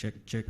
check, check.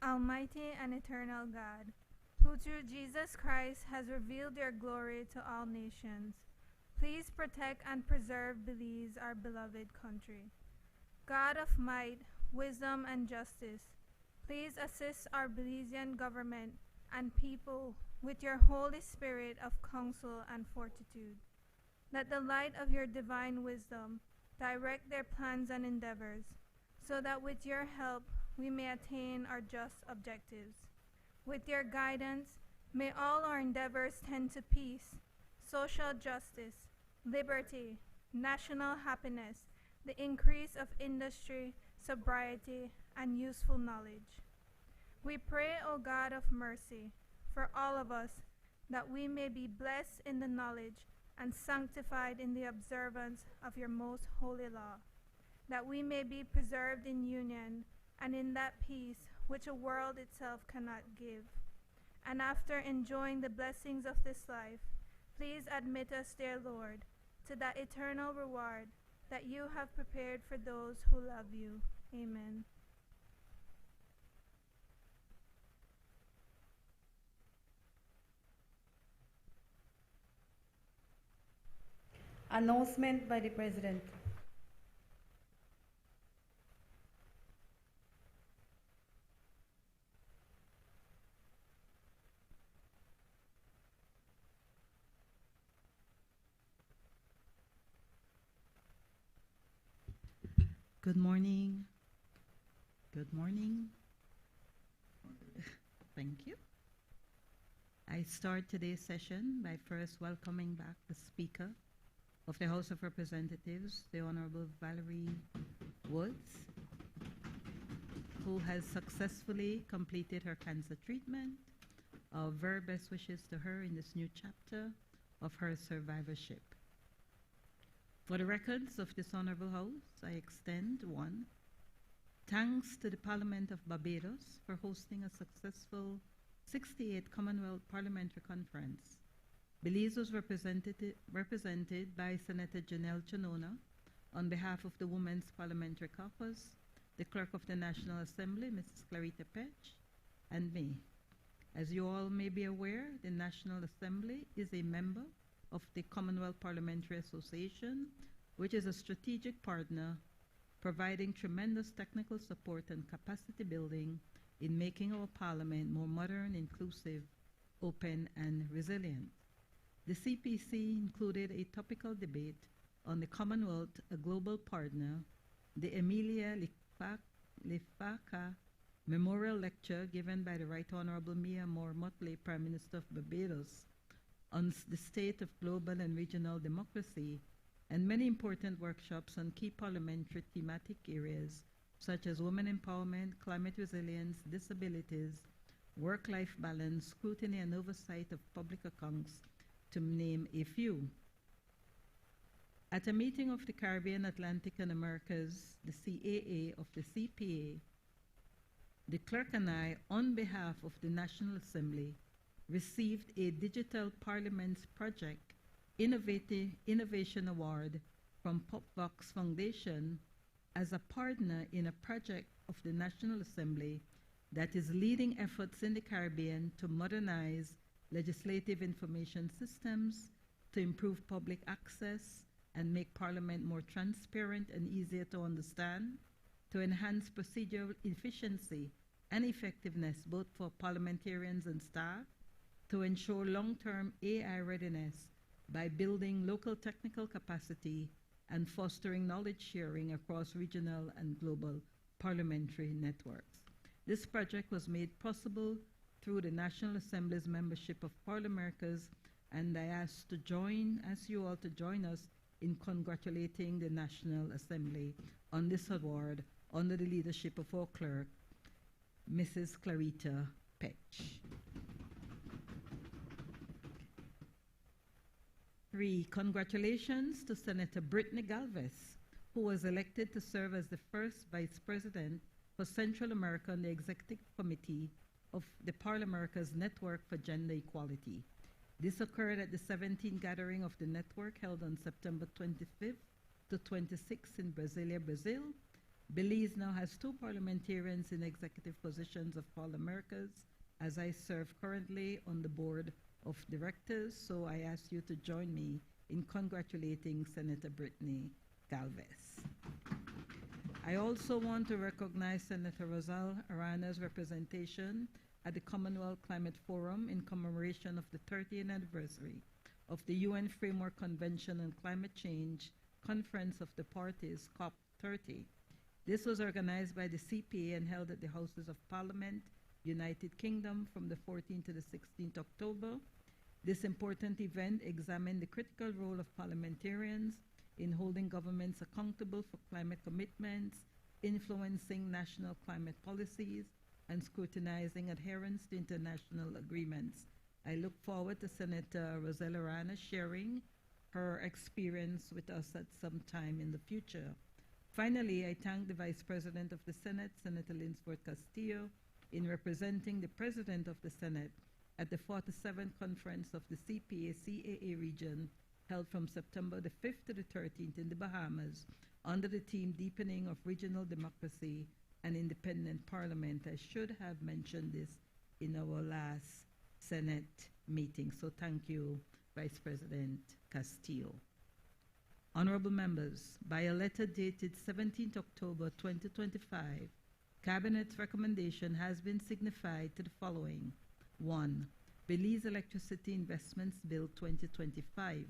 Almighty and eternal God, who through Jesus Christ has revealed your glory to all nations, please protect and preserve Belize, our beloved country. God of might, wisdom, and justice, please assist our Belizean government and people with your Holy Spirit of counsel and fortitude. Let the light of your divine wisdom direct their plans and endeavors, so that with your help we may attain our just objectives. With your guidance, may all our endeavors tend to peace, social justice, liberty, national happiness, the increase of industry, sobriety, and useful knowledge. We pray, O God of mercy, for all of us, that we may be blessed in the knowledge and sanctified in the observance of your most holy law, that we may be preserved in union and in that peace which a world itself cannot give. And after enjoying the blessings of this life, please admit us, dear Lord, to that eternal reward that you have prepared for those who love you. Amen. Announcement by the President. Good morning. Good morning. Thank you. I start today's session by first welcoming back the Speaker of the House of Representatives, the Honorable Valerie Woods, who has successfully completed her cancer treatment. Our very best wishes to her in this new chapter of her survivorship. For the records of this Honorable House, I extend 1. Thanks to the Parliament of Barbados for hosting a successful 68th Commonwealth Parliamentary Conference. Belize was represented by Senator Janelle Chanona on behalf of the Women's Parliamentary Caucus, the Clerk of the National Assembly, Mrs. Clarita Petch, and me. As you all may be aware, the National Assembly is a member of the Commonwealth Parliamentary Association, which is a strategic partner providing tremendous technical support and capacity building in making our parliament more modern, inclusive, open, and resilient. The CPC included a topical debate on the Commonwealth, a global partner, the Emilia Lefaka Memorial Lecture given by the Right Honorable Mia Moore Motley, Prime Minister of Barbados, on the state of global and regional democracy, and many important workshops on key parliamentary thematic areas such as women empowerment, climate resilience, disabilities, work-life balance, scrutiny and oversight of public accounts, to name a few. At a meeting of the Caribbean, Atlantic, and Americas, the CAA of the CPA, the clerk and I, on behalf of the National Assembly, received a Digital Parliaments Project Innovation Award from PopVox Foundation as a partner in a project of the National Assembly that is leading efforts in the Caribbean to modernize legislative information systems, to improve public access and make Parliament more transparent and easier to understand, to enhance procedural efficiency and effectiveness both for parliamentarians and staff, to ensure long-term AI readiness by building local technical capacity and fostering knowledge sharing across regional and global parliamentary networks. This project was made possible through the National Assembly's membership of Parliamericas, and I ask you all to join us in congratulating the National Assembly on this award under the leadership of our clerk, Mrs. Clarita Petch. 3, congratulations to Senator Brittany Galvez, who was elected to serve as the first Vice President for Central America on the Executive Committee of the Parliamericas Network for Gender Equality. This occurred at the 17th gathering of the network held on September 25th to 26th in Brasilia, Brazil, Belize now has 2 parliamentarians in executive positions of All Americas, as I serve currently on the board of directors, so I ask you to join me in congratulating Senator Brittany Galvez. I also want to recognize Senator Rosal Arana's representation at the Commonwealth Climate Forum in commemoration of the 30th anniversary of the UN Framework Convention on Climate Change Conference of the Parties, COP30. This was organized by the CPA and held at the Houses of Parliament, United Kingdom, from the 14th to the 16th October. This important event examined the critical role of parliamentarians in holding governments accountable for climate commitments, influencing national climate policies, and scrutinizing adherence to international agreements. I look forward to Senator Rosella Rana sharing her experience with us at some time in the future. Finally, I thank the Vice President of the Senate, Senator Linsford Castillo, in representing the President of the Senate at the 47th Conference of the CPA-CAA region held from September the 5th to the 13th in the Bahamas under the theme Deepening of Regional Democracy and Independent Parliament. I should have mentioned this in our last Senate meeting, so thank you, Vice President Castillo. Honorable members, by a letter dated 17th October 2025, Cabinet's recommendation has been signified to the following. 1. Belize Electricity Investments Bill 2025.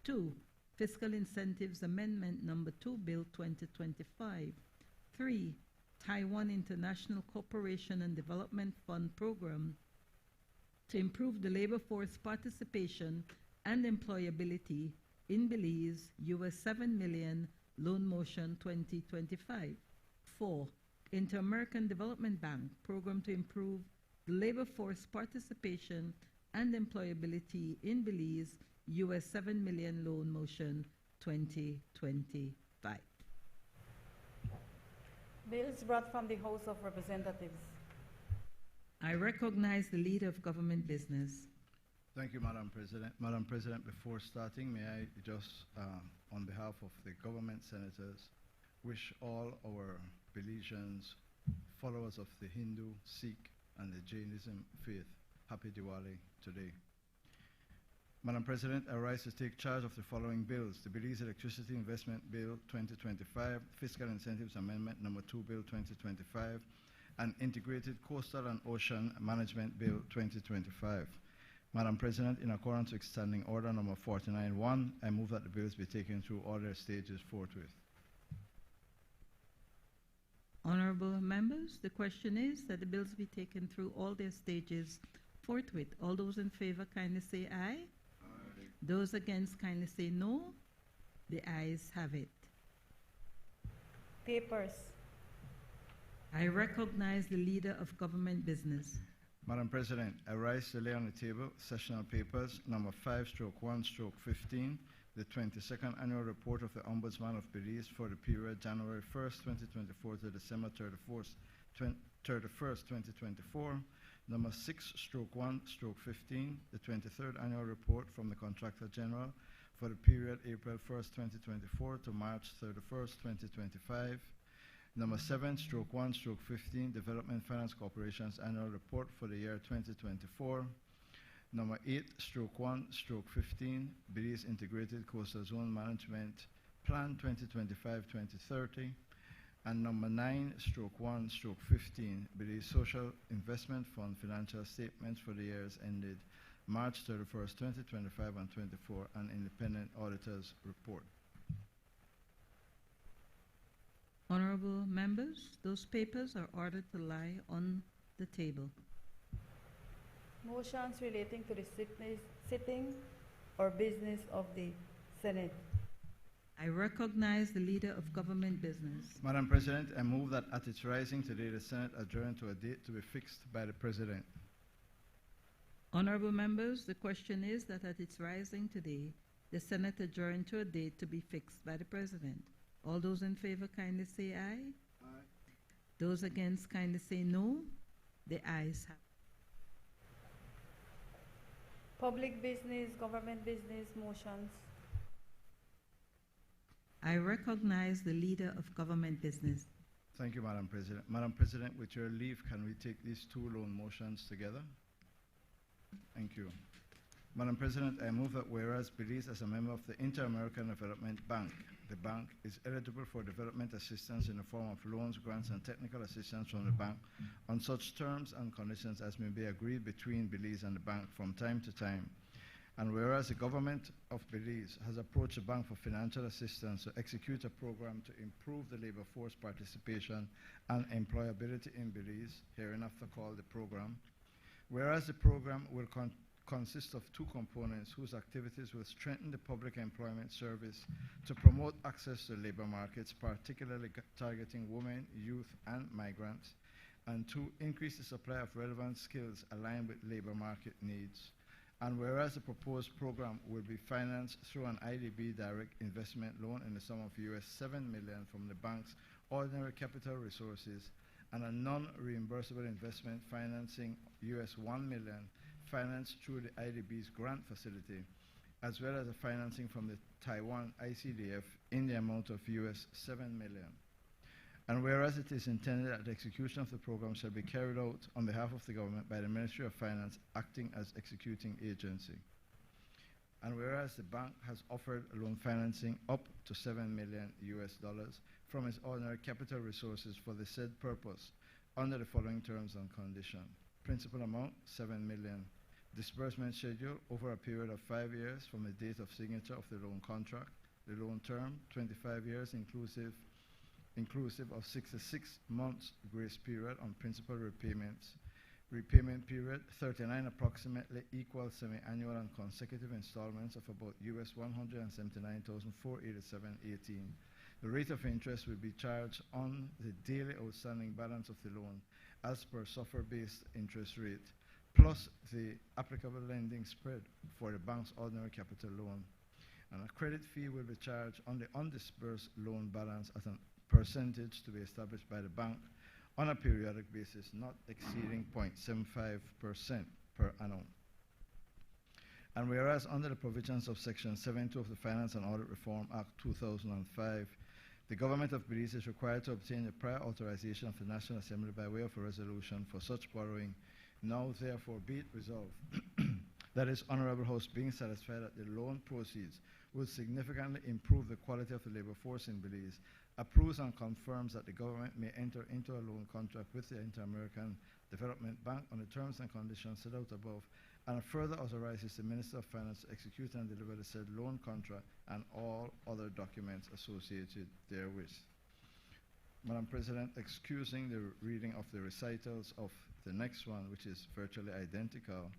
2. Fiscal Incentives Amendment Number 2 Bill 2025. 3. Taiwan International Cooperation and Development Fund Program to improve the labor force participation and employability in Belize, US $7 million, loan motion 2025. 4. Inter-American Development Bank program to improve the labor force participation and employability in Belize, US $7 million, loan motion 2025. Bills brought from the House of Representatives. I recognize the Leader of Government Business. Thank you, Madam President. Madam President, before starting, may I just, on behalf of the government senators, wish all our Belizeans, followers of the Hindu, Sikh, and the Jainism faith, Happy Diwali today. Madam President, I rise to take charge of the following bills: the Belize Electricity Investment Bill 2025, Fiscal Incentives Amendment Number 2 Bill 2025, and Integrated Coastal and Ocean Management Bill 2025. Madam President, in accordance with Standing Order Number 49-1, I move that the bills be taken through all their stages forthwith. Honorable members, the question is that the bills be taken through all their stages forthwith. All those in favor kindly say aye. Aye. Those against kindly say no. The ayes have it. Papers. I recognize the Leader of Government Business. Madam President, I rise to lay on the table sessional papers number 5/1/15, the 22nd Annual Report of the Ombudsman of Belize for the period January 1st, 2024 to December 31st, 2024, number 6/1/15, the 23rd Annual Report from the Contractor General for the period April 1st, 2024 to March 31st, 2025, number 7/1/15, Development Finance Corporation's Annual Report for the year 2024, number 8/1/15, Belize Integrated Coastal Zone Management Plan 2025-2030, and number 9/1/15, Belize Social Investment Fund Financial Statements for the years ended March 31st, 2025 and 24, and Independent Auditor's Report. Honorable members, those papers are ordered to lie on the table. Motions relating to the sitting or business of the Senate. I recognize the Leader of Government Business. Madam President, I move that at its rising today, the Senate adjourn to a date to be fixed by the President. Honorable members, the question is that at its rising today, the Senate adjourn to a date to be fixed by the President. All those in favor kindly say aye. Aye. Those against kindly say no. The ayes have. Public business, government business, motions. I recognize the Leader of Government Business. Thank you, Madam President. Madam President, with your leave, can we take these two loan motions together? Thank you. Madam President, I move that whereas Belize, as a member of the Inter-American Development Bank, the bank is eligible for development assistance in the form of loans, grants, and technical assistance from the bank on such terms and conditions as may be agreed between Belize and the bank from time to time. And whereas the government of Belize has approached the bank for financial assistance to execute a program to improve the labor force participation and employability in Belize, hereinafter called the program, whereas the program will consist of two components whose activities will strengthen the public employment service to promote access to labor markets, particularly targeting women, youth, and migrants, and two, increase the supply of relevant skills aligned with labor market needs. And whereas the proposed program will be financed through an IDB direct investment loan in the sum of US $7 million from the bank's ordinary capital resources and a non-reimbursable investment financing US $1 million financed through the IDB's grant facility, as well as the financing from the Taiwan ICDF in the amount of US $7 million. And whereas it is intended that the execution of the program shall be carried out on behalf of the government by the Ministry of Finance acting as executing agency. And whereas the bank has offered loan financing up to $7 million from its ordinary capital resources for the said purpose under the following terms and conditions. Principal amount, $7 million. Disbursement schedule over a period of 5 years from the date of signature of the loan contract. The loan term, 25 years inclusive of 66 months grace period on principal repayments. Repayment period, 39 approximately equal semi-annual and consecutive installments of about US $179,487.18. The rate of interest will be charged on the daily outstanding balance of the loan as per SOFR-based interest rate, plus the applicable lending spread for the bank's ordinary capital loan. And a credit fee will be charged on the undisbursed loan balance at a percentage to be established by the bank on a periodic basis not exceeding 0.75% per annum. And whereas under the provisions of Section 7.2 of the Finance and Audit Reform Act 2005, the government of Belize is required to obtain the prior authorization of the National Assembly by way of a resolution for such borrowing. Now therefore be it resolved that this Honorable House, being satisfied that the loan proceeds will significantly improve the quality of the labor force in Belize, approves and confirms that the government may enter into a loan contract with the Inter-American Development Bank on the terms and conditions set out above, and further authorizes the Minister of Finance to execute and deliver the said loan contract and all other documents associated therewith. Madam President, excusing the reading of the recitals of the next one, which is virtually identical,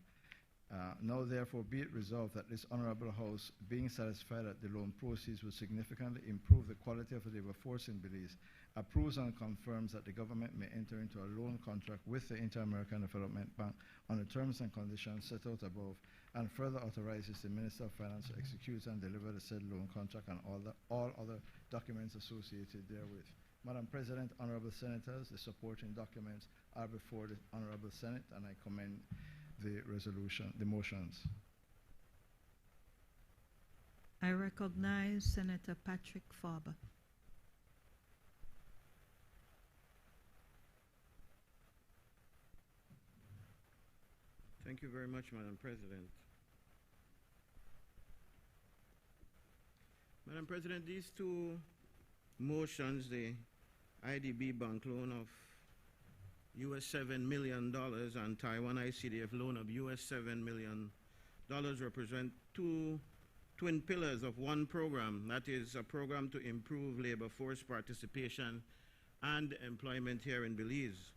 now therefore be it resolved that this Honorable House, being satisfied that the loan proceeds will significantly improve the quality of the labor force in Belize, approves and confirms that the government may enter into a loan contract with the Inter-American Development Bank on the terms and conditions set out above, and further authorizes the Minister of Finance to execute and deliver the said loan contract and all other documents associated therewith. Madam President, Honorable Senators, the supporting documents are before the Honorable Senate, and I commend the resolution, the motions. I recognize Senator Patrick Farber. Thank you very much, Madam President. Madam President, these two motions, the IDB bank loan of US $7 million and Taiwan ICDF loan of US $7 million represent two twin pillars of one program, that is a program to improve labor force participation and employment here in Belize.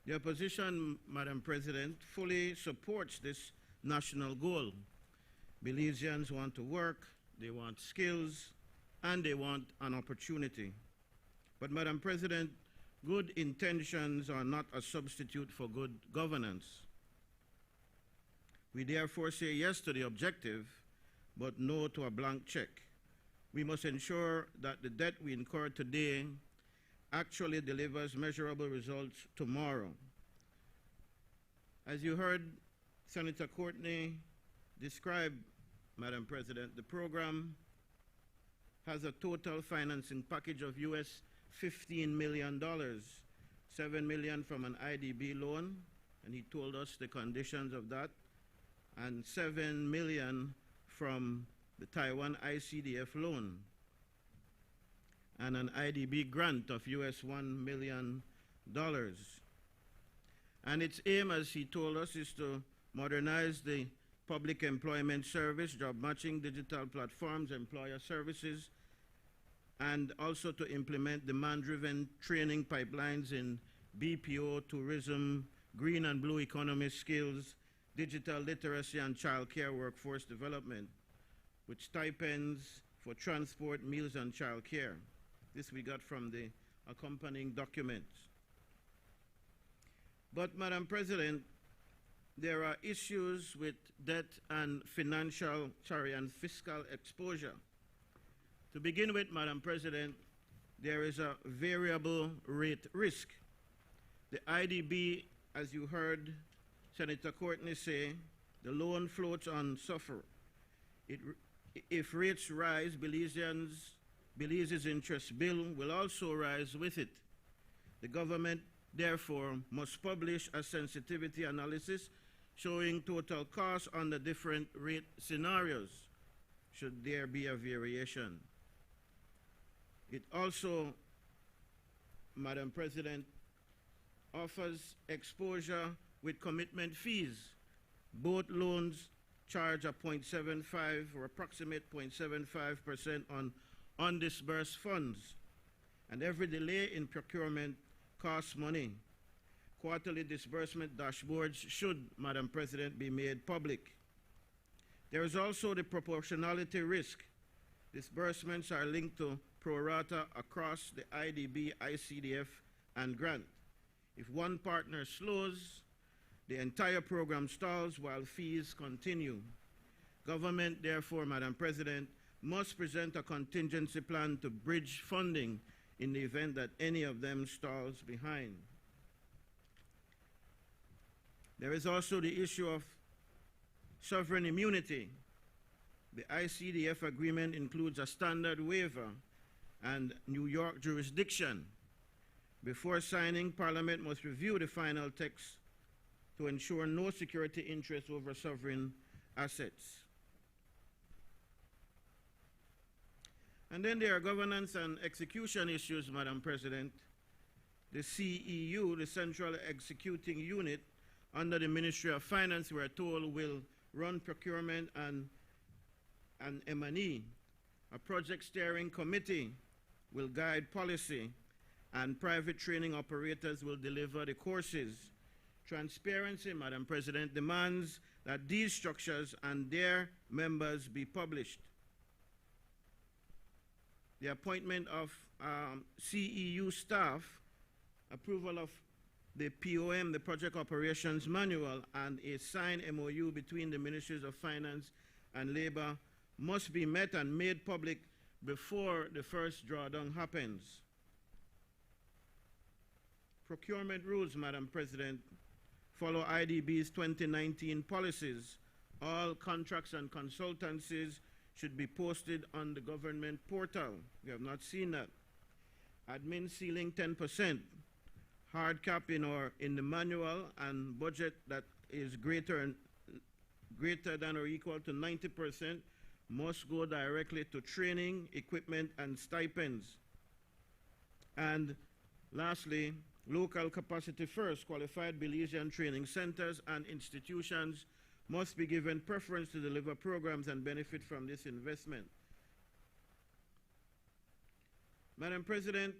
The opposition, Madam President, fully supports this national goal. Belizeans want to work, they want skills, and they want an opportunity. But Madam President, good intentions are not a substitute for good governance. We therefore say yes to the objective, but no to a blank check. We must ensure that the debt we incur today actually delivers measurable results tomorrow. As you heard Senator Courtney describe, Madam President, the program has a total financing package of US $15 million, $7 million from an IDB loan, and he told us the conditions of that, and $7 million from the Taiwan ICDF loan, and an IDB grant of US $1 million. And its aim, as he told us, is to modernize the public employment service, job matching, digital platforms, employer services, and also to implement demand-driven training pipelines in BPO, tourism, green and blue economy skills, digital literacy, and child care workforce development, with stipends for transport, meals, and child care. This we got from the accompanying documents. But, Madam President, there are issues with debt and and fiscal exposure. To begin with, Madam President, there is a variable rate risk. The IDB, as you heard Senator Courtney say, the loan floats on SOFR. If rates rise, Belize's interest bill will also rise with it. The government, therefore, must publish a sensitivity analysis showing total costs on the different rate scenarios, should there be a variation. It also, Madam President, offers exposure with commitment fees. Both loans charge a 0.75 or approximate 0.75% on undisbursed funds, and every delay in procurement costs money. Quarterly disbursement dashboards should, Madam President, be made public. There is also the proportionality risk. Disbursements are linked to pro rata across the IDB, ICDF, and grant. If one partner slows, the entire program stalls while fees continue. Government, therefore, Madam President, must present a contingency plan to bridge funding in the event that any of them stalls behind. There is also the issue of sovereign immunity. The ICDF agreement includes a standard waiver and New York jurisdiction. Before signing, Parliament must review the final text to ensure no security interest over sovereign assets. And then there are governance and execution issues, Madam President. The CEU, the Central Executing Unit, under the Ministry of Finance, we are told, will run procurement and M&E. A project steering committee will guide policy, and private training operators will deliver the courses. Transparency, Madam President, demands that these structures and their members be published. The appointment of CEU staff, approval of the POM, the Project Operations Manual, and a signed MOU between the Ministries of Finance and Labor must be met and made public before the first drawdown happens. Procurement rules, Madam President, follow IDB's 2019 policies. All contracts and consultancies should be posted on the government portal. We have not seen that. Admin ceiling 10%. Hard cap in the manual, and budget that is greater than or equal to 90% must go directly to training, equipment, and stipends. And lastly, local capacity first. Qualified Belizean training centers and institutions must be given preference to deliver programs and benefit from this investment. Madam President,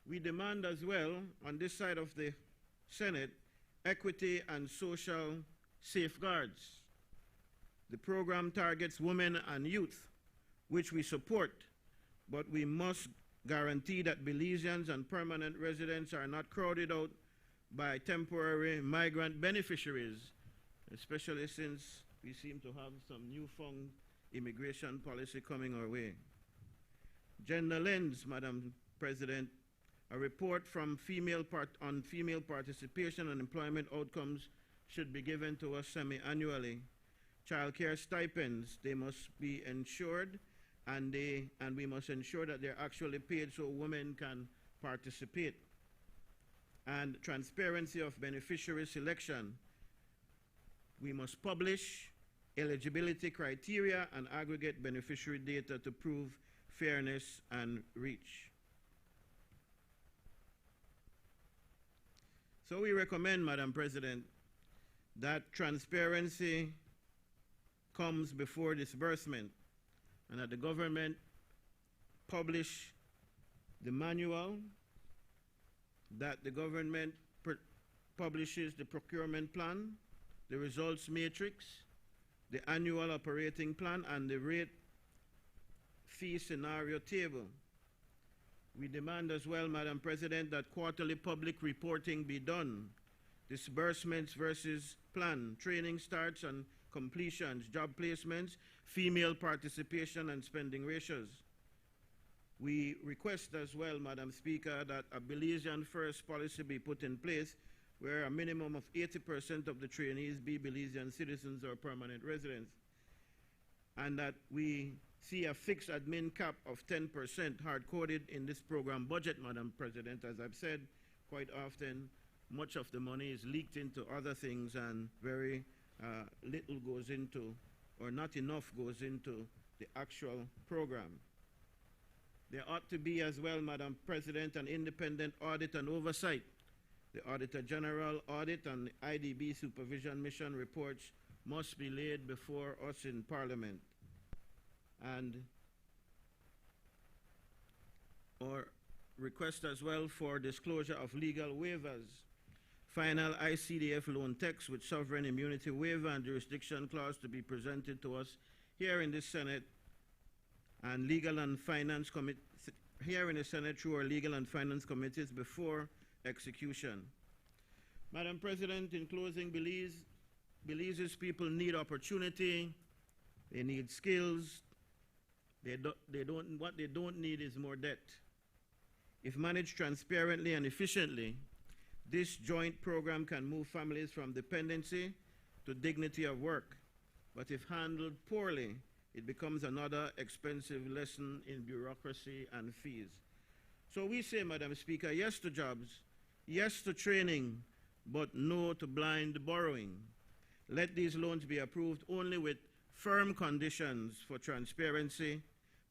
we demand as well, on this side of the Senate, equity and social safeguards. The program targets women and youth, which we support, but we must guarantee that Belizeans and permanent residents are not crowded out by temporary migrant beneficiaries, especially since we seem to have some newfound immigration policy coming our way. Gender lens, Madam President, a report from on female participation and employment outcomes should be given to us semi-annually. Child care stipends, they must be ensured and we must ensure that they're actually paid so women can participate. And transparency of beneficiary selection. We must publish eligibility criteria and aggregate beneficiary data to prove fairness and reach. So we recommend, Madam President, that transparency comes before disbursement and that the government publish the manual, that the government publishes the procurement plan, the results matrix, the annual operating plan, and the rate fee scenario table. We demand as well, Madam President, that quarterly public reporting be done. Disbursements versus plan, training starts and completions, job placements, female participation, and spending ratios. We request as well, Madam Speaker, that a Belizean first policy be put in place where a minimum of 80% of the trainees be Belizean citizens or permanent residents, and that we see a fixed admin cap of 10% hard-coded in this program budget, Madam President. As I've said quite often, much of the money is leaked into other things and very little goes into, or not enough goes into, the actual program. There ought to be as well, Madam President, an independent audit and oversight. The Auditor General audit and the IDB supervision mission reports must be laid before us in Parliament. And or request as well for disclosure of legal waivers. Final ICDF loan text with sovereign immunity waiver and jurisdiction clause to be presented to us here in the Senate and legal and finance committee here in the Senate through our legal and finance committees before execution. Madam President, in closing, Belize's people need opportunity, they need skills, what they don't need is more debt. If managed transparently and efficiently, this joint program can move families from dependency to dignity of work. But if handled poorly, it becomes another expensive lesson in bureaucracy and fees. So we say, Madam Speaker, yes to jobs, yes to training, but no to blind borrowing. Let these loans be approved only with firm conditions for transparency,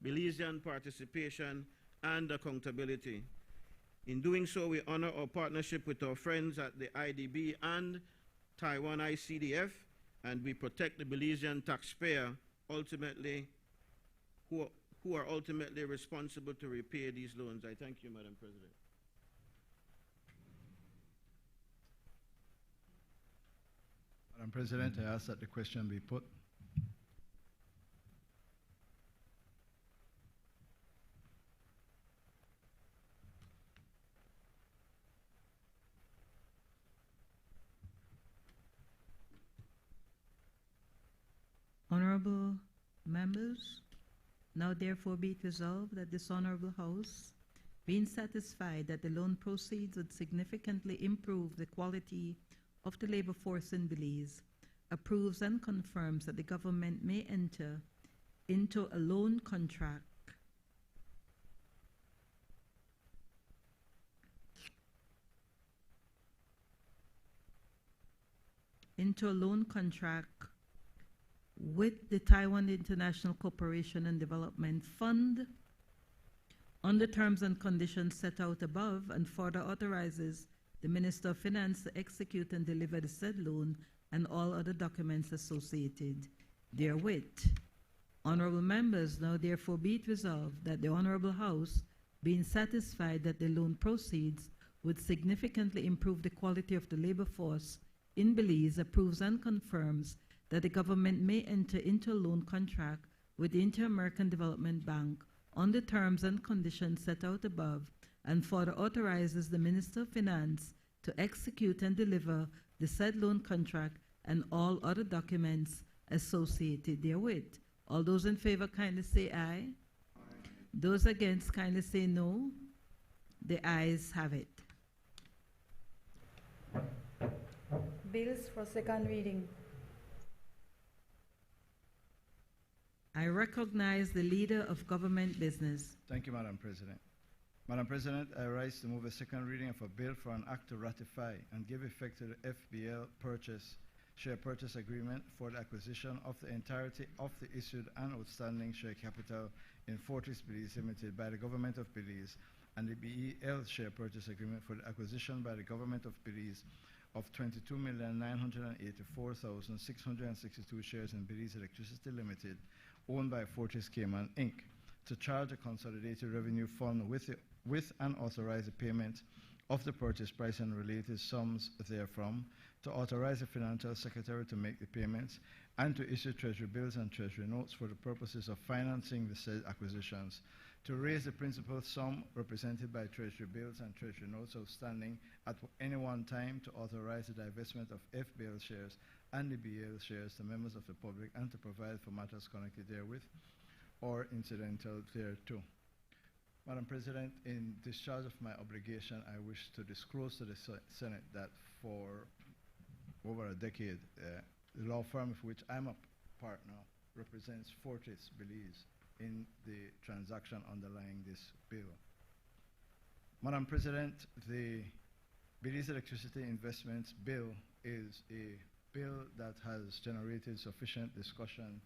Belizean participation, and accountability. In doing so, we honor our partnership with our friends at the IDB and Taiwan ICDF, and we protect the Belizean taxpayer, ultimately, who are ultimately responsible to repay these loans. I thank you, Madam President. Madam President, I ask that the question be put. Honorable members, now therefore be it resolved that this Honorable House, being satisfied that the loan proceeds would significantly improve the quality of the labor force in Belize, approves and confirms that the government may enter into a loan contract with the Taiwan International Cooperation and Development Fund on the terms and conditions set out above, and further authorizes the Minister of Finance to execute and deliver the said loan and all other documents associated therewith. Honorable members, now therefore be it resolved that the Honorable House, being satisfied that the loan proceeds would significantly improve the quality of the labor force in Belize, approves and confirms that the government may enter into a loan contract with the Inter-American Development Bank on the terms and conditions set out above, and further authorizes the Minister of Finance to execute and deliver the said loan contract and all other documents associated therewith. All those in favor kindly say aye. Those against kindly say no. The ayes have it. Bills for second reading. I recognize the Leader of Government Business. Thank you, Madam President. Madam President, I rise to move a second reading of a bill for an act to ratify and give effect to the FBL share purchase agreement for the acquisition of the entirety of the issued and outstanding share capital in Fortis Belize Limited by the Government of Belize, and the BEL share purchase agreement for the acquisition by the Government of Belize of 22,984,662 shares in Belize Electricity Limited, owned by Fortis Cayman Inc., to charge a consolidated revenue fund with and authorize the payment of the purchase price and related sums therefrom, to authorize the Financial Secretary to make the payments, and to issue Treasury bills and Treasury notes for the purposes of financing the said acquisitions, to raise the principal sum represented by Treasury bills and Treasury notes outstanding at any one time, to authorize the divestment of FBL shares and the BL shares to members of the public, and to provide for matters connected therewith or incidental thereto. Madam President, in discharge of my obligation, I wish to disclose to the Senate that for over a decade, the law firm of which I'm a partner represents Fortis Belize in the transaction underlying this bill. Madam President, the Belize Electricity Investments Bill is a bill that has generated sufficient discussion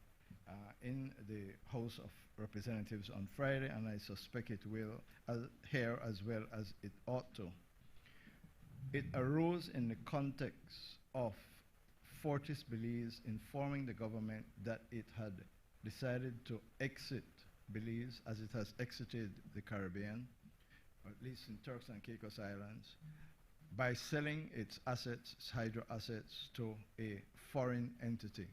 in the House of Representatives on Friday, and I suspect it will here as well as it ought to. It arose in the context of Fortis Belize informing the government that it had decided to exit Belize as it has exited the Caribbean, or at least in Turks and Caicos Islands, by selling its assets, its hydro assets, to a foreign entity.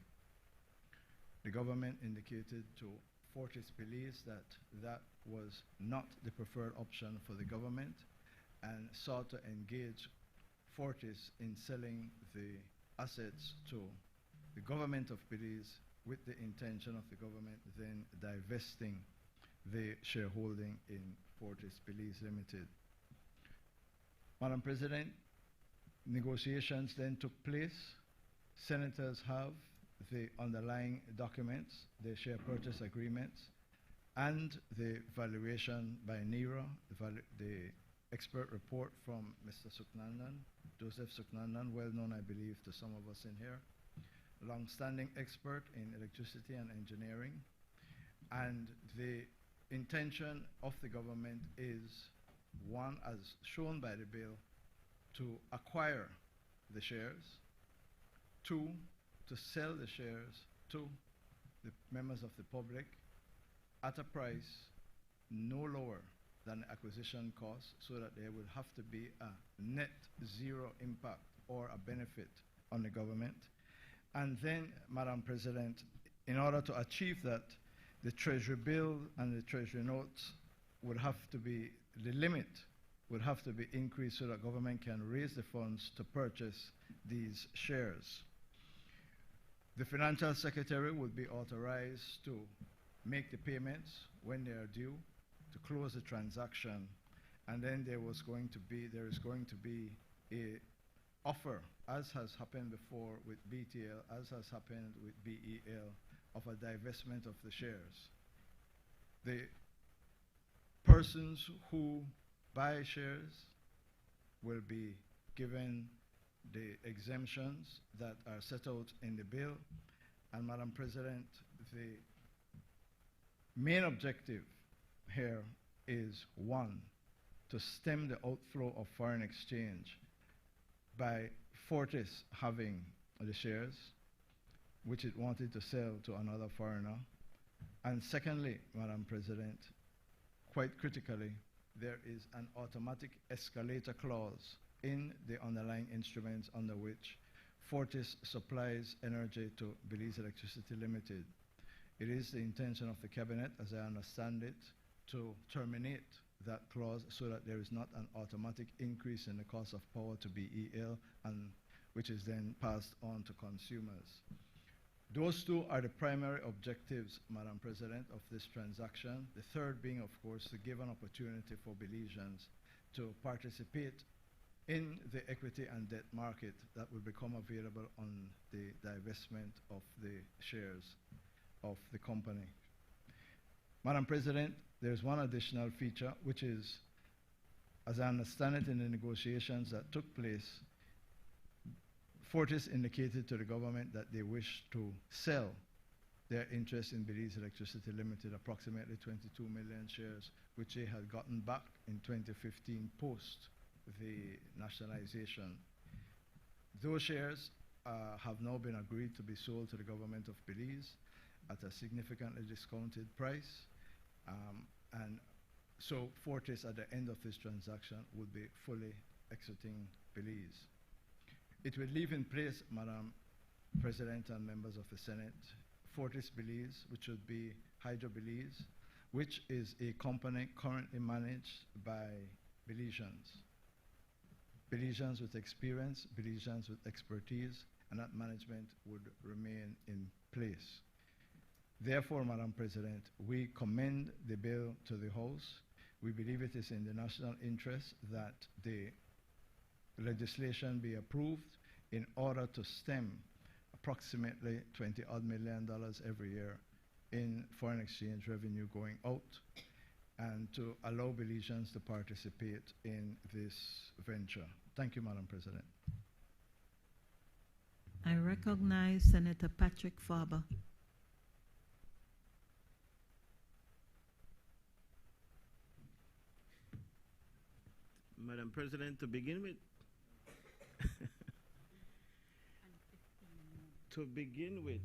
The government indicated to Fortis Belize that that was not the preferred option for the government, and sought to engage Fortis in selling the assets to the government of Belize, with the intention of the government then divesting the shareholding in Fortis Belize Limited. Madam President, negotiations then took place. Senators have the underlying documents, the share purchase agreements, and the valuation by NERA, the expert report from Mr. Suknandan, Joseph Suknandan, well known, I believe, to some of us in here, long-standing expert in electricity and engineering. And the intention of the government is, one, as shown by the bill, to acquire the shares, two, to sell the shares to the members of the public at a price no lower than the acquisition cost, so that there will have to be a net zero impact or a benefit on the government. And then, Madam President, in order to achieve that, the Treasury bill and the Treasury notes would have to be, the limit would have to be increased so that government can raise the funds to purchase these shares. The Financial Secretary would be authorized to make the payments when they are due, to close the transaction, and then there is going to be a offer, as has happened before with BTL, as has happened with BEL, of a divestment of the shares. The persons who buy shares will be given the exemptions that are set out in the bill. And Madam President, the main objective here is, one, to stem the outflow of foreign exchange by Fortis having the shares, which it wanted to sell to another foreigner. And secondly, Madam President, quite critically, there is an automatic escalator clause in the underlying instruments under which Fortis supplies energy to Belize Electricity Limited. It is the intention of the Cabinet, as I understand it, to terminate that clause so that there is not an automatic increase in the cost of power to BEL, and which is then passed on to consumers. Those two are the primary objectives, Madam President, of this transaction. The third being, of course, to give an opportunity for Belizeans to participate in the equity and debt market that will become available on the divestment of the shares of the company, Madam President, there's one additional feature, which is, as I understand it in the negotiations that took place, Fortis indicated to the government that they wish to sell their interest in Belize Electricity Limited, approximately 22 million shares, which they had gotten back in 2015 post the nationalization. Those shares have now been agreed to be sold to the government of Belize at a significantly discounted price. And so Fortis, at the end of this transaction, would be fully exiting Belize. It will leave in place, Madam President and members of the Senate, Fortis Belize, which would be Hydro Belize, which is a company currently managed by Belizeans. Belizeans with experience, Belizeans with expertise, and that management would remain in place. Therefore, Madam President, we commend the bill to the House. We believe it is in the national interest that the legislation be approved in order to stem approximately $20-odd million every year in foreign exchange revenue going out, and to allow Belizeans to participate in this venture. Thank you, Madam President. I recognize Senator Patrick Farber. Madam President, to begin with,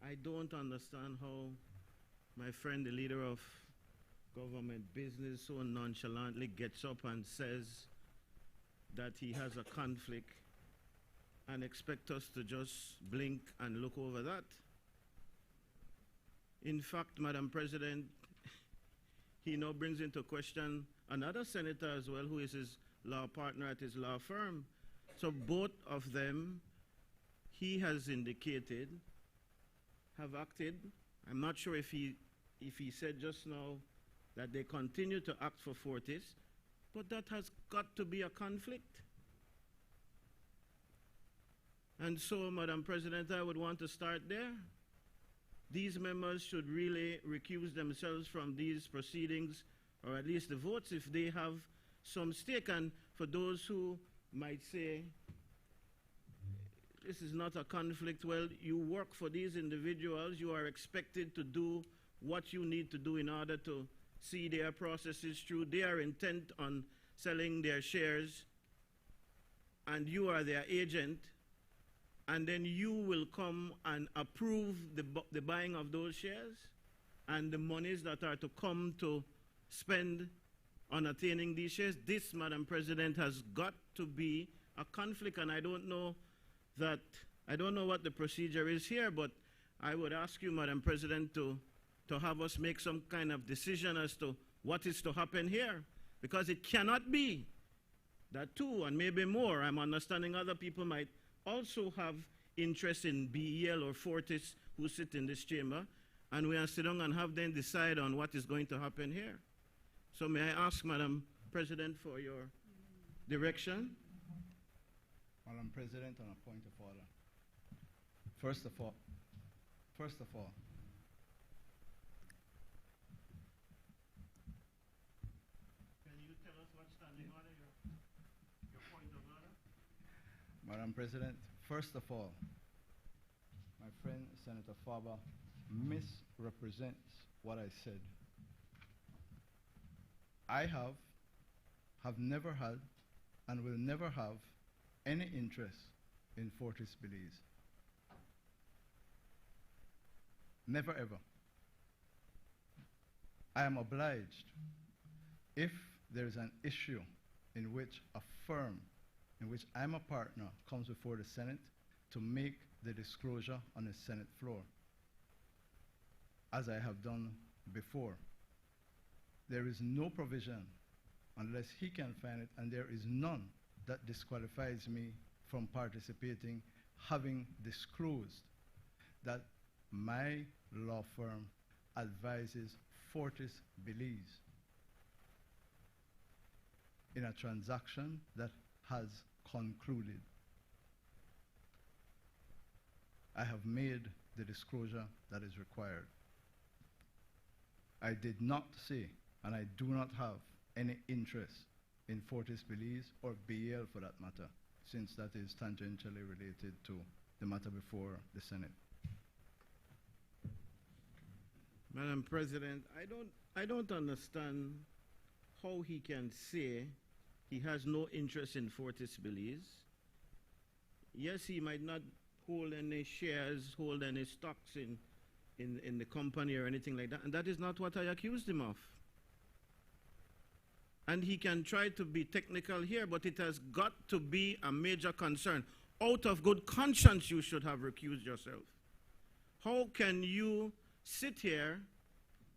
I don't understand how my friend, the leader of government business, so nonchalantly gets up and says that he has a conflict and expect us to just blink and look over that. In fact, Madam President, he now brings into question another senator as well, who is his law partner at his law firm. So both of them, he has indicated, have acted. I'm not sure if he said just now that they continue to act for Fortis, but that has got to be a conflict. And so, Madam President, I would want to start there. These members should really recuse themselves from these proceedings, or at least the votes, if they have some stake. And for those who might say, this is not a conflict, well, you work for these individuals, you are expected to do what you need to do in order to see their processes through. They are intent on selling their shares, and you are their agent, and then you will come and approve the buying of those shares and the monies that are to come to spend on attaining these shares. This, Madam President, has got to be a conflict, and I don't know what the procedure is here, but I would ask you, Madam President, to have us make some kind of decision as to what is to happen here, because it cannot be that two and maybe more, I'm understanding other people might also have interest in BEL or Fortis who sit in this chamber, and we are sit down and have them decide on what is going to happen here. So may I ask, Madam President, for your direction? Madam President, on a point of order. First of all, can you tell us what's standing order, your point of order? Madam President, first of all, my friend Senator Farber misrepresents what I said. I have never had and will never have any interest in Fortis Belize. Never ever. I am obliged, if there is an issue in which a firm in which I'm a partner comes before the Senate, to make the disclosure on the Senate floor, as I have done before. There is no provision, unless he can find it, and there is none that disqualifies me from participating, having disclosed that my law firm advises Fortis Belize in a transaction that has concluded. I have made the disclosure that is required. I did not say, and I do not have any interest in Fortis Belize or BL for that matter, since that is tangentially related to the matter before the Senate. Madam President, I don't understand how he can say he has no interest in Fortis Belize. Yes, he might not hold any shares, hold any stocks in the company or anything like that, and that is not what I accused him of. And he can try to be technical here, but it has got to be a major concern. Out of good conscience, you should have recused yourself. How can you sit here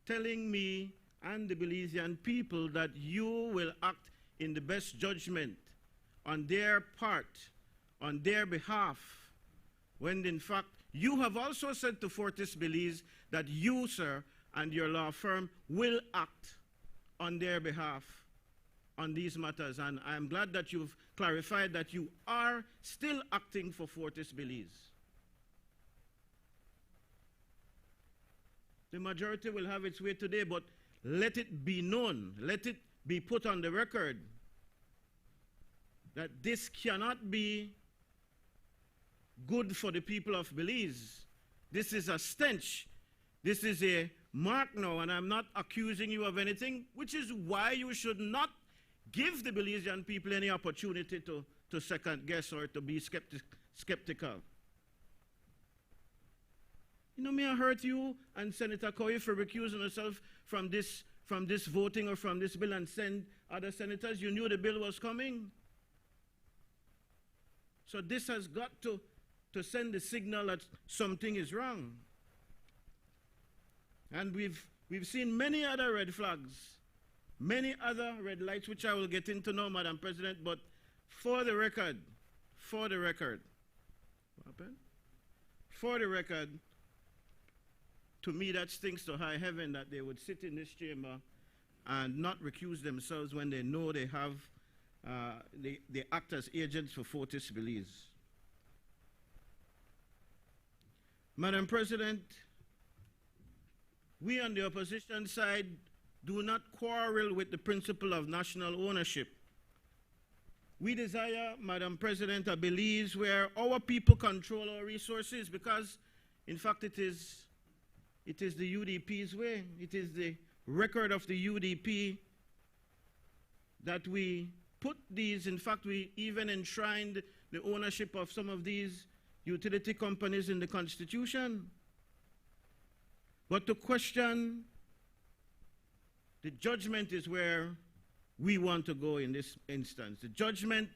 telling me and the Belizean people that you will act in the best judgment on their part, on their behalf, when in fact you have also said to Fortis Belize that you, sir, and your law firm will act on their behalf on these matters, and I'm glad that you've clarified that you are still acting for Fortis Belize. The majority will have its way today, but let it be known, let it be put on the record that this cannot be good for the people of Belize. This is a stench. This is a mark now, and I'm not accusing you of anything, which is why you should not give the Belizean people any opportunity to second guess or to be skeptical. You know, may I hurt you and Senator Coy for recusing yourself from this voting or from this bill and send other senators? You knew the bill was coming. So this has got to send the signal that something is wrong. And we've seen many other red flags, many other red lights, which I will get into now, Madam President, but for the record, what happened? For the record, to me that stinks to high heaven that they would sit in this chamber and not recuse themselves when they know they have, they act as agents for Fortis Belize. Madam President, we on the opposition side do not quarrel with the principle of national ownership. We desire, Madam President, a Belize where our people control our resources because, in fact, it is the UDP's way. It is the record of the UDP that we put these, in fact, we even enshrined the ownership of some of these utility companies in the Constitution. But to question the judgment is where we want to go in this instance. The judgment,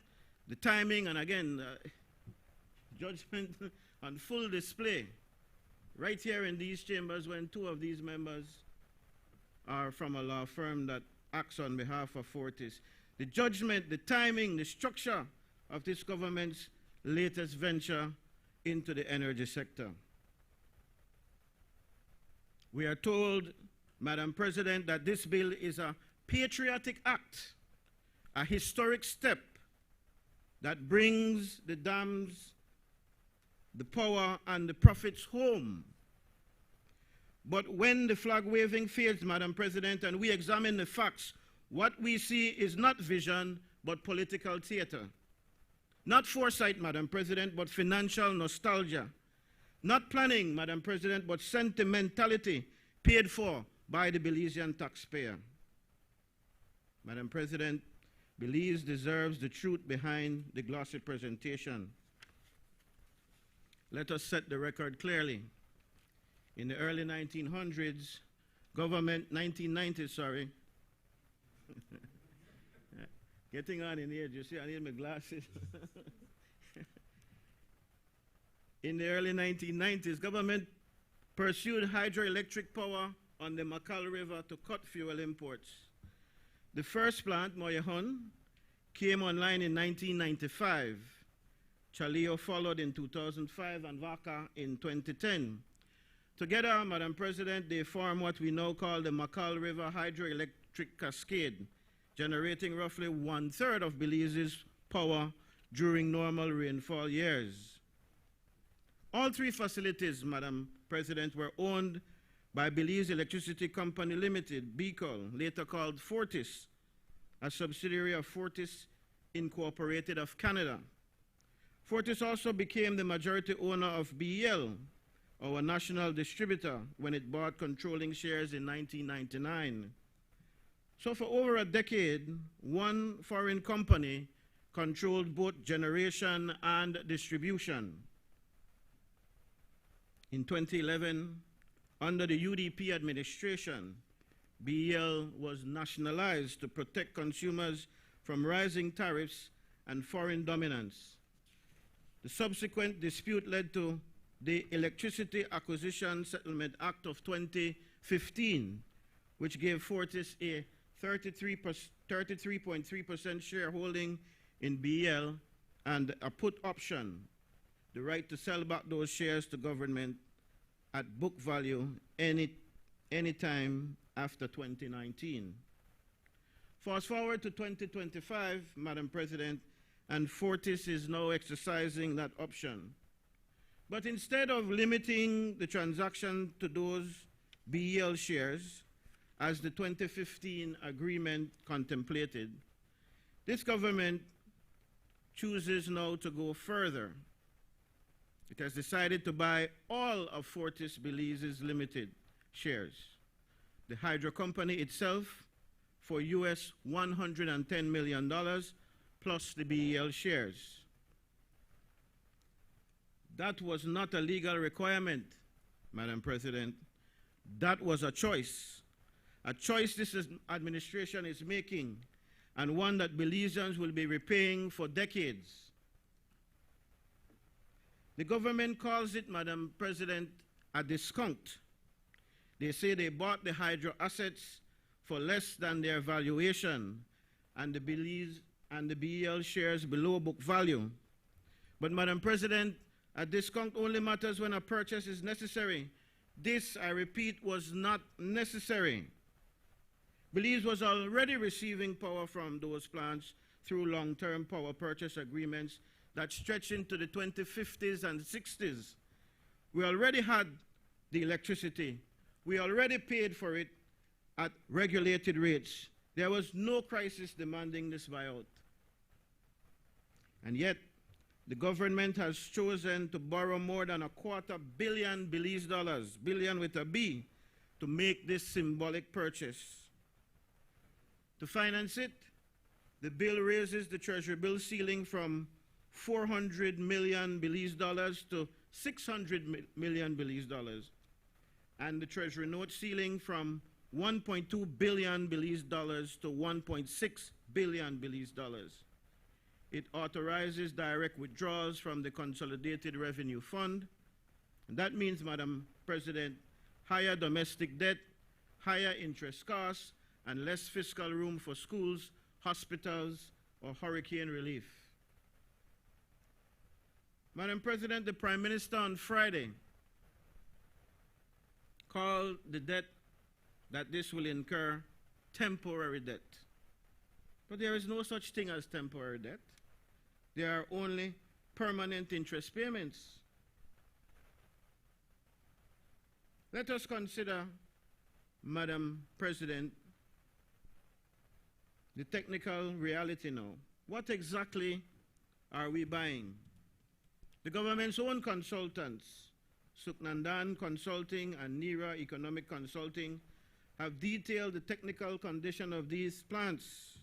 the timing, and again, judgment on full display right here in these chambers when two of these members are from a law firm that acts on behalf of Fortis. The judgment, the timing, the structure of this government's latest venture into the energy sector. We are told, Madam President, that this bill is a patriotic act, a historic step that brings the dams, the power, and the profits home. But when the flag waving fails, Madam President, and we examine the facts, what we see is not vision, but political theater. Not foresight, Madam President, but financial nostalgia. Not planning, Madam President, but sentimentality paid for by the Belizean taxpayer. Madam President, Belize deserves the truth behind the glossy presentation. Let us set the record clearly. In the early 1900s, 1990s, sorry. Getting on in age, you see, I need my glasses. In the early 1990s, government pursued hydroelectric power on the Makal River to cut fuel imports. The first plant, Moyahon, came online in 1995. Chaleo followed in 2005 and Vaca in 2010. Together, Madam President, they form what we now call the Makal River Hydroelectric Cascade, generating roughly 1/3 of Belize's power during normal rainfall years. All three facilities, Madam President, were owned by Belize Electricity Company Limited, BECOL, later called Fortis, a subsidiary of Fortis Incorporated of Canada. Fortis also became the majority owner of BEL, our national distributor, when it bought controlling shares in 1999. So for over a decade, one foreign company controlled both generation and distribution. In 2011, under the UDP administration, BEL was nationalized to protect consumers from rising tariffs and foreign dominance. The subsequent dispute led to the Electricity Acquisition Settlement Act of 2015, which gave Fortis a 33.3% shareholding in BEL and a put option, the right to sell back those shares to government at book value any time after 2019. Fast forward to 2025, Madam President, and Fortis is now exercising that option. But instead of limiting the transaction to those BEL shares, as the 2015 agreement contemplated, this government chooses now to go further. It has decided to buy all of Fortis Belize's limited shares, the hydro company itself, for US $110 million plus the BEL shares. That was not a legal requirement, Madam President. That was a choice this administration is making, and one that Belizeans will be repaying for decades. The government calls it, Madam President, a discount. They say they bought the hydro assets for less than their valuation, and the Belize and the BEL shares below book value. But Madam President, a discount only matters when a purchase is necessary. This, I repeat, was not necessary. Belize was already receiving power from those plants through long-term power purchase agreements that stretch into the 2050s and 60s. We already had the electricity. We already paid for it at regulated rates. There was no crisis demanding this buyout. And yet, the government has chosen to borrow more than $250 million Belize dollars, billion with a B, to make this symbolic purchase. To finance it, the bill raises the Treasury bill ceiling from 400 million Belize dollars to 600 million Belize dollars, and the Treasury note ceiling from 1.2 billion Belize dollars to 1.6 billion Belize dollars. It authorizes direct withdrawals from the Consolidated Revenue Fund. And that means, Madam President, higher domestic debt, higher interest costs, and less fiscal room for schools, hospitals, or hurricane relief. Madam President, the Prime Minister on Friday called the debt that this will incur temporary debt. But there is no such thing as temporary debt. There are only permanent interest payments. Let us consider, Madam President, the technical reality now. What exactly are we buying? The government's own consultants, Suknandan Consulting and NERA Economic Consulting, have detailed the technical condition of these plants.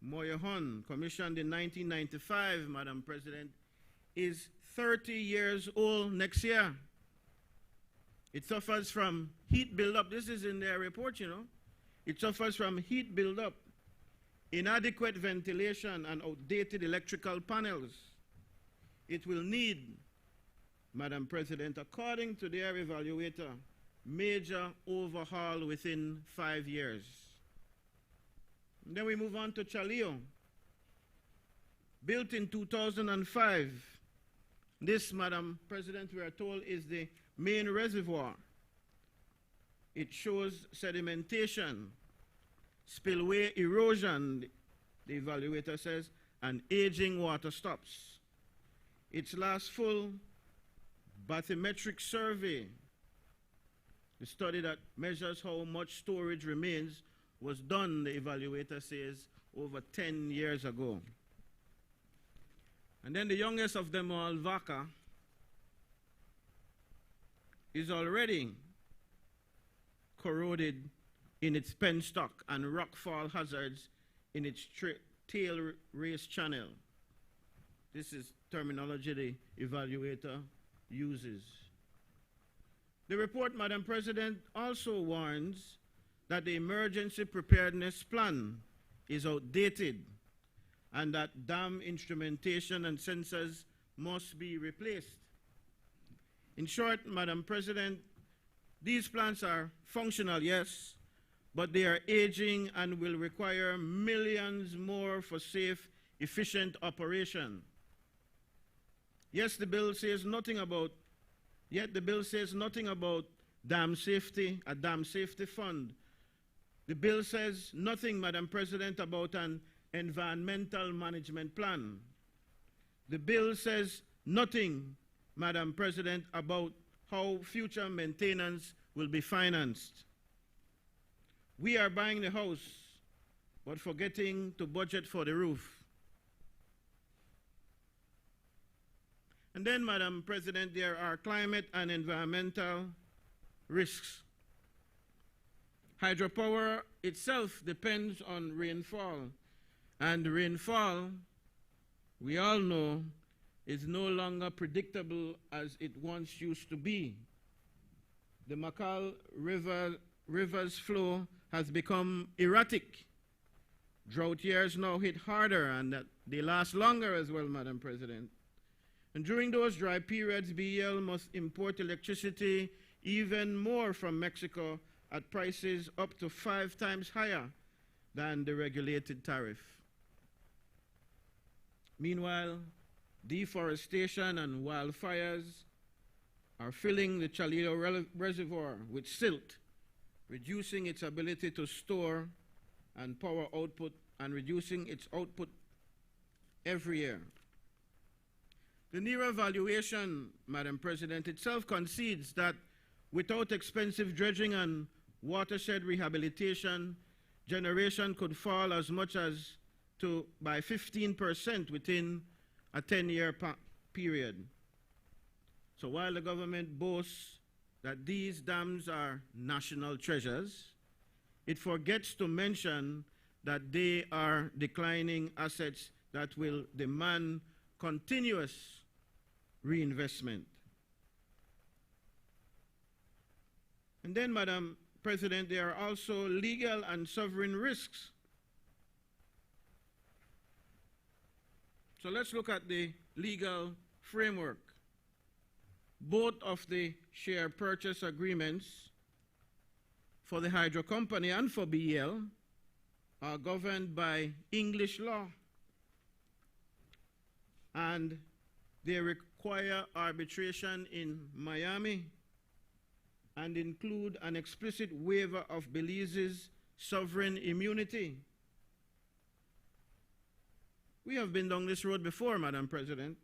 Moyahon, commissioned in 1995, Madam President, is 30 years old next year. It suffers from heat buildup. This is in their report, you know. It suffers from heat buildup, inadequate ventilation, and outdated electrical panels. It will need, Madam President, according to their evaluator, major overhaul within 5 years. And then we move on to Chaleo. Built in 2005. This, Madam President, we are told, is the main reservoir. It shows sedimentation, spillway erosion, the evaluator says, and aging water stops. Its last full bathymetric survey The study that measures how much storage remains was done, the evaluator says, over 10 years ago. And then the youngest of them all, Vaca, is already corroded in its penstock and rockfall hazards in its tail race channel. This is terminology the evaluator uses. The report, Madam President, also warns that the emergency preparedness plan is outdated and that dam instrumentation and sensors must be replaced. In short, Madam President, these plants are functional, yes, but they are aging and will require millions more for safe, efficient operation. Yes, the bill says nothing about, yet the bill says nothing about dam safety, a dam safety fund. The bill says nothing, Madam President, about an environmental management plan. The bill says nothing, Madam President, about how future maintenance will be financed. We are buying the house, but forgetting to budget for the roof. And then, Madam President, there are climate and environmental risks. Hydropower itself depends on rainfall, and rainfall, we all know, is no longer predictable as it once used to be. The Makal River's flow has become erratic. Drought years now hit harder, and they last longer as well, Madam President. And during those dry periods, BEL must import electricity even more from Mexico at prices up to 5 times higher than the regulated tariff. Meanwhile, deforestation and wildfires are filling the Chalillo Reservoir with silt, reducing its ability to store and power output and reducing its output every year. The NERA evaluation, Madam President, itself concedes that without expensive dredging and watershed rehabilitation, generation could fall as much as by 15% within a 10-year period. So while the government boasts that these dams are national treasures, it forgets to mention that they are declining assets that will demand continuous reinvestment. And then, Madam President, there are also legal and sovereign risks. So let's look at the legal framework. Both of the share purchase agreements for the hydro company and for BEL are governed by English law, and they require arbitration in Miami and include an explicit waiver of Belize's sovereign immunity. We have been down this road before, Madam President.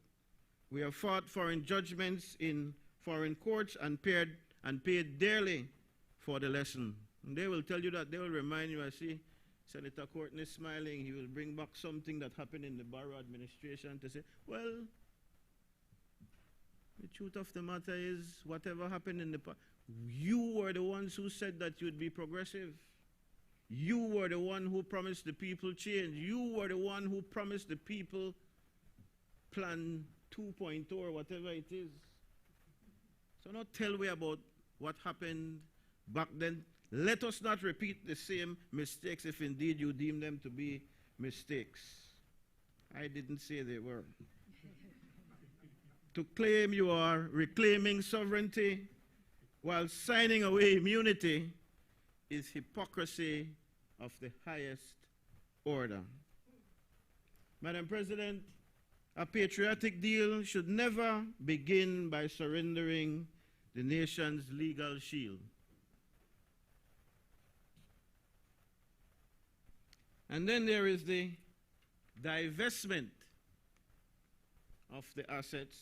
We have fought foreign judgments in foreign courts and paid dearly for the lesson. And they will tell you that. They will remind you, I see Senator Courtney smiling. He will bring back something that happened in the Barrow administration to say, well, the truth of the matter is, whatever happened in the past, you were the ones who said that you'd be progressive. You were the one who promised the people change. You were the one who promised the people Plan 2.0 or whatever it is. So not tell me about what happened back then. Let us not repeat the same mistakes if indeed you deem them to be mistakes. I didn't say they were. To claim you are reclaiming sovereignty while signing away immunity is hypocrisy of the highest order. Madam President, a patriotic deal should never begin by surrendering the nation's legal shield. And then there is the divestment of the assets,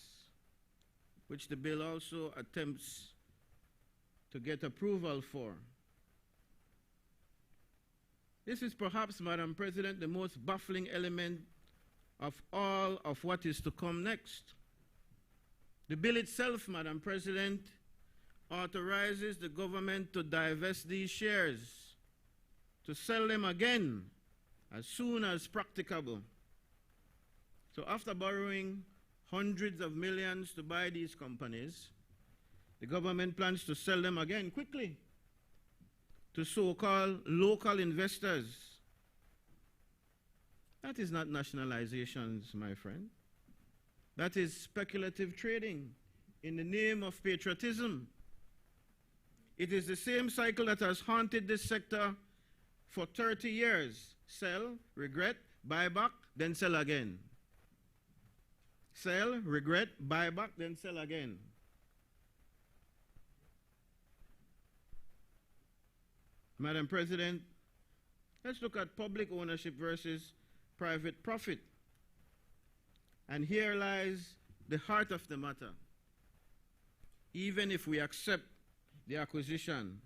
which the bill also attempts to get approval for. This is perhaps, Madam President, the most baffling element of all of what is to come next. The bill itself, Madam President, authorizes the government to divest these shares, to sell them again as soon as practicable. So after borrowing hundreds of millions to buy these companies, the government plans to sell them again quickly to so-called local investors. That is not nationalizations, my friend. That is speculative trading in the name of patriotism. It is the same cycle that has haunted this sector for 30 years. Sell, regret, buy back, then sell again. Sell, regret, buy back, then sell again. Madam President, let's look at public ownership versus private profit. And here lies the heart of the matter. Even if we accept the acquisition,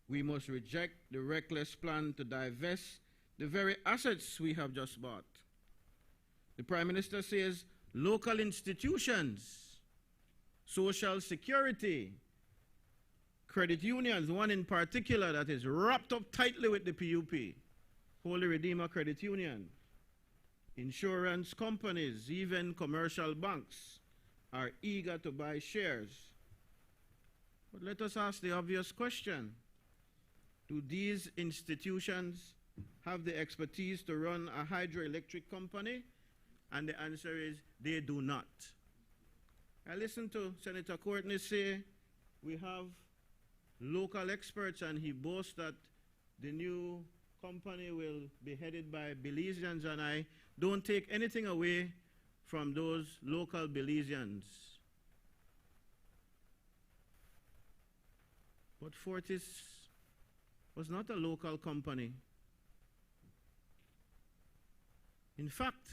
we must reject the reckless plan to divest the very assets we have just bought. The Prime Minister says local institutions, social security, credit unions, one in particular that is wrapped up tightly with the PUP, Holy Redeemer Credit Union, insurance companies, even commercial banks are eager to buy shares. But let us ask the obvious question. Do these institutions have the expertise to run a hydroelectric company? And the answer is they do not. I listened to Senator Courtney say we have local experts, and he boasts that the new company will be headed by Belizeans, and I don't take anything away from those local Belizeans. But Fortis was not a local company. In fact,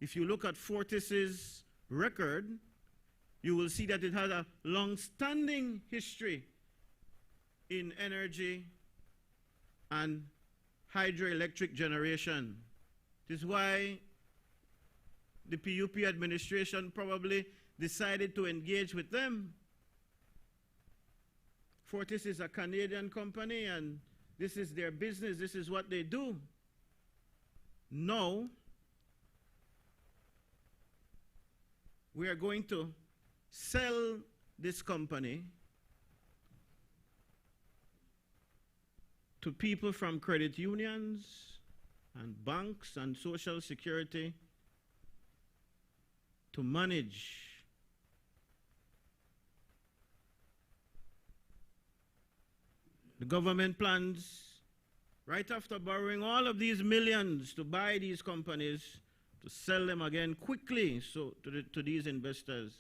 if you look at Fortis's record, you will see that it had a long-standing history in energy and hydroelectric generation. This is why the PUP administration probably decided to engage with them. Fortis is a Canadian company, and this is their business, this is what they do. Now, we are going to sell this company to people from credit unions and banks and social security to manage. The government plans, right after borrowing all of these millions to buy these companies, to sell them again quickly to these investors.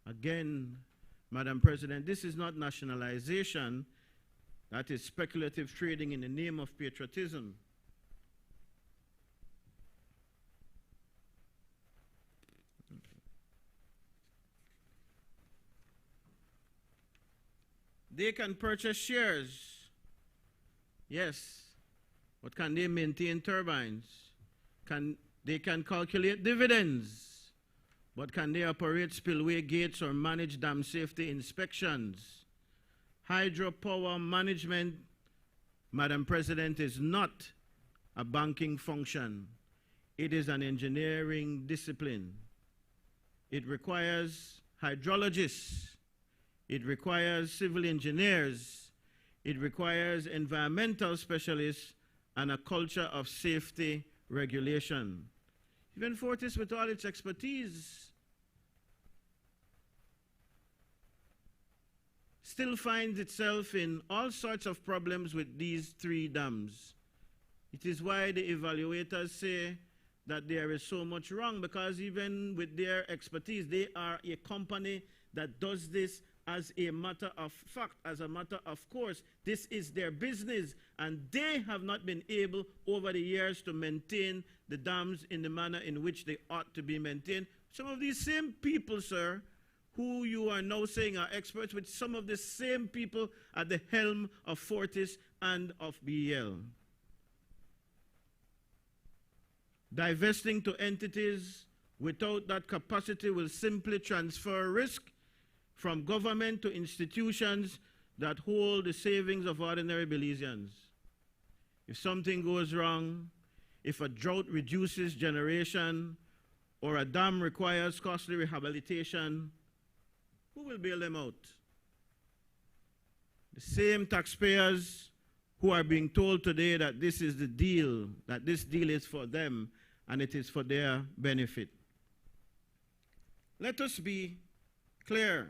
Again, Madam President, this is not nationalization. That is speculative trading in the name of patriotism. They can purchase shares, yes, but can they maintain turbines? They can calculate dividends, but can they operate spillway gates or manage dam safety inspections? Hydropower management, Madam President, is not a banking function. It is an engineering discipline. It requires hydrologists. It requires civil engineers. It requires environmental specialists and a culture of safety regulation. Even Fortis, with all its expertise, still finds itself in all sorts of problems with these 3 dams. It is why the evaluators say that there is so much wrong, because even with their expertise, they are a company that does this as a matter of fact, as a matter of course. This is their business, and they have not been able over the years to maintain the dams in the manner in which they ought to be maintained. Some of these same people, sir, who you are now saying are experts with some of the same people at the helm of Fortis and of BEL. Divesting to entities without that capacity will simply transfer risk from government to institutions that hold the savings of ordinary Belizeans. If something goes wrong, if a drought reduces generation, or a dam requires costly rehabilitation, who will bail them out? The same taxpayers who are being told today that this is the deal, that this deal is for them and it is for their benefit. Let us be clear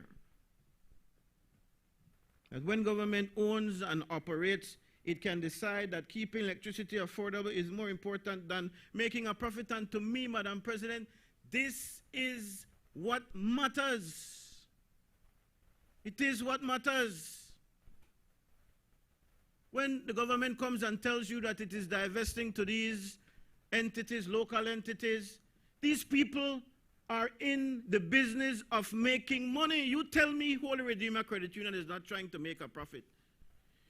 that when government owns and operates, it can decide that keeping electricity affordable is more important than making a profit. And to me, Madam President, this is what matters. It is what matters. When the government comes and tells you that it is divesting to these entities, local entities, these people are in the business of making money. You tell me Holy Redeemer Credit Union is not trying to make a profit.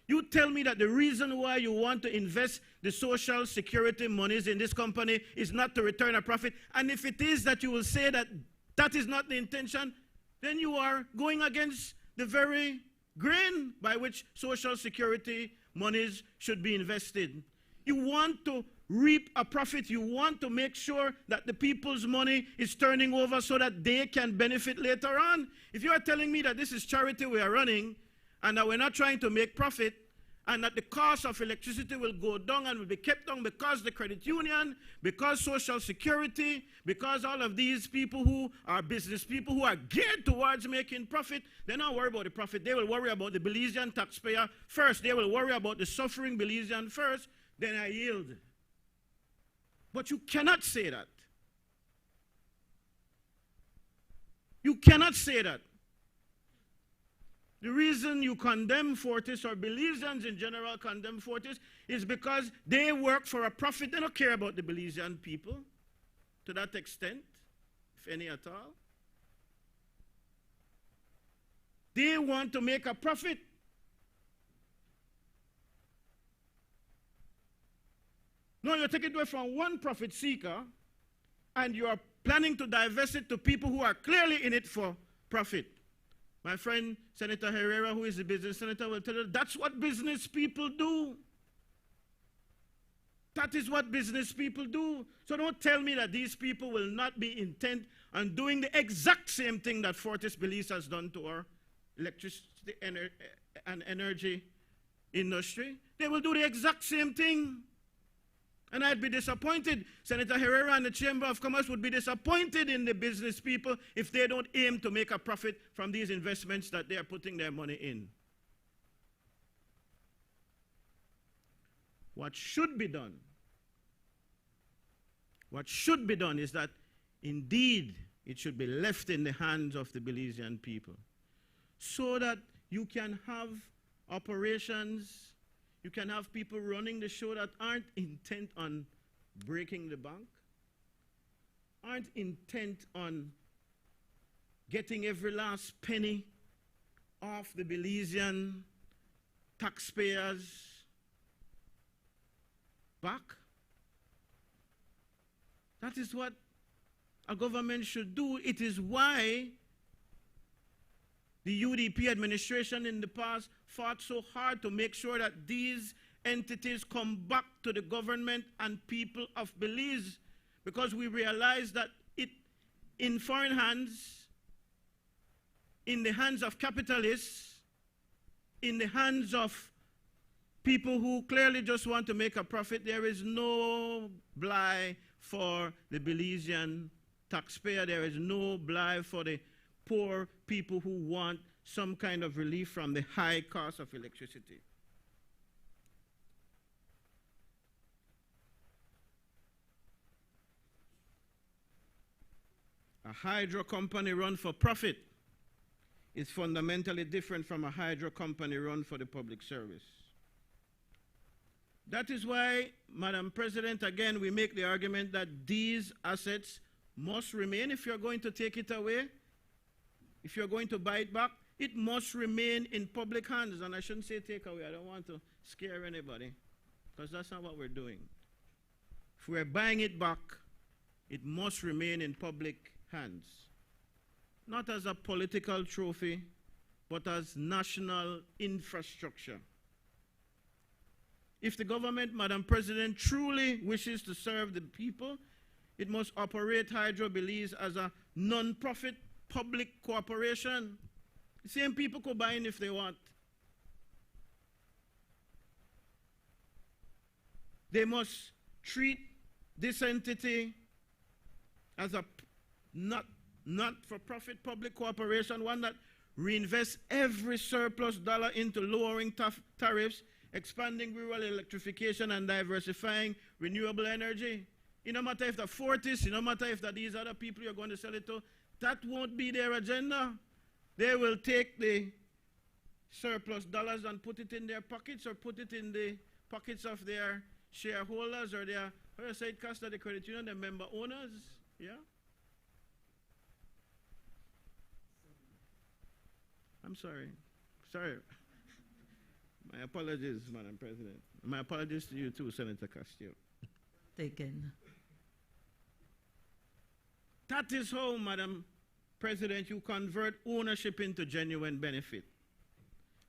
You tell me that the reason why you want to invest the social security monies in this company is not to return a profit. And if it is that you will say that that is not the intention, then you are going against the very grain by which social security monies should be invested. You want to reap a profit. You want to make sure that the people's money is turning over so that they can benefit later on. If you are telling me that this is charity we are running and that we're not trying to make profit, and that the cost of electricity will go down and will be kept down because the credit union, because social security, because all of these people who are business people who are geared towards making profit, they're not worried about the profit. They will worry about the Belizean taxpayer first. They will worry about the suffering Belizean first. Then I yield. But you cannot say that. You cannot say that. The reason you condemn Fortis, or Belizeans in general condemn Fortis, is because they work for a profit. They don't care about the Belizean people to that extent, if any at all. They want to make a profit. No, you take it away from one profit seeker and you are planning to divest it to people who are clearly in it for profit. My friend Senator Herrera, who is the business senator, will tell you that's what business people do. That is what business people do. So don't tell me that these people will not be intent on doing the exact same thing that Fortis Belize has done to our electricity and energy industry. They will do the exact same thing. And I'd be disappointed. Senator Herrera and the Chamber of Commerce would be disappointed in the business people if they don't aim to make a profit from these investments that they are putting their money in. What should be done is that indeed it should be left in the hands of the Belizean people so that you can have operations. You can have people running the show that aren't intent on breaking the bank, aren't intent on getting every last penny off the Belizean taxpayers' back. That is what a government should do. It is why the UDP administration in the past fought so hard to make sure that these entities come back to the government and people of Belize, because we realize that it, in foreign hands, in the hands of capitalists, in the hands of people who clearly just want to make a profit, there is no bly for the Belizean taxpayer. There is no bly for the poor people who want some kind of relief from the high cost of electricity. A hydro company run for profit is fundamentally different from a hydro company run for the public service. That is why, Madam President, again, we make the argument that these assets must remain. If you're going to take it away, if you're going to buy it back, it must remain in public hands. And I shouldn't say take away. I don't want to scare anybody, because that's not what we're doing. If we're buying it back, it must remain in public hands. Not as a political trophy, but as national infrastructure. If the government, Madam President, truly wishes to serve the people, it must operate Hydro Belize as a non-profit public corporation. The same people could buy in if they want. They must treat this entity as a not-for-profit public corporation, one that reinvests every surplus dollar into lowering tariffs, expanding rural electrification, and diversifying renewable energy. It no matter if the Fortis, it no matter if these other people you're going to sell it to, that won't be their agenda. They will take the surplus dollars and put it in their pockets, or put it in the pockets of their shareholders, or their, how you say it, cost of the credit union, their member owners. Yeah? I'm sorry. Sorry. My apologies, Madam President. My apologies to you too, Senator Castillo. Taken. That is how, Madam President, you convert ownership into genuine benefit.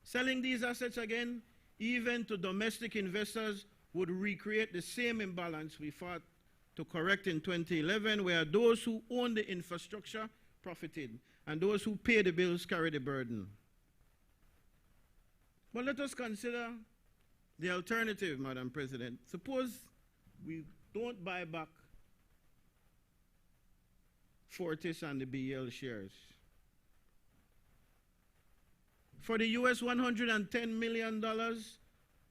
Selling these assets again, even to domestic investors, would recreate the same imbalance we fought to correct in 2011, where those who own the infrastructure profited, and those who pay the bills carry the burden. But let us consider the alternative, Madam President. Suppose we don't buy back Fortis and the BL shares. For the US $110 million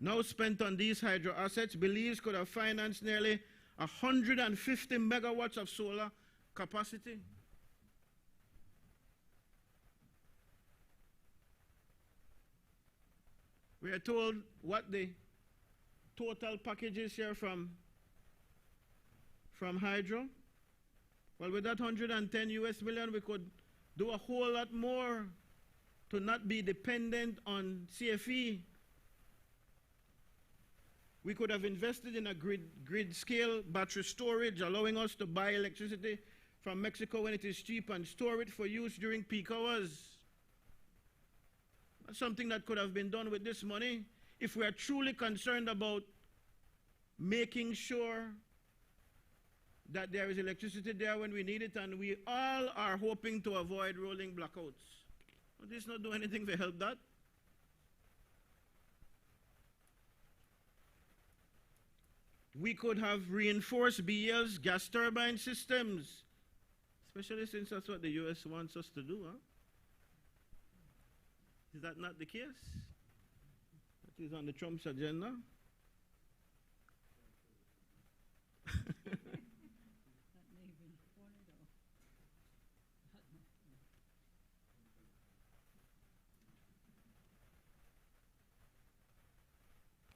now spent on these hydro assets, Belize could have financed nearly 150 megawatts of solar capacity. We are told what the total package is here from hydro. Well, with that 110 US million, we could do a whole lot more to not be dependent on CFE. We could have invested in a grid-scale battery storage, allowing us to buy electricity from Mexico when it is cheap and store it for use during peak hours. That's something that could have been done with this money if we are truly concerned about making sure that there is electricity there when we need it, and we all are hoping to avoid rolling blackouts. But this not do anything to help that. We could have reinforced BL's gas turbine systems, especially since that's what the US wants us to do, huh? Is that not the case? That is on the Trump's agenda.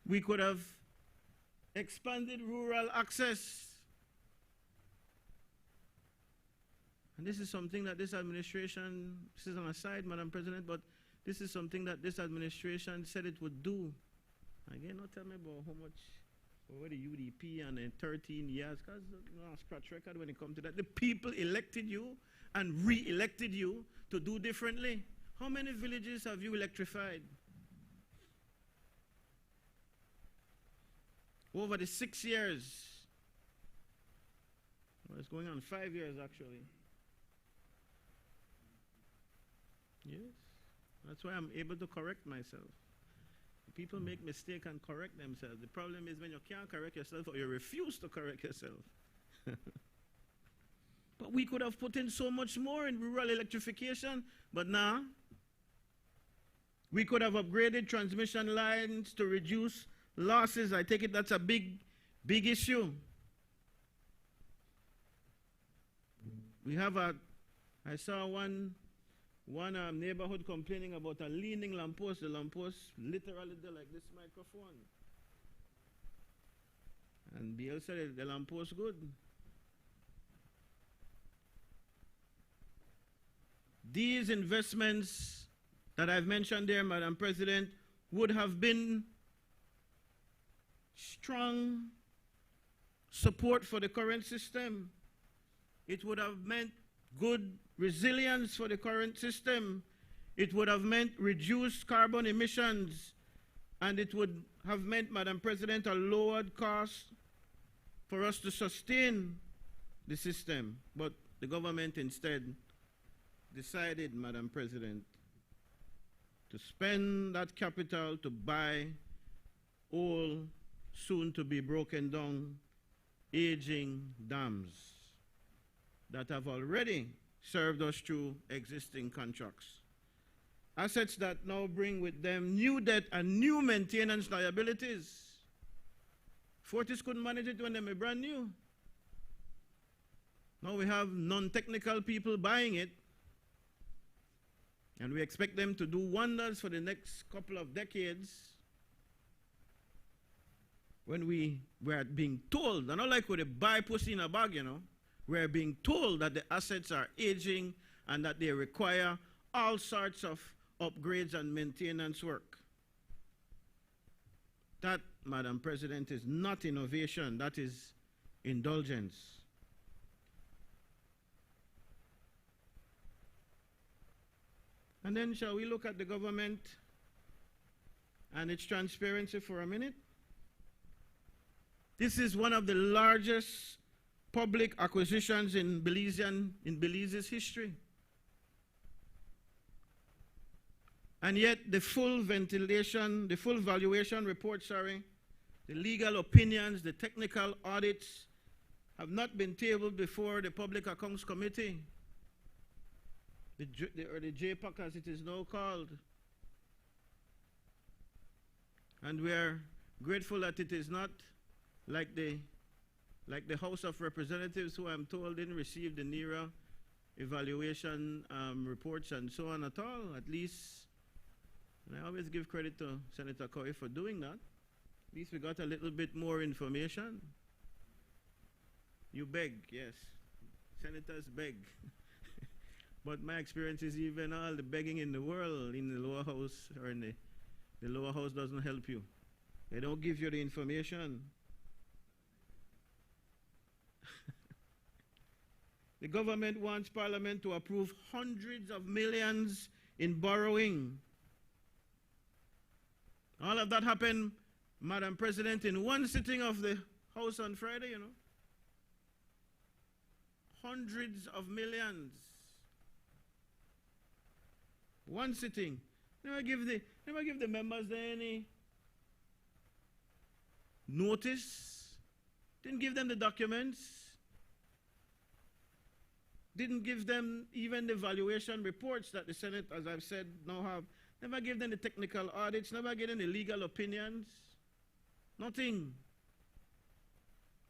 We could have expanded rural access. And this is something that this administration, this is an aside, Madam President, but this is something that this administration said it would do. Again, don't tell me about how much, or the UDP and in 13 years, because scratch record when it comes to that. The people elected you and re-elected you to do differently. How many villages have you electrified? Over the 6 years. Well, it's going on 5 years, actually. Yes. That's why I'm able to correct myself. People make mistakes and correct themselves. The problem is when you can't correct yourself, or you refuse to correct yourself. But we could have put in so much more in rural electrification, but now we could have upgraded transmission lines to reduce losses. I take it that's a big issue. We have I saw one neighborhood complaining about a leaning lamppost. The lamppost literally did like this microphone. And BL said the lamppost good. these investments that I've mentioned there, Madam President, would have been strong support for the current system. It would have meant good resilience for the current system. It would have meant reduced carbon emissions. And it would have meant, Madam President, a lowered cost for us to sustain the system. But the government instead decided, Madam President, to spend that capital to buy old, soon to be broken down, aging dams that have already served us through existing contracts. Assets that now bring with them new debt and new maintenance liabilities. Fortis couldn't manage it when they were brand new. Now we have non-technical people buying it, and we expect them to do wonders for the next couple of decades when we were being told, and not like with a buy pussy in a bag, you know, we're being told that the assets are aging and that they require all sorts of upgrades and maintenance work. That, Madam President, is not innovation, that is indulgence. And then shall we look at the government and its transparency for a minute? This is one of the largest public acquisitions in Belize's history. And yet the full valuation report, the legal opinions, the technical audits have not been tabled before the Public Accounts Committee, the JPAC as it is now called. And we are grateful that it is not like the House of Representatives, who I'm told didn't receive the NERA evaluation reports and so on at all. At least, and I always give credit to Senator Coy for doing that. At least we got a little bit more information. You beg, yes. Senators beg. But my experience is even all the begging in the world in the lower house or in the lower house doesn't help you. They don't give you the information. The government wants Parliament to approve hundreds of millions in borrowing. All of that happened, Madam President, in one sitting of the House on Friday, you know. Hundreds of millions. One sitting. Never give the members any notice. Didn't give them the documents. Didn't give them even the valuation reports that the Senate, as I've said, now have. Never give them the technical audits. Never give them the legal opinions. Nothing.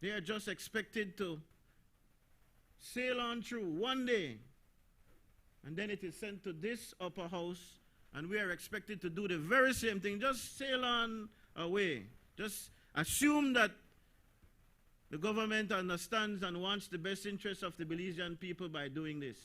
They are just expected to sail on through one day. And then it is sent to this upper house, and we are expected to do the very same thing. Just sail on away. Just assume that the government understands and wants the best interests of the Belizean people by doing this.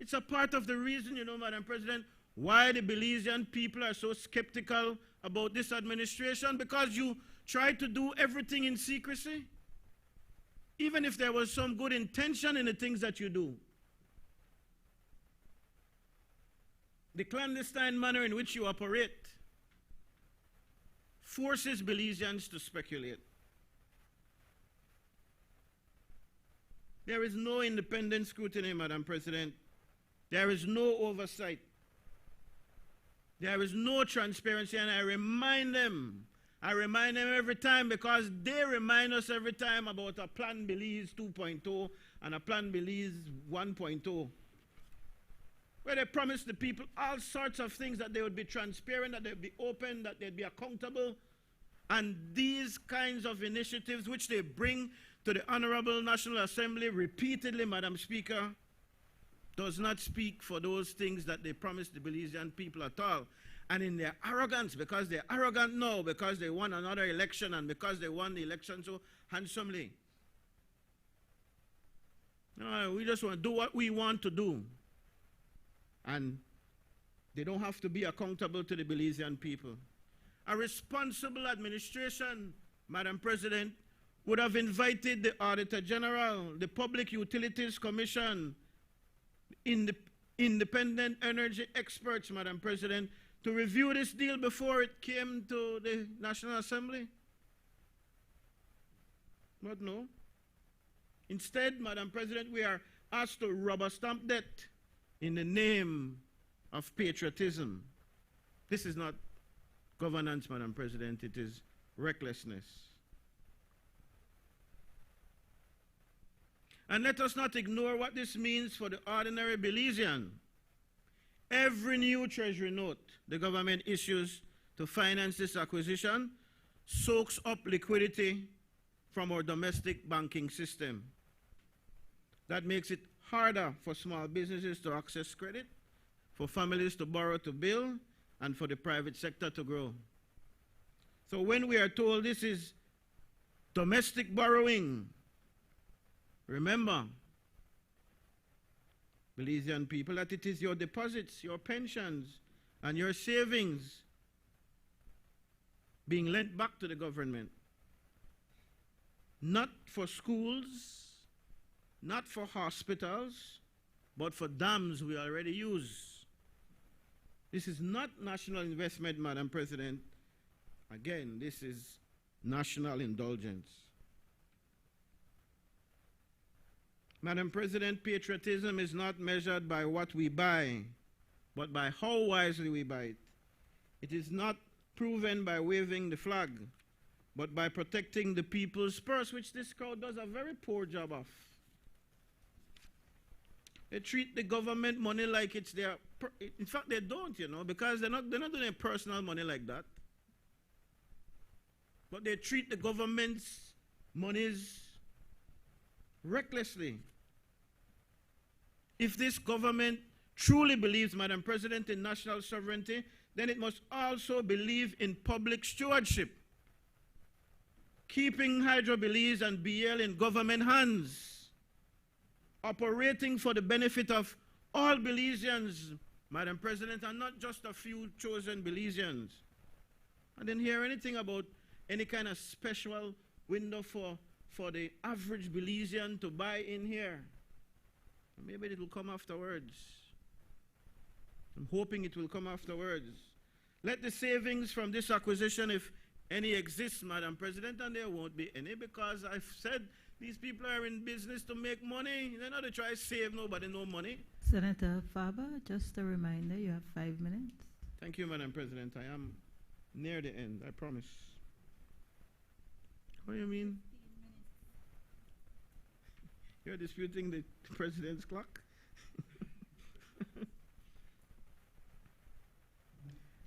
It's a part of the reason, you know, Madam President, why the Belizean people are so skeptical about this administration, because you try to do everything in secrecy, even if there was some good intention in the things that you do. The clandestine manner in which you operate forces Belizeans to speculate. There is no independent scrutiny, Madam President. There is no oversight. There is no transparency, and I remind them every time, because they remind us every time about a Plan Belize 2.0 and a Plan Belize 1.0, where they promised the people all sorts of things, that they would be transparent, that they would be open, that they'd be accountable. And these kinds of initiatives, which they bring to the Honorable National Assembly repeatedly, Madam Speaker, does not speak for those things that they promised the Belizean people at all. And in their arrogance, because they're arrogant now, because they won another election and because they won the election so handsomely, No, we just want to do what we want to do. And they don't have to be accountable to the Belizean people. A responsible administration, Madam President, would have invited the Auditor General, the Public Utilities Commission, independent energy experts, Madam President, to review this deal before it came to the National Assembly. But no. Instead, Madam President, we are asked to rubber stamp debt in the name of patriotism. This is not governance, Madam President, it is recklessness. And let us not ignore what this means for the ordinary Belizean. Every new treasury note the government issues to finance this acquisition soaks up liquidity from our domestic banking system. That makes it harder for small businesses to access credit, for families to borrow to build, and for the private sector to grow. So when we are told this is domestic borrowing, remember, Belizean people, that it is your deposits, your pensions, and your savings being lent back to the government. Not for schools, not for hospitals, but for dams we already use. This is not national investment, Madam President. Again, this is national indulgence. Madam President, patriotism is not measured by what we buy, but by how wisely we buy it. It is not proven by waving the flag, but by protecting the people's purse, which this crowd does a very poor job of. They treat the government money like it's their, in fact they don't, you know, because they're not doing their personal money like that. But they treat the government's monies recklessly. If this government truly believes, Madam President, in national sovereignty, then it must also believe in public stewardship, keeping Hydro Belize and BL in government hands, operating for the benefit of all Belizeans, Madam President, and not just a few chosen Belizeans. I didn't hear anything about any kind of special window for the average Belizean to buy in here. Maybe it will come afterwards. I'm hoping it will come afterwards. Let the savings from this acquisition, if any, exist, Madam President, and there won't be any, because I've said these people are in business to make money. They're not to try to save nobody no money. Senator Faber, just a reminder, you have 5 minutes. Thank you, Madam President. I am near the end, I promise. What do you mean? You're disputing the president's clock?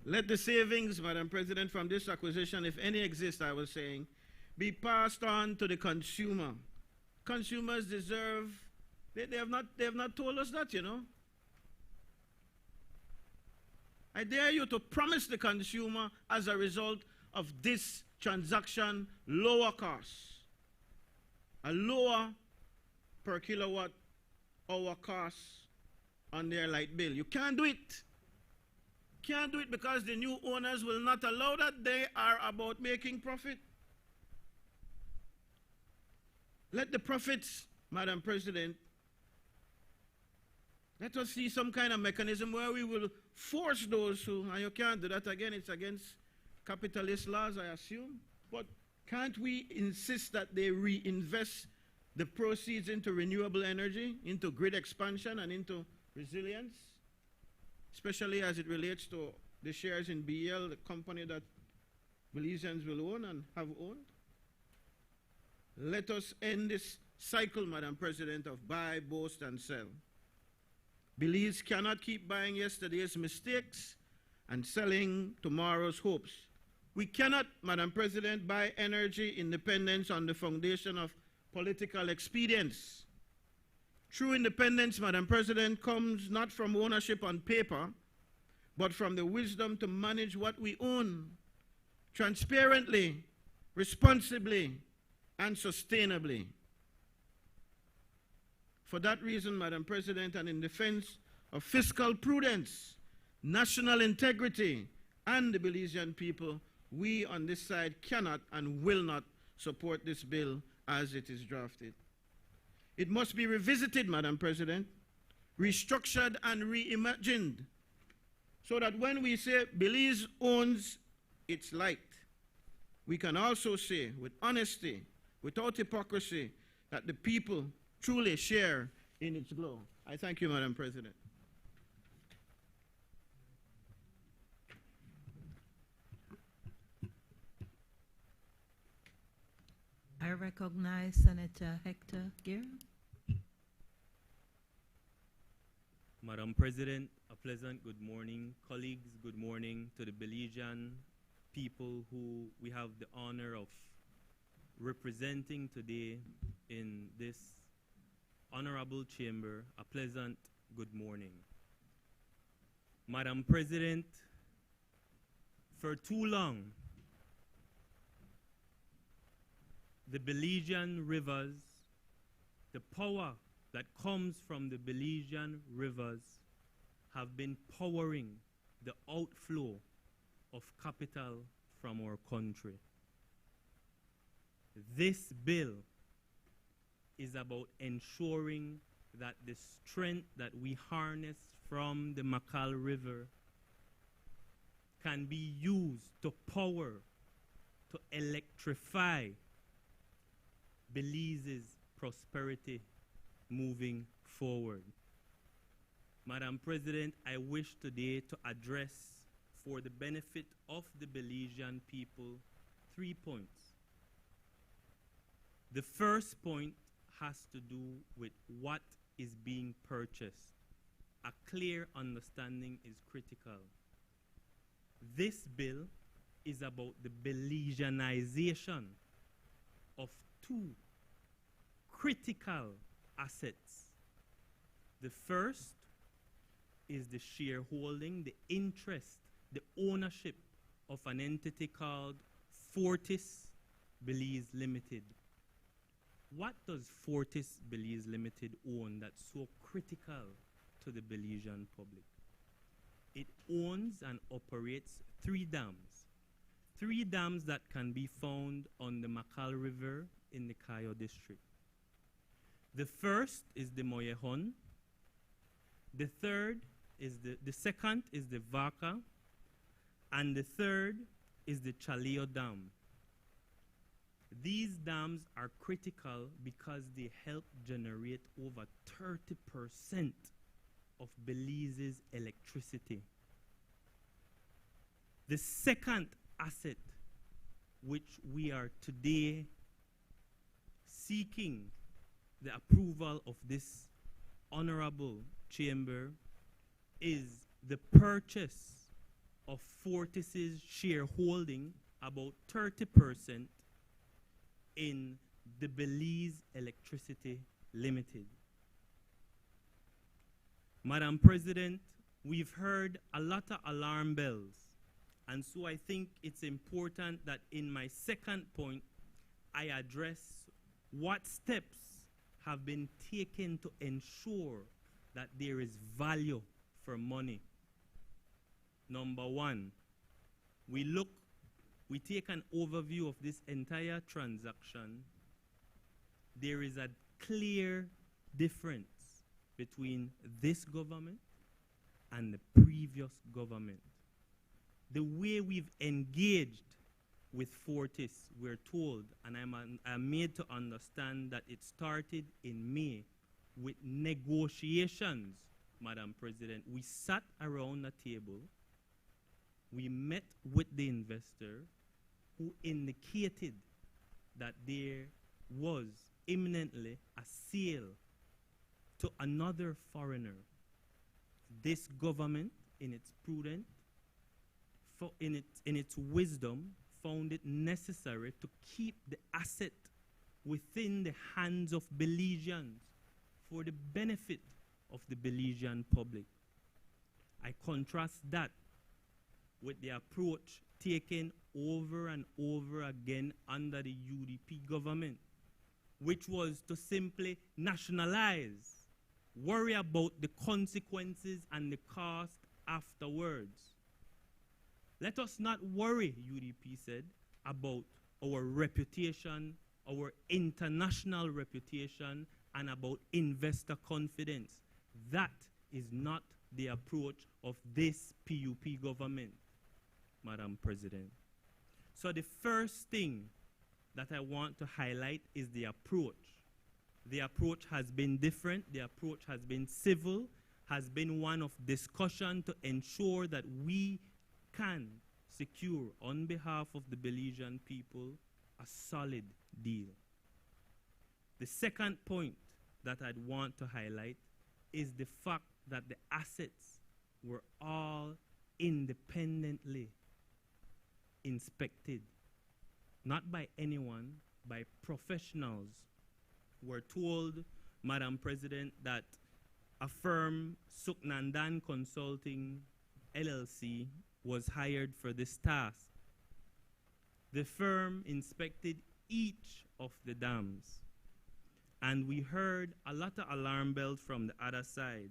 Let the savings, Madam President, from this acquisition, if any exist, I was saying, be passed on to the consumer. Consumers deserve, they have not told us that, you know. I dare you to promise the consumer, as a result of this transaction, lower costs, a lower per kilowatt hour cost on their light bill. You can't do it. Can't do it because the new owners will not allow that. They are about making profit. Let the profits, Madam President, let us see some kind of mechanism where we will force those who, and you can't do that again, it's against capitalist laws, I assume, but can't we insist that they reinvest the proceeds into renewable energy, into grid expansion, and into resilience, especially as it relates to the shares in BL, the company that Belizeans will own and have owned? Let us end this cycle, Madam President, of buy, boast, and sell. Belize cannot keep buying yesterday's mistakes and selling tomorrow's hopes. We cannot, Madam President, buy energy independence on the foundation of political expedience. True independence, Madam President, comes not from ownership on paper, but from the wisdom to manage what we own transparently, responsibly, and sustainably. For that reason, Madam President, and in defense of fiscal prudence, national integrity, and the Belizean people, we on this side cannot and will not support this bill as it is drafted. It must be revisited, Madam President, restructured and reimagined, so that when we say Belize owns its light, we can also say with honesty, without hypocrisy, that the people truly share in its glow. I thank you, Madam President. I recognize Senator Hector Gear. Madam President, a pleasant good morning. Colleagues, good morning to the Belizean people who we have the honor of representing today in this honorable chamber. A pleasant good morning. Madam President, for too long, the Belizean rivers, the power that comes from the Belizean rivers have been powering the outflow of capital from our country. This bill is about ensuring that the strength that we harness from the Makal River can be used to power, to electrify Belize's prosperity moving forward. Madam President, I wish today to address, for the benefit of the Belizean people, 3 points. The first point has to do with what is being purchased. A clear understanding is critical. This bill is about the Belizeanization of two critical assets. The first is the shareholding, the interest, the ownership of an entity called Fortis Belize Limited. What does Fortis Belize Limited own that's so critical to the Belizean public? It owns and operates 3 dams. 3 dams that can be found on the Makal River in the Cayo district. The first is the Moyehon. The second is the Vaca. And the third is the Chaleo Dam. These dams are critical because they help generate over 30% of Belize's electricity. The second asset which we are today seeking the approval of this honorable chamber is the purchase of Fortis's shareholding, about 30%, in the Belize Electricity Limited. Madam President, we've heard a lot of alarm bells, and so I think it's important that in my second point, I address what steps have been taken to ensure that there is value for money. Number one, we take an overview of this entire transaction. There is a clear difference between this government and the previous government. The way we've engaged with Fortis, we're told, and I'm made to understand that it started in May with negotiations, Madam President. We sat around a table, we met with the investor who indicated that there was imminently a sale to another foreigner. This government, in its prudence, in its wisdom, found it necessary to keep the asset within the hands of Belizeans for the benefit of the Belizean public. I contrast that with the approach taken over and over again under the UDP government, which was to simply nationalize Worry about the consequences and the cost afterwards. Let us not worry, UDP said, about our reputation, our international reputation, and about investor confidence. That is not the approach of this PUP government, Madam President. So the first thing that I want to highlight is the approach. The approach has been different. The approach has been civil, has been one of discussion to ensure that we can secure, on behalf of the Belizean people, a solid deal. The second point that I'd want to highlight is the fact that the assets were all independently inspected, not by anyone, by professionals. We're told, Madam President, that a firm, Suknandan Consulting LLC, was hired for this task. The firm inspected each of the dams, and we heard a lot of alarm bells from the other side.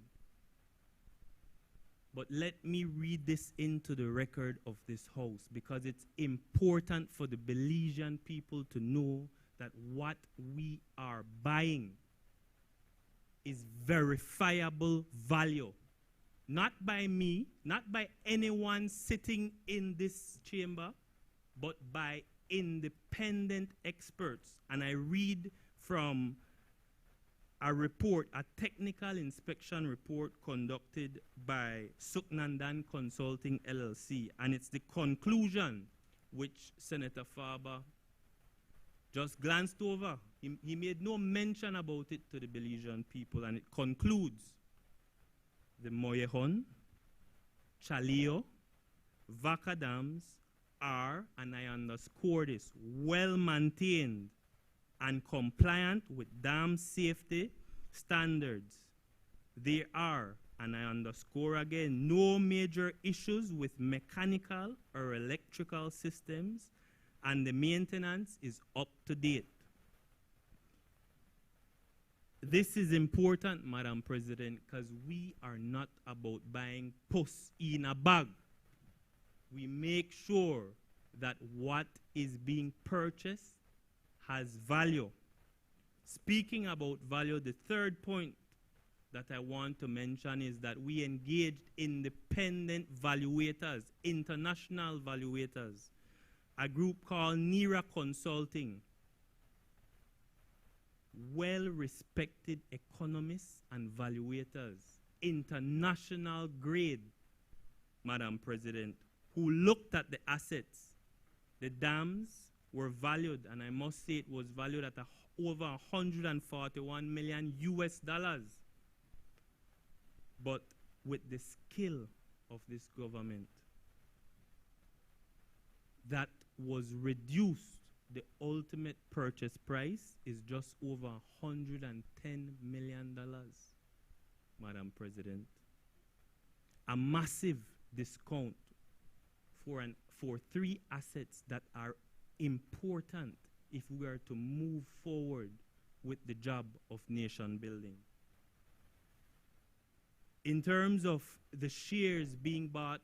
But let me read this into the record of this House, because it's important for the Belizean people to know that what we are buying is verifiable value. Not by me, not by anyone sitting in this chamber, but by independent experts. And I read from a report, a technical inspection report conducted by Suknandan Consulting LLC. And it's the conclusion which Senator Farber just glanced over. He made no mention about it to the Belizean people, and it concludes: the Moyehon, Chaleo, Vaca dams are, and I underscore this, well maintained and compliant with dam safety standards. There are, and I underscore again, no major issues with mechanical or electrical systems, and the maintenance is up to date. This is important, Madam President, because we are not about buying puss in a bag. We make sure that what is being purchased has value. Speaking about value, the third point that I want to mention is that we engaged independent valuators, international valuators, a group called NERA Consulting, well-respected economists and valuators, international grade, Madam President, who looked at the assets. The dams were valued, and I must say it was valued at over 141 million US dollars. But with the skill of this government, that was reduced. The ultimate purchase price is just over $110 million, Madam President. A massive discount for three assets that are important if we are to move forward with the job of nation building. In terms of the shares being bought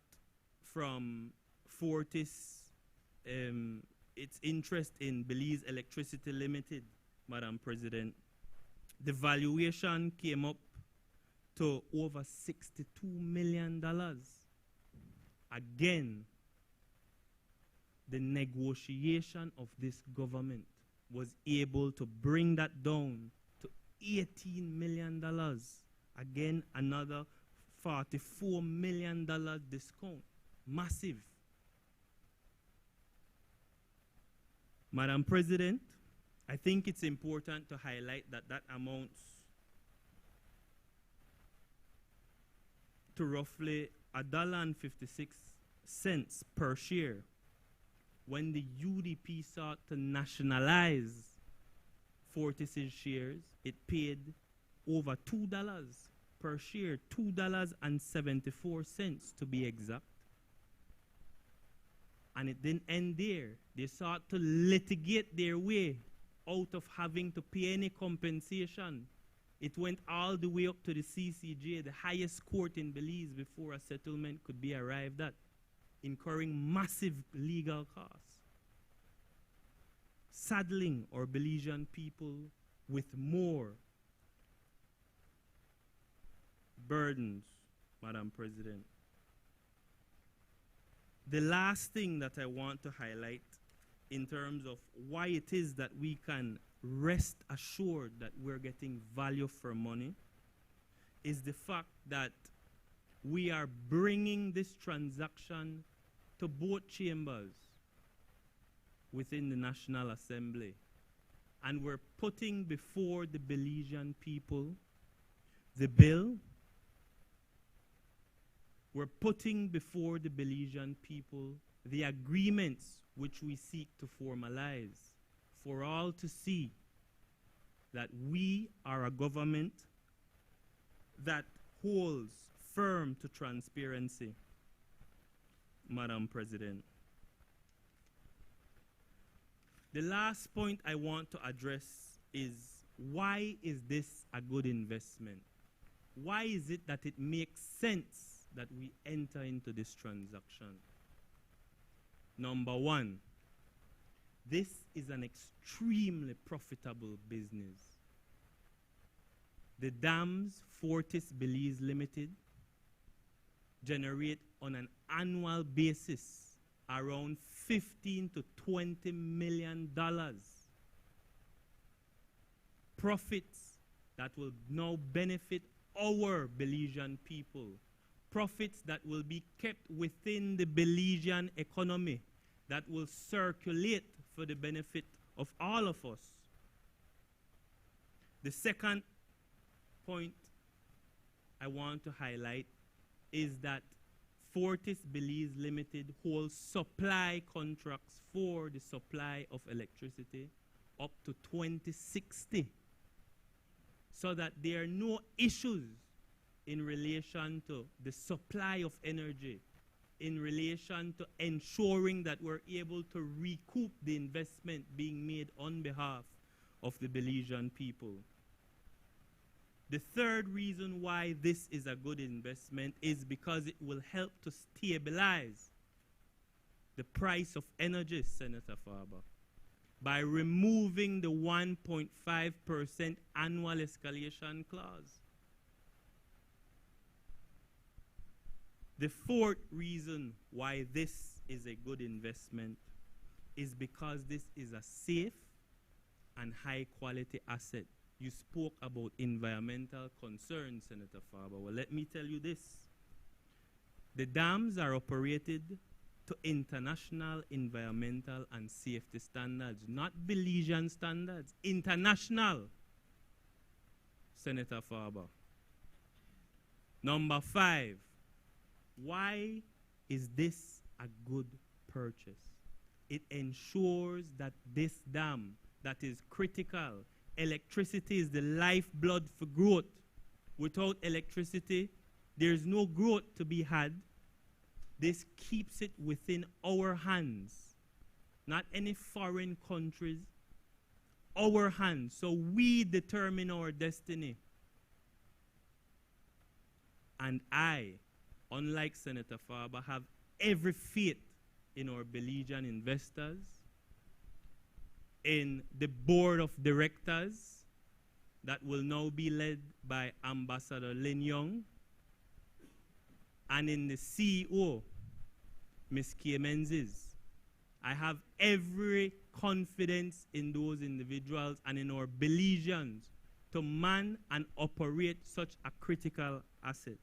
from Fortis, its interest in Belize Electricity Limited, Madam President, the valuation came up to over $62 million. Again, the negotiation of this government was able to bring that down to $18 million. Again, another $44 million discount. Massive. Madam President, I think it's important to highlight that that amounts to roughly $1.56 per share. When the UDP sought to nationalize Fortis's shares, it paid over $2 per share, $2.74 to be exact. And it didn't end there. They sought to litigate their way out of having to pay any compensation It went all the way up to the CCJ, the highest court in Belize, before a settlement could be arrived at, incurring massive legal costs, saddling our Belizean people with more burdens, Madam President. The last thing that I want to highlight in terms of why it is that we can rest assured that we're getting value for money is the fact that we are bringing this transaction to both chambers within the National Assembly. And we're putting before the Belizean people the bill. We're putting before the Belizean people the agreements which we seek to formalize for all to see that we are a government that holds firm to transparency, Madam President. The last point I want to address is, why is this a good investment? Why is it that it makes sense that we enter into this transaction? Number one, this is an extremely profitable business. The dams Fortis Belize Limited generate on an annual basis around $15 to $20 million profits that will now benefit our Belizean people, profits that will be kept within the Belizean economy, that will circulate for the benefit of all of us. The second point I want to highlight is that Fortis Belize Limited holds supply contracts for the supply of electricity up to 2060, so that there are no issues in relation to the supply of energy, in relation to ensuring that we're able to recoup the investment being made on behalf of the Belizean people. The third reason why this is a good investment is because it will help to stabilize the price of energy, Senator Farber, by removing the 1.5% annual escalation clause. The fourth reason why this is a good investment is because this is a safe and high quality asset. You spoke about environmental concerns, Senator Farber. Well, let me tell you this. The dams are operated to international environmental and safety standards, not Belizean standards, international, Senator Farber. Number 5, why is this a good purchase? It ensures that this dam that is critical, electricity is the lifeblood for growth. Without electricity, there's no growth to be had. This keeps it within our hands, not any foreign countries, our hands. So we determine our destiny. And I, unlike Senator Farber, have every faith in our Belizean investors, in the board of directors that will now be led by Ambassador Lin Young, and in the CEO, Ms. Kay Menzies. I have every confidence in those individuals and in our Belizeans to man and operate such a critical asset.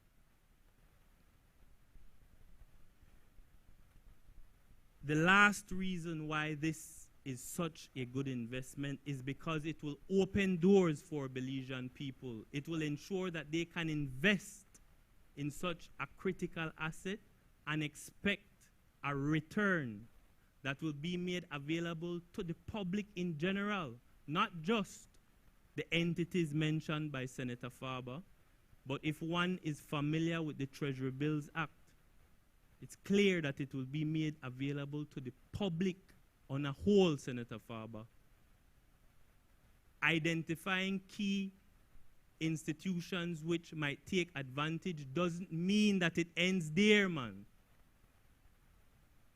The last reason why this is such a good investment is because it will open doors for Belizean people. It will ensure that they can invest in such a critical asset and expect a return that will be made available to the public in general, not just the entities mentioned by Senator Farber, but if one is familiar with the Treasury Bills Act, it's clear that it will be made available to the public on a whole, Senator Farber. Identifying key institutions which might take advantage doesn't mean that it ends there, man.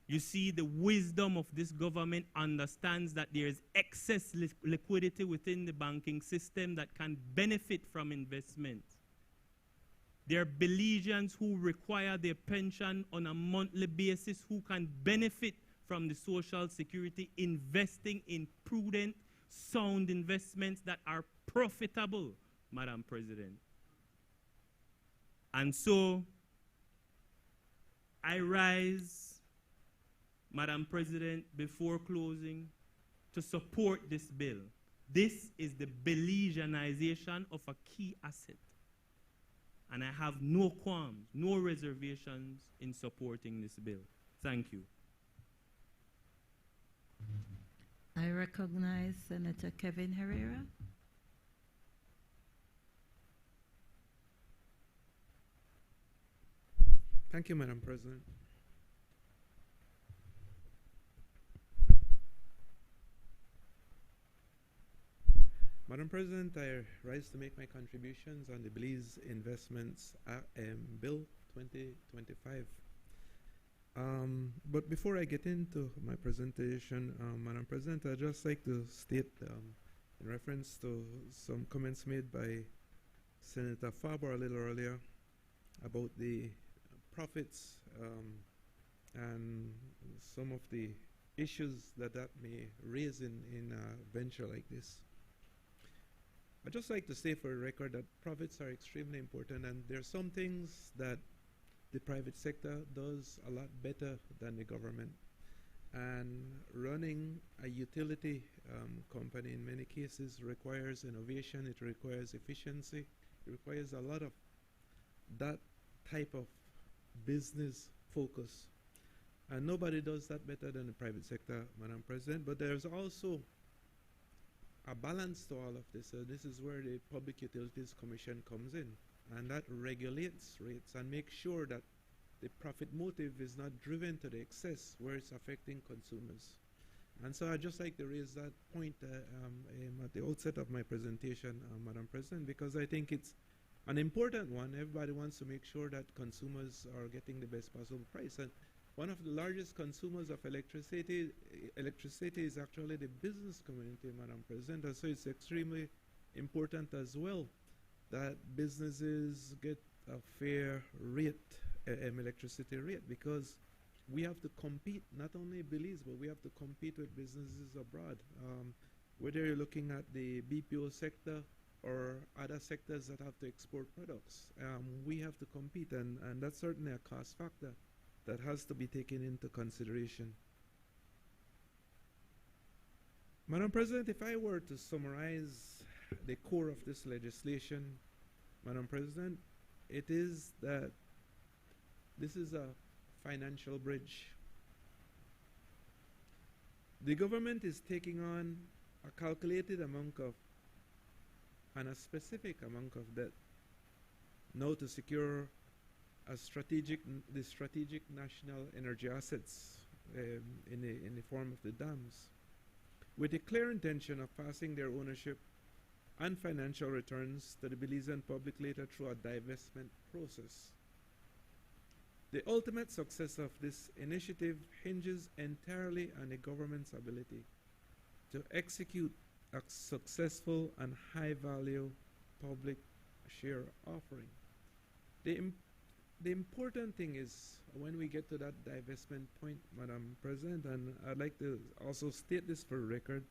You see, the wisdom of this government understands that there is excess liquidity within the banking system that can benefit from investment. There are Belizeans who require their pension on a monthly basis who can benefit from the social security, investing in prudent, sound investments that are profitable, Madam President. And so, I rise, Madam President, before closing, to support this bill. This is the Belizeanization of a key asset. And I have no qualms, no reservations in supporting this bill. Thank you. I recognize Senator Kevin Herrera. Thank you, Madam President. Madam President, I rise to make my contributions on the Belize Investments Bill 2025. But before I get into my presentation, Madam President, I'd just like to state in reference to some comments made by Senator Faber a little earlier about the profits and some of the issues that may raise in a venture like this. I'd just like to say for the record that profits are extremely important, and there are some things that the private sector does a lot better than the government. And running a utility company in many cases requires innovation, it requires efficiency, it requires a lot of that type of business focus. And nobody does that better than the private sector, Madam President. But there's also a balance to all of this. So this is where the Public Utilities Commission comes in, and that regulates rates and makes sure that the profit motive is not driven to the excess where it's affecting consumers. And so I'd just like to raise that point at the outset of my presentation, Madam President, because I think it's an important one. Everybody wants to make sure that consumers are getting the best possible price. And one of the largest consumers of electricity is actually the business community, Madam President. And so it's extremely important as well that businesses get a fair rate, electricity rate, because we have to compete, not only Belize, but we have to compete with businesses abroad. Whether you're looking at the BPO sector or other sectors that have to export products, we have to compete, and that's certainly a cost factor that has to be taken into consideration. Madam President, if I were to summarize the core of this legislation, Madam President, it is that this is a financial bridge. The government is taking on a calculated amount of and a specific amount of debt now to secure the strategic national energy assets in the form of the dams, with a clear intention of passing their ownership and financial returns to the Belizean public later through a divestment process. The ultimate success of this initiative hinges entirely on the government's ability to execute a successful and high-value public share offering. The important thing is, when we get to that divestment point, Madam President, and I'd like to also state this for record,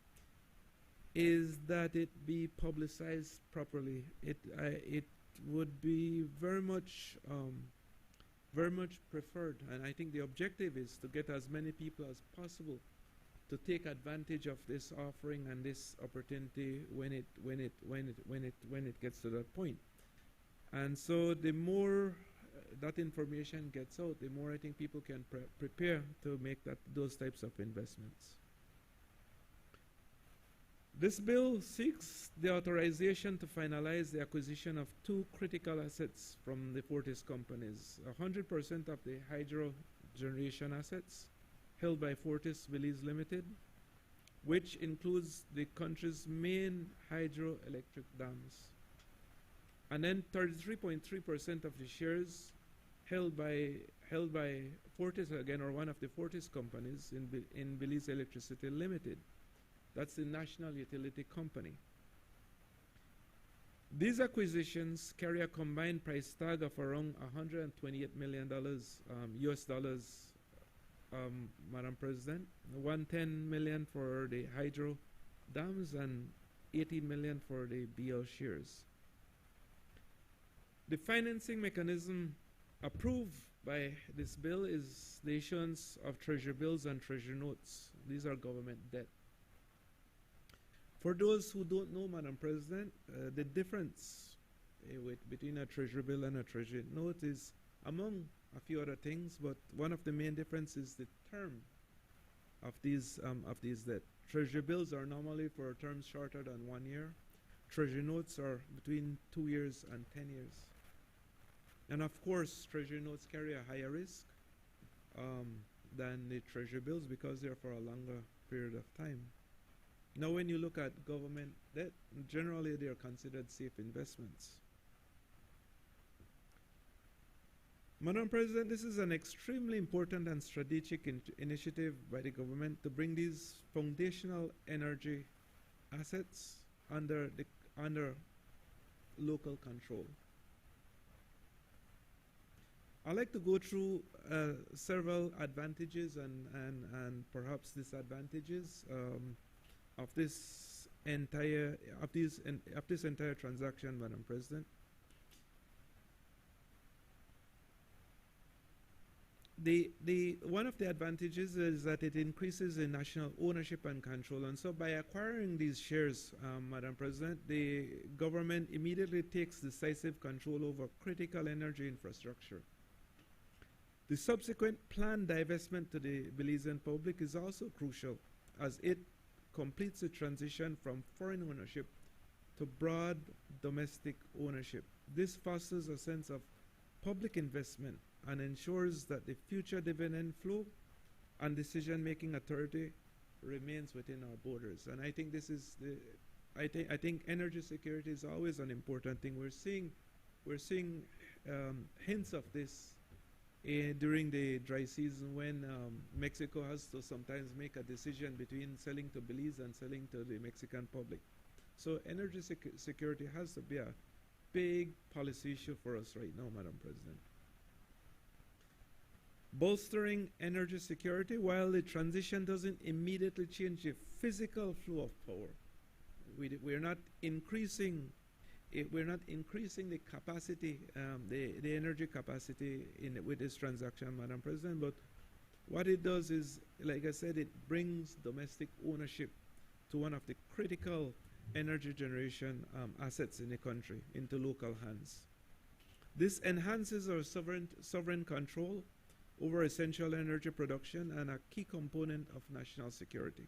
is that it be publicized properly. It would be very much preferred, and I think the objective is to get as many people as possible to take advantage of this offering and this opportunity when it gets to that point. And so the more that information gets out, the more I think people can prepare to make those types of investments. This bill seeks the authorization to finalize the acquisition of two critical assets from the Fortis companies: 100% of the hydro generation assets held by Fortis Belize Limited, which includes the country's main hydroelectric dams, and then 33.3% of the shares held by Fortis again, or one of the Fortis companies in Belize Electricity Limited. That's the national utility company. These acquisitions carry a combined price tag of around $128 million US dollars, Madam President. 110 million for the hydro dams and 18 million for the BL shares. The financing mechanism approved by this bill is the issuance of treasury bills and treasury notes. These are government debt. For those who don't know, Madam President, the difference between a treasury bill and a treasury note is, among a few other things, but one of the main differences is the term of these debt. Treasury bills are normally for terms shorter than 1 year. Treasury notes are between 2 years and 10 years. And of course, treasury notes carry a higher risk than the treasury bills because they're for a longer period of time. Now, when you look at government debt, generally they are considered safe investments. Madam President, this is an extremely important and strategic initiative by the government to bring these foundational energy assets under local control. I'd like to go through several advantages and perhaps disadvantages of this entire transaction, Madam President. One of the advantages is that it increases the national ownership and control, and so by acquiring these shares, Madam President, the government immediately takes decisive control over critical energy infrastructure. The subsequent planned divestment to the Belizean public is also crucial, as it completes the transition from foreign ownership to broad domestic ownership. This fosters a sense of public investment and ensures that the future dividend flow and decision-making authority remains within our borders. And I think this is I think energy security is always an important thing. We're seeing hints of this during the dry season, when Mexico has to sometimes make a decision between selling to Belize and selling to the Mexican public. So energy security has to be a big policy issue for us right now, Madam President. Bolstering energy security, while the transition doesn't immediately change the physical flow of power, we're not increasing the capacity, the energy capacity with this transaction, Madam President, but what it does is, like I said, it brings domestic ownership to one of the critical energy generation assets in the country into local hands. This enhances our sovereign control over essential energy production and a key component of national security.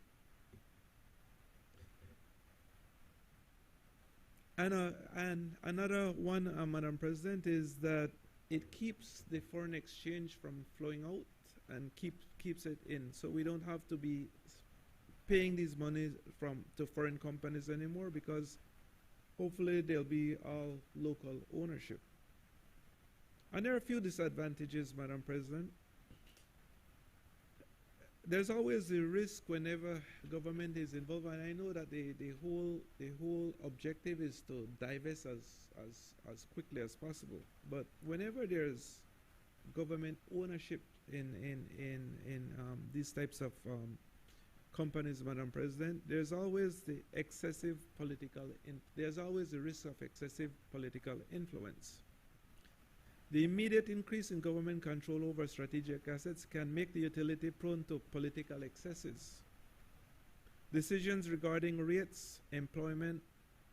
And another one, Madam President, is that it keeps the foreign exchange from flowing out and keeps it in. So we don't have to be paying these monies to foreign companies anymore, because hopefully they'll be all local ownership. And there are a few disadvantages, Madam President. There's always a risk whenever government is involved, and I know that the whole objective is to divest as quickly as possible. But whenever there's government ownership in these types of companies, Madam President, there's always the there's always the risk of excessive political influence. The immediate increase in government control over strategic assets can make the utility prone to political excesses. Decisions regarding rates, employment,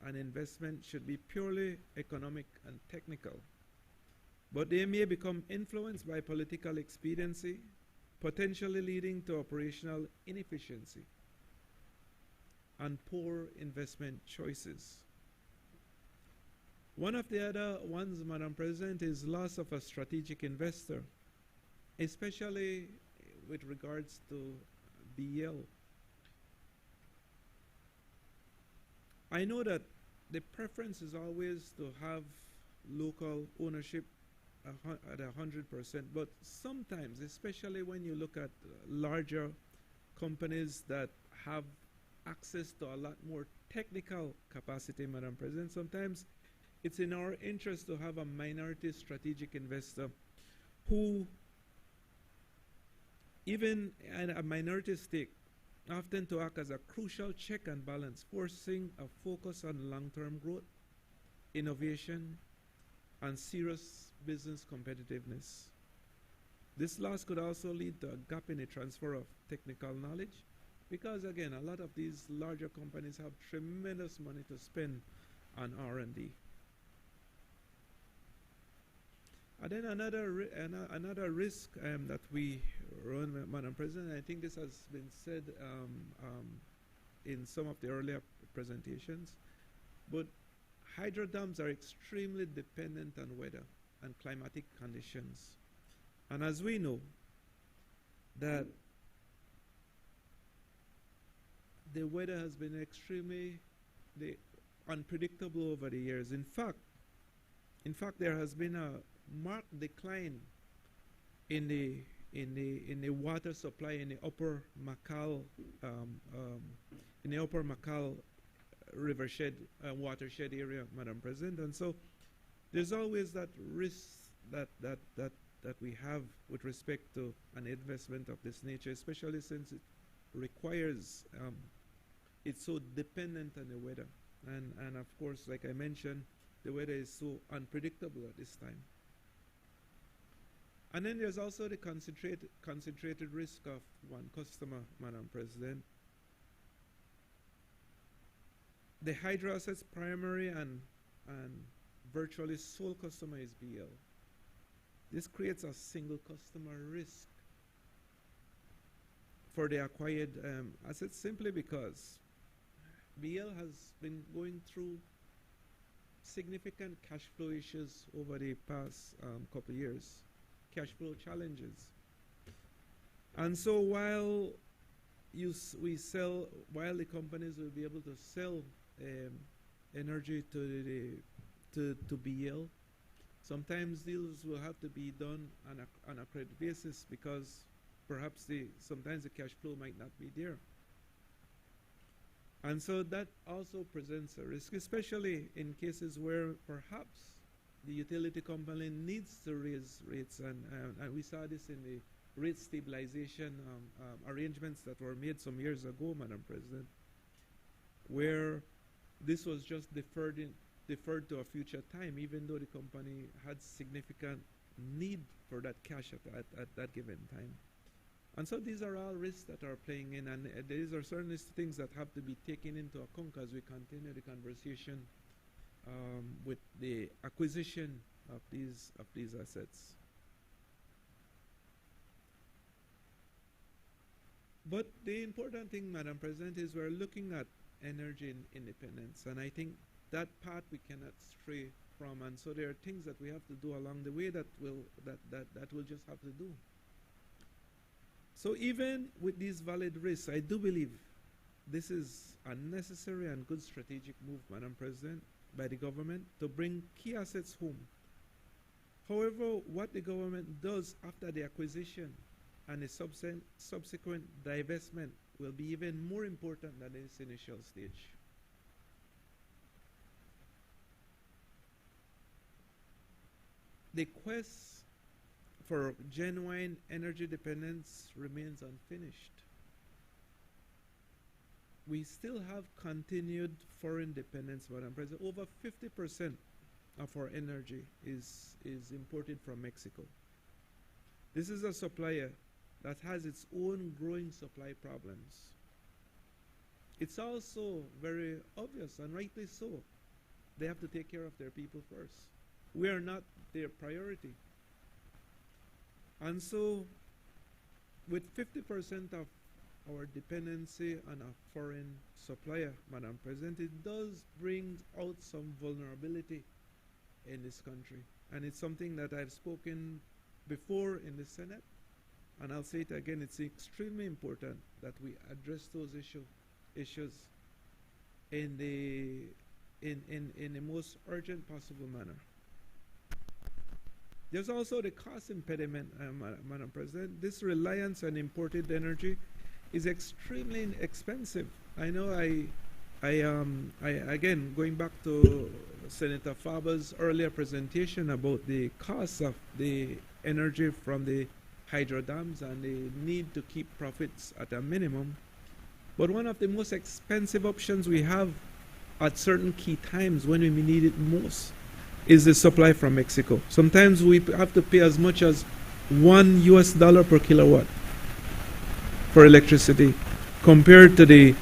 and investment should be purely economic and technical, but they may become influenced by political expediency, potentially leading to operational inefficiency and poor investment choices. One of the other ones, Madam President, is loss of a strategic investor, especially with regards to BL. I know that the preference is always to have local ownership at 100%, but sometimes, especially when you look at larger companies that have access to a lot more technical capacity, Madam President, sometimes it's in our interest to have a minority strategic investor who, even at a minority stake, often to act as a crucial check and balance, forcing a focus on long-term growth, innovation, and serious business competitiveness. This loss could also lead to a gap in the transfer of technical knowledge, because again, a lot of these larger companies have tremendous money to spend on R&D. And then another risk that we run, Madam President, I think this has been said in some of the earlier presentations, but hydro dams are extremely dependent on weather and climatic conditions. And as we know, that the weather has been extremely unpredictable over the years. In fact, there has been a marked decline in the water supply in the upper Makal rivershed watershed area, Madam President, and so there's always that risk that we have with respect to an investment of this nature, especially since it requires it's so dependent on the weather, and of course, like I mentioned, the weather is so unpredictable at this time. And then there's also the concentrated risk of one customer, Madam President. The hydro assets primary and virtually sole customer is BL. This creates a single customer risk for the acquired assets, simply because BL has been going through significant cash flow issues over the past couple of years, cash flow challenges. And so while the companies will be able to sell energy to BL, sometimes deals will have to be done on a credit basis, because perhaps sometimes the cash flow might not be there. And so that also presents a risk, especially in cases where perhaps the utility company needs to raise rates, and we saw this in the rate stabilization arrangements that were made some years ago, Madam President, where this was just deferred to a future time, even though the company had significant need for that cash at that given time. And so these are all risks that are playing in, and these are certainly things that have to be taken into account as we continue the conversation with the acquisition of these assets. But the important thing, Madam President, is we're looking at energy independence, and I think that part we cannot stray from, and so there are things that we have to do along the way that we'll just have to do. So even with these valid risks, I do believe this is a necessary and good strategic move, Madam President, by the government to bring key assets home. However, what the government does after the acquisition and the subsequent divestment will be even more important than this initial stage. The quest for genuine energy dependence remains unfinished. We still have continued foreign dependence, Madam President. Over 50% of our energy is imported from Mexico. This is a supplier that has its own growing supply problems. It's also very obvious, and rightly so, they have to take care of their people first. We are not their priority. And so, with 50% of our dependency on a foreign supplier, Madam President, it does bring out some vulnerability in this country. And it's something that I've spoken before in the Senate, and I'll say it again, it's extremely important that we address those issues in the most urgent possible manner. There's also the cost impediment, Madam President. This reliance on imported energy is extremely expensive. I know again, going back to Senator Faber's earlier presentation about the cost of the energy from the hydro dams and the need to keep profits at a minimum. But one of the most expensive options we have at certain key times when we need it most is the supply from Mexico. Sometimes we have to pay as much as $1 per kilowatt for electricity compared to the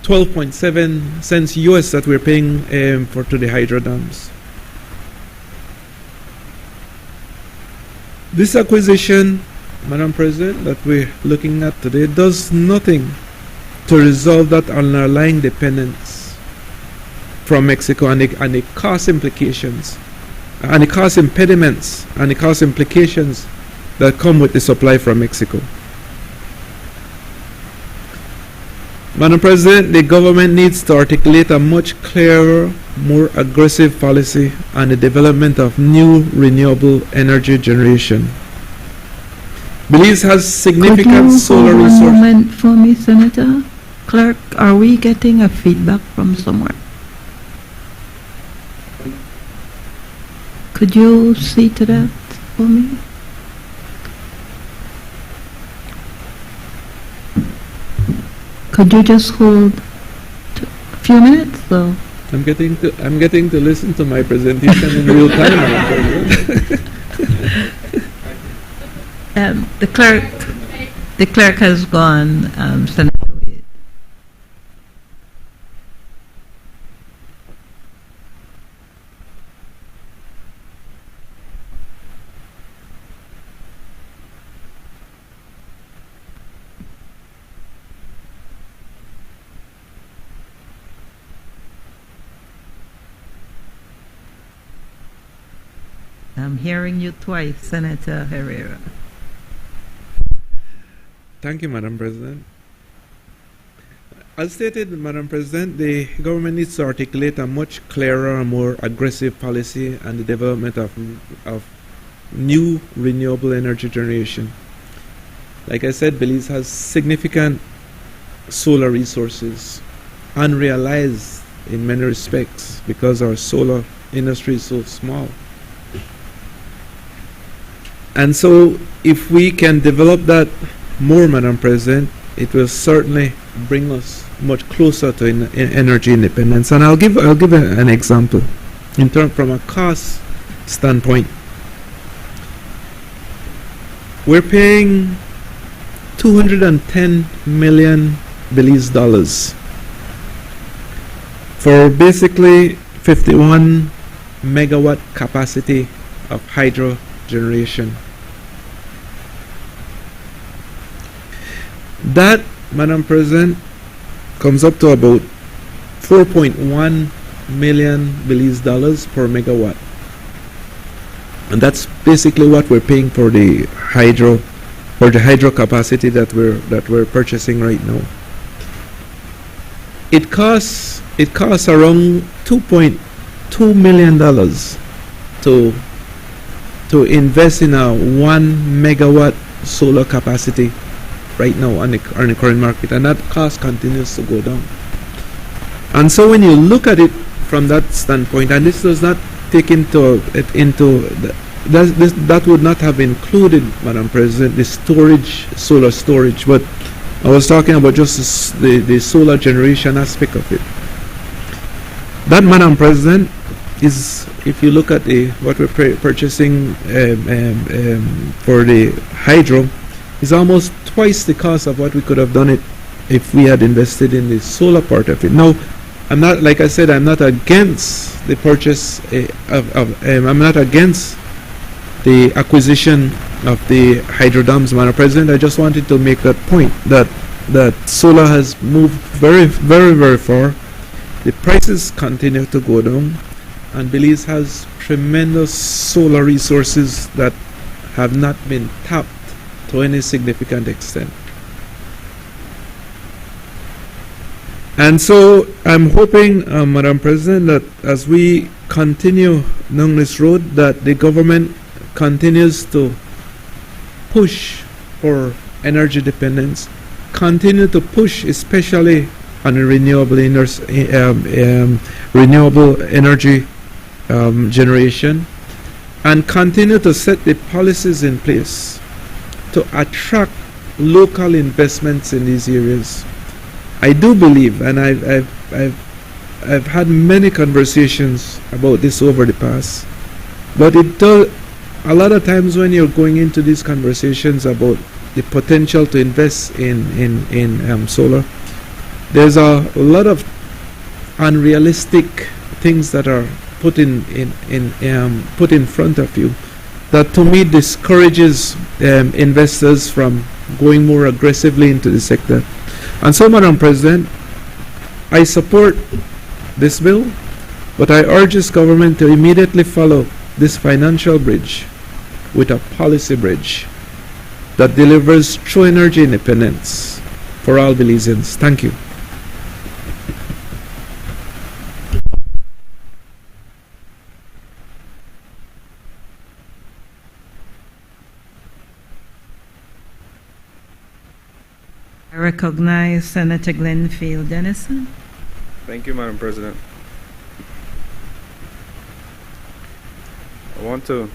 12.7 cents US that we're paying to the hydro dams. This acquisition, Madam President, that we're looking at today does nothing to resolve that underlying dependence from Mexico and the cost implications and the cost impediments and the cost implications that come with the supply from Mexico. Madam President, the government needs to articulate a much clearer, more aggressive policy on the development of new renewable energy generation. Belize has significant solar resources. One moment for me, Senator. Clerk, are we getting a feedback from somewhere? Could you see to that for me? Could you just hold a few minutes? So I'm getting to listen to my presentation in real time. the clerk has gone. Senator Wade. I'm hearing you twice, Senator Herrera. Thank you, Madam President. As stated, Madam President, the government needs to articulate a much clearer and more aggressive policy on the development of new renewable energy generation. Like I said, Belize has significant solar resources, unrealized in many respects because our solar industry is so small. And so if we can develop that more, Madam President, it will certainly bring us much closer to energy independence. And I'll give an example from a cost standpoint. We're paying 210 million Belize dollars for basically 51 megawatt capacity of hydro generation. That, Madam President, comes up to about 4.1 million Belize dollars per megawatt. And that's basically what we're paying for the hydro capacity that we're purchasing right now. It costs around $2.2 million to invest in a 1 megawatt solar capacity right now on the current market, and that cost continues to go down. And so when you look at it from that standpoint, and this does not take that would not have included, Madam President, the solar storage, but I was talking about just the solar generation aspect of it. That, Madam President, is, if you look at what we're purchasing for the hydro, is almost twice the cost of what we could have done it if we had invested in the solar part of it. Now, I'm not, like I said, I'm not against the purchase I'm not against the acquisition of the hydro dams, Madam President. I just wanted to make that point that solar has moved very, very, very far. The prices continue to go down, and Belize has tremendous solar resources that have not been tapped to any significant extent. And so I'm hoping, Madam President, that as we continue down this road, that the government continues to push for energy dependence, continue to push especially on renewable energy generation, and continue to set the policies in place to attract local investments in these areas. I do believe, and I've had many conversations about this over the past, but it does, a lot of times when you're going into these conversations about the potential to invest in solar, there's a lot of unrealistic things that are put in front of you that to me discourages investors from going more aggressively into the sector. And so, Madam President, I support this bill, but I urge this government to immediately follow this financial bridge with a policy bridge that delivers true energy independence for all Belizeans. Thank you. I recognize Senator Glenfield Dennison. Thank you, Madam President. I want to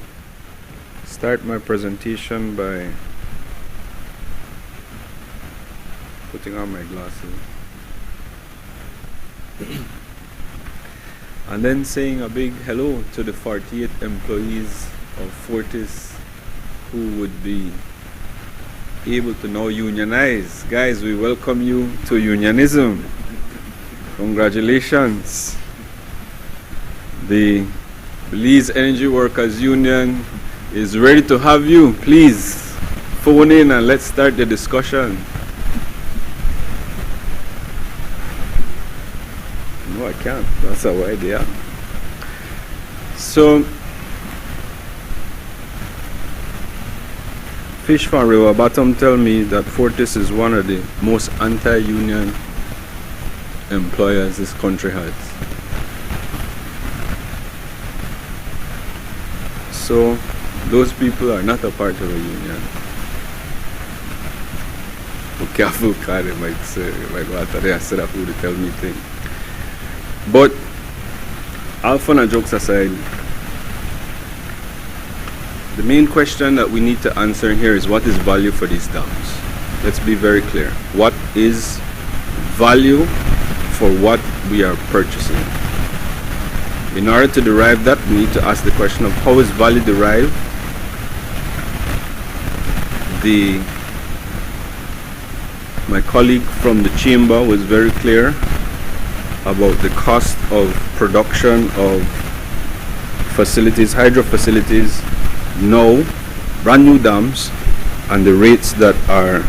start my presentation by putting on my glasses and then saying a big hello to the 48 employees of Fortis who would be able to now unionize. Guys, we welcome you to unionism. Congratulations. The Belize Energy Workers Union is ready to have you. Please phone in and let's start the discussion. No, I can't. That's a wide idea. So, Fish from River Bottom tell me that Fortis is one of the most anti-union employers this country has. So those people are not a part of a union. Be careful, because they might say, like what they said that who they tell me thing. But all fun and jokes aside, the main question that we need to answer here is what is value for these dams? Let's be very clear. What is value for what we are purchasing? In order to derive that, we need to ask the question of how is value derived? My colleague from the chamber was very clear about the cost of production of facilities, hydro facilities, now brand new dams, and the rates that are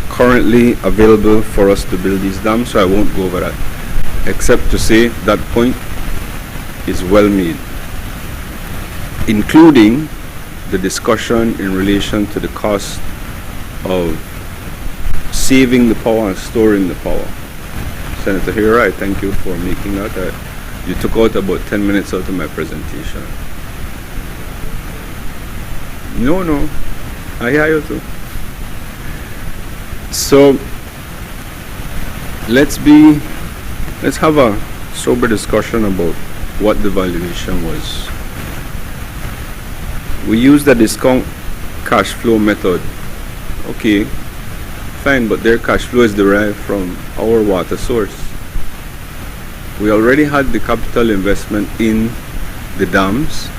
currently available for us to build these dams, so I won't go over that, except to say that point is well made, including the discussion in relation to the cost of saving the power and storing the power. Senator Hira, I thank you for making that. You took out about 10 minutes out of my presentation. No, I hear you too. So let's have a sober discussion about what the valuation was. We use the discount cash flow method. Okay, fine, but their cash flow is derived from our water source. We already had the capital investment in the dams,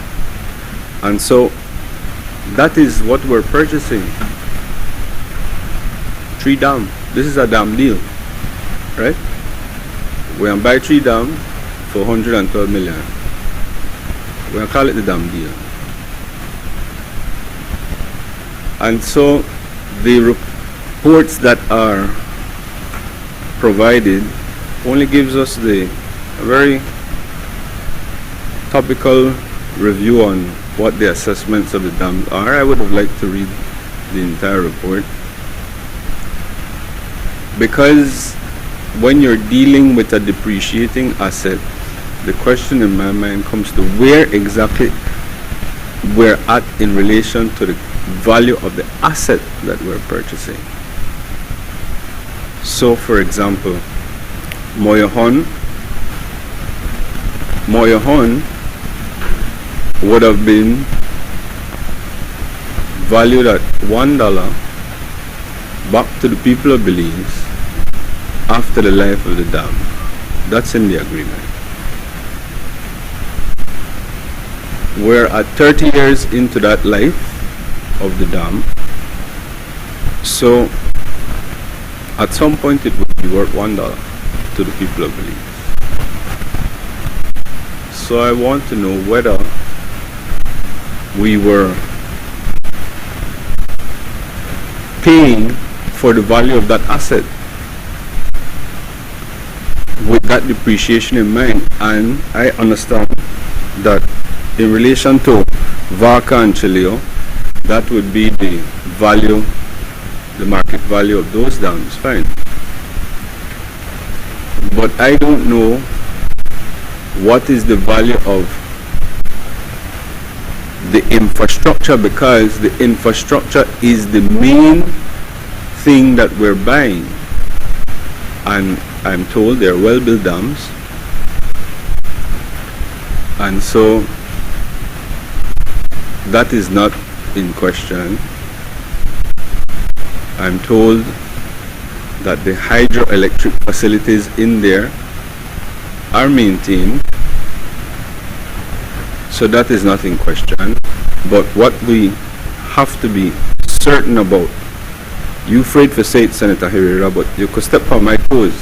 and so that is what we're purchasing. 3 dams. This is a dam deal, right? We're going to buy 3 dams for 112 million. We're going to call it the dam deal. And so the reports that are provided only gives us a very topical review on what the assessments of the dams are. I would have liked to read the entire report, because when you're dealing with a depreciating asset, the question in my mind comes to where exactly we're at in relation to the value of the asset that we're purchasing. So, for example, Moyohon would have been valued at $1 back to the people of Belize after the life of the dam. That's in the agreement. We're at 30 years into that life of the dam, so at some point it would be worth $1 to the people of Belize. So I want to know whether we were paying for the value of that asset with that depreciation in mind. And I understand that in relation to Vaca and Chileo, that would be the value, the market value of those dams, fine. But I don't know what is the value of the infrastructure, because the infrastructure is the main thing that we're buying. And I'm told they're well-built dams, and so that is not in question. I'm told that the hydroelectric facilities in there are maintained, so that is not in question. But what we have to be certain about, you afraid to say it, Senator Herrera, but you could step on my toes.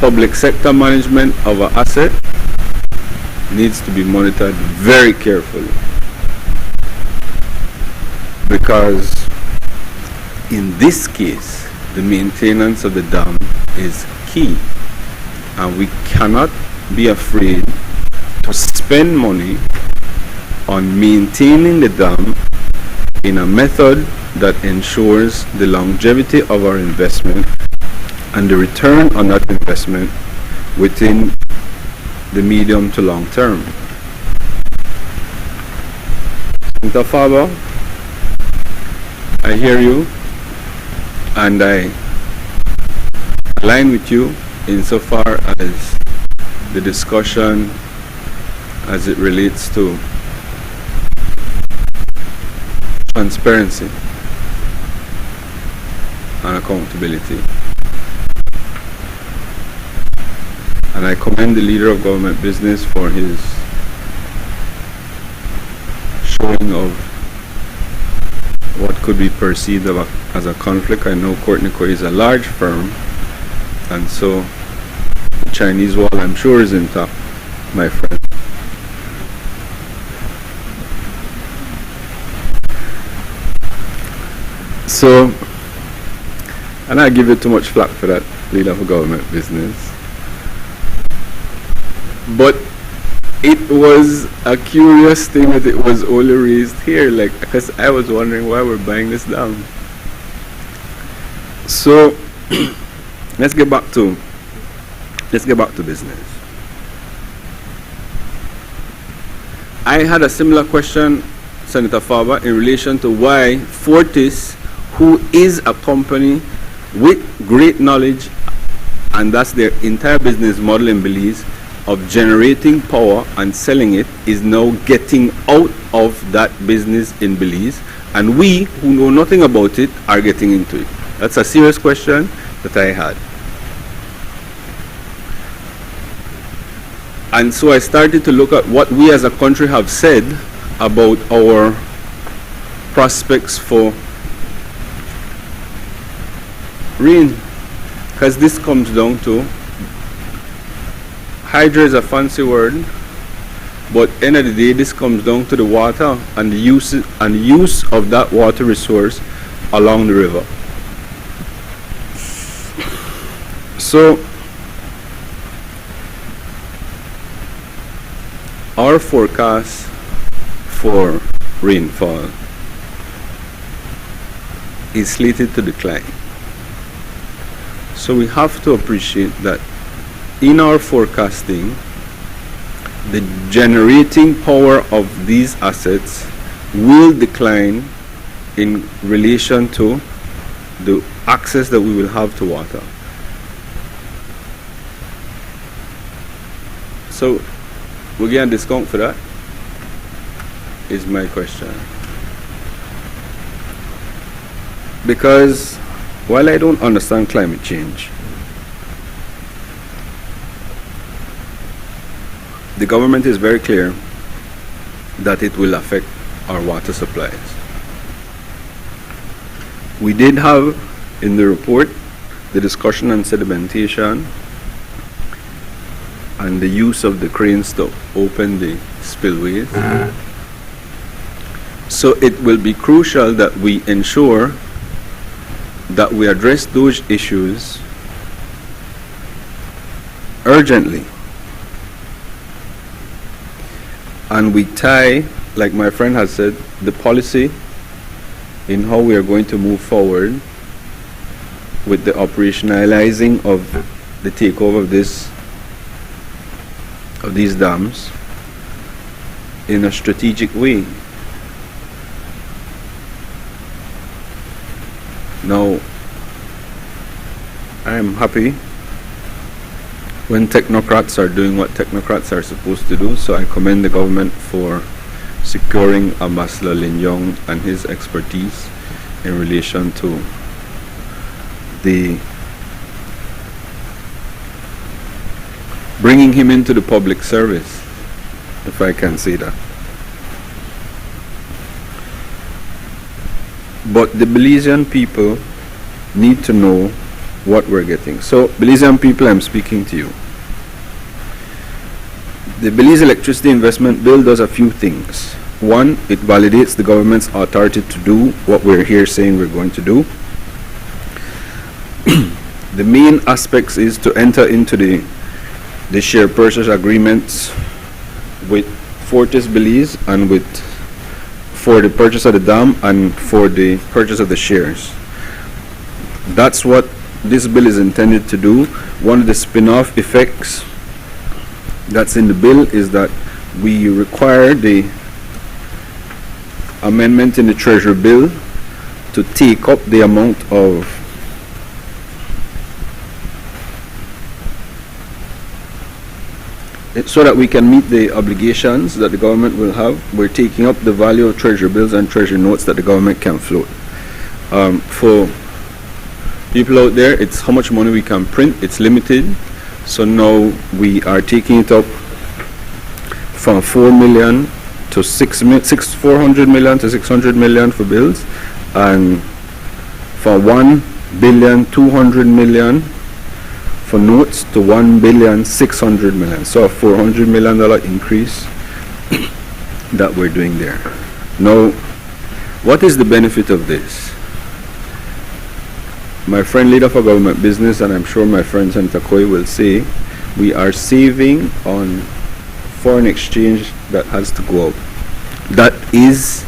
Public sector management of an asset needs to be monitored very carefully, because in this case the maintenance of the dam is key, and we cannot be afraid to spend money on maintaining the dam in a method that ensures the longevity of our investment and the return on that investment within the medium to long term. Senator Faber, I hear you, and I align with you insofar as the discussion as it relates to transparency and accountability. And I commend the leader of government business for his showing of what could be perceived as a conflict. I know Courtney Coy is a large firm, and so the Chinese wall, I'm sure, is intact, my friend. So, and I give you too much flack for that, leader of government business. But it was a curious thing that it was only raised here, like, because I was wondering why we're buying this down. So let's get back to business. I had a similar question, Senator Faber, in relation to why Fortis, who is a company with great knowledge, and that's their entire business model in Belize, of generating power and selling it, is now getting out of that business in Belize, and we who know nothing about it are getting into it. That's a serious question that I had. And so I started to look at what we as a country have said about our prospects for rain, because this comes down to, hydro is a fancy word, but end of the day this comes down to the water and the use of that water resource along the river. So our forecast for rainfall is slated to decline. So we have to appreciate that in our forecasting, the generating power of these assets will decline in relation to the access that we will have to water. So, we get a discount for that? Is my question. Because while I don't understand climate change, the government is very clear that it will affect our water supplies. We did have in the report the discussion on sedimentation and the use of the cranes to open the spillways. So it will be crucial that we ensure that we address those issues urgently. And we tie, like my friend has said, the policy in how we are going to move forward with the operationalizing of the takeover of these dams in a strategic way. Now, I am happy when technocrats are doing what technocrats are supposed to do, so I commend the government for securing Ambassador Lin Yong and his expertise in relation to the bringing him into the public service, if I can say that. But the Belizean people need to know what we're getting. So, Belizean people, I'm speaking to you. The Belize Electricity Investment Bill does a few things. One, it validates the government's authority to do what we're here saying we're going to do. The main aspects is to enter into the share purchase agreements with Fortis Belize and for the purchase of the dam and for the purchase of the shares. That's what this bill is intended to do. One of the spin-off effects that's in the bill is that we require the amendment in the Treasury bill to take up the amount of so that we can meet the obligations that the government will have. We're taking up the value of Treasury bills and Treasury notes that the government can float. For people out there, it's how much money we can print. It's limited. So now we are taking it up from 4 million to 400 million to 600 million for bills, and from 1,200 million for notes to 1,600 million. So a $400 million increase that we're doing there. Now, what is the benefit of this? My friend leader for government business, and I'm sure my friend Senator Koi will say, we are saving on foreign exchange that has to go out. That is,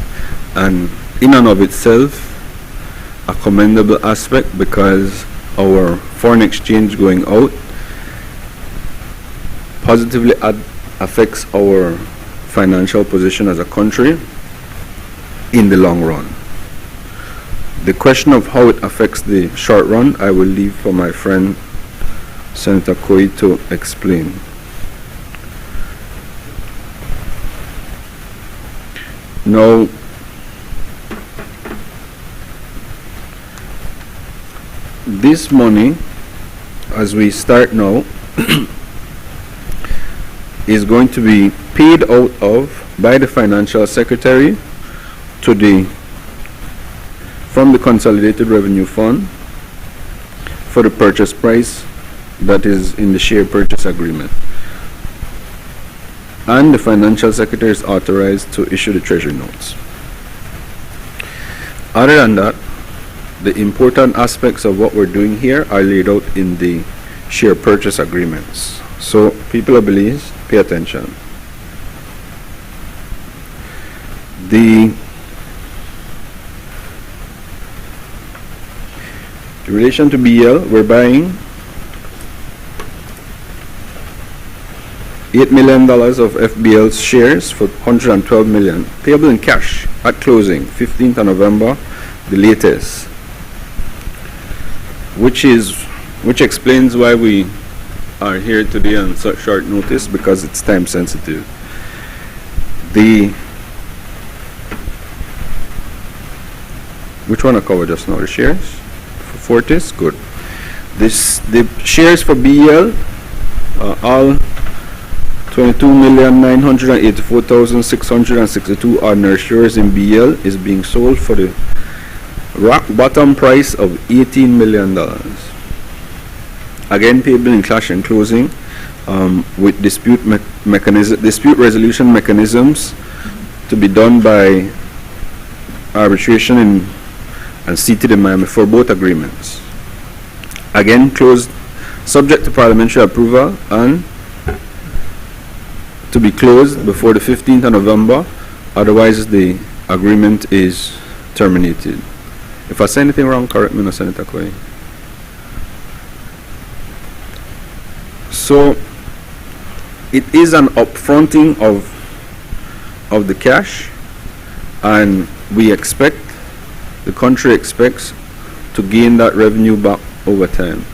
in and of itself, a commendable aspect, because our foreign exchange going out positively affects our financial position as a country in the long run. The question of how it affects the short run, I will leave for my friend Senator Koi to explain. Now, this money, as we start now, is going to be paid out of by the Financial Secretary from the Consolidated Revenue Fund for the purchase price that is in the share purchase agreement. And the Financial Secretary is authorized to issue the Treasury notes. Other than that, the important aspects of what we're doing here are laid out in the share purchase agreements. So, people of Belize, pay attention. In relation to BL, we're buying $8 million of FBL shares for $112 million, payable in cash at closing, 15th of November, the latest. Which explains why we are here today on such short notice, because it's time sensitive. Which one I covered just now? The shares for Fortis? Good. The shares for BEL, all 22,984,662 ordinary shares in BEL is being sold for the rock bottom price of $18 million. Again, payable in cash and closing, with dispute resolution mechanisms to be done by arbitration and seated in Miami for both agreements. Again, closed subject to parliamentary approval and to be closed before the 15th of November, otherwise the agreement is terminated. If I say anything wrong, correct me, Senator Kwei. So it is an upfronting of the cash, and the country expects to gain that revenue back over time.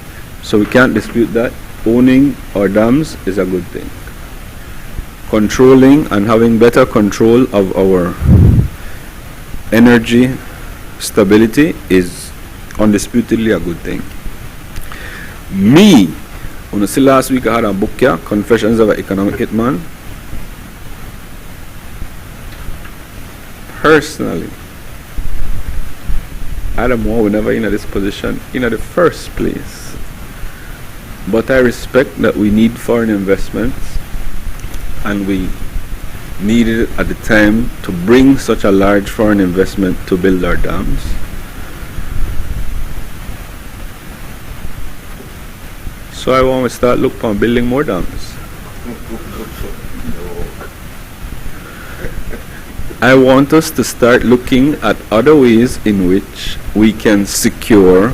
So we can't dispute that. Owning our dams is a good thing. Controlling and having better control of our energy stability is undisputedly a good thing. See, last week I had a book here, Confessions of an Economic Hitman. Personally, Adam Moore would never in this position in the first place. But I respect that we need foreign investments, and we needed it at the time to bring such a large foreign investment to build our dams. So I want to start looking for building more dams. I want us to start looking at other ways in which we can secure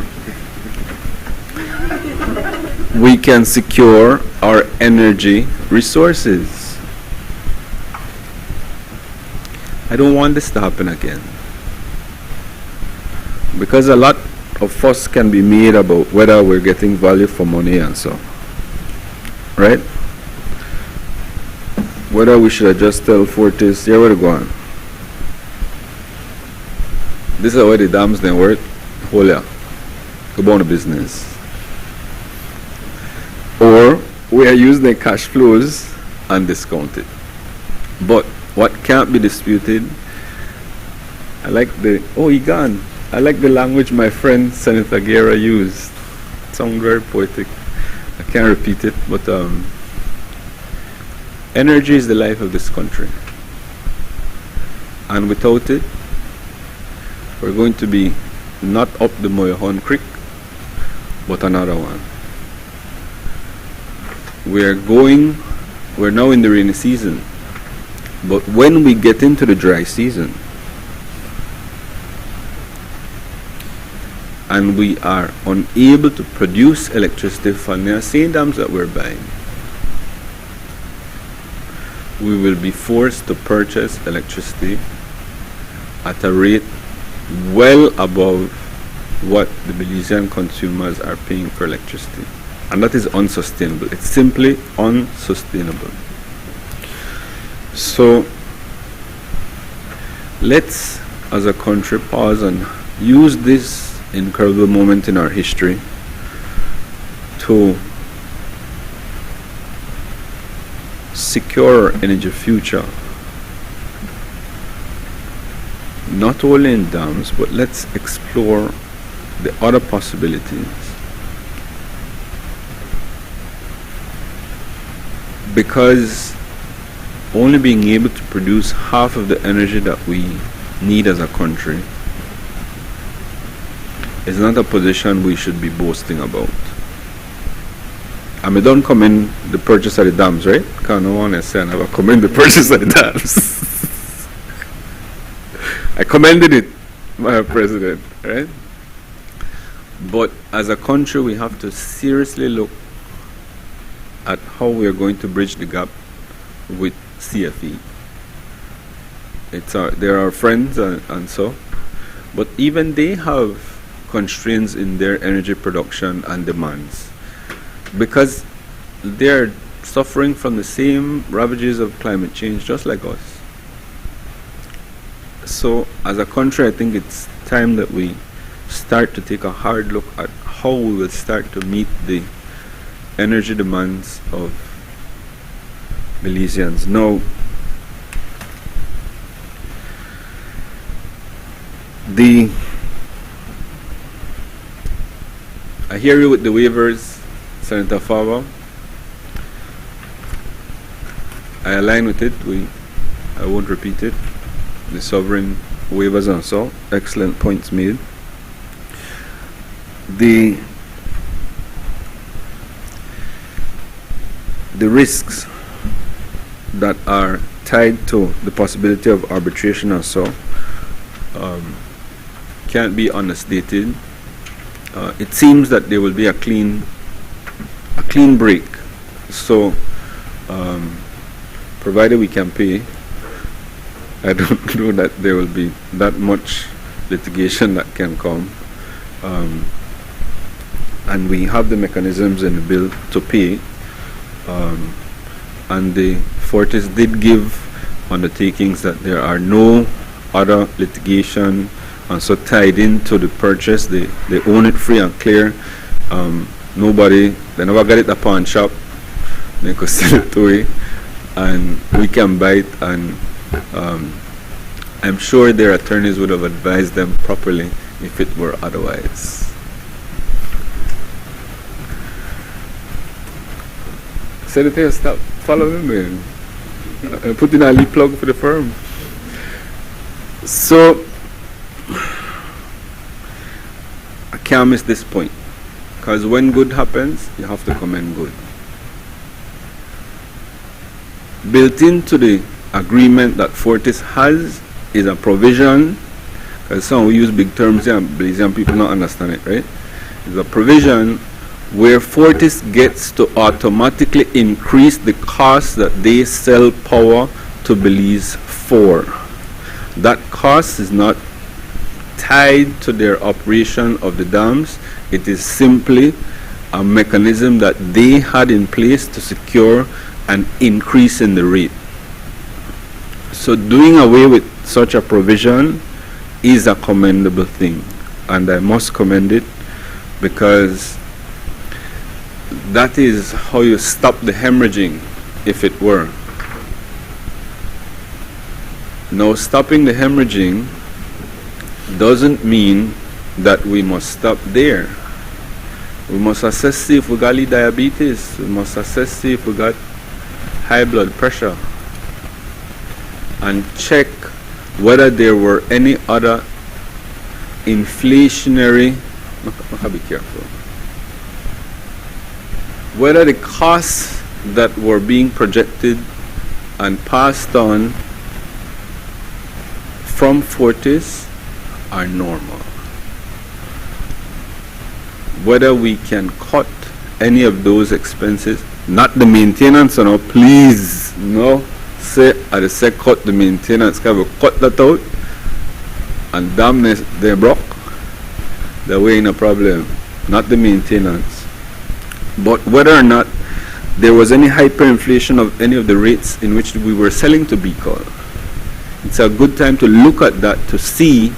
our energy resources. I don't want this to happen again, because a lot of fuss can be made about whether we're getting value for money and so, right? Whether we should just tell Fortis, here we're going. This is where the dams then work. Hold ya. Go on the business. Or we are using the cash flows and discount it. But what can't be disputed, I like the language my friend Senator Guerra used. It sounds very poetic. I can't repeat it, but energy is the life of this country. And without it, we're going to be not up the Moyahon Creek, but another one. We're now in the rainy season, but when we get into the dry season, and we are unable to produce electricity from the same dams that we're buying, we will be forced to purchase electricity at a rate well above what the Belizean consumers are paying for electricity. And that is unsustainable. It's simply unsustainable. So let's, as a country, pause and use this incredible moment in our history to secure our energy future. Not only in dams, but let's explore the other possibilities. Because only being able to produce half of the energy that we need as a country is not a position we should be boasting about. I mean, don't commend the purchase of the dams, right? Because no one is saying I never commend the purchase of the dams. I commended it, Madam President, right? But as a country, we have to seriously look at how we are going to bridge the gap with CFE. They're our friends and so, but even they have constraints in their energy production and demands because they're suffering from the same ravages of climate change just like us. So as a country, I think it's time that we start to take a hard look at how we will start to meet the energy demands of Belizeans. Now, I hear you with the waivers, Senator Faber. I align with it. I won't repeat it. The sovereign waivers and so, excellent points made. The risks that are tied to the possibility of arbitration and so can't be understated. It seems that there will be a clean break. So, provided we can pay, I don't know that there will be that much litigation that can come. And we have the mechanisms in the bill to pay. And the Fortis did give undertakings that there are no other litigation and so tied into the purchase. They own it free and clear. They never got it at a pawn shop. They could sell it away and we can buy it, and I'm sure their attorneys would have advised them properly if it were otherwise. Senator, stop following me. I'm putting a lead plug for the firm. So, I can't miss this point, because when good happens, you have to commend good. Built into the agreement that Fortis has is a provision, because some we use big terms here and Belizean people don't understand it, right? It's a provision where Fortis gets to automatically increase the cost that they sell power to Belize for. That cost is not tied to their operation of the dams. It is simply a mechanism that they had in place to secure an increase in the rate. So doing away with such a provision is a commendable thing, and I must commend it, because that is how you stop the hemorrhaging, if it were. Now, stopping the hemorrhaging doesn't mean that we must stop there. We must assess, see if we got diabetes. We must assess, see if we got high blood pressure, and check whether there were any other inflationary, be careful, whether the costs that were being projected and passed on from Fortis are normal. Whether we can cut any of those expenses, not the maintenance, please, no, say, I just say cut the maintenance, can we cut that out, and damn it, they broke, there ain't a problem, not the maintenance. But whether or not there was any hyperinflation of any of the rates in which we were selling to BCOL, it's a good time to look at that to see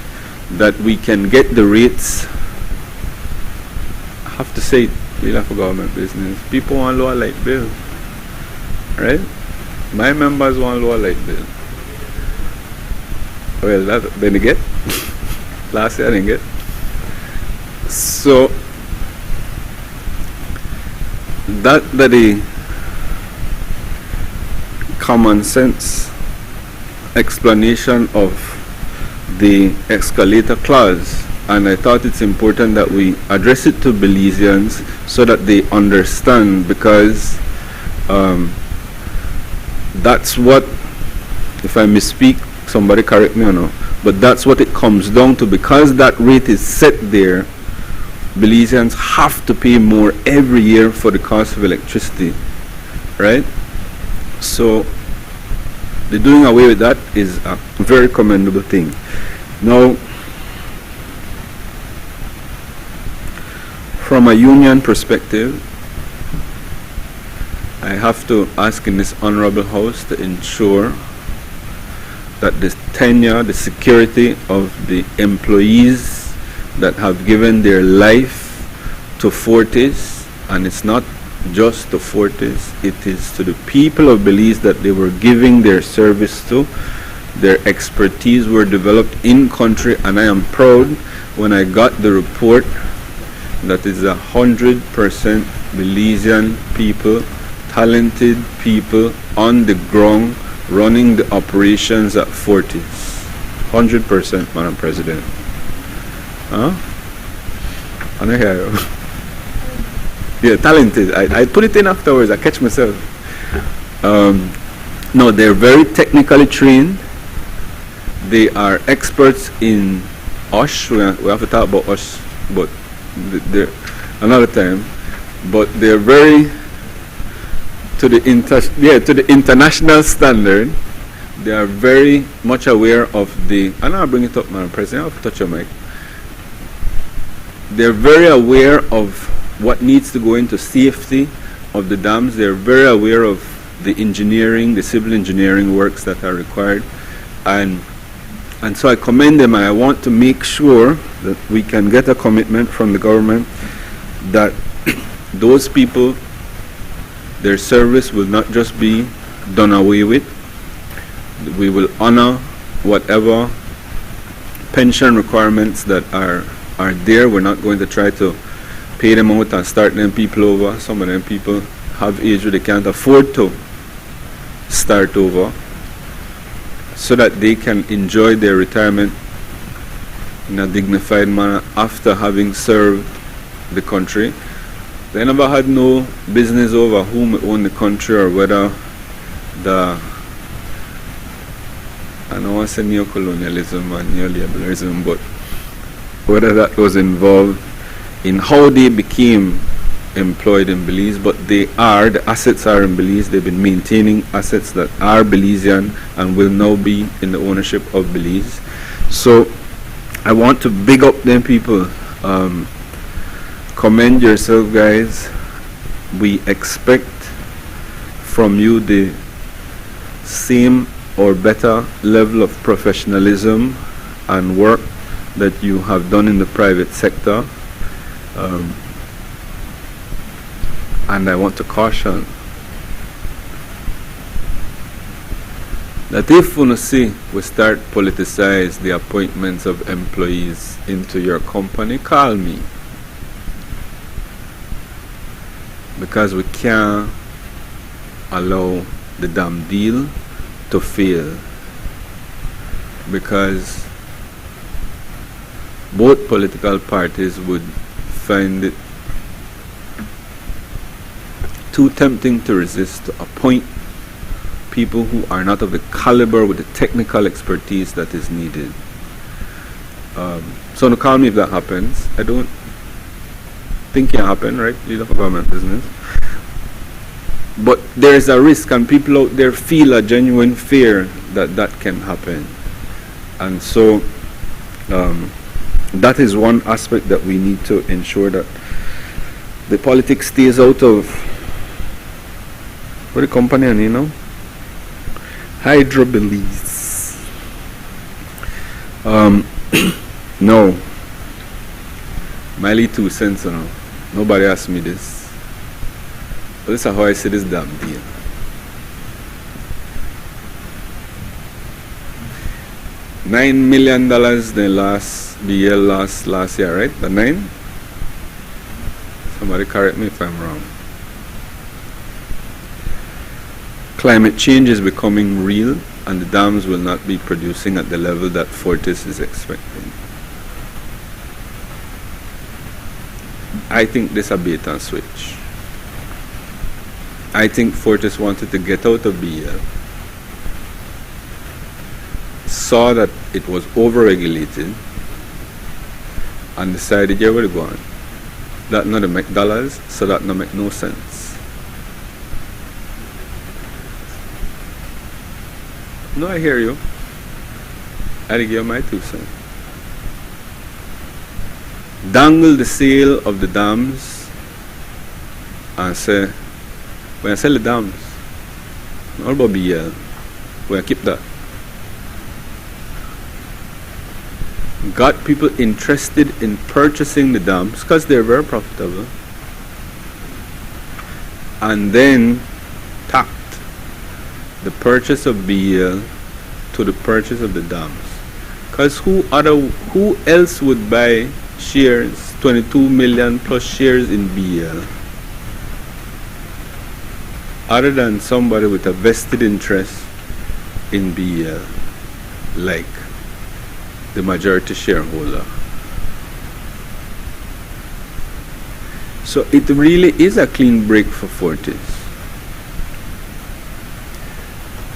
that we can get the rates. I have to say, really for government business, people want lower light bill, right? My members want lower light bill. Well, that they didn't get. Last year I didn't get. So that the common sense explanation of the escalator clause, and I thought it's important that we address it to Belizeans so that they understand, because that's what, if I misspeak, somebody correct me or no, but that's what it comes down to. Because that rate is set there, Belizeans have to pay more every year for the cost of electricity, right? So the doing away with that is a very commendable thing. Now, from a union perspective, I have to ask in this honorable house to ensure that the tenure, the security of the employees that have given their life to Fortis, and it's not just to Fortis, it is to the people of Belize that they were giving their service to. Their expertise were developed in country, and I am proud when I got the report that is 100% Belizean people, talented people on the ground running the operations at Fortis. 100%, Madam President. Huh? I don't hear you. Yeah, talented. I put it in afterwards. I catch myself. No, they're very technically trained. They are experts in OSH. We have to talk about OSH, but they're another time. But they're very to the international standard. They are very much aware of the. And I'll bring it up, Madam President. I'll touch your mic. They're very aware of what needs to go into safety of the dams. They're very aware of the engineering, the civil engineering works that are required. And so I commend them, and I want to make sure that we can get a commitment from the government that those people, their service will not just be done away with. We will honor whatever pension requirements that are there. We're not going to try to pay them out and start them people over. Some of them people have age where they can't afford to start over, so that they can enjoy their retirement in a dignified manner after having served the country. They never had no business over whom owned the country or whether the, I don't want to say neocolonialism or neoliberalism, but whether that was involved in how they became employed in Belize. But the assets are in Belize. They've been maintaining assets that are Belizean and will now be in the ownership of Belize. So I want to big up them people. Commend yourself, guys. We expect from you the same or better level of professionalism and work that you have done in the private sector. And I want to caution that if you see we start politicize the appointments of employees into your company, call me. Because we can't allow the damn deal to fail. Because both political parties would find it too tempting to resist to appoint people who are not of the caliber with the technical expertise that is needed. So to call me if that happens. I don't think it can happen, right? Leader for government business. But there is a risk, and people out there feel a genuine fear that that can happen. And so that is one aspect that we need to ensure that the politics stays out of. What the company I need now? Belize. No. Miley 2 cents now. Nobody asked me this. But this is how I see this damn deal. $9 million the last BL last year, right? The 9? Somebody correct me if I'm wrong. Climate change is becoming real, and the dams will not be producing at the level that Fortis is expecting. I think this is a bait and switch. I think Fortis wanted to get out of BL, saw that it was over-regulated, and decided, yeah, we're going. That not make dollars, so that not make no sense. No, I hear you. I give you my 2 cents. Dangle the sale of the dams and say, when I sell the dams, not about BL, when I keep that. Got people interested in purchasing the dams because they're very profitable, and then tacked the purchase of BL to the purchase of the dams. Because who else would buy shares, 22 million plus shares in BL, other than somebody with a vested interest in BL, like the majority shareholder? So it really is a clean break for Fortis.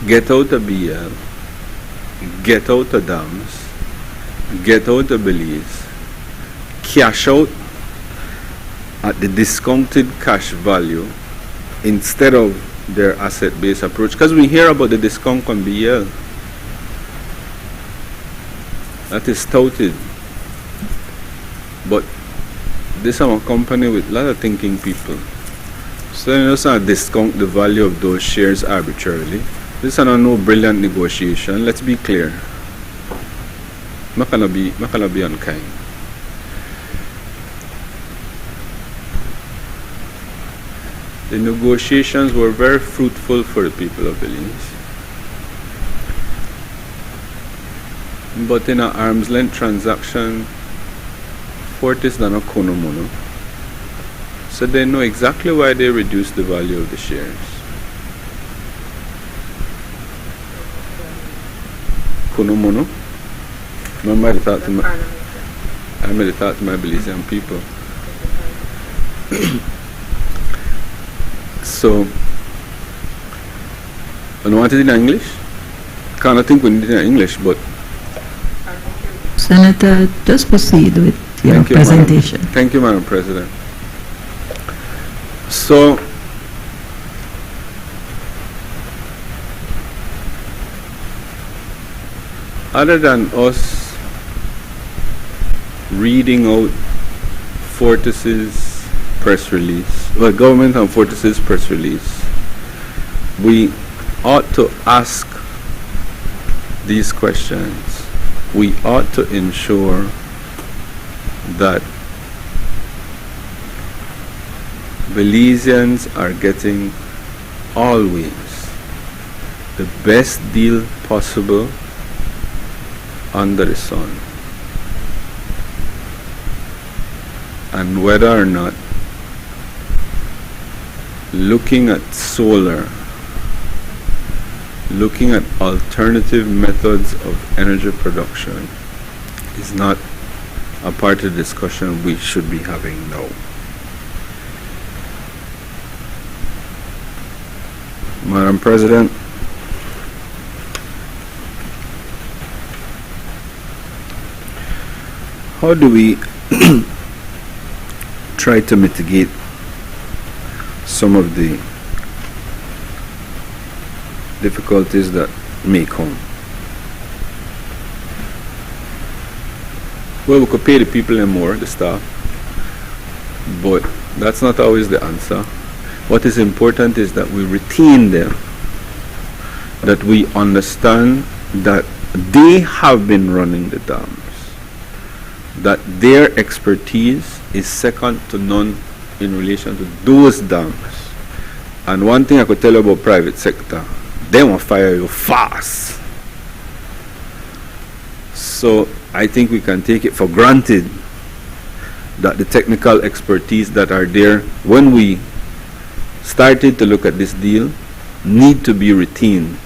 Get out of BL, get out of dams, get out of Belize, cash out at the discounted cash value instead of their asset-based approach. Because we hear about the discount on BL. That is touted. But this is a company with a lot of thinking people. So you just not discount the value of those shares arbitrarily. This is no brilliant negotiation. Let's be clear. I'm not gonna be unkind. The negotiations were very fruitful for the people of Belize. But in an arm's length transaction, Fortis done a kono mono. So they know exactly why they reduced the value of the shares. Kono mono. Remember I made it talk to my Belizean people. So, I don't want it in English. Kind of think we need it in English, but Senator, just proceed with your presentation. Thank you, Madam President. So, other than us reading out Fortis's press release, well, government and Fortis's press release, we ought to ask these questions. We ought to ensure that Belizeans are getting always the best deal possible under the sun. And whether or not looking at solar, looking at alternative methods of energy production is not a part of the discussion we should be having now. Madam President, how do we try to mitigate some of the difficulties that may come? Well, we could pay the people more, the staff, but that's not always the answer. What is important is that we retain them, that we understand that they have been running the dams, that their expertise is second to none in relation to those dams. And one thing I could tell you about private sector, they will fire you fast. So I think we can take it for granted that the technical expertise that are there when we started to look at this deal need to be retained.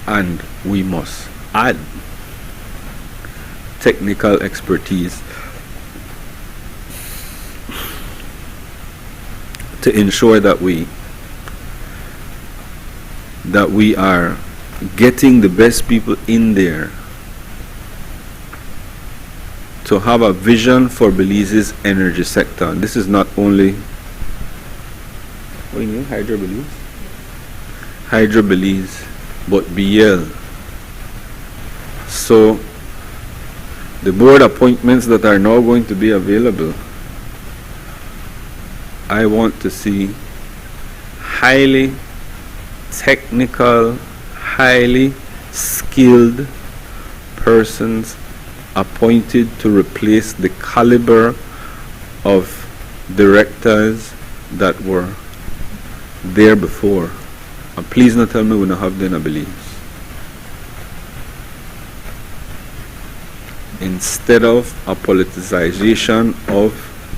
And we must add technical expertise to ensure that we are getting the best people in there to have a vision for Belize's energy sector. And this is not only, what do you mean, Hydro Belize? Hydro Belize but BL. So the board appointments that are now going to be available, I want to see highly technical, highly skilled persons appointed to replace the caliber of directors that were there before. And please not tell me we don't have them in Belize. Instead of a politicization of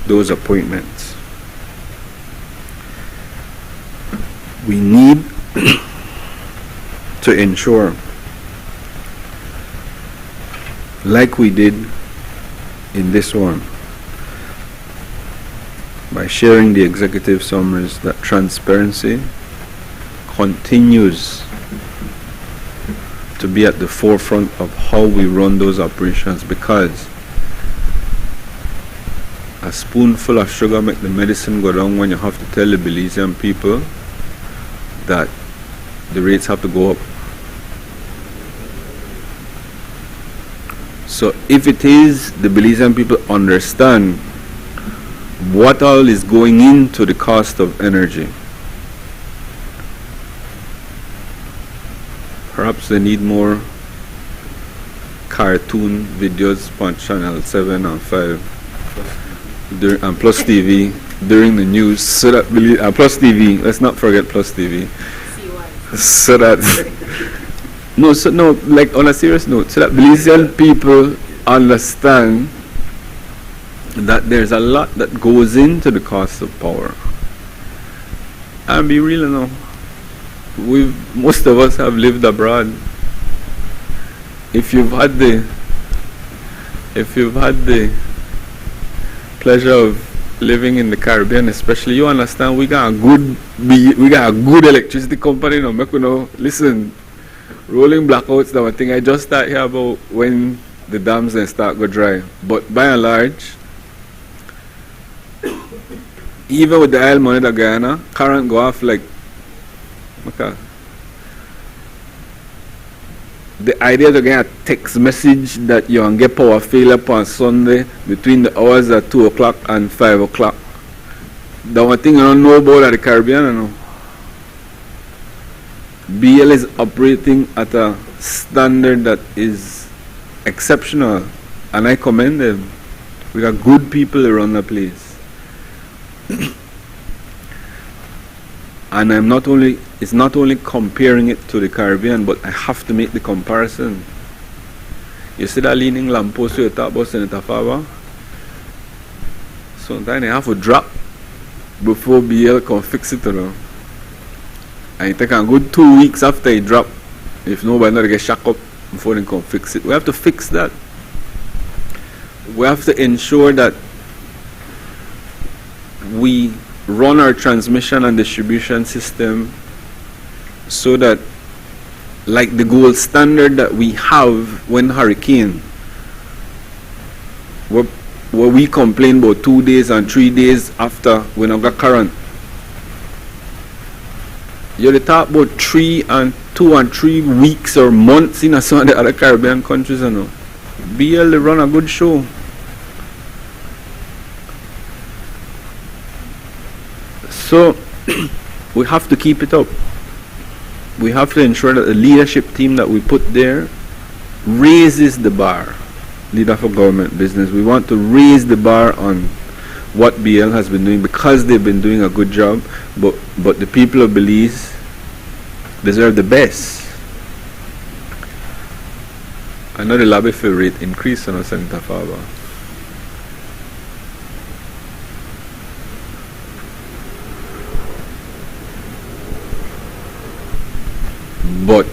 those appointments. We need to ensure, like we did in this one, by sharing the executive summaries, that transparency continues to be at the forefront of how we run those operations, because a spoonful of sugar make the medicine go down when you have to tell the Belizean people that the rates have to go up. So if it is the Belizean people understand what all is going into the cost of energy, perhaps they need more cartoon videos on Channel 7 and 5 and Plus TV during the news, so that Plus TV, let's not forget Plus TV, so that no, like on a serious note, so that Belizean people understand that there's a lot that goes into the cost of power. And be real enough, most of us have lived abroad. If you've had the pleasure of living in the Caribbean, especially, you understand we got a good electricity company. No, make you know, listen, rolling blackouts, that one thing I just start here about when the dams then start go dry. But by and large, even with the oil money that Guyana, current go off like, okay. The idea to get a text message that you can get power failure on Sunday between the hours of 2 o'clock and 5 o'clock. The one thing I don't know about the Caribbean, you know. BL is operating at a standard that is exceptional, and I commend them. We got good people around the place. And it's not only comparing it to the Caribbean, but I have to make the comparison. You see that leaning lamppost you talk about, Senator Faber? Sometimes they have to drop before BL can fix it, you know. And it takes a good 2 weeks after it drop, if nobody not get shocked up before they can fix it. We have to fix that. We have to ensure that we run our transmission and distribution system so that, like the gold standard that we have when hurricane, where we complain about 2 days and 3 days after we not got current. You talk about 2 and 3 weeks or months in some of the other Caribbean countries, you know. BL they run a good show. So we have to keep it up. We have to ensure that the leadership team that we put there raises the bar. Leader for government business. We want to raise the bar on what BL has been doing, because they've been doing a good job, but the people of Belize deserve the best. I know the lobby for rate increase on Senator Faber. But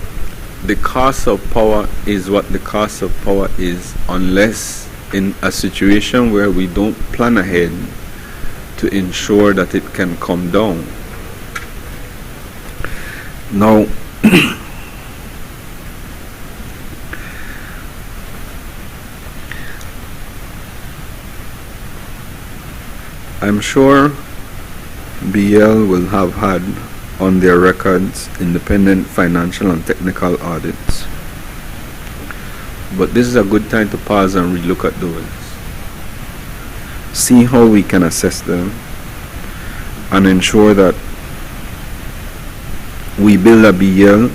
the cost of power is what the cost of power is, unless in a situation where we don't plan ahead to ensure that it can come down. Now, I'm sure BL will have had on their records independent financial and technical audits. But this is a good time to pause and relook at those. See how we can assess them and ensure that we build a BL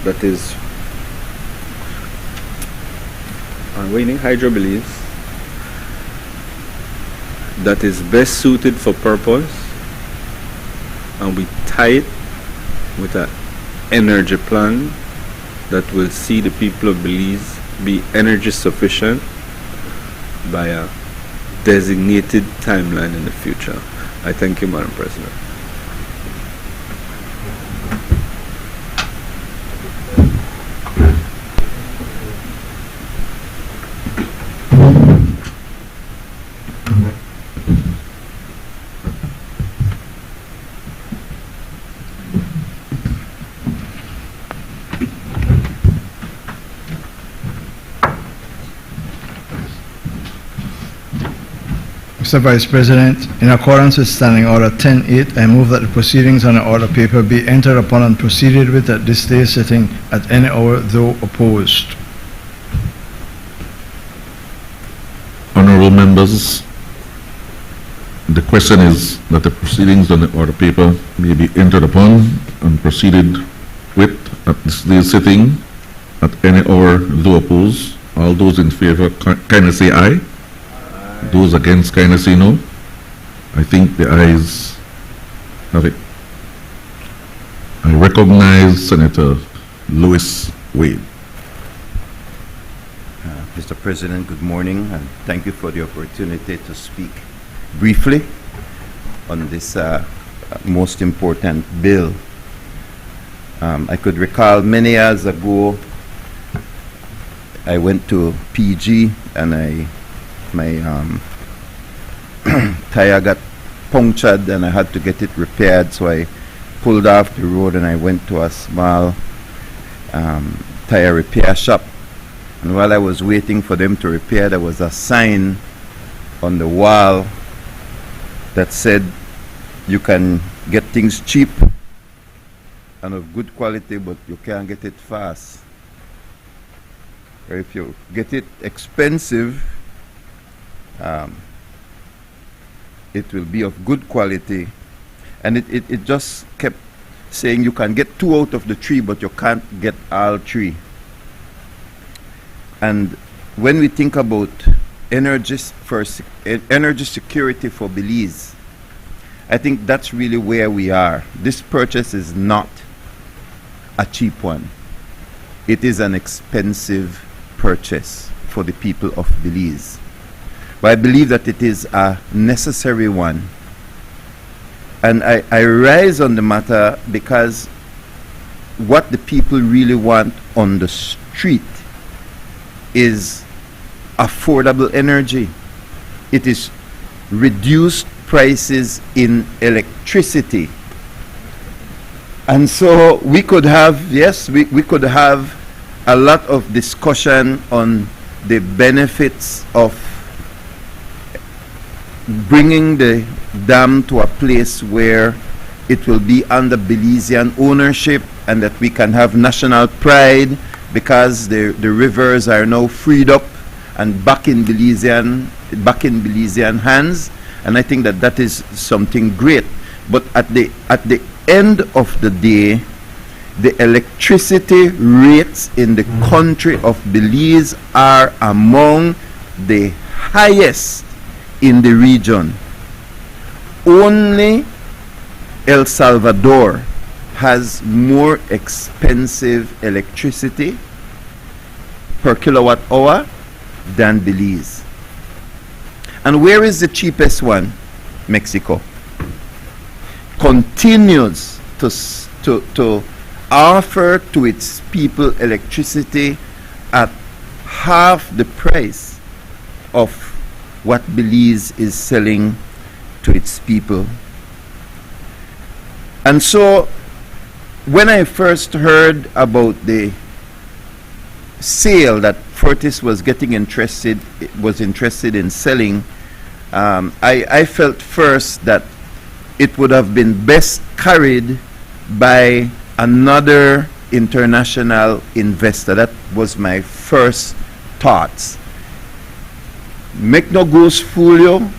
that is unwaning hydro Belize that is best suited for purpose, and we tie it with an energy plan that will see the people of Belize be energy sufficient by a designated timeline in the future. I thank you, Madam President. Mr. Vice President, in accordance with Standing Order 10-8, I move that the proceedings on the order paper be entered upon and proceeded with at this day's sitting at any hour, though opposed. Honorable members, the question is that the proceedings on the order paper may be entered upon and proceeded with at this day's sitting at any hour, though opposed. All those in favor kindly say aye. Those against kindly say no. I think the ayes have it. I recognize Senator Louis Wade. Mr. President, good morning, and thank you for the opportunity to speak briefly on this most important bill. I could recall many years ago, I went to PG and my tire got punctured and I had to get it repaired, so I pulled off the road and I went to a small tire repair shop. And while I was waiting for them to repair, there was a sign on the wall that said you can get things cheap and of good quality, but you can't get it fast. Or if you get it expensive, it will be of good quality. And it just kept saying you can get 2 out of the 3, but you can't get all 3. And when we think about energy security for Belize, I think that's really where we are. This purchase is not a cheap one. It is an expensive purchase for the people of Belize. But I believe that it is a necessary one. And I rise on the matter because what the people really want on the street is affordable energy. It is reduced prices in electricity. And so we could have, yes, we could have a lot of discussion on the benefits of bringing the dam to a place where it will be under Belizean ownership and that we can have national pride because the rivers are now freed up and back in Belizean hands. And I think that that is something great. But at the end of the day, the electricity rates in the country of Belize are among the highest in the region. Only El Salvador has more expensive electricity per kilowatt hour than Belize. And where is the cheapest one? Mexico. Continues to offer to its people electricity at half the price of what Belize is selling to its people. And so when I first heard about the sale that Fortis was interested in selling, I felt first that it would have been best carried by another international investor. That was my first thoughts. Make no goose fool you.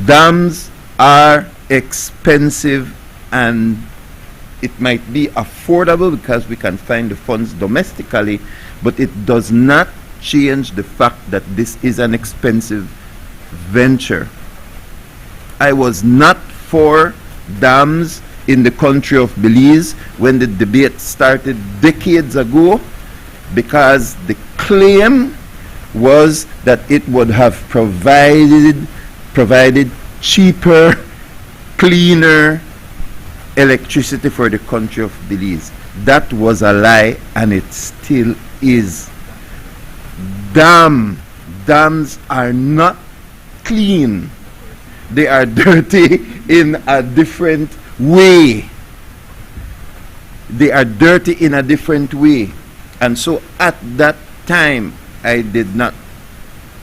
Dams are expensive, and it might be affordable because we can find the funds domestically, but it does not change the fact that this is an expensive venture. I was not for dams in the country of Belize when the debate started decades ago, because the claim was that it would have provided cheaper, cleaner electricity for the country of Belize. That was a lie, and it still is. Dams are not clean. They are dirty in a different way. They are dirty in a different way. And so at that time, I did not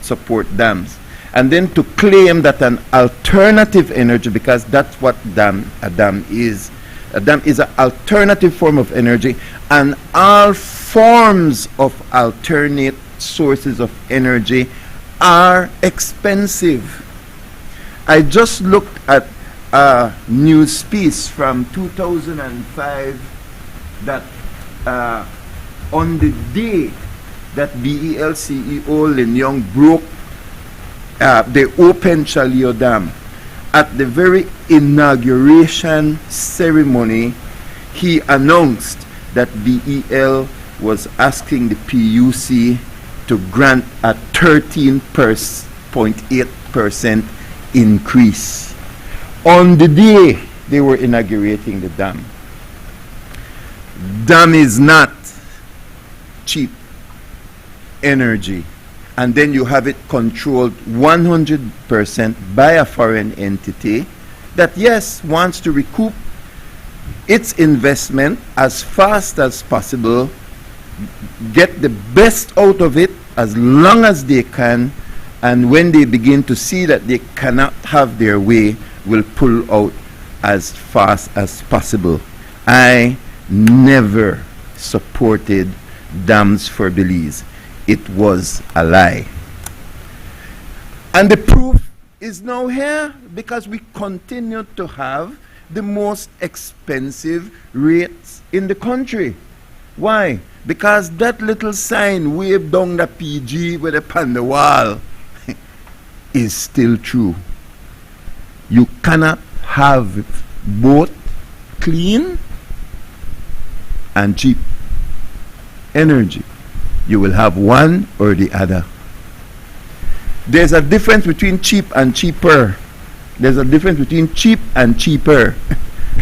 support dams. And then to claim that an alternative energy, because that's what a dam is. A dam is an alternative form of energy, and all forms of alternate sources of energy are expensive. I just looked at a news piece from 2005 that on the day that BEL CEO Lin Young broke the open Chaleo Dam, at the very inauguration ceremony, he announced that BEL was asking the PUC to grant a 13.8% increase on the day they were inaugurating the dam. Dam is not cheap energy, and then you have it controlled 100% by a foreign entity that, yes, wants to recoup its investment as fast as possible, get the best out of it as long as they can, and when they begin to see that they cannot have their way, will pull out as fast as possible. I never supported dams for Belize. It was a lie. And the proof is now here, because we continue to have the most expensive rates in the country. Why? Because that little sign waved down the PG with upon the wall is still true. You cannot have both clean and cheap energy. You will have one or the other. There's a difference between cheap and cheaper. There's a difference between cheap and cheaper.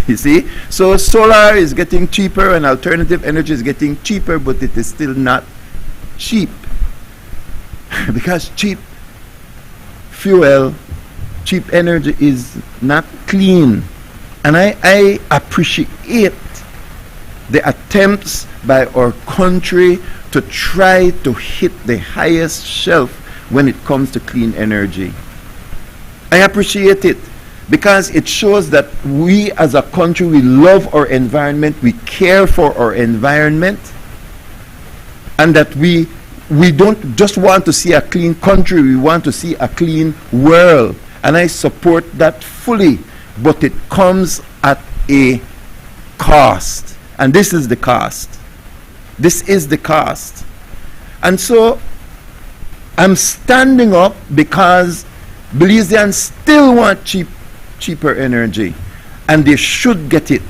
You see? So solar is getting cheaper and alternative energy is getting cheaper, but it is still not cheap. Because cheap fuel, cheap energy is not clean. And I appreciate the attempts by our country to try to hit the highest shelf when it comes to clean energy. I appreciate it, because it shows that we as a country, we love our environment, we care for our environment, and that we don't just want to see a clean country, we want to see a clean world. And I support that fully, but it comes at a cost. And this is the cost. This is the cost. And so I'm standing up because Belizeans still want cheaper energy, and they should get it,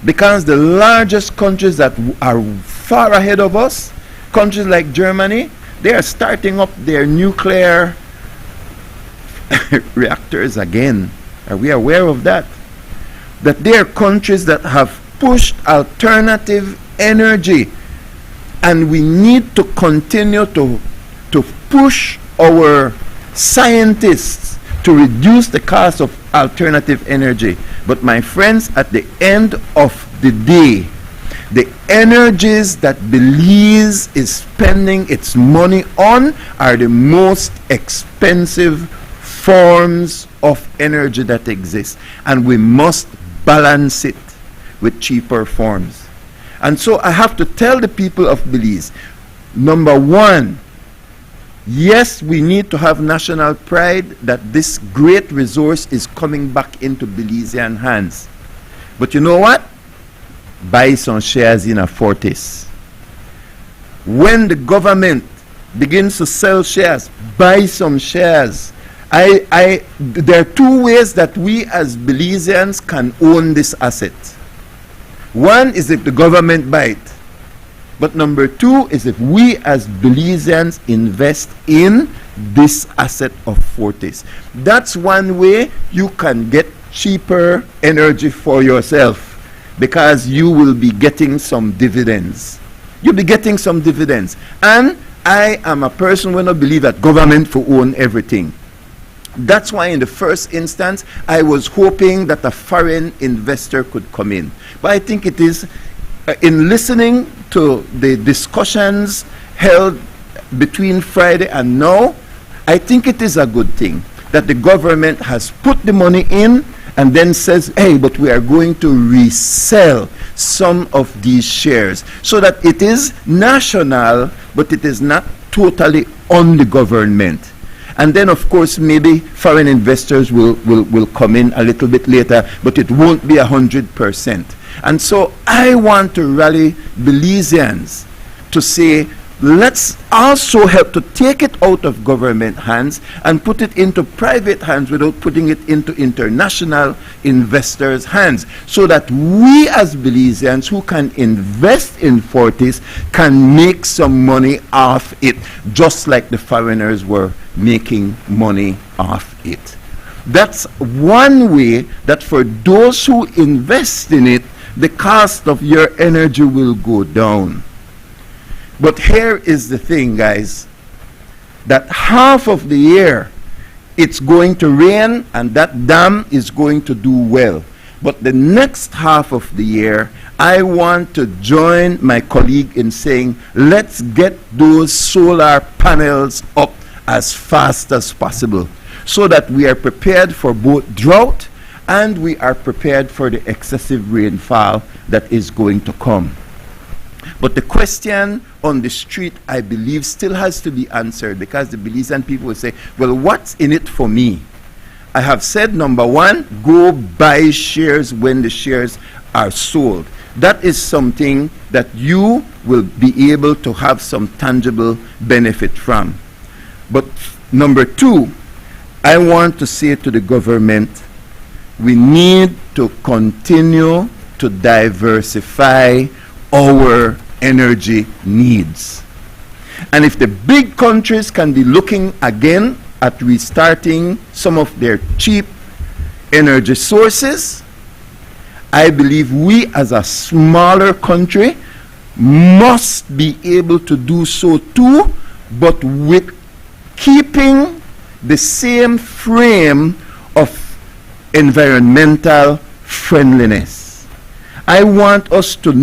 because the largest countries that are far ahead of us, countries like Germany, they are starting up their nuclear reactors again. Are we aware of that? That they are countries that have pushed alternative energy, and we need to continue to push our scientists to reduce the cost of alternative energy. But my friends, at the end of the day, the energies that Belize is spending its money on are the most expensive forms of energy that exist, and we must balance it. with cheaper forms. And so I have to tell the people of Belize, number one, yes, we need to have national pride that this great resource is coming back into Belizean hands. But you know what? Buy some shares in a Fortis. When the government begins to sell shares, buy some shares. There are two ways that we as Belizeans can own this asset. One is if the government buy it. But number two is if we as Belizeans invest in this asset of Fortis. That's one way you can get cheaper energy for yourself, because you will be getting some dividends. You'll be getting some dividends. And I am a person who don't believe that government will own everything. That's why in the first instance, I was hoping that a foreign investor could come in. But I think it is, in listening to the discussions held between Friday and now, I think it is a good thing that the government has put the money in and then says, hey, but we are going to resell some of these shares so that it is national, but it is not totally on the government. And then, of course, maybe foreign investors will come in a little bit later, but it won't be 100%. And so I want to rally Belizeans to say, let's also help to take it out of government hands and put it into private hands without putting it into international investors' hands, so that we as Belizeans who can invest in Fortis can make some money off it, just like the foreigners were making money off it. That's one way that for those who invest in it, the cost of your energy will go down. But here is the thing, guys, that half of the year it's going to rain and that dam is going to do well. But the next half of the year, I want to join my colleague in saying, let's get those solar panels up as fast as possible, so that we are prepared for both drought and we are prepared for the excessive rainfall that is going to come. But the question on the street, I believe, still has to be answered, because the Belizean people will say, well, what's in it for me? I have said, number one, go buy shares when the shares are sold. That is something that you will be able to have some tangible benefit from. But number two, I want to say to the government, we need to continue to diversify our energy needs. And if the big countries can be looking again at restarting some of their cheap energy sources, I believe we as a smaller country must be able to do so too, but with keeping the same frame of environmental friendliness. I want us to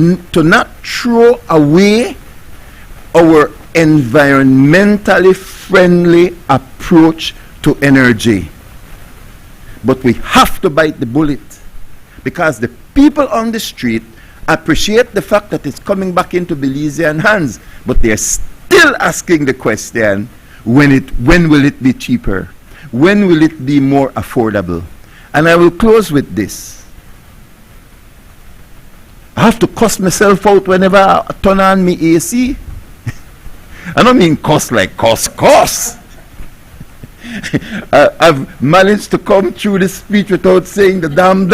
not throw away our environmentally friendly approach to energy, but we have to bite the bullet, because the people on the street appreciate the fact that it's coming back into Belizean hands, but they're still asking the question, when will it be cheaper? When will it be more affordable? And I will close with this. I have to cuss myself out whenever I turn on me AC. I don't mean cuss like cuss. I've managed to come through this speech without saying the damn.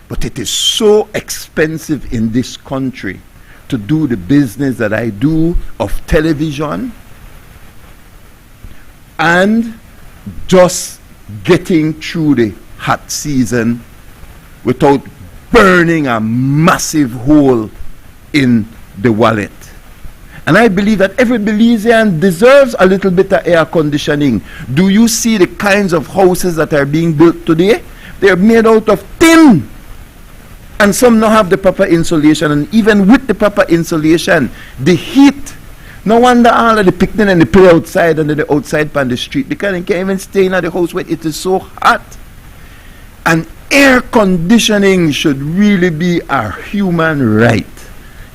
But it is so expensive in this country to do the business that I do of television and just getting through the hot season without burning a massive hole in the wallet. And I believe that every Belizean deserves a little bit of air conditioning. Do you see the kinds of houses that are being built today? They're made out of tin. And some don't have the proper insulation. And even with the proper insulation, the heat, no wonder all of the picnic and the play outside and the outside on the street, because they can't even stay in the house where it is so hot. And Air conditioning should really be a human right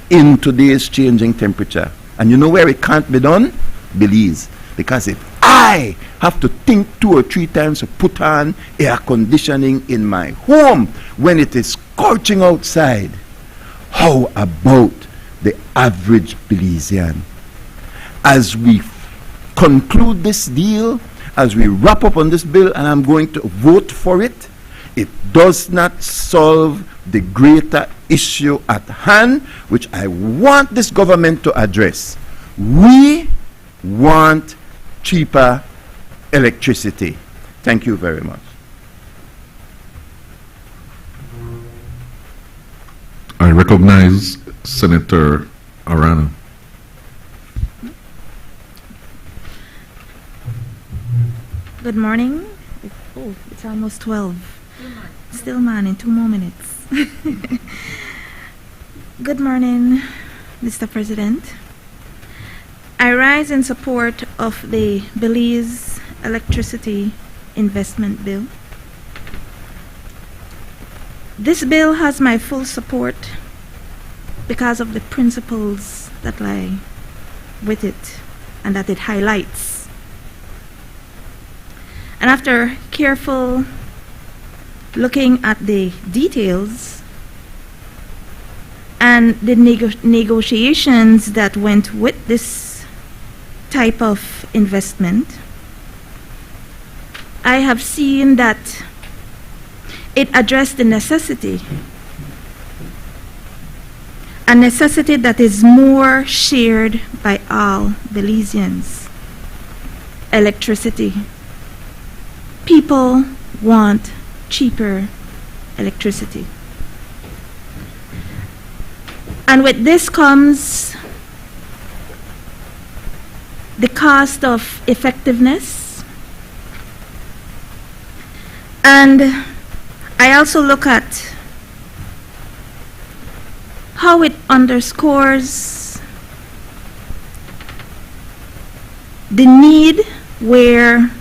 in today's changing temperature. And you know where it can't be done? Belize. Because if I have to think 2 or 3 times to put on air conditioning in my home when it is scorching outside, how about the average Belizean? As we conclude this deal, as we wrap up on this bill, and I'm going to vote for it, it does not solve the greater issue at hand, which I want this government to address. We want cheaper electricity. Thank you very much. I recognize Senator Arana. Good morning. Oh, it's almost 12. Still morning, 2 more minutes. Good morning, Mr. President. I rise in support of the Belize Electricity Investment Bill. This bill has my full support because of the principles that lie with it and that it highlights. And after careful looking at the details and the negotiations that went with this type of investment, I have seen that it addressed the necessity, a necessity that is more shared by all Belizeans: electricity. People want cheaper electricity. And with this comes the cost of effectiveness. And I also look at how it underscores the need where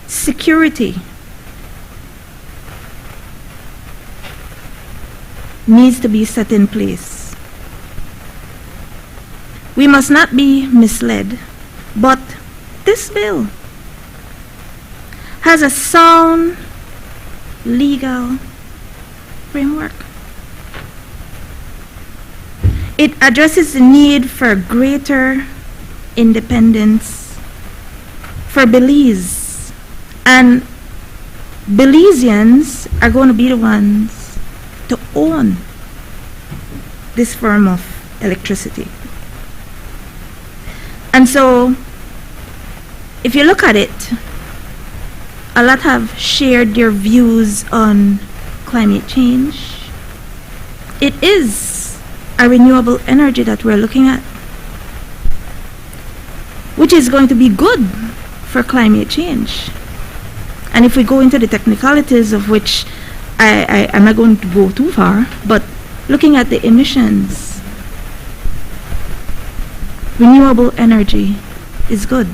security needs to be set in place. We must not be misled, but this bill has a sound legal framework. It addresses the need for greater independence for Belize. And Belizeans are going to be the ones to own this form of electricity. And so, if you look at it, a lot have shared their views on climate change. It is a renewable energy that we're looking at, which is going to be good for climate change. And if we go into the technicalities, of which I'm not going to go too far, but looking at the emissions, renewable energy is good.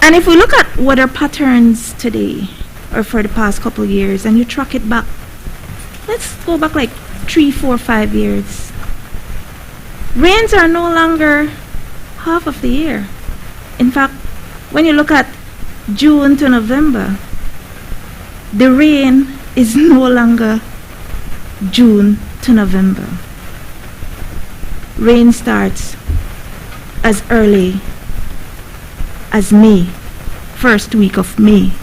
And if we look at weather patterns today, or for the past couple of years, and you track it back, let's go back like 3, 4, 5 years. Rains are no longer half of the year. In fact, when you look at June to November, the rain is no longer June to November. Rain starts as early as May, first week of May,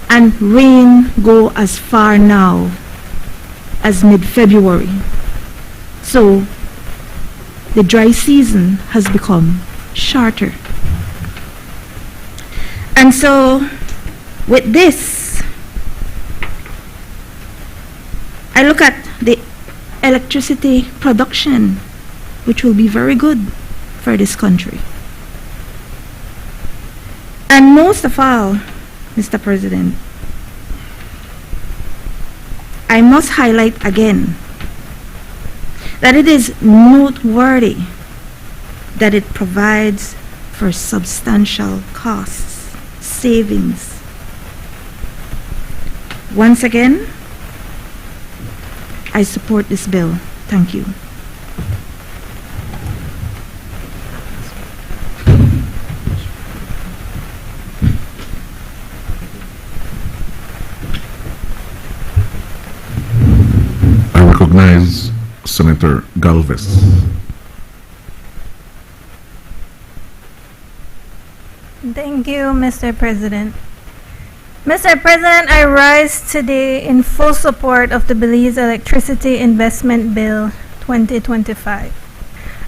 and rain go as far now as mid-February. So the dry season has become shorter. And so with this, I look at the electricity production, which will be very good for this country. And most of all, Mr. President, I must highlight again that it is noteworthy that it provides for substantial costs savings. Once again, I support this bill. Thank you. I recognize Senator Galvez. Thank you, Mr. President. Mr. President, I rise today in full support of the Belize Electricity Investment Bill 2025,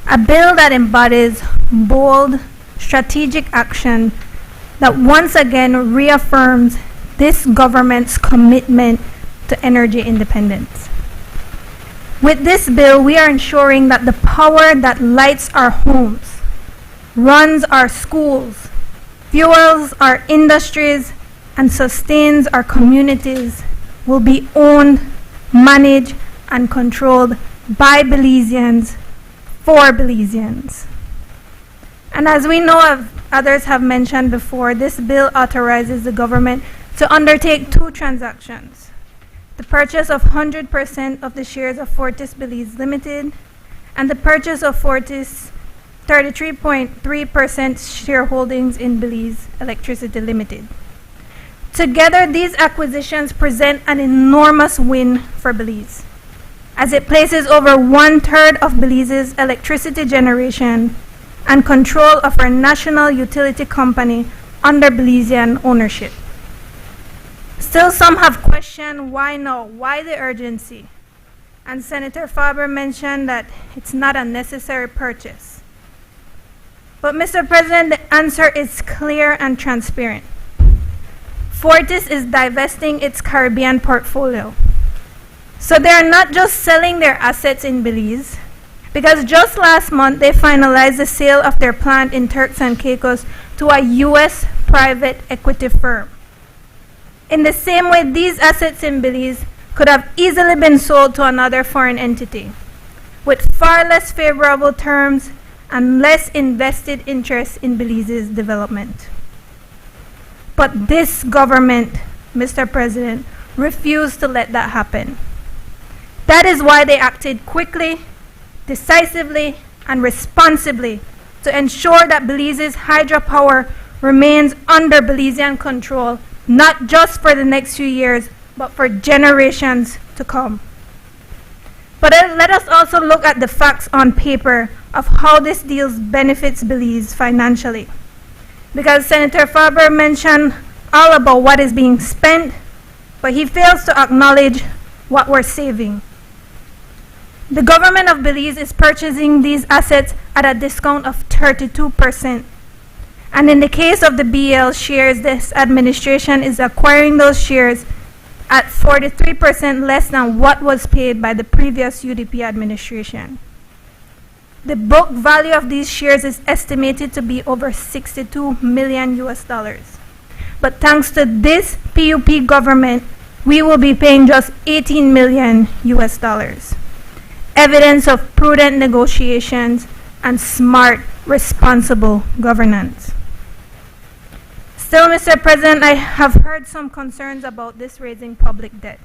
a bill that embodies bold, strategic action that once again reaffirms this government's commitment to energy independence. With this bill, we are ensuring that the power that lights our homes, runs our schools, fuels our industries, and sustains our communities will be owned, managed, and controlled by Belizeans for Belizeans. And as we know, others have mentioned before, this bill authorizes the government to undertake two transactions: the purchase of 100% of the shares of Fortis Belize Limited and the purchase of Fortis 33.3% shareholdings in Belize Electricity Limited. Together, these acquisitions present an enormous win for Belize, as it places over 1/3 of Belize's electricity generation and control of our national utility company under Belizean ownership. Still, some have questioned why now, why the urgency? And Senator Faber mentioned that it's not a necessary purchase. But Mr. President, the answer is clear and transparent. Fortis is divesting its Caribbean portfolio. So they're not just selling their assets in Belize, because just last month they finalized the sale of their plant in Turks and Caicos to a U.S. private equity firm. In the same way, these assets in Belize could have easily been sold to another foreign entity with far less favorable terms and less invested interest in Belize's development. But this government, Mr. President, refused to let that happen. That is why they acted quickly, decisively, and responsibly to ensure that Belize's hydropower remains under Belizean control, not just for the next few years, but for generations to come. But let us also look at the facts on paper of how this deal benefits Belize financially. Because Senator Faber mentioned all about what is being spent, but he fails to acknowledge what we're saving. The government of Belize is purchasing these assets at a discount of 32%. And in the case of the BL shares, this administration is acquiring those shares at 43% less than what was paid by the previous UDP administration. The book value of these shares is estimated to be over $62 million US. But thanks to this PUP government, we will be paying just $18 million US. Evidence of prudent negotiations and smart, responsible governance. Still, Mr. President, I have heard some concerns about this raising public debt.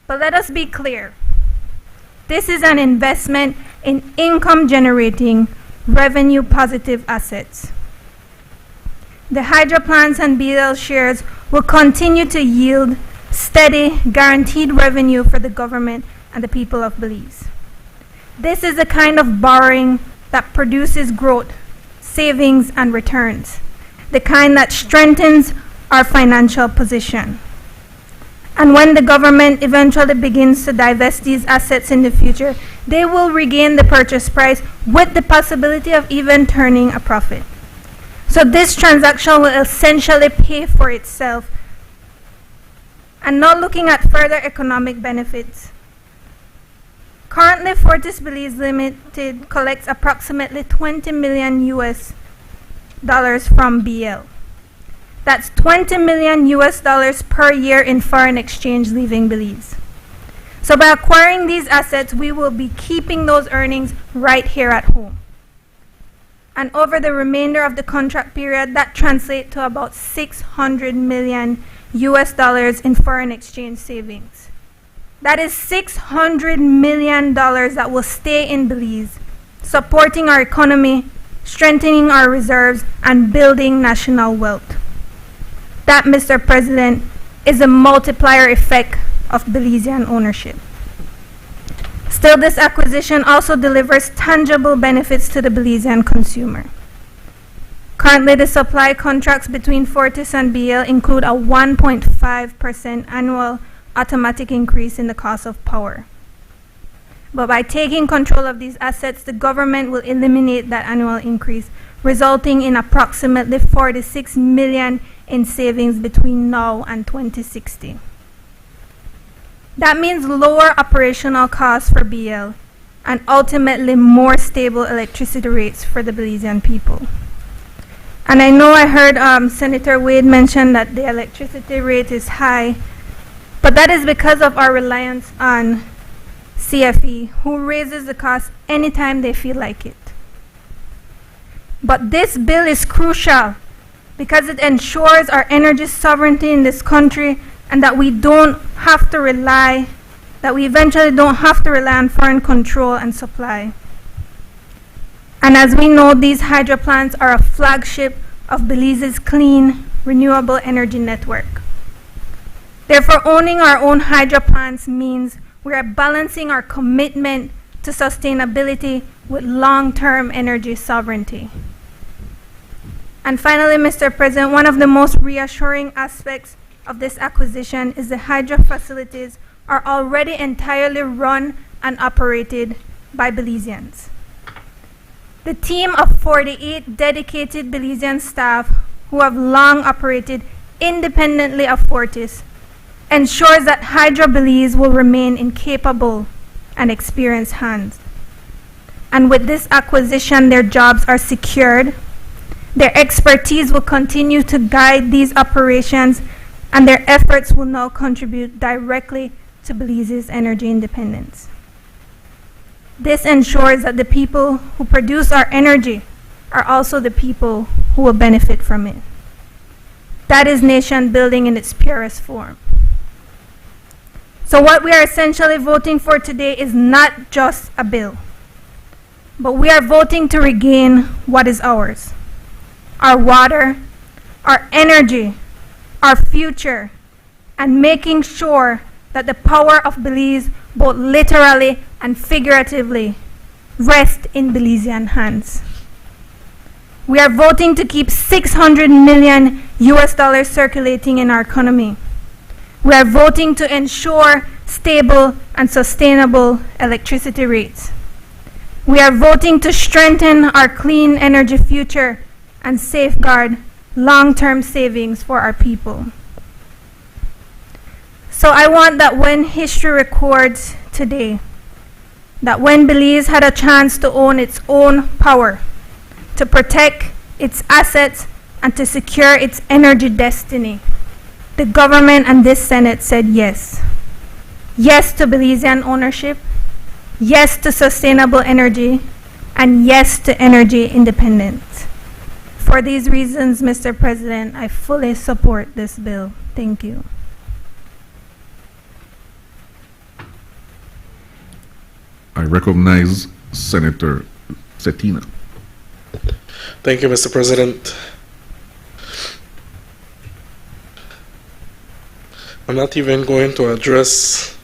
But let us be clear. This is an investment in income-generating, revenue-positive assets. The hydro plants and BL shares will continue to yield steady, guaranteed revenue for the government and the people of Belize. This is the kind of borrowing that produces growth, savings, and returns, the kind that strengthens our financial position. And when the government eventually begins to divest these assets in the future, they will regain the purchase price with the possibility of even turning a profit. So this transaction will essentially pay for itself. And now looking at further economic benefits. Currently, Fortis Belize Limited collects approximately $20 million US from BL. That's $20 million US per year in foreign exchange leaving Belize. So by acquiring these assets, we will be keeping those earnings right here at home. And over the remainder of the contract period, that translates to about $600 million US dollars in foreign exchange savings. That is $600 million that will stay in Belize, supporting our economy, strengthening our reserves, and building national wealth. That, Mr. President, is a multiplier effect of Belizean ownership. Still, this acquisition also delivers tangible benefits to the Belizean consumer. Currently, the supply contracts between Fortis and BL include a 1.5% annual automatic increase in the cost of power. But by taking control of these assets, the government will eliminate that annual increase, resulting in approximately $46 million in savings between now and 2060. That means lower operational costs for BL and ultimately more stable electricity rates for the Belizean people. And I know I heard Senator Wade mention that the electricity rate is high, but that is because of our reliance on CFE, who raises the cost anytime they feel like it. But this bill is crucial because it ensures our energy sovereignty in this country and that we eventually don't have to rely on foreign control and supply. And as we know, these hydro plants are a flagship of Belize's clean, renewable energy network. Therefore, owning our own hydro plants means we are balancing our commitment to sustainability with long-term energy sovereignty. And finally, Mr. President, one of the most reassuring aspects of this acquisition is the hydro facilities are already entirely run and operated by Belizeans. The team of 48 dedicated Belizean staff who have long operated independently of Fortis ensures that Hydro Belize will remain in capable and experienced hands. And with this acquisition, their jobs are secured, their expertise will continue to guide these operations, and their efforts will now contribute directly to Belize's energy independence. This ensures that the people who produce our energy are also the people who will benefit from it. That is nation building in its purest form. So what we are essentially voting for today is not just a bill, but we are voting to regain what is ours: our water, our energy, our future, and making sure that the power of Belize, both literally and figuratively, rest in Belizean hands. We are voting to keep $600 million US dollars circulating in our economy. We are voting to ensure stable and sustainable electricity rates. We are voting to strengthen our clean energy future and safeguard long-term savings for our people. So I want that when history records today, that when Belize had a chance to own its own power, to protect its assets, and to secure its energy destiny, the government and this Senate said yes. Yes to Belizean ownership, yes to sustainable energy, and yes to energy independence. For these reasons, Mr. President, I fully support this bill. Thank you. I recognize Senator Cetina. Thank you, Mr. President. I'm not even going to address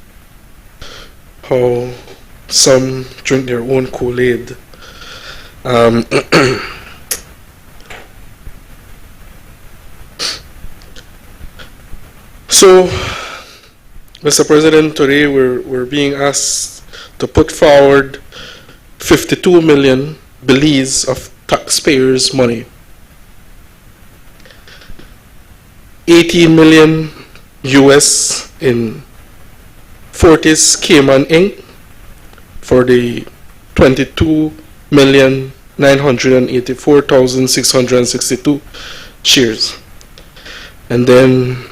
how some drink their own Kool-Aid. So, Mr. President, today we're being asked to put forward 52 million Belize of taxpayers' money. 18 million US in Fortis Cayman Inc. for the 22,984,662 shares. And then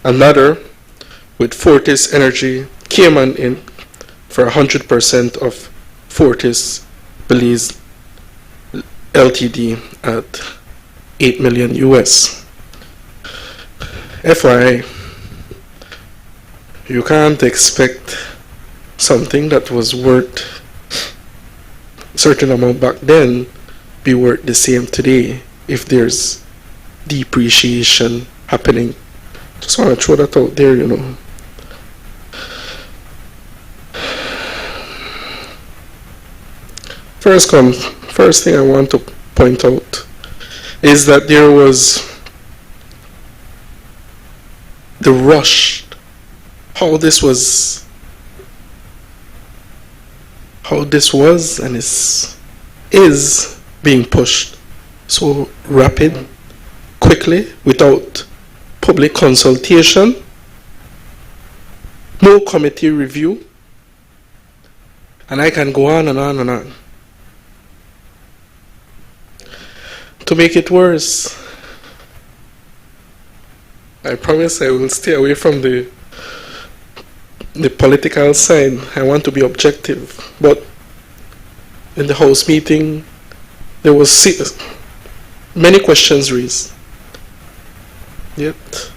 another with Fortis Energy Cayman Inc. for 100% of Fortis Belize Ltd. at 8 million US. FYI, You can't expect something that was worth a certain amount back then be worth the same today if there's depreciation happening. Just want to throw that out there, you know. First thing I want to point out is that there was the rush, how this was and is being pushed so rapid, quickly, without public consultation, no committee review, and I can go on and on and on. To make it worse, I promise I will stay away from the political side. I want to be objective. But in the House meeting, there was many questions raised. Yet,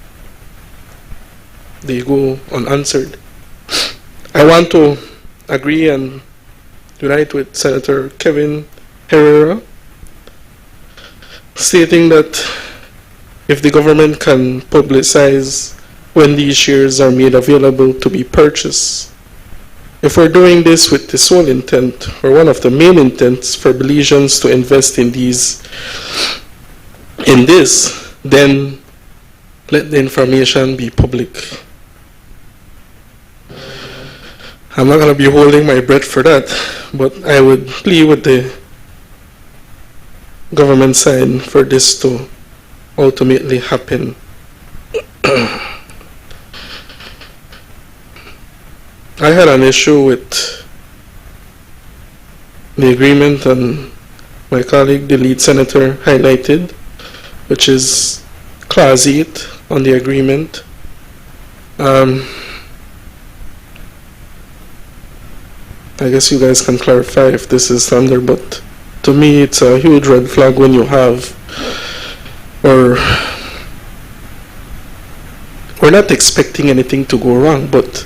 they go unanswered. I want to agree and unite with Senator Kevin Herrera, stating that if the government can publicize when these shares are made available to be purchased, if we're doing this with the sole intent, or one of the main intents for Belizeans to invest in this, then let the information be public. I'm not going to be holding my breath for that, but I would plead with the government side for this to ultimately happen. I had an issue with the agreement, and my colleague, the lead senator, highlighted, which is Clause 8 on the agreement. I guess you guys can clarify if this is standard, but to me it's a huge red flag when you have, or we're not expecting anything to go wrong, but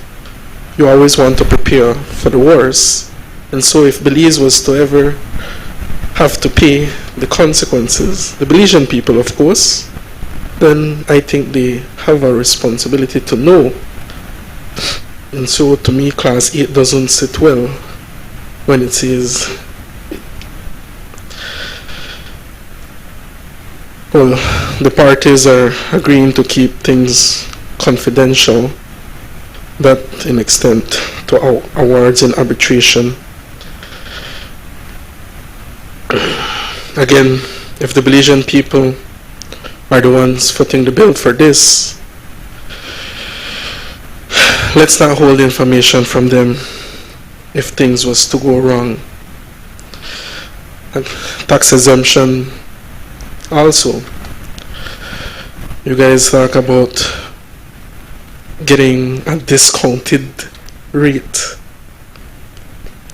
you always want to prepare for the worst. And so if Belize was to ever have to pay the consequences, the Belizean people of course, then I think they have a responsibility to know. And so to me, Clause 8 doesn't sit well when it says, well, the parties are agreeing to keep things confidential, that in extent to awards and arbitration. Again, if the Belizean people are the ones footing the bill for this, let's not hold information from them if things was to go wrong. And tax exemption also. You guys talk about getting a discounted rate.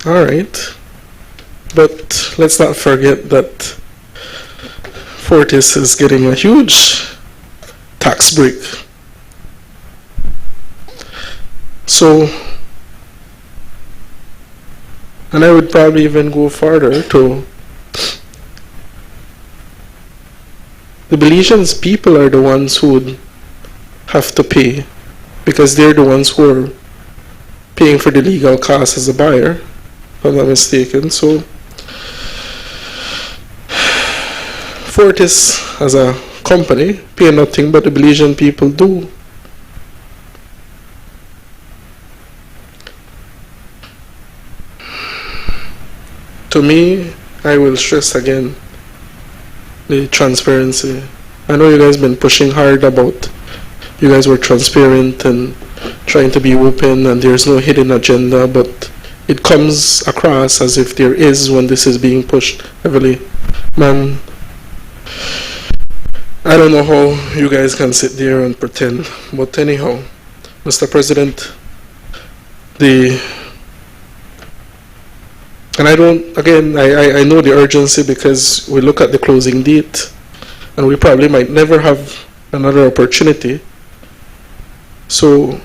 Alright. But let's not forget that Fortis is getting a huge tax break. So, and I would probably even go further to the Belizeans people are the ones who would have to pay, because they're the ones who are paying for the legal costs as a buyer, if I'm not mistaken. So Fortis as a company pay nothing, but the Belizean people do. To me, I will stress again the transparency. I know you guys been pushing hard about you guys were transparent and trying to be open and there's no hidden agenda, but it comes across as if there is when this is being pushed heavily. Man, I don't know how you guys can sit there and pretend, but anyhow, Mr. President, and I don't, again, I know the urgency because we look at the closing date and we probably might never have another opportunity. So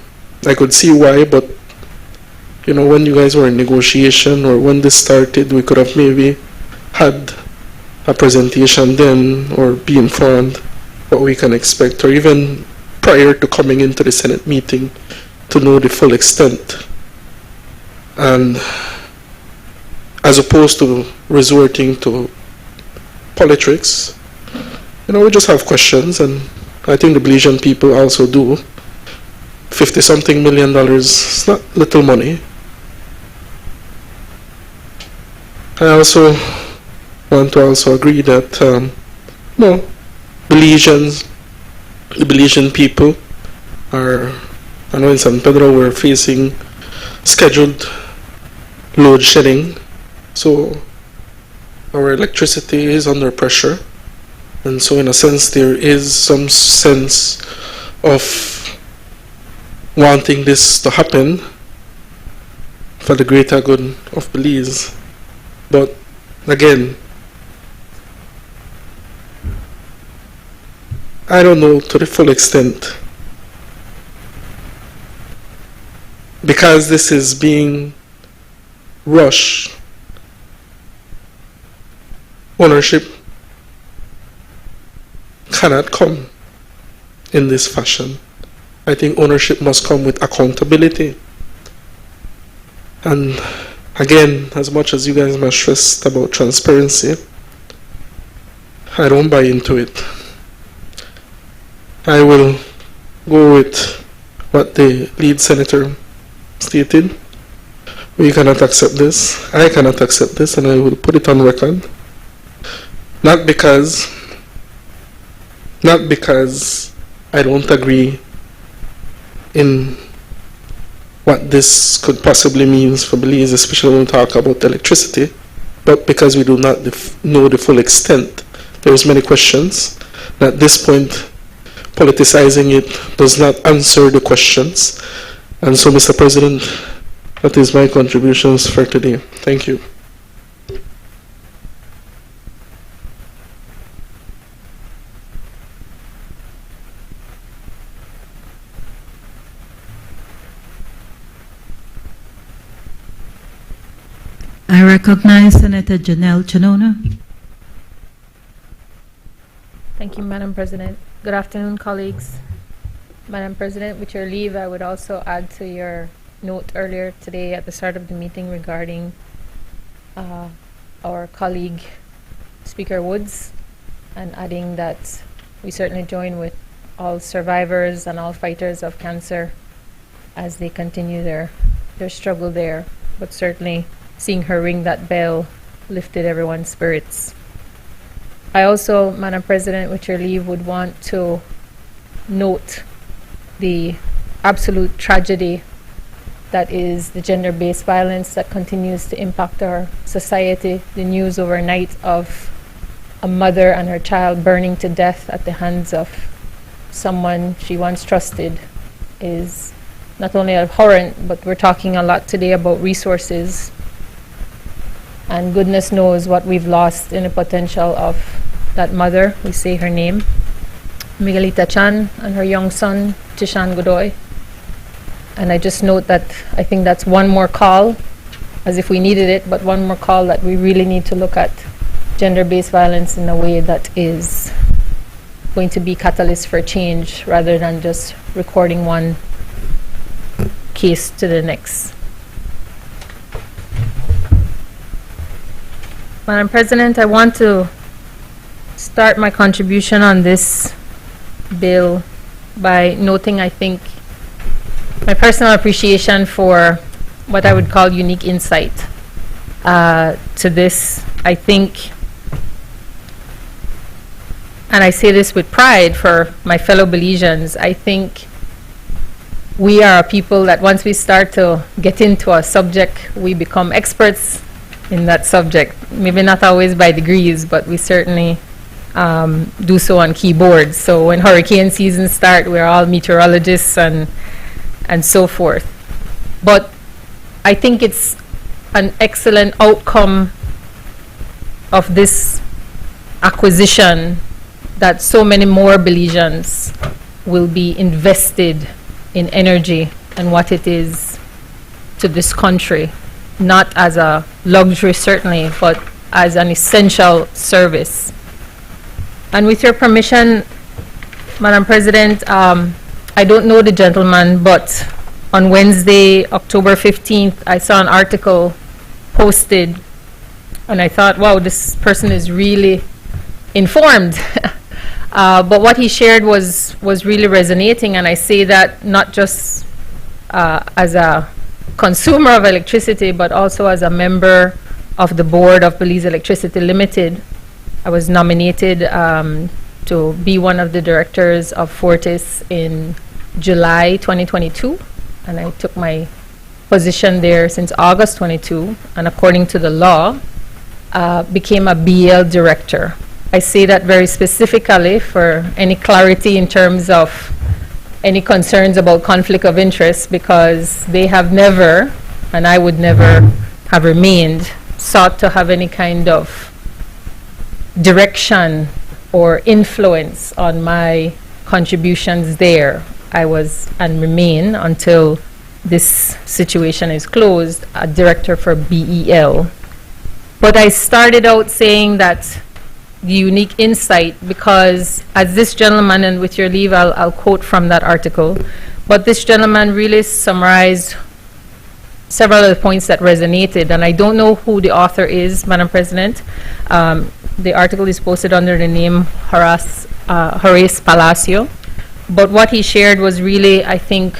I could see why, but you know, when you guys were in negotiation or when this started, we could have maybe had a presentation then or be informed what we can expect, or even prior to coming into the Senate meeting to know the full extent. And as opposed to resorting to politics, you know, we just have questions, and I think the Belizean people also do. $50-something million is not little money. I also want to also agree that no, Belizeans, the Belizean people are, I know in San Pedro we're facing scheduled load shedding, so our electricity is under pressure, and so in a sense there is some sense of wanting this to happen for the greater good of Belize. But again, I don't know to the full extent, because this is being rushed. Ownership cannot come in this fashion. I think ownership must come with accountability. And again, as much as you guys must stress about transparency, I don't buy into it. I will go with what the lead senator stated. We cannot accept this. I cannot accept this, and I will put it on record. Not because I don't agree in what this could possibly mean for Belize, especially when we talk about electricity, but because we do not know the full extent. There's many questions. At this point, politicizing it does not answer the questions. And so, Mr. President, that is my contributions for today. Thank you. I recognize Senator Janelle Chinona. Thank you, Madam President. Good afternoon, colleagues. Madam President, with your leave, I would also add to your note earlier today at the start of the meeting regarding our colleague, Speaker Woods, and adding that we certainly join with all survivors and all fighters of cancer as they continue their struggle there, but certainly seeing her ring that bell lifted everyone's spirits. I also, Madam President, with your leave, would want to note the absolute tragedy that is the gender-based violence that continues to impact our society. The news overnight of a mother and her child burning to death at the hands of someone she once trusted is not only abhorrent, but we're talking a lot today about resources. And goodness knows what we've lost in the potential of that mother. We say her name, Miguelita Chan, and her young son, Tishan Godoy. And I just note that I think that's one more call, as if we needed it, but one more call that we really need to look at gender-based violence in a way that is going to be catalyst for change rather than just recording one case to the next. Madam President, I want to start my contribution on this bill by noting, I think, my personal appreciation for what I would call unique insight to this. I think, and I say this with pride for my fellow Belizeans, I think we are a people that once we start to get into a subject, we become experts in that subject. Maybe not always by degrees, but we certainly do so on keyboards. So when hurricane season starts, we're all meteorologists and so forth. But I think it's an excellent outcome of this acquisition that so many more Belizeans will be invested in energy and what it is to this country, not as a luxury certainly, but as an essential service. And with your permission, Madam President, I don't know the gentleman, but on Wednesday, October 15th, I saw an article posted, and I thought, wow, this person is really informed. But what he shared was really resonating, and I say that not just as a consumer of electricity, but also as a member of the board of Belize Electricity Limited. I was nominated to be one of the directors of Fortis in July 2022, and I took my position there since August 22, and according to the law, became a BL director. I say that very specifically for any clarity in terms of any concerns about conflict of interest, because they have never, and I would never have remained, sought to have any kind of direction or influence on my contributions there. I was and remain until this situation is closed, a director for BEL. But I started out saying that the unique insight, because as this gentleman, and with your leave, I'll quote from that article, but this gentleman really summarized several of the points that resonated, and I don't know who the author is, Madam President. The article is posted under the name Horace Palacio, but what he shared was really, I think,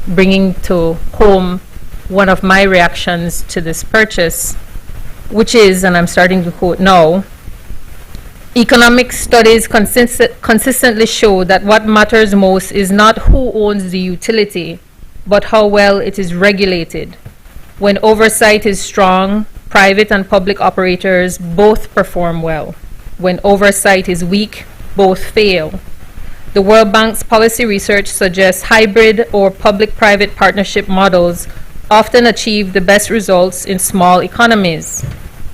bringing to home one of my reactions to this purchase, which is, and I'm starting to quote now, economic studies consistently show that what matters most is not who owns the utility, but how well it is regulated. When oversight is strong, private and public operators both perform well. When oversight is weak, both fail. The World Bank's policy research suggests hybrid or public-private partnership models often achieve the best results in small economies.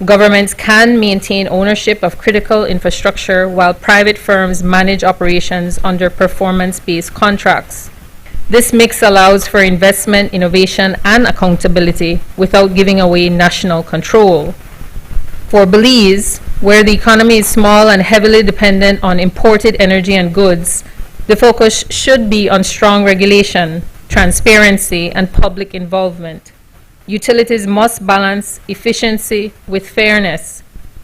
Governments can maintain ownership of critical infrastructure while private firms manage operations under performance-based contracts. This mix allows for investment, innovation, and accountability without giving away national control. For Belize, where the economy is small and heavily dependent on imported energy and goods, the focus should be on strong regulation, transparency, and public involvement. Utilities must balance efficiency with fairness.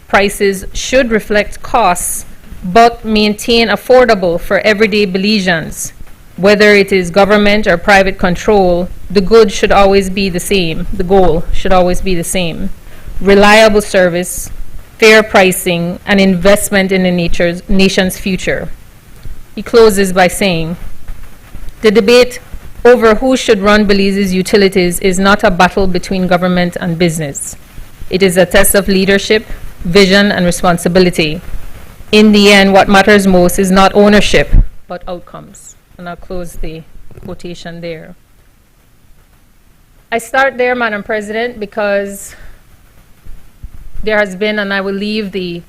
Prices should reflect costs, but maintain affordable for everyday Belizeans. Whether it is government or private control, the good should always be the same. The goal should always be the same. Reliable service, fair pricing, and investment in the nation's future. He closes by saying, the debate over who should run Belize's utilities is not a battle between government and business. It is a test of leadership, vision, and responsibility. In the end, what matters most is not ownership, but outcomes. And I'll close the quotation there. I start there, Madam President, because there has been, and I will leave the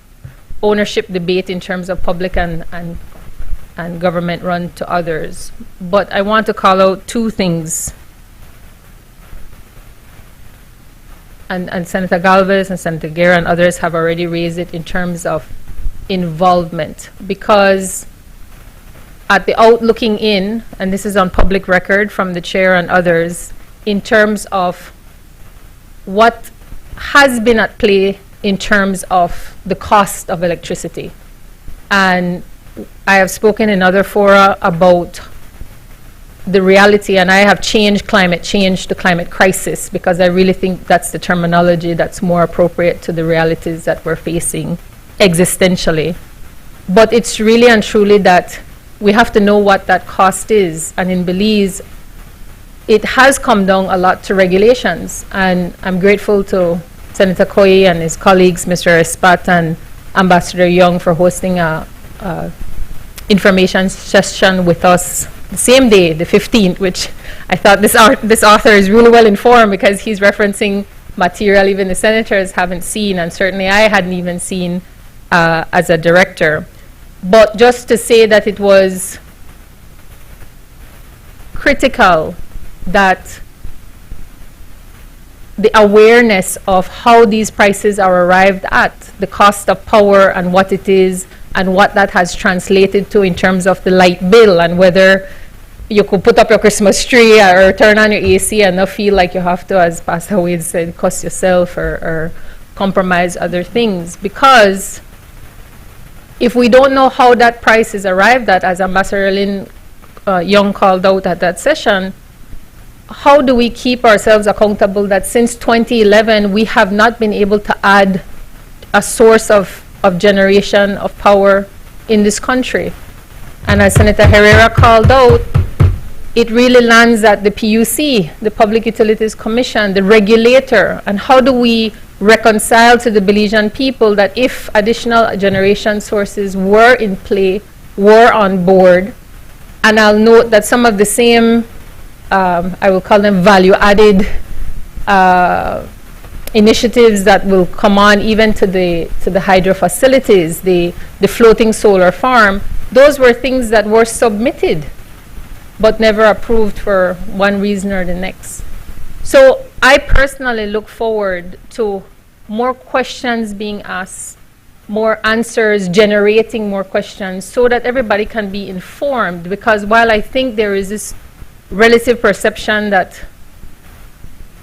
ownership debate in terms of public and government run to others. But I want to call out two things. And Senator Galvez and Senator Guerra and others have already raised it in terms of involvement. Because at the outlooking in, and this is on public record from the chair and others, in terms of what has been at play in terms of the cost of electricity. And I have spoken in other fora about the reality, and I have changed climate change to climate crisis, because I really think that's the terminology that's more appropriate to the realities that we're facing existentially. But it's really and truly that we have to know what that cost is. And in Belize, it has come down a lot to regulations. And I'm grateful to Senator Koyi and his colleagues, Mr. Espat and Ambassador Young, for hosting a information session with us the same day, the 15th, which I thought this author is really well informed, because he's referencing material even the senators haven't seen, and certainly I hadn't even seen as a director. But just to say that it was critical that the awareness of how these prices are arrived at, the cost of power and what it is, and what that has translated to in terms of the light bill, and whether you could put up your Christmas tree or turn on your AC and not feel like you have to, as Pastor Wade said, cost yourself or compromise other things. Because if we don't know how that price is arrived at, as Ambassador Lynn Young called out at that session, how do we keep ourselves accountable that since 2011 we have not been able to add a source of generation of power in this country? And as Senator Herrera called out, it really lands at the PUC, the Public Utilities Commission, the regulator. And how do we reconcile to the Belizean people that if additional generation sources were in play, were on board, and I'll note that some of the same I will call them value-added initiatives that will come on even to the hydro facilities, the floating solar farm. Those were things that were submitted but never approved for one reason or the next. So I personally look forward to more questions being asked, more answers, generating more questions so that everybody can be informed, because while I think there is this relative perception that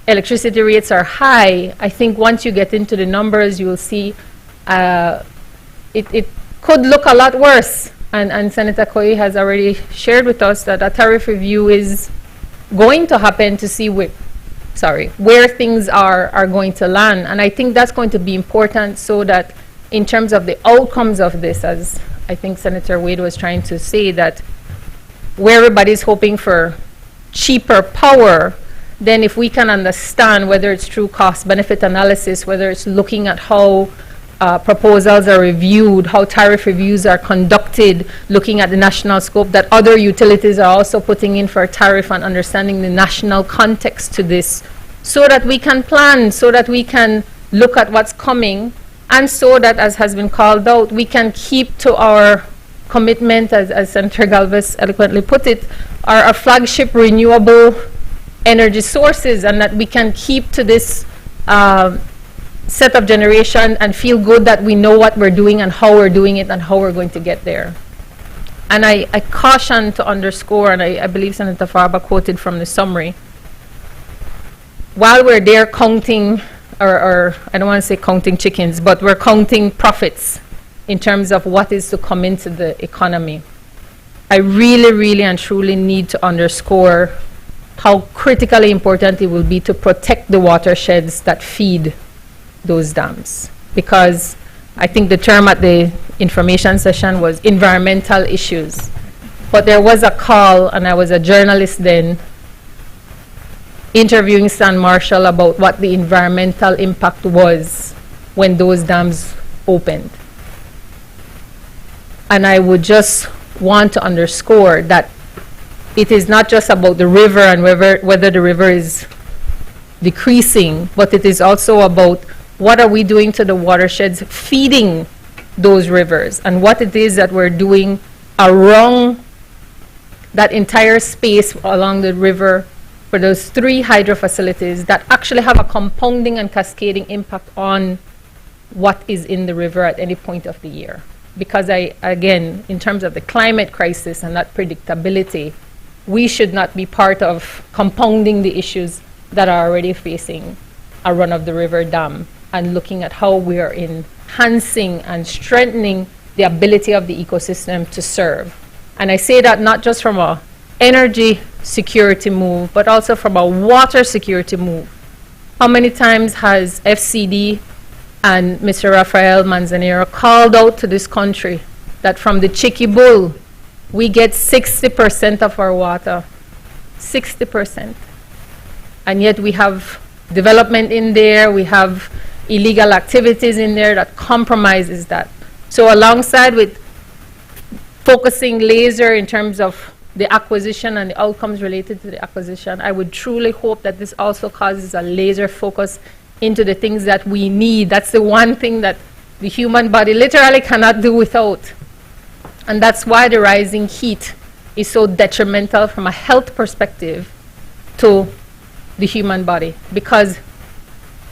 electricity rates are high, I think once you get into the numbers, you will see it could look a lot worse. And Senator Koi has already shared with us that a tariff review is going to happen to see where things are going to land. And I think that's going to be important so that in terms of the outcomes of this, as I think Senator Wade was trying to say, that where everybody's hoping for cheaper power, then if we can understand whether it's through cost-benefit analysis, whether it's looking at how proposals are reviewed, how tariff reviews are conducted, looking at the national scope that other utilities are also putting in for a tariff, and understanding the national context to this, so that we can plan, so that we can look at what's coming, and so that, as has been called out, we can keep to our commitment, as Senator Galvez eloquently put it, our flagship renewable energy sources, and that we can keep to this set of generation and feel good that we know what we're doing and how we're doing it and how we're going to get there. And I caution to underscore, and I believe Senator Farber quoted from the summary, while we're there counting, or I don't want to say counting chickens, but we're counting profits in terms of what is to come into the economy, I really, really and truly need to underscore how critically important it will be to protect the watersheds that feed those dams. Because I think the term at the information session was environmental issues. But there was a call, and I was a journalist then, interviewing Stan Marshall about what the environmental impact was when those dams opened. And I would just want to underscore that it is not just about the river and whether the river is decreasing, but it is also about what are we doing to the watersheds feeding those rivers, and what it is that we're doing around that entire space along the river for those 3 hydro facilities that actually have a compounding and cascading impact on what is in the river at any point of the year. Because again, in terms of the climate crisis and that predictability, we should not be part of compounding the issues that are already facing a run-of-the-river dam, and looking at how we are enhancing and strengthening the ability of the ecosystem to serve. And I say that not just from an energy security move, but also from a water security move. How many times has FCD and Mr. Rafael Manzanero called out to this country that from the Chicky Bull, we get 60% of our water, 60%. And yet we have development in there, we have illegal activities in there that compromises that. So alongside with focusing laser in terms of the acquisition and the outcomes related to the acquisition, I would truly hope that this also causes a laser focus into the things that we need. That's the one thing that the human body literally cannot do without. And that's why the rising heat is so detrimental from a health perspective to the human body, because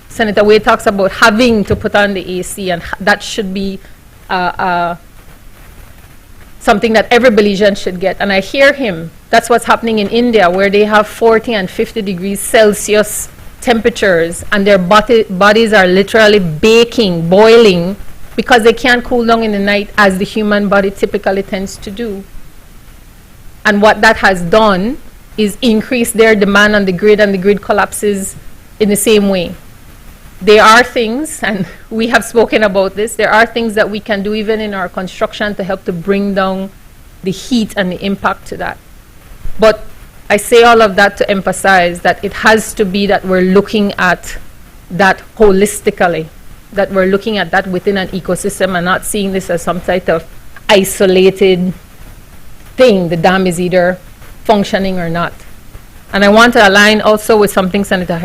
Senator Wade talks about having to put on the AC, and that should be something that every Belizean should get. And I hear him. That's what's happening in India, where they have 40 and 50 degrees Celsius temperatures, and their bodies are literally baking, boiling, because they can't cool down in the night as the human body typically tends to do. And what that has done is increase their demand on the grid, and the grid collapses in the same way. There are things, and we have spoken about this, there are things that we can do even in our construction to help to bring down the heat and the impact to that. But I say all of that to emphasize that it has to be that we're looking at that holistically, that we're looking at that within an ecosystem and not seeing this as some type of isolated thing. The dam is either functioning or not. And I want to align also with something Senator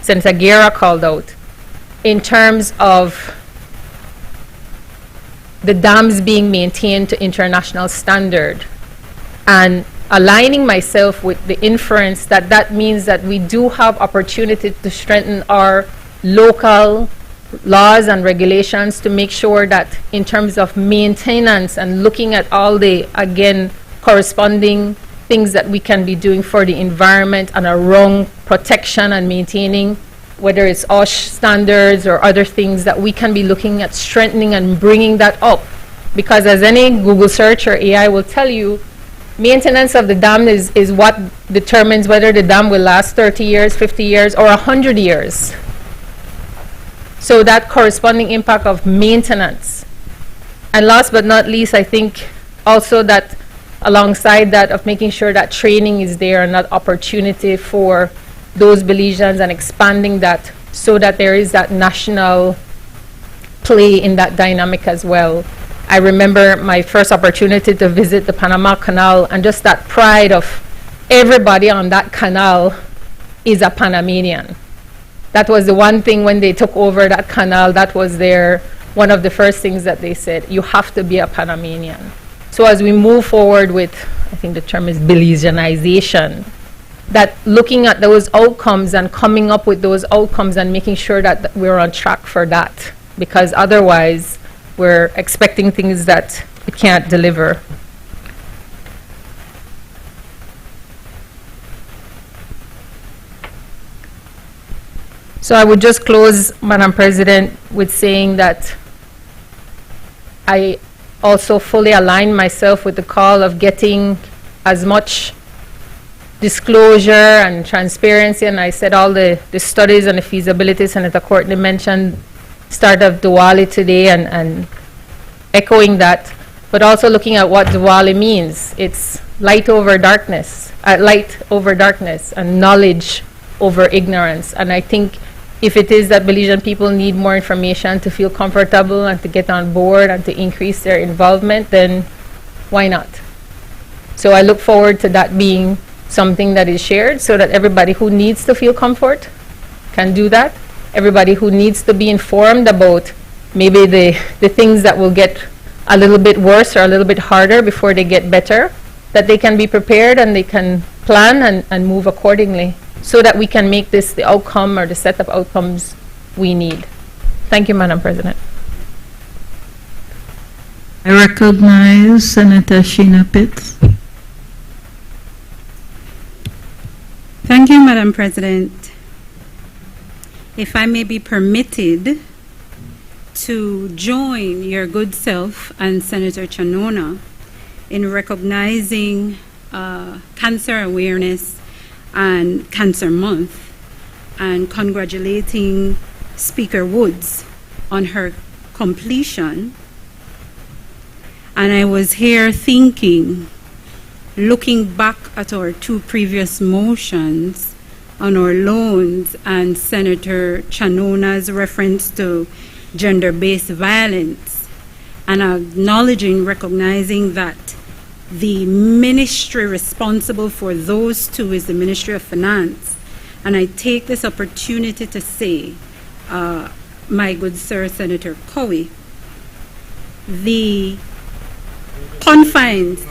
Senator Guerra called out in terms of the dams being maintained to international standard, and aligning myself with the inference that that means that we do have opportunity to strengthen our local laws and regulations to make sure that in terms of maintenance and looking at all the, again, corresponding things that we can be doing for the environment and around protection and maintaining, whether it's OSH standards or other things, that we can be looking at strengthening and bringing that up. Because as any Google search or AI will tell you, maintenance of the dam is what determines whether the dam will last 30 years, 50 years, or 100 years. So that corresponding impact of maintenance. And last but not least, I think also that alongside that of making sure that training is there and that opportunity for those Belizeans, and expanding that so that there is that national play in that dynamic as well. I remember my first opportunity to visit the Panama Canal, and just that pride of everybody on that canal is a Panamanian. That was the one thing when they took over that canal, that was one of the first things that they said, you have to be a Panamanian. So as we move forward with, I think the term is Belizeanization, that looking at those outcomes and coming up with those outcomes and making sure that we're on track for that, because otherwise we're expecting things that we can't deliver. So I would just close, Madam President, with saying that I also fully align myself with the call of getting as much disclosure and transparency, and I said all the studies and the feasibility Senator Courtney mentioned, start of Diwali today, and echoing that, but also looking at what Diwali means. It's light over darkness and knowledge over ignorance. And I think if it is that Belizean people need more information to feel comfortable and to get on board and to increase their involvement, then why not? So I look forward to that being something that is shared so that everybody who needs to feel comfort can do that. Everybody who needs to be informed about maybe the things that will get a little bit worse or a little bit harder before they get better, that they can be prepared and they can plan and move accordingly so that we can make this the outcome or the set of outcomes we need. Thank you, Madam President. I recognize Senator Sheena Pitts. Thank you, Madam President. If I may be permitted to join your good self and Senator Chanona in recognizing Cancer Awareness and Cancer Month, and congratulating Speaker Woods on her completion. And I was here thinking, looking back at our two previous motions on our loans and Senator Chanona's reference to gender-based violence, and acknowledging, recognizing that the ministry responsible for those two is the Ministry of Finance. And I take this opportunity to say, my good sir, Senator Cowie, the confines.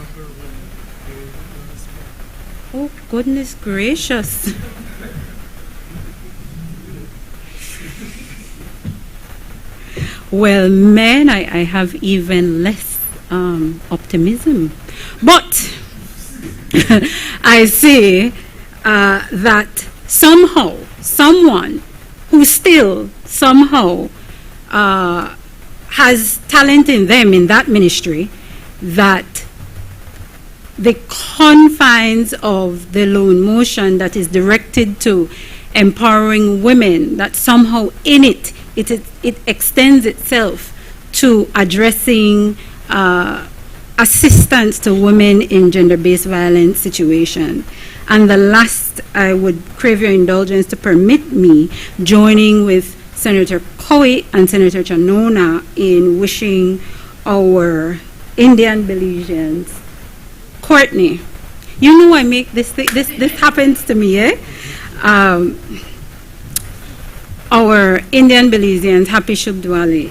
Oh, Goodness gracious. Well, men, I have even less optimism. But I say that somehow, someone who still somehow has talent in them in that ministry, that the confines of the loan motion that is directed to empowering women, that somehow in it extends itself to addressing assistance to women in gender-based violence situations. And the last, I would crave your indulgence to permit me joining with Senator Cowie and Senator Chanona in wishing our Indian Belizeans, Courtney, you know I make this happens to me, eh? Our Indian Belizeans, happy Shub Diwali.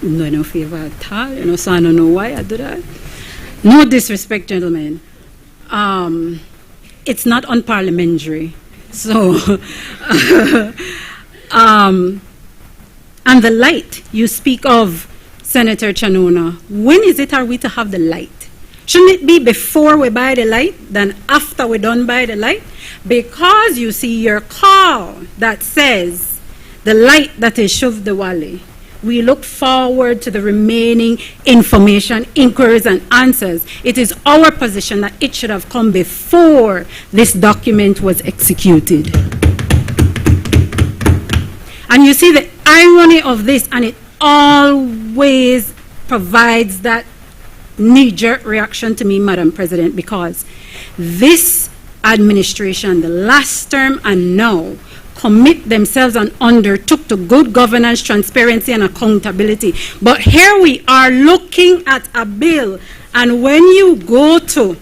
No favor at all, you know, so I don't know why I do that. No disrespect, gentlemen. It's not unparliamentary. So, and the light you speak of, Senator Chanona, when is it are we to have the light? Shouldn't it be before we buy the light than after we don't buy the light? Because you see your call that says the light that is Shub Diwali. We look forward to the remaining information, inquiries, and answers. It is our position that it should have come before this document was executed. And you see the irony of this, and it always provides that knee-jerk reaction to me, Madam President, because this administration, the last term and now, commit themselves and undertook to good governance, transparency, and accountability. But here we are looking at a bill, and when you go to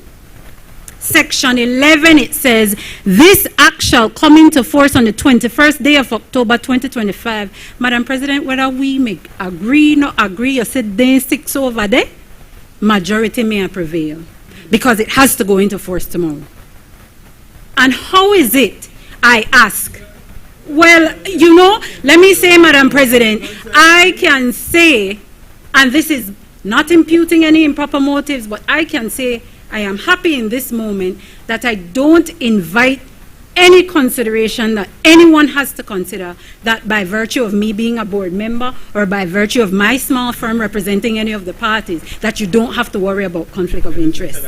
Section 11, it says, this act shall come into force on the 21st day of October 2025. Madam President, whether we may agree, not agree, you said day 6 over there, majority may prevail, because it has to go into force tomorrow. And how is it, I ask? Well, you know, let me say, Madam President, I can say, and this is not imputing any improper motives, but I can say I am happy in this moment that I don't invite any consideration that anyone has to consider that by virtue of me being a board member or by virtue of my small firm representing any of the parties, that you don't have to worry about conflict of interest.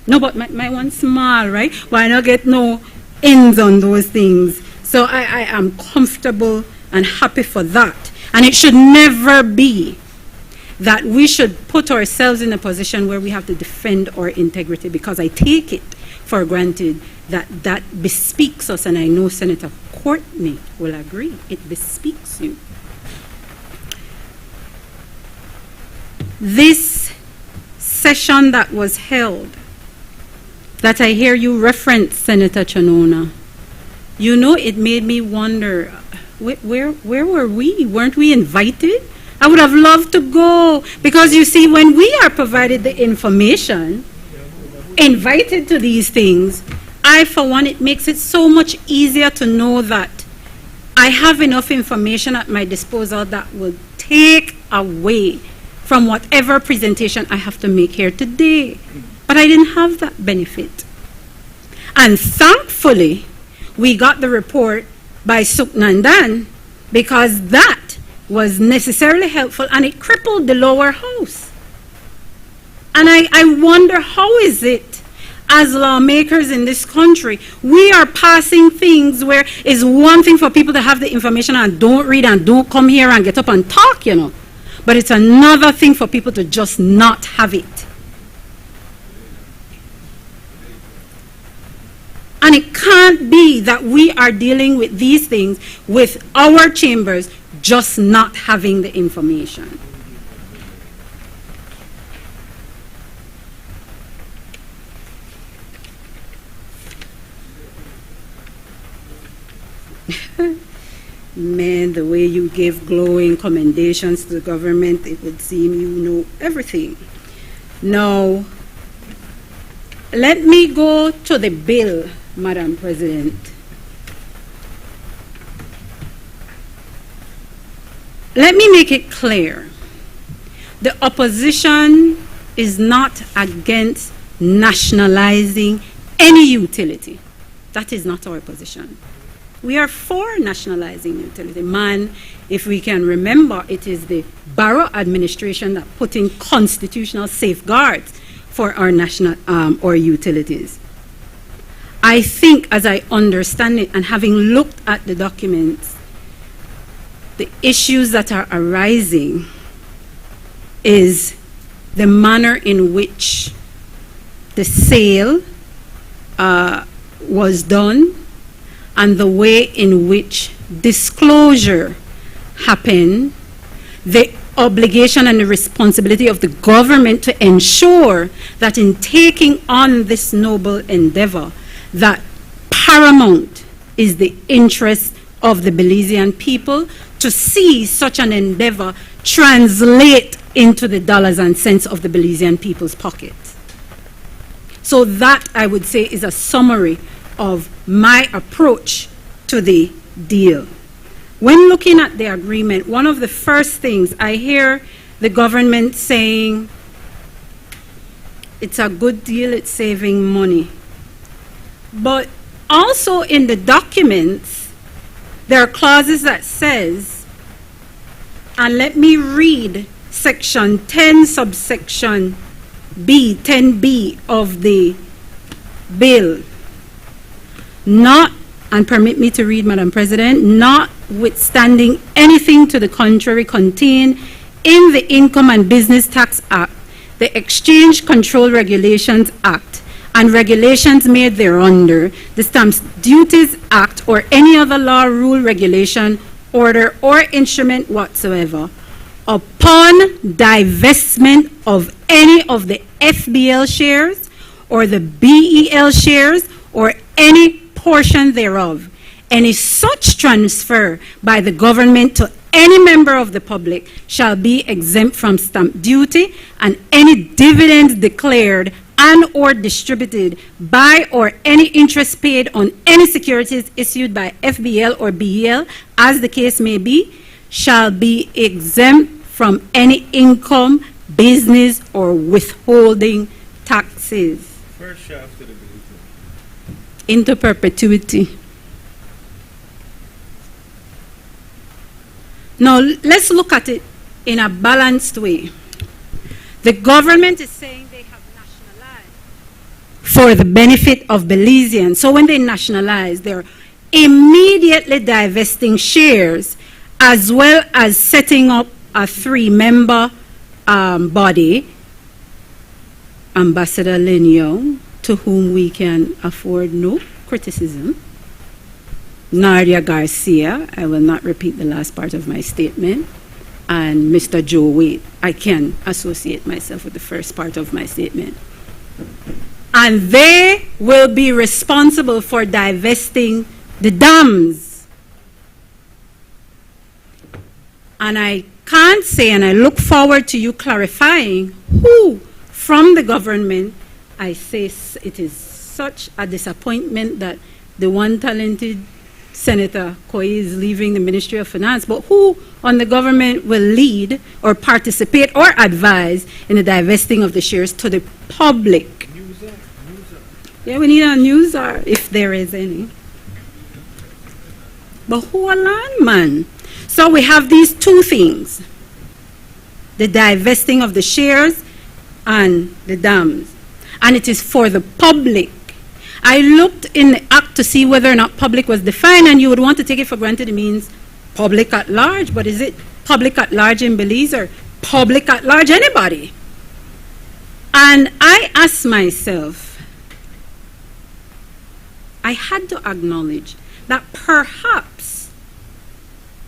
No, but my one small, right? Why not get no ends on those things? So I am comfortable and happy for that. And it should never be that we should put ourselves in a position where we have to defend our integrity, because I take it for granted that that bespeaks us, and I know Senator Courtney will agree, it bespeaks you. This session that was held, that I hear you reference, Senator Chanona, you know, it made me wonder, where were we? Weren't we invited? I would have loved to go, because you see, when we are provided the information, invited to these things, I, for one, it makes it so much easier to know that I have enough information at my disposal that will take away from whatever presentation I have to make here today. But I didn't have that benefit. And thankfully, we got the report by Suknandan, because that was necessarily helpful, and it crippled the lower house. And I wonder, how is it, as lawmakers in this country, we are passing things where it's one thing for people to have the information and don't read and don't come here and get up and talk, you know. But it's another thing for people to just not have it. And it can't be that we are dealing with these things with our chambers just not having the information. Man, the way you give glowing commendations to the government, it would seem you know everything. Now, let me go to the bill, Madam President. Let me make it clear. The opposition is not against nationalizing any utility. That is not our position. We are for nationalizing utility. Man, if we can remember, it is the Barrow administration that put in constitutional safeguards for our national or utilities. I think, as I understand it, and having looked at the documents, the issues that are arising is the manner in which the sale was done and the way in which disclosure happened, the obligation and the responsibility of the government to ensure that in taking on this noble endeavor, that paramount is the interest of the Belizean people to see such an endeavor translate into the dollars and cents of the Belizean people's pockets. So that, I would say, is a summary of my approach to the deal. When looking at the agreement, one of the first things I hear the government saying, it's a good deal, it's saving money. But also in the documents, there are clauses that says, and let me read section 10 subsection B, 10B of the bill. Not, and permit me to read, Madam President, notwithstanding anything to the contrary contained in the Income and Business Tax Act, the Exchange Control Regulations Act, and regulations made thereunder, the Stamp Duties Act, or any other law, rule, regulation, order, or instrument whatsoever, upon divestment of any of the FBL shares or the BEL shares or any portion thereof, any such transfer by the government to any member of the public shall be exempt from stamp duty, and any dividends declared and or distributed by or any interest paid on any securities issued by FBL or BEL, as the case may be, shall be exempt from any income, business, or withholding taxes. First shaft to the Into perpetuity. Now, let's look at it in a balanced way. The government is saying they have nationalized for the benefit of Belizeans. So when they nationalize, they're immediately divesting shares as well as setting up a 3-member body, Ambassador Lin Young, to whom we can afford no criticism, Nadia Garcia, I will not repeat the last part of my statement, and Mr. Joe Wade. I can associate myself with the first part of my statement. And they will be responsible for divesting the dams. And I can't say, and I look forward to you clarifying who from the government. I say it is such a disappointment that the one talented Senator Koi is leaving the Ministry of Finance, but who on the government will lead or participate or advise in the divesting of the shares to the public? Yeah, we need a newser if there is any. But who a landman? So we have these two things, the divesting of the shares and the dams. And it is for the public. I looked in the act to see whether or not public was defined, and you would want to take it for granted it means public at large, but is it public at large in Belize or public at large anybody? And I asked myself, I had to acknowledge that perhaps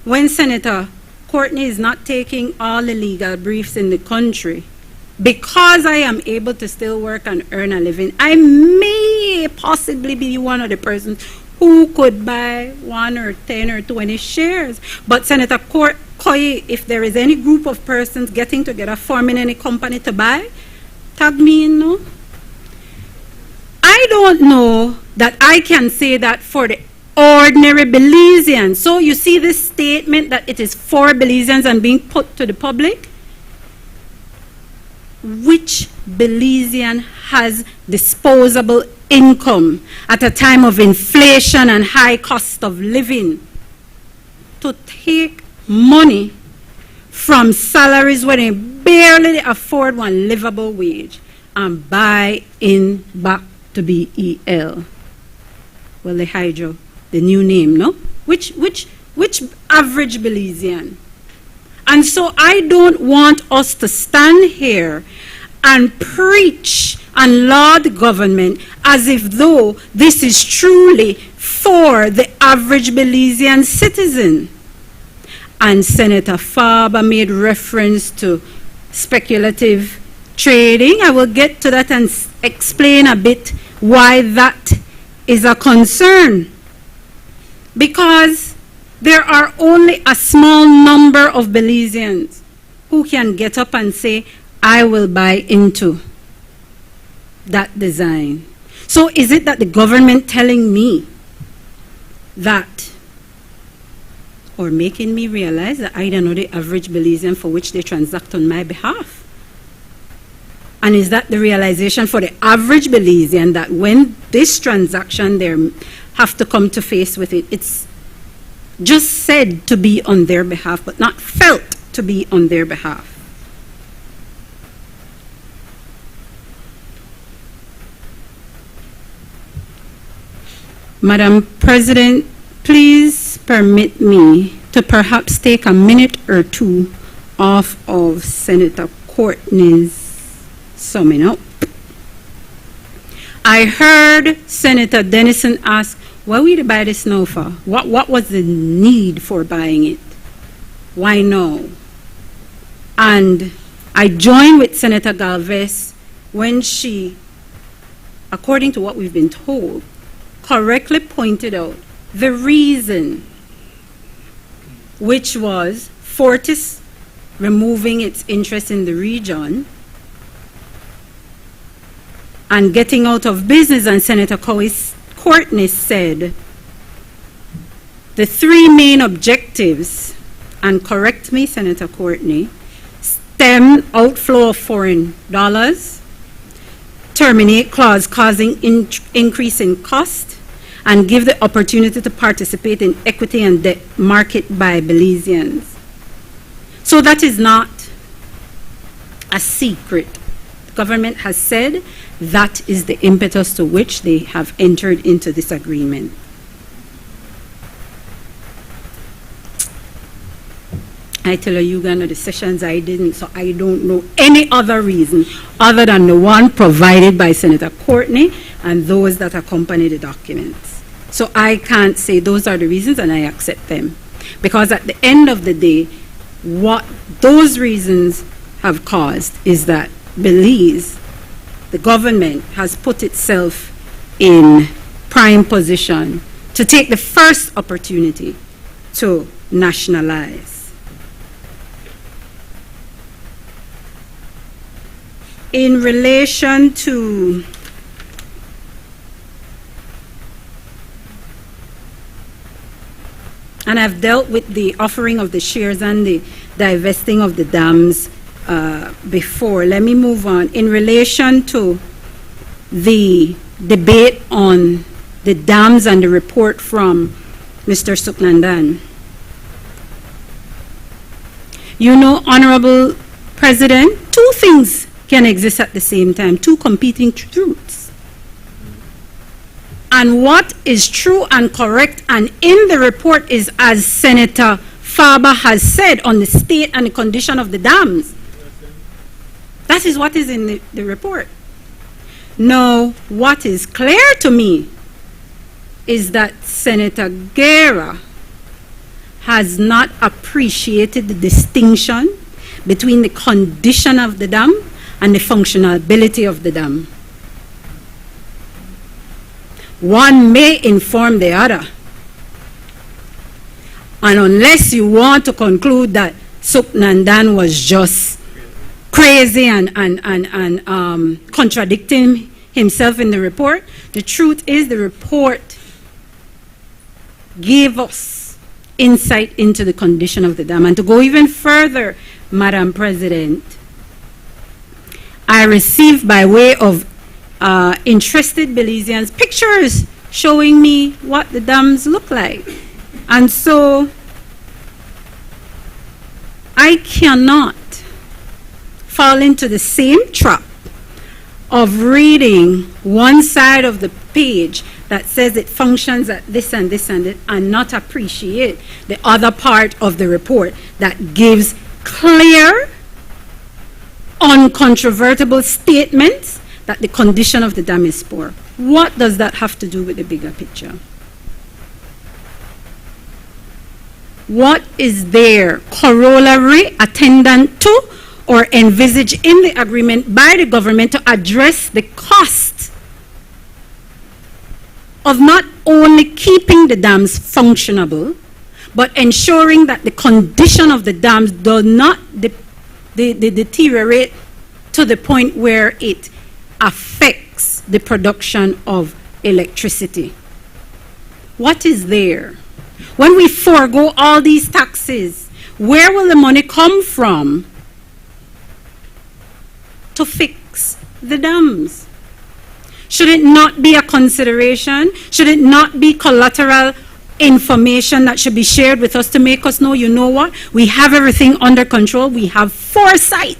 when Senator Courtney is not taking all the legal briefs in the country, because I am able to still work and earn a living, I may possibly be one of the persons who could buy 1 or 10 or 20 shares. But Senator Koi, if there is any group of persons getting together, forming any company to buy, tag me in, no? don't know that I can say that for the ordinary Belizeans. So you see this statement that it is for Belizeans and being put to the public? Which Belizean has disposable income at a time of inflation and high cost of living to take money from salaries where they barely afford one livable wage and buy in back to BEL? Well, the hydro, the new name, no? Which average Belizean? And so I don't want us to stand here and preach and laud the government as if though this is truly for the average Belizean citizen. And Senator Faber made reference to speculative trading. I will get to that and explain a bit why that is a concern. Because there are only a small number of Belizeans who can get up and say, I will buy into that design. So is it that the government telling me that, or making me realize that I don't know the average Belizean for which they transact on my behalf? And is that the realization for the average Belizean that when this transaction they have to come to face with it, it's just said to be on their behalf, but not felt to be on their behalf? Madam President, please permit me to perhaps take a minute or two off of Senator Courtney's summing up. I heard Senator Dennison ask, why we to buy this now for? What was the need for buying it? Why no? And I join with Senator Galvez when she, according to what we've been told, correctly pointed out the reason, which was Fortis removing its interest in the region and getting out of business. And Senator Courtney said the three main objectives, and correct me, Senator Courtney, stem outflow of foreign dollars, terminate clause causing increase in cost, and give the opportunity to participate in equity and debt market by Belizeans. So that is not a secret. The government has said that is the impetus to which they have entered into this agreement. I tell you, Uganda, the sessions I didn't, so I don't know any other reason other than the one provided by Senator Courtney and those that accompany the documents. So I can't say those are the reasons, and I accept them. Because at the end of the day, what those reasons have caused is that Belize, the government, has put itself in prime position to take the first opportunity to nationalize. In relation to and I've dealt with the offering of the shares and the divesting of the dams before. Let me move on. In relation to the debate on the dams and the report from Mr. Suknandan. You know, Honorable President, two things can exist at the same time, two competing truths. And what is true and correct and in the report is, as Senator Faber has said, on the state and the condition of the dams. That is what is in the report. Now, what is clear to me is that Senator Guerra has not appreciated the distinction between the condition of the dam and the functionality of the dam. One may inform the other. And unless you want to conclude that Suknandan was just crazy and contradicting himself in the report. The truth is the report gave us insight into the condition of the dam. And to go even further, Madam President, I received by way of interested Belizeans pictures showing me what the dams look like. And so I cannot fall into the same trap of reading one side of the page that says it functions at this and this and it, and not appreciate the other part of the report that gives clear, uncontrovertible statements that the condition of the dam is poor. What does that have to do with the bigger picture? What is there corollary attendant to or envisaged in the agreement by the government to address the cost of not only keeping the dams functionable, but ensuring that the condition of the dams does not deteriorate to the point where it affects the production of electricity? What is there? When we forego all these taxes, where will the money come from to fix the dams? Should it not be a consideration? Should it not be collateral information that should be shared with us to make us know, you know what, we have everything under control, we have foresight,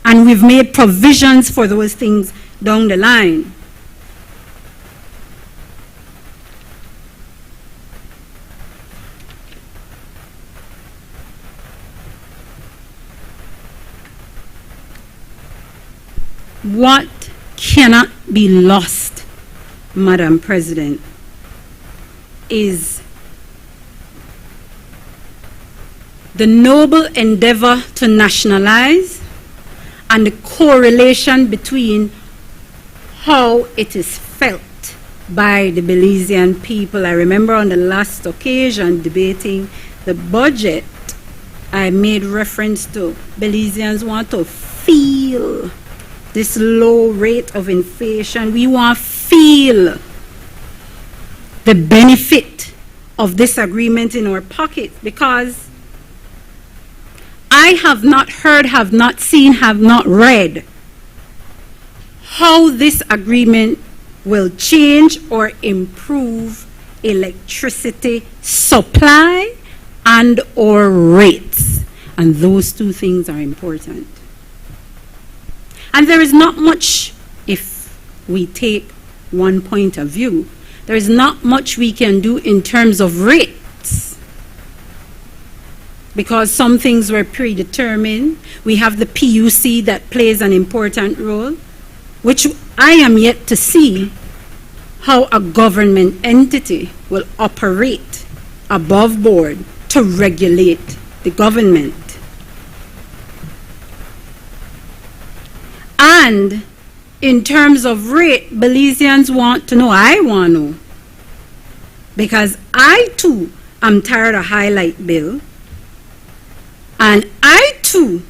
and we've made provisions for those things down the line? What cannot be lost, Madam President, is the noble endeavor to nationalize and the correlation between how it is felt by the Belizean people. I remember on the last occasion debating the budget, I made reference to Belizeans want to feel this low rate of inflation. We want to feel the benefit of this agreement in our pockets, because I have not heard, have not seen, have not read how this agreement will change or improve electricity supply and or rates. And those two things are important. And there is not much, if we take one point of view, there is not much we can do in terms of rates, because some things were predetermined. We have the PUC that plays an important role, which I am yet to see how a government entity will operate above board to regulate the government. And in terms of rate, Belizeans want to know, I want to know, because I too am tired of highlight bill, and I too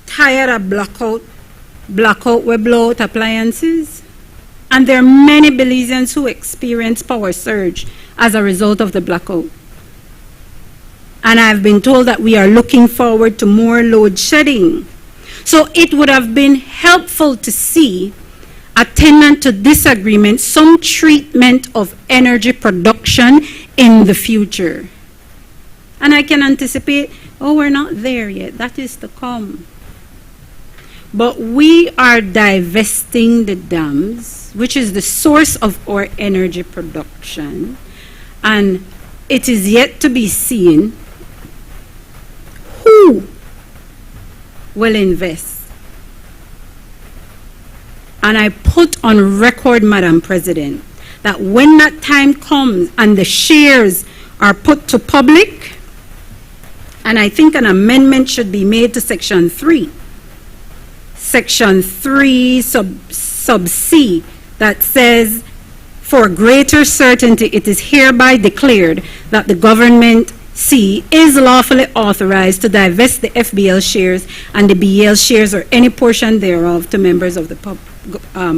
tired of blackout with blowout appliances. And there are many Belizeans who experience power surge as a result of the blackout. And I've been told that we are looking forward to more load shedding. So it would have been helpful to see, attendant to this agreement, some treatment of energy production in the future. And I can anticipate, oh, we're not there yet. That is to come. But we are divesting the dams, which is the source of our energy production. And it is yet to be seen who will invest. And I put on record, Madam President, that when that time comes and the shares are put to public, and I think an amendment should be made to Section 3. Section 3 sub C, that says, for greater certainty, it is hereby declared that the government C is lawfully authorized to divest the FBL shares and the BL shares or any portion thereof to members of the public.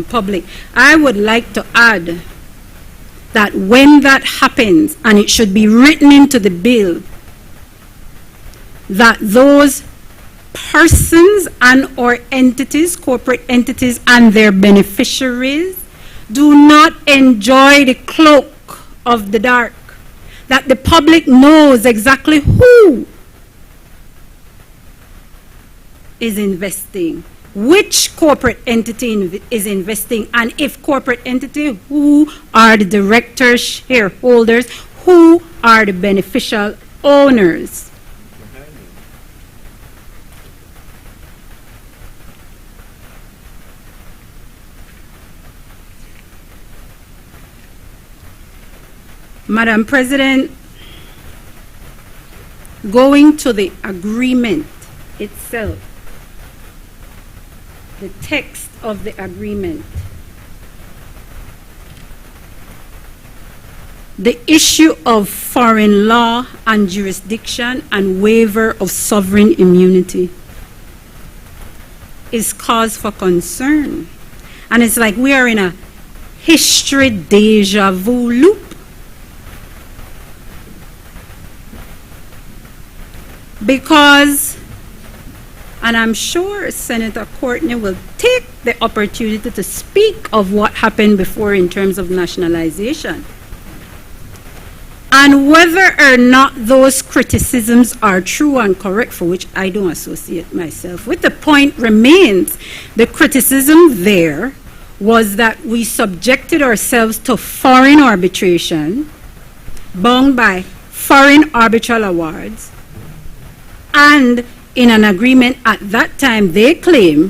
public. I would like to add that when that happens, and it should be written into the bill, that those persons and or entities, corporate entities and their beneficiaries do not enjoy the cloak of the dark, that the public knows exactly who is investing, which corporate entity is investing, and if corporate entity, who are the directors, shareholders, who are the beneficial owners. Madam President, going to the agreement itself, the text of the agreement, the issue of foreign law and jurisdiction and waiver of sovereign immunity is cause for concern. And it's like we are in a history deja vu loop. Because, and I'm sure Senator Courtney will take the opportunity to speak of what happened before in terms of nationalization. And whether or not those criticisms are true and correct, for which I don't associate myself with, the point remains, the criticism there was that we subjected ourselves to foreign arbitration, bound by foreign arbitral awards, and in an agreement at that time they claim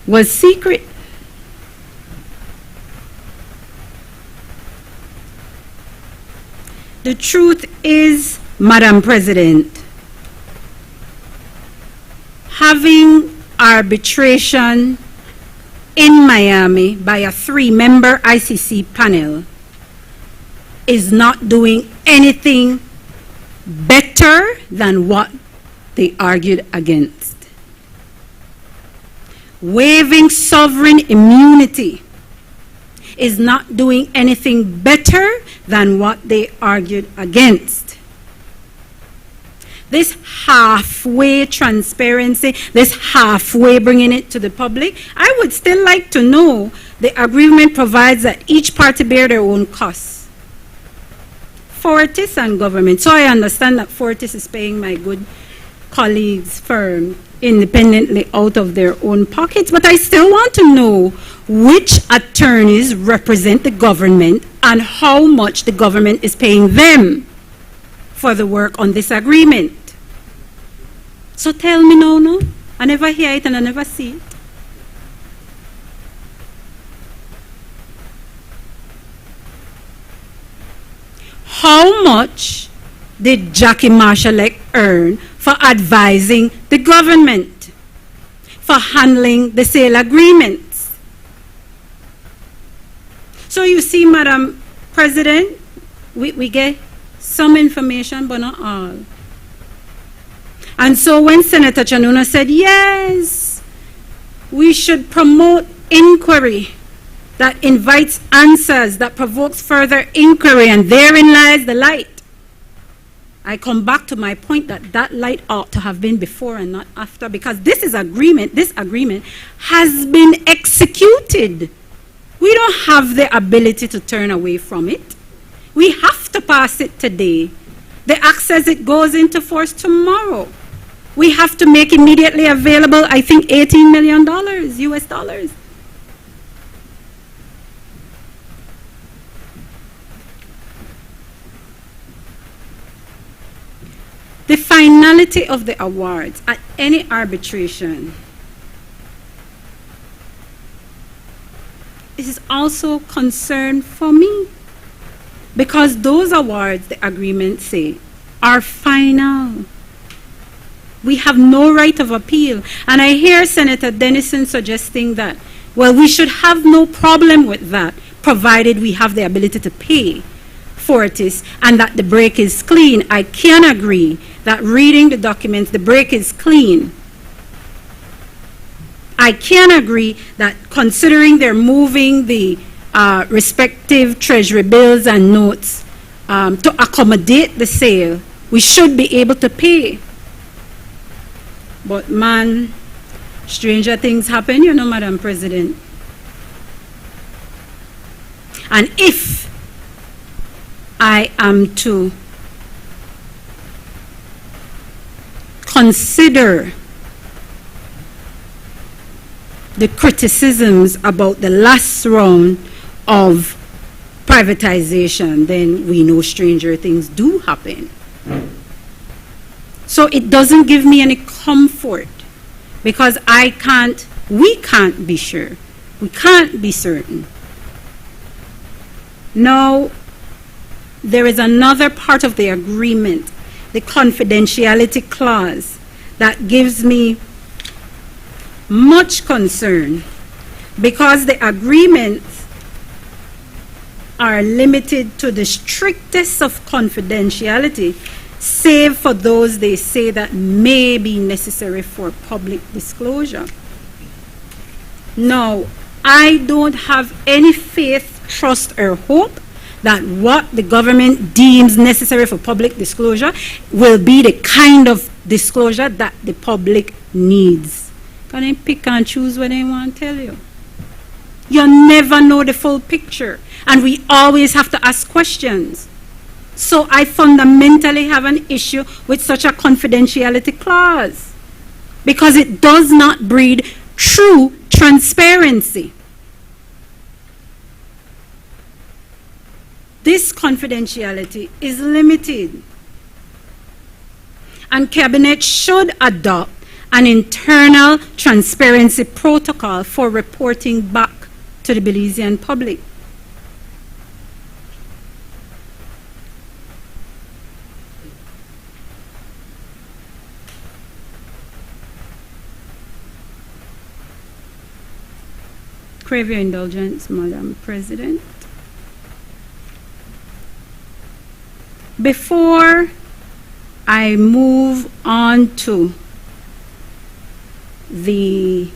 was secret. The truth is, Madam President, having arbitration in Miami by a 3-member ICC panel is not doing anything better than what they argued against. Waiving sovereign immunity is not doing anything better than what they argued against. This halfway transparency, this halfway bringing it to the public, I would still like to know the agreement provides that each party bear their own costs. Fortis and government. So I understand that Fortis is paying my good colleagues' firm independently out of their own pockets, but I still want to know which attorneys represent the government and how much the government is paying them for the work on this agreement. So tell me now, no? I never hear it and I never see it. How much did Jackie Marshall-Leck earn for advising the government, for handling the sale agreements? So you see, Madam President, we get some information, but not all. And so when Senator Chanuna said, yes, we should promote inquiry that invites answers, that provokes further inquiry, and therein lies the light. I come back to my point that that light ought to have been before and not after, because this agreement has been executed. We don't have the ability to turn away from it. We have to pass it today. The act says it goes into force tomorrow. We have to make immediately available, I think, $18 million, US dollars. The finality of the awards at any arbitration is also concern for me, because those awards, the agreements say, are final. We have no right of appeal. And I hear Senator Dennison suggesting that, well, we should have no problem with that, provided we have the ability to pay Fortis and that the break is clean. I can agree that reading the documents, the break is clean. I can agree that considering they're moving the respective treasury bills and notes to accommodate the sale, we should be able to pay. But man, stranger things happen, you know, Madam President. And if I am to consider the criticisms about the last round of privatization, then we know stranger things do happen. So it doesn't give me any comfort because we can't be sure. We can't be certain. Now, there is another part of the agreement, the confidentiality clause, that gives me much concern because the agreements are limited to the strictest of confidentiality, save for those they say that may be necessary for public disclosure. Now, I don't have any faith, trust, or hope that what the government deems necessary for public disclosure will be the kind of disclosure that the public needs. Can they pick and choose what they want to tell you? You never know the full picture, and we always have to ask questions. So I fundamentally have an issue with such a confidentiality clause because it does not breed true transparency. This confidentiality is limited, and Cabinet should adopt an internal transparency protocol for reporting back to the Belizean public. Crave your indulgence, Madam President. Before I move on to the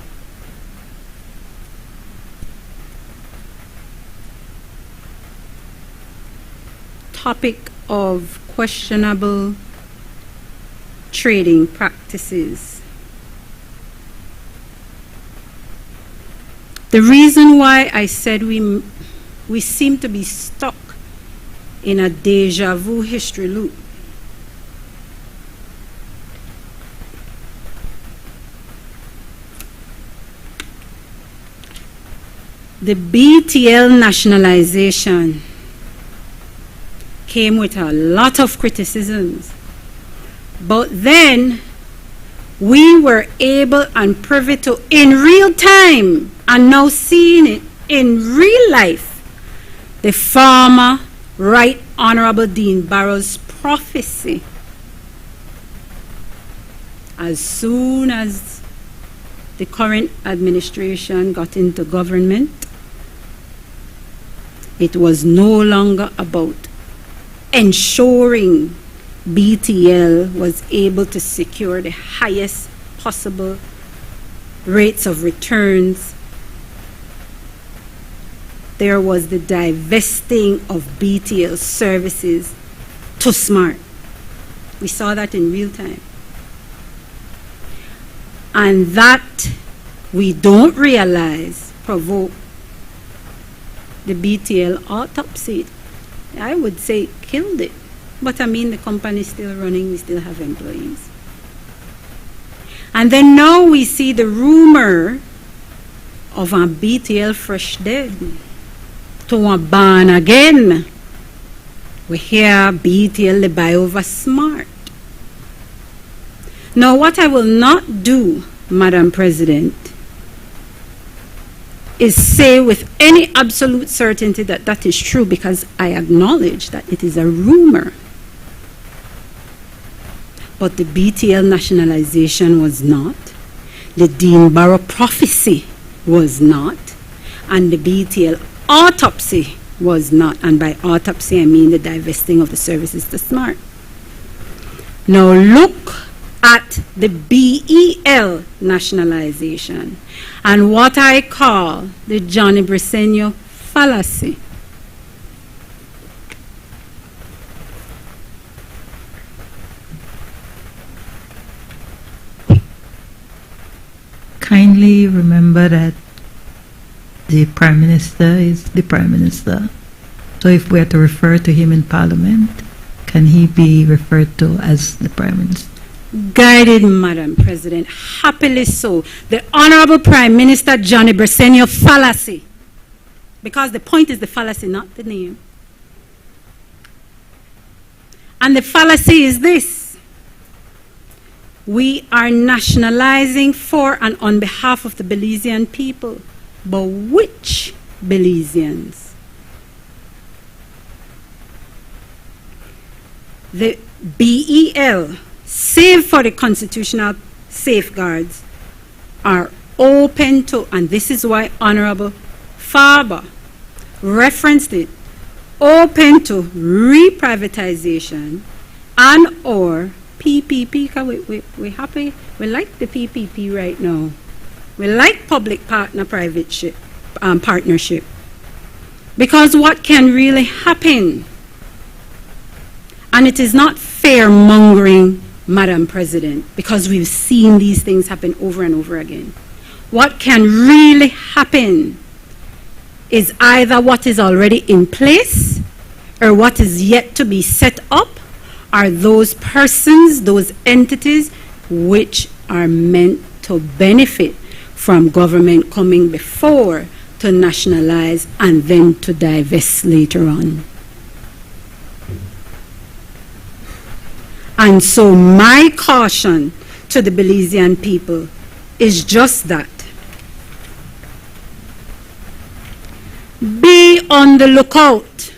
topic of questionable trading practices, the reason why I said we seem to be stuck in a deja vu history loop the BTL nationalization came with a lot of criticisms, but then we were able and privy to in real time and now seeing it in real life the former Right Honorable Dean Barrow's prophecy. As soon as the current administration got into government, it was no longer about ensuring BTL was able to secure the highest possible rates of returns. There was the divesting of BTL services to Smart. We saw that in real time. And that we don't realize provoked the BTL autopsy. I would say killed it. But I mean, the company is still running, we still have employees. And then now we see the rumor of a BTL fresh dead to a ban again. We hear BTL the buy over Smart. Now what I will not do, Madam President, is say with any absolute certainty that that is true, because I acknowledge that it is a rumor. But the BTL nationalization was not. The Dean Barrow prophecy was not. And the BTL autopsy was not. And by autopsy, I mean the divesting of the services to Smart. Now look at the BEL nationalization and what I call the Johnny Briceño fallacy. Kindly remember that the Prime Minister is the Prime Minister. So if we are to refer to him in Parliament, can he be referred to as the Prime Minister? Guided, Madam President, happily so. The Honorable Prime Minister Johnny Briceño fallacy. Because the point is the fallacy, not the name. And the fallacy is this. We are nationalizing for and on behalf of the Belizean people. But which Belizeans? The BEL, save for the constitutional safeguards, are open to, and this is why Honorable Faber referenced it, open to reprivatization and or PPP. We're happy, we like the PPP right now. We like public partnership. Because what can really happen, and it is not fear-mongering, Madam President, because we've seen these things happen over and over again. What can really happen is either what is already in place or what is yet to be set up are those persons, those entities which are meant to benefit from government coming before to nationalize and then to divest later on. And so my caution to the Belizean people is just that. Be on the lookout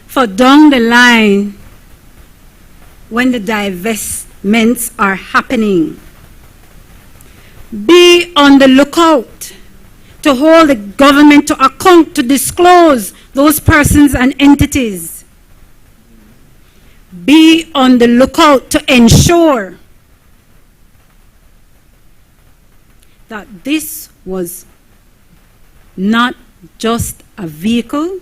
for down the line when the divestments are happening. Be on the lookout to hold the government to account, to disclose those persons and entities. Be on the lookout to ensure that this was not just a vehicle.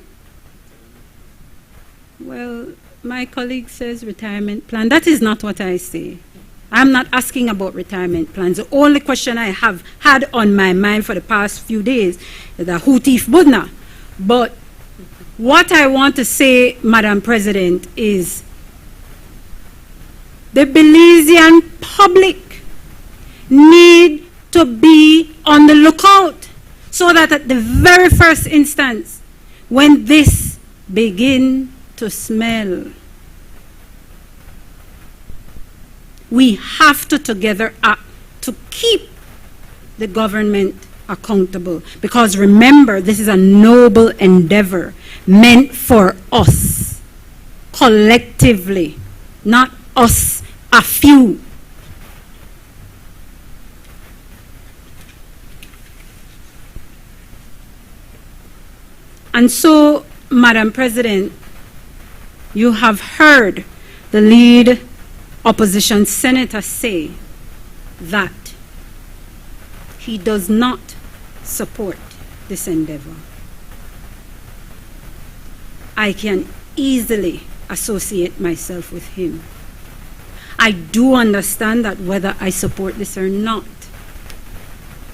Well, my colleague says retirement plan. That is not what I say. I'm not asking about retirement plans. The only question I have had on my mind for the past few days is the who thief Budna. But what I want to say, Madam President, is the Belizean public need to be on the lookout so that at the very first instance, when this begin to smell, we have to together act to keep the government accountable. Because remember, this is a noble endeavor meant for us, collectively, not us, a few. And so, Madam President, you have heard the lead opposition senator say that he does not support this endeavor. I can easily associate myself with him. I do understand that whether I support this or not,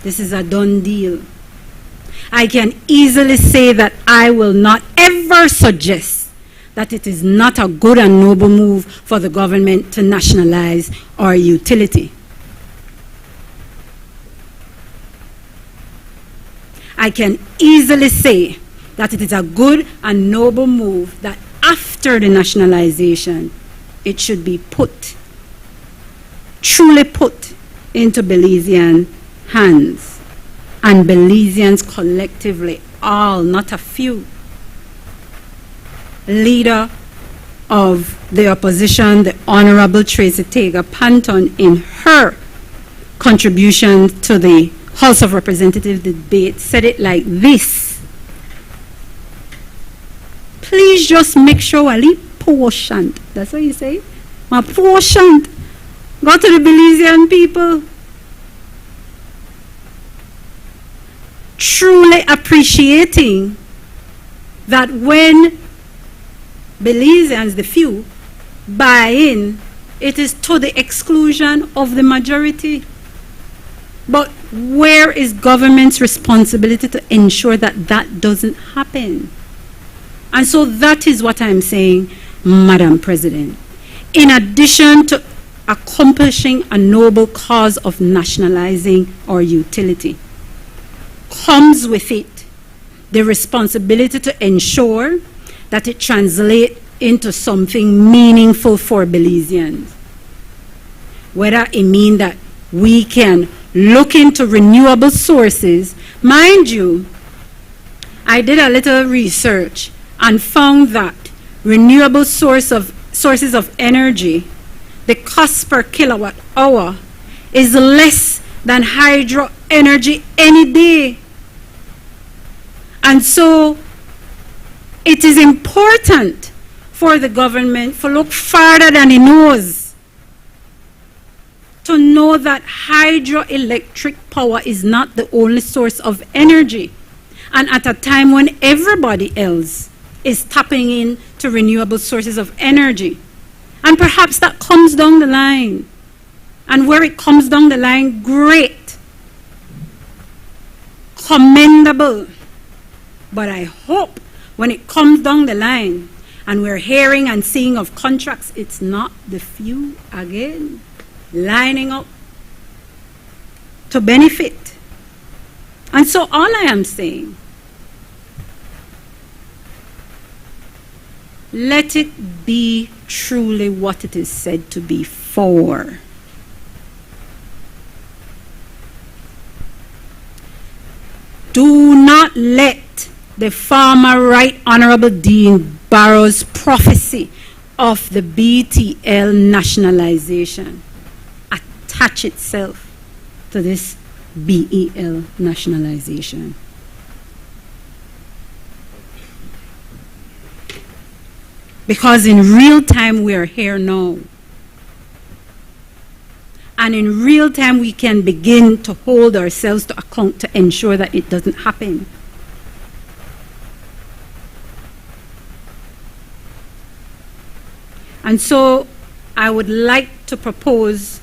this is a done deal. I can easily say that I will not ever suggest that it is not a good and noble move for the government to nationalize our utility. I can easily say that it is a good and noble move that after the nationalization, it should be put, truly put into Belizean hands. And Belizeans collectively, all, not a few. Leader of the opposition, the Honorable Tracy Tega Panton, in her contribution to the House of Representatives debate, said it like this: please just make sure a little portion, that's what you say, a portion Go to the Belizean people. Truly appreciating that when Belizeans, the few, buy in, it is to the exclusion of the majority. But where is government's responsibility to ensure that that doesn't happen? And so that is what I'm saying, Madam President. In addition to accomplishing a noble cause of nationalizing our utility, comes with it the responsibility to ensure that it translates into something meaningful for Belizeans. Whether it means that we can look into renewable sources. Mind you, I did a little research and found that renewable sources of energy, the cost per kilowatt hour is less than hydro energy any day. And so it is important for the government to look farther than it knows, to know that hydroelectric power is not the only source of energy. And at a time when everybody else is tapping into renewable sources of energy. And perhaps that comes down the line. And where it comes down the line, great. Commendable. But I hope when it comes down the line and we're hearing and seeing of contracts, it's not the few again lining up to benefit. And so all I am saying, let it be truly what it is said to be for. Do not let the former Right Honorable Dean Barrow's prophecy of the BTL nationalization attach itself to this BEL nationalization. Because in real time we are here now. And in real time we can begin to hold ourselves to account to ensure that it doesn't happen. And so I would like to propose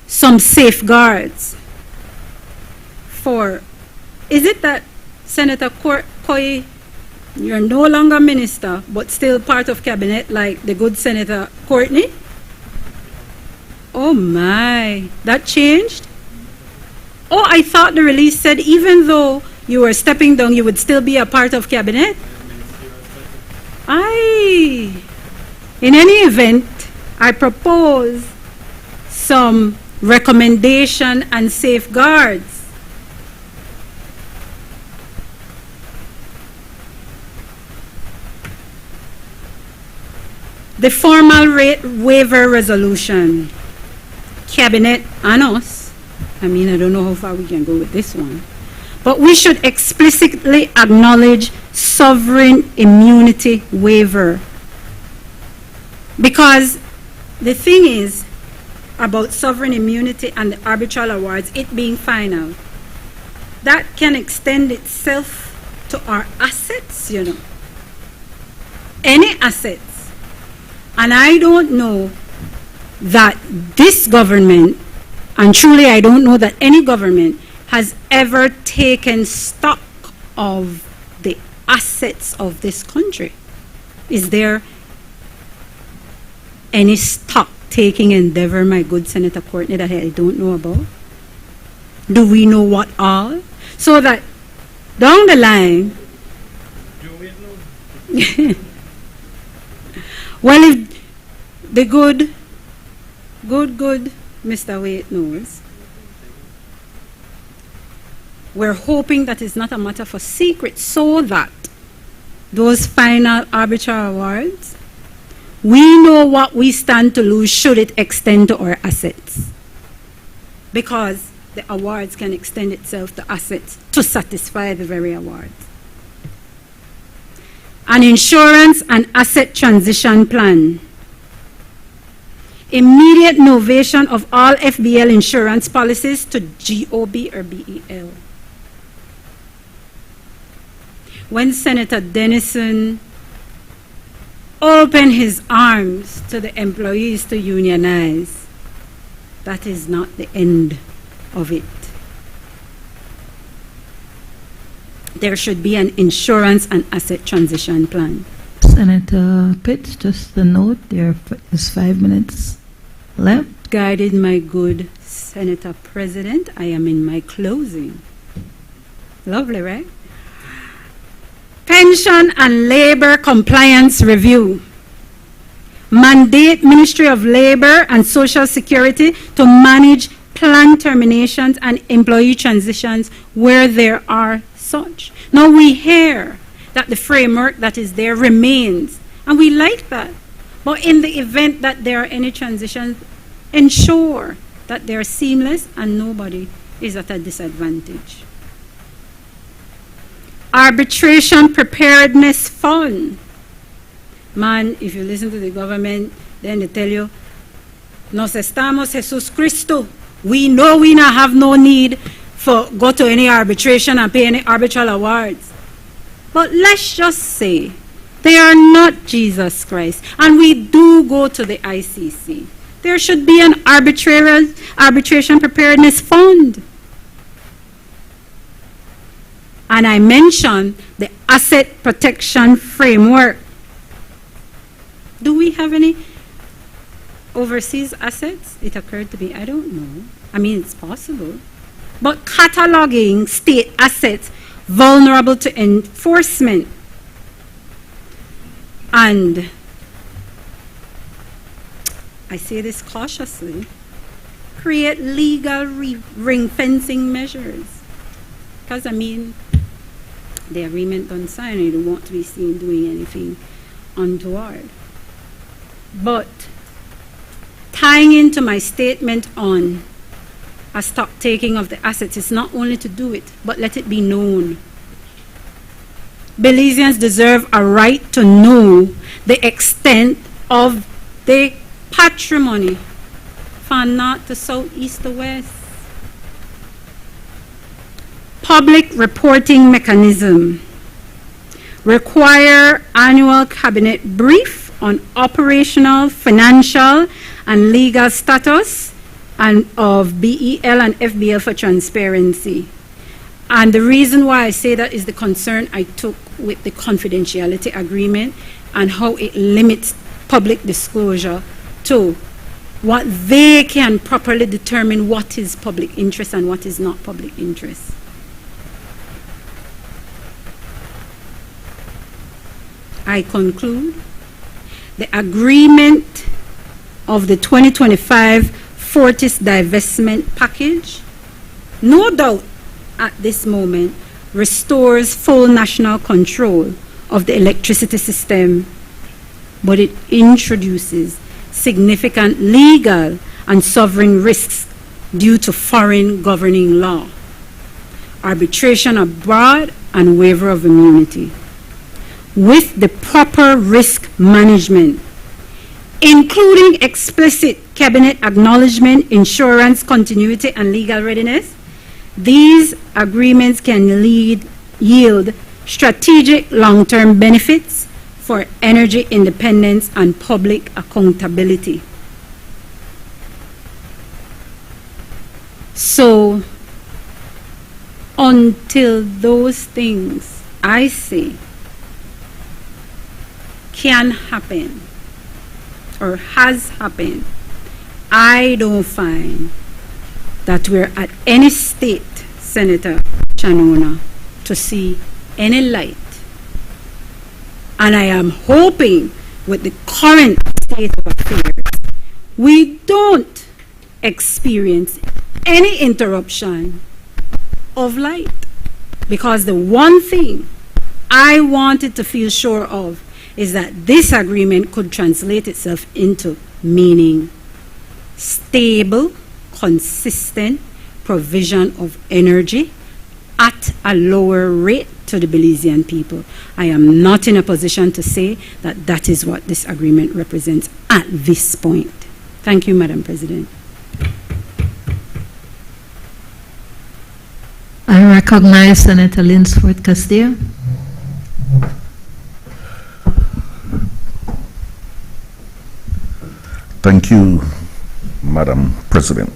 some safeguards for, is it that Senator Koyi, you're no longer minister, but still part of cabinet like the good Senator Courtney? Oh my, that changed? Oh, I thought the release said even though you were stepping down, you would still be a part of cabinet? Aye. In any event, I propose some recommendation and safeguards. The formal rate waiver resolution, Cabinet and us, I mean, I don't know how far we can go with this one, but we should explicitly acknowledge sovereign immunity waiver. Because the thing is about sovereign immunity and the arbitral awards, it being final, that can extend itself to our assets, you know. Any assets. And I don't know that this government, and truly I don't know that any government has ever taken stock of the assets of this country. Is there any stock taking endeavor, my good Senator Courtney, that I don't know about? Do we know what all? So that down the line, well, if the good Mr. Waite knows, we're hoping that it's not a matter for secret, so that those final arbitral awards, we know what we stand to lose should it extend to our assets. Because the awards can extend itself to assets to satisfy the very awards. An insurance and asset transition plan immediate novation of all FBL insurance policies to GOB or BEL. When Senator Dennison opened his arms to the employees to unionize, that is not the end of it. There should be an insurance and asset transition plan. Senator Pitts, just a note, there is 5 minutes left. Guided my good Senator President, I am in my closing. Lovely, right? Pension and Labor Compliance Review. Mandate Ministry of Labor and Social Security to manage planned terminations and employee transitions where there are such. Now we hear that the framework that is there remains, and we like that. But in the event that there are any transitions, ensure that they are seamless and nobody is at a disadvantage. Arbitration Preparedness Fund. Man, if you listen to the government, then they tell you, nos estamos Jesus Cristo. We know we not have no need for go to any arbitration and pay any arbitral awards. But let's just say they are not Jesus Christ, and we do go to the ICC. There should be an arbitration preparedness fund. And I mentioned the asset protection framework. Do we have any overseas assets? It occurred to me, I don't know. I mean, it's possible. But cataloging state assets vulnerable to enforcement. And I say this cautiously, create legal ring fencing measures. Because I mean, the agreement don't sign, you don't want to be seen doing anything untoward. But tying into my statement on a stock taking of the assets is not only to do it, but let it be known. Belizeans deserve a right to know the extent of the patrimony from north to south, east to west. Public reporting mechanism. Require annual cabinet brief on operational, financial, and legal status and of BEL and FBL for transparency. And the reason why I say that is the concern I took with the confidentiality agreement and how it limits public disclosure to what they can properly determine what is public interest and what is not public interest. I conclude the agreement of the 2025 Fortis divestment package, no doubt at this moment, restores full national control of the electricity system, but it introduces significant legal and sovereign risks due to foreign governing law, arbitration abroad, and waiver of immunity. With the proper risk management, including explicit cabinet acknowledgement, insurance continuity, and legal readiness, these agreements can yield strategic long-term benefits for energy independence and public accountability. So, until those things, I say, can happen or has happened, I don't find that we're at any state, Senator Chanona, to see any light. And I am hoping with the current state of affairs, we don't experience any interruption of light. Because the one thing I wanted to feel sure of is that this agreement could translate itself into meaning stable, consistent provision of energy at a lower rate to the Belizean people. I am not in a position to say that that is what this agreement represents at this point. Thank you, Madam President. I recognize Senator Linsford Castillo. Thank you, Madam President.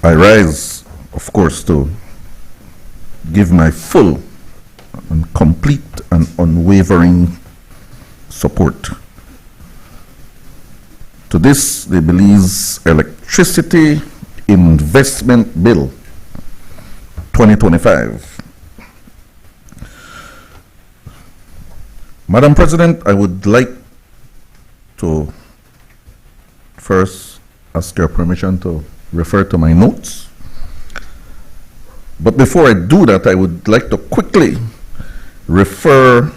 I rise, of course, to give my full and complete and unwavering support to this, the Belize Electricity Investment Bill 2025. Madam President, I would like to first ask your permission to refer to my notes. But before I do that, I would like to quickly refer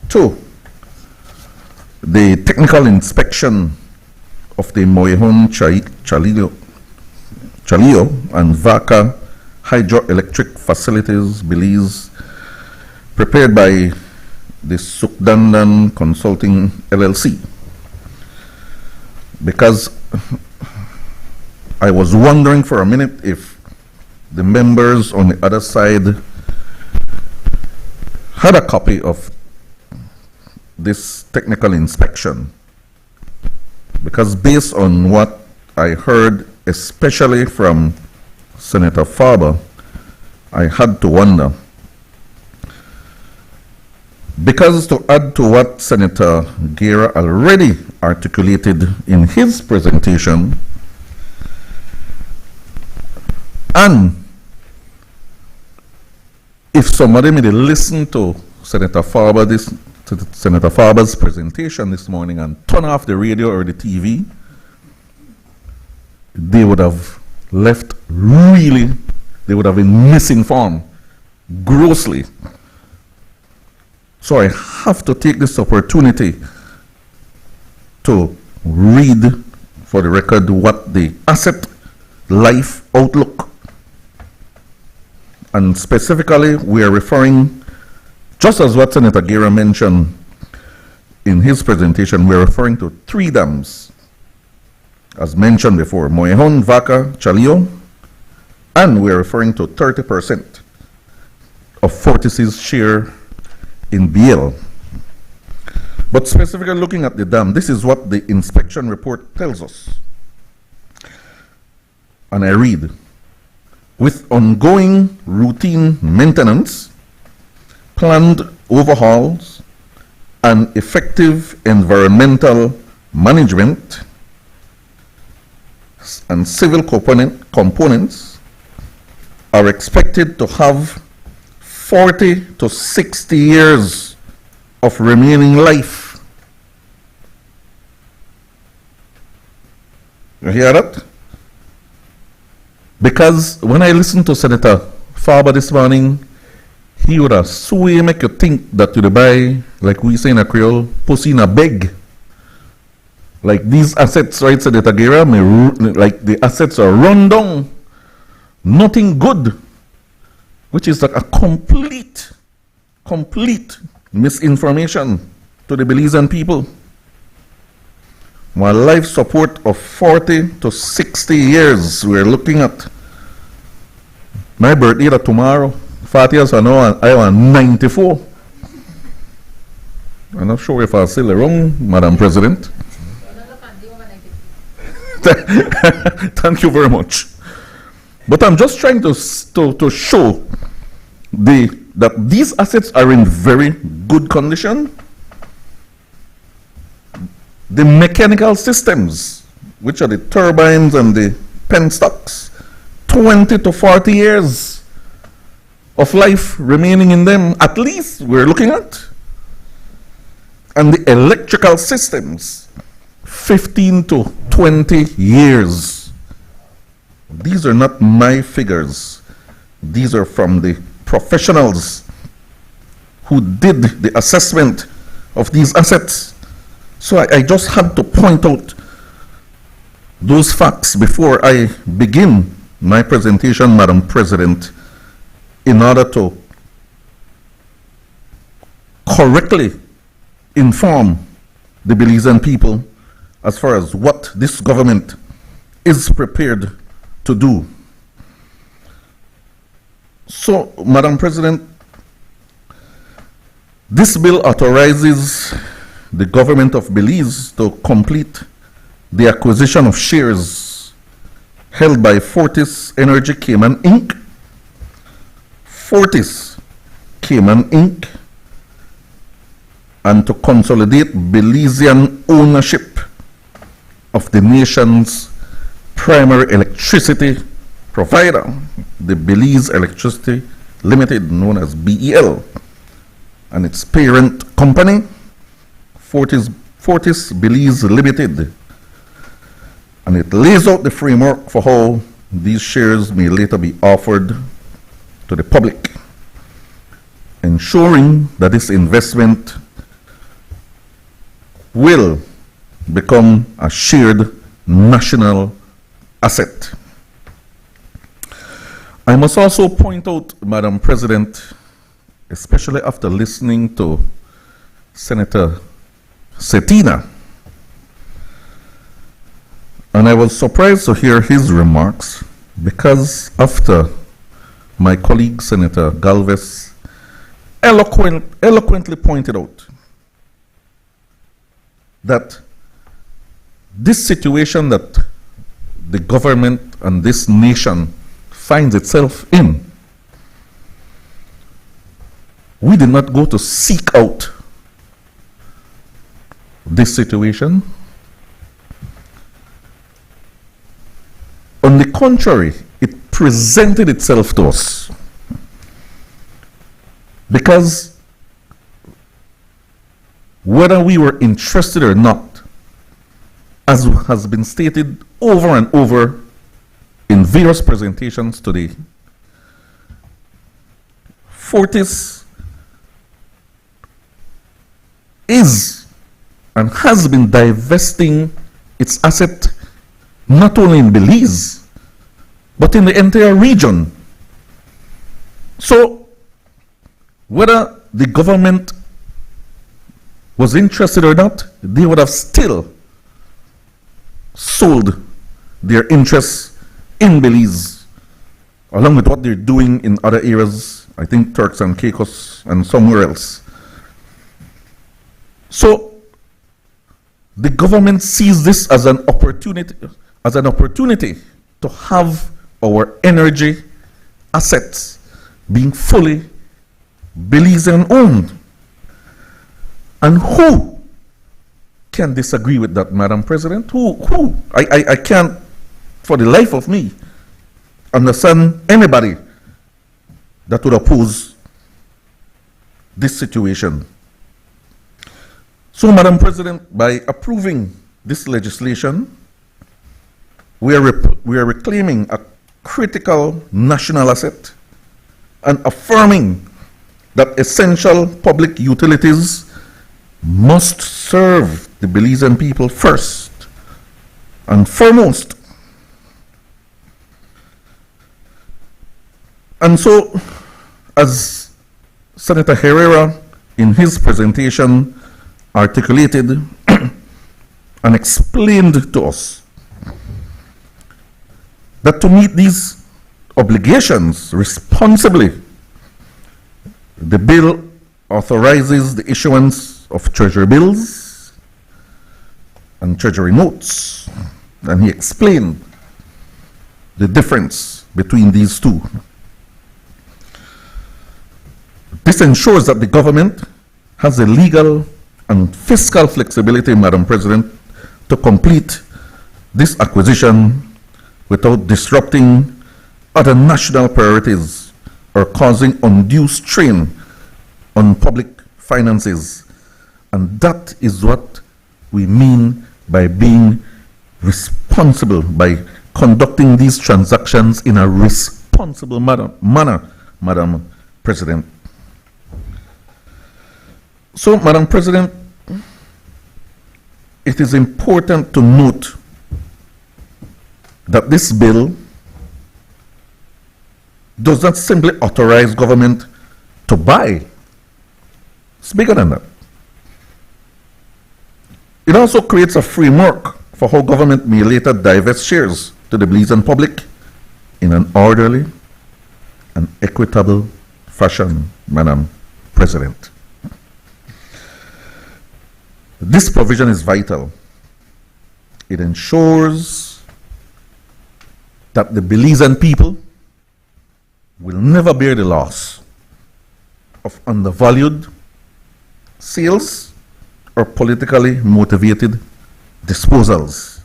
to the technical inspection of the Moyehon Chalio and Vaca hydroelectric facilities, Belize, prepared by the Sukdandan Consulting LLC. Because I was wondering for a minute if the members on the other side had a copy of this technical inspection. Because based on what I heard, especially from Senator Faber, I had to wonder. Because to add to what Senator Guerra already articulated in his presentation, and if somebody may listen to Senator Faber's presentation this morning and turn off the radio or the TV, they would have been misinformed grossly. So I have to take this opportunity to read for the record what the asset life outlook, and specifically we are referring, just as what Senator Guerra mentioned in his presentation, we're referring to 3 dams, as mentioned before, Moyehon, Vaca, Chalio, and we're referring to 30% of Fortis's share in BL. But specifically looking at the dam, this is what the inspection report tells us. And I read, with ongoing routine maintenance, planned overhauls, and effective environmental management and civil components are expected to have 40 to 60 years of remaining life. You hear that? Because when I listened to Senator Faber this morning, he would have sway make you think that you buy, like we say in a Creole, pussy in a bag. Like these assets, right, Senator Guerra, like the assets are run down. Nothing good. Which is like a complete misinformation to the Belizean people. While life support of 40 to 60 years, we're looking at my birthday tomorrow, 40 years from now, I am 94. I'm not sure if I'm still around, Madam President. Thank you very much. But I'm just trying to show that these assets are in very good condition. The mechanical systems, which are the turbines and the penstocks, 20 to 40 years of life remaining in them, at least we're looking at. And the electrical systems, 15 to 20 years. These are not my figures. These are from the professionals who did the assessment of these assets. So I just had to point out those facts before I begin my presentation, Madam President, in order to correctly inform the Belizean people as far as what this government is prepared to do. So, Madam President, this bill authorizes the government of Belize to complete the acquisition of shares held by Fortis Energy Cayman Inc., Fortis Cayman Inc., and to consolidate Belizean ownership of the nation's primary electricity provider, the Belize Electricity Limited, known as BEL, and its parent company, Fortis Belize Limited. And it lays out the framework for how these shares may later be offered to the public, ensuring that this investment will become a shared national asset. I must also point out, Madam President, especially after listening to Senator Cetina, and I was surprised to hear his remarks, because after my colleague Senator Galvez eloquently pointed out that this situation that the government and this nation finds itself in, we did not go to seek out this situation. On the contrary, it presented itself to us, because whether we were interested or not, as has been stated over and over in various presentations today, Fortis is and has been divesting its asset not only in Belize, but in the entire region. So, whether the government was interested or not, they would have still sold their interests in Belize, along with what they're doing in other areas, I think Turks and Caicos and somewhere else. So the government sees this as an opportunity to have our energy assets being fully Belizean owned. And who can disagree with that, Madam President? Who? I can't, for the life of me, understand anybody that would oppose this situation. So, Madam President, by approving this legislation, we are reclaiming a critical national asset and affirming that essential public utilities must serve the Belizean people first and foremost. And so, as Senator Herrera in his presentation articulated and explained to us, that to meet these obligations responsibly, the bill authorizes the issuance of treasury bills and treasury notes, and he explained the difference between these two. This ensures that the government has the legal and fiscal flexibility, Madam President, to complete this acquisition without disrupting other national priorities or causing undue strain on public finances. And that is what we mean by being responsible, by conducting these transactions in a responsible manner, Madam President. So, Madam President, it is important to note that this bill does not simply authorize government to buy It's bigger than that. It also creates a framework for how government may later divest shares to the Belizean public in an orderly and equitable fashion, Madam President. This provision is vital. It ensures that the Belizean people will never bear the loss of undervalued sales or politically motivated disposals,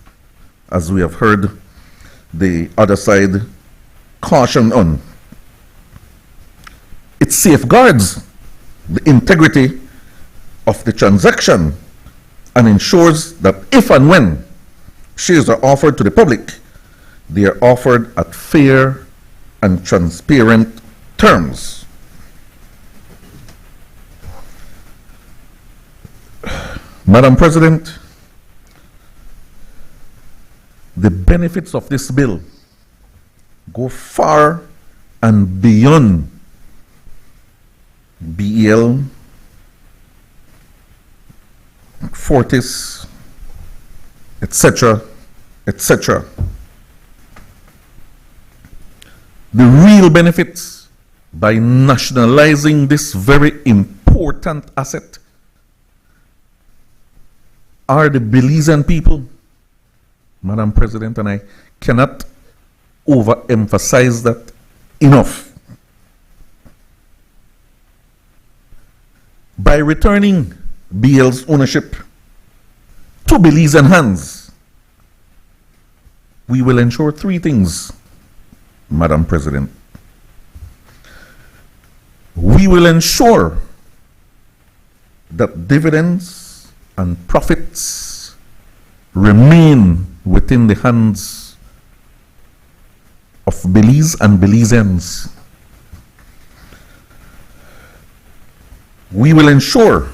as we have heard the other side caution on. It safeguards the integrity of the transaction and ensures that if and when shares are offered to the public, they are offered at fair and transparent terms. Madam President, the benefits of this bill go far and beyond BEL, Fortis, etc., etc. The real benefits by nationalizing this very important asset are the Belizean people, Madam President, and I cannot overemphasize that enough. By returning BL's ownership to Belizean hands, we will ensure three things, Madam President. We will ensure that dividends and profits remain within the hands of Belize and Belizeans. We will ensure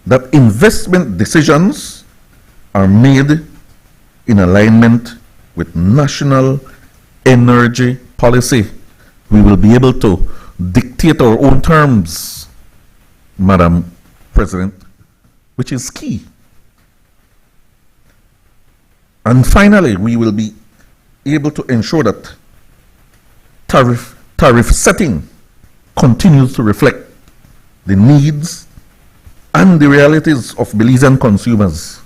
that investment decisions are made in alignment with national energy policy. We will be able to dictate our own terms, Madam President, which is key. And finally, we will be able to ensure that tariff setting continues to reflect the needs and the realities of Belizean consumers.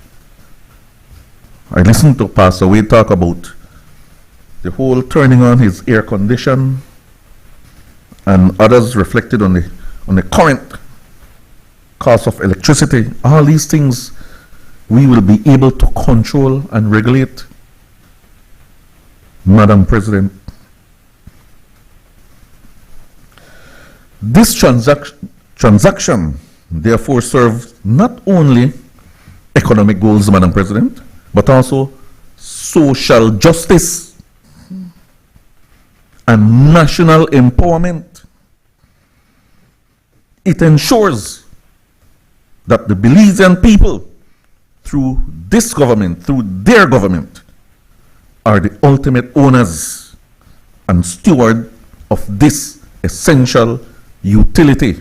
I listened to Pastor Wade talk about the whole turning on his air condition, and others reflected on the current cost of electricity. All these things we will be able to control and regulate, Madam President. This transaction therefore serves not only economic goals, Madam President, but also social justice and national empowerment. It ensures that the Belizean people, through this government, through their government, are the ultimate owners and steward of this essential utility.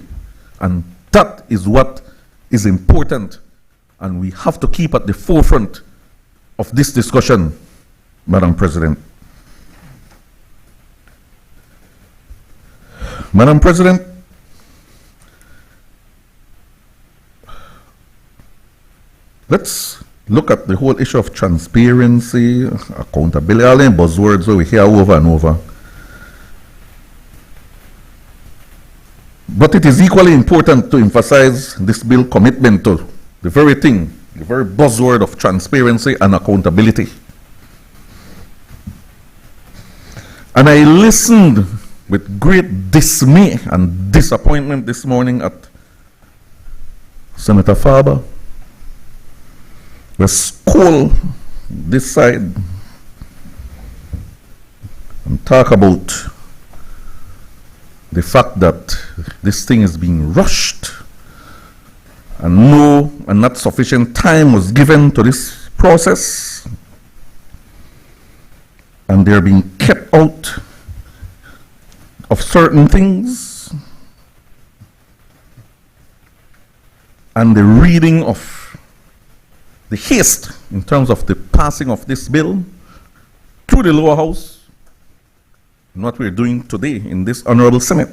And that is what is important, and we have to keep at the forefront of this discussion, Madam President. Madam President, let's look at the whole issue of transparency, accountability, all the buzzwords that we hear over and over. But it is equally important to emphasize this bill's commitment to the very thing, the very buzzword of transparency and accountability. And I listened with great dismay and disappointment this morning at Senator Faber, the scold this side and talk about the fact that this thing is being rushed and not sufficient time was given to this process, and they're being kept out of certain things. and the reading of the haste in terms of the passing of this bill through the lower house, and what we're doing today in this honorable Senate.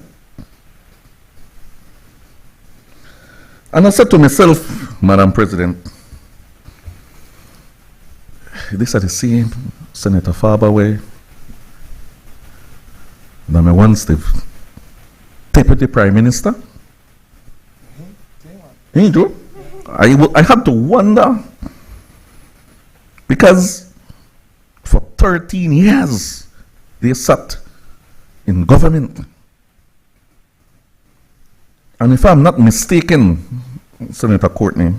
And I said to myself, Madam President, these are the same Senator Faber way that I once the Deputy Prime Minister. You do? I had to wonder, because for 13 years they sat in government. And if I'm not mistaken, Senator Courtney,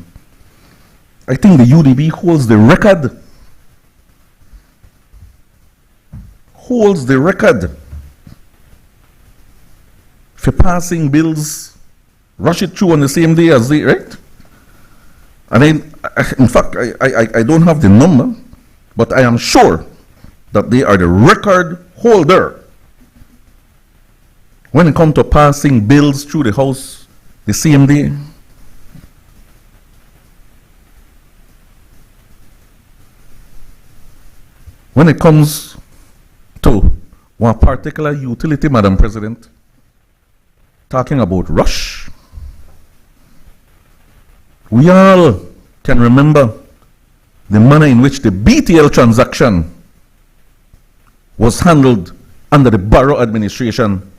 I think the UDP holds the record. For passing bills, rush it through on the same day as they, right? And in fact, I don't have the number, but I am sure that they are the record holder when it comes to passing bills through the House the same day. When it comes to one particular utility, Madam President, talking about rush, we all can remember the manner in which the BTL transaction was handled under the Barrow administration,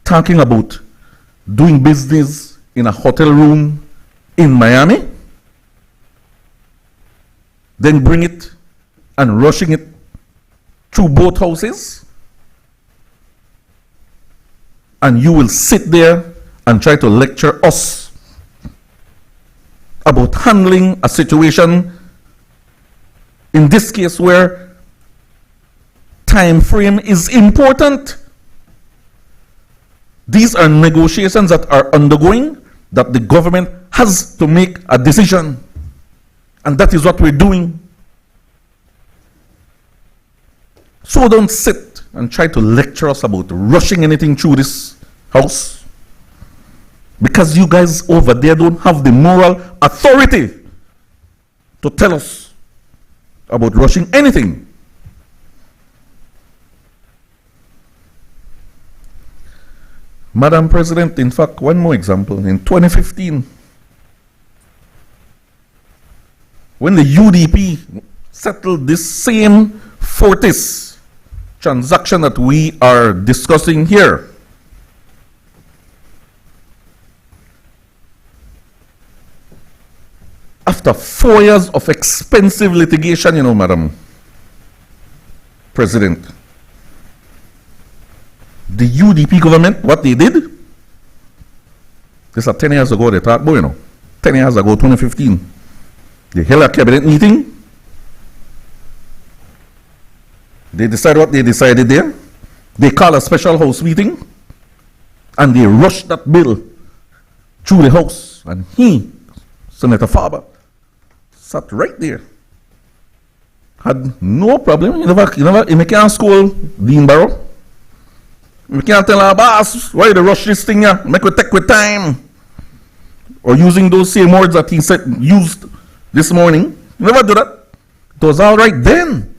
talking about doing business in a hotel room in Miami, then bring it and rushing it through both houses, and you will sit there and try to lecture us about handling a situation, in this case where time frame is important. These are negotiations that are undergoing, that the government has to make a decision, and that is what we're doing. So don't sit and try to lecture us about rushing anything through this house, because you guys over there don't have the moral authority to tell us about rushing anything. Madam President, in fact, one more example. In 2015, when the UDP settled this same Fortis transaction that we are discussing here, after 4 years of expensive litigation, Madam President, the UDP government, what they did, this is 10 years ago they talked about, 10 years ago, 2015, they held a cabinet meeting. They decided what they decided there. They called a special house meeting, and they rushed that bill through the house, and he, Senator Faber, sat right there. Had no problem. You can't scold Dean Barrow. You can't tell our boss, why they rush this thing here? Make it take with time. Or using those same words that he used this morning. You never do that. It was all right then.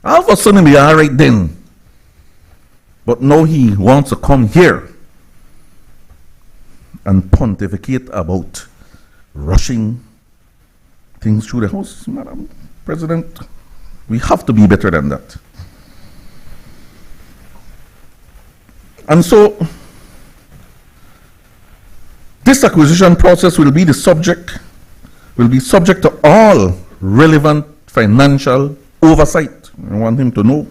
All of a sudden be all right then. But now he wants to come here and pontificate about rushing things through the house. Madam President, we have to be better than that. And so, this acquisition process will be subject to all relevant financial oversight. I want him to know,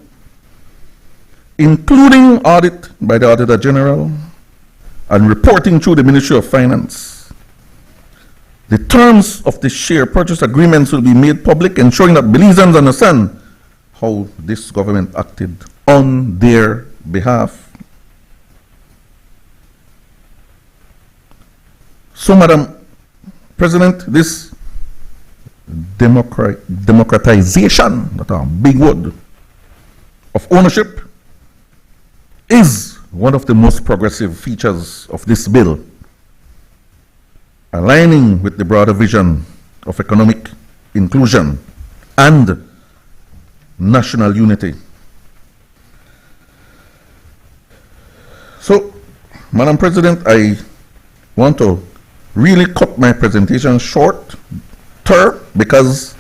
including audit by the Auditor General and reporting through the Ministry of Finance. The terms of the share purchase agreements will be made public, ensuring that Belizeans understand how this government acted on their behalf. So, Madam President, this democratization, that's a big word, of ownership is one of the most progressive features of this bill. aligning with the broader vision of economic inclusion and national unity. So, Madam President, I want to really cut my presentation short, because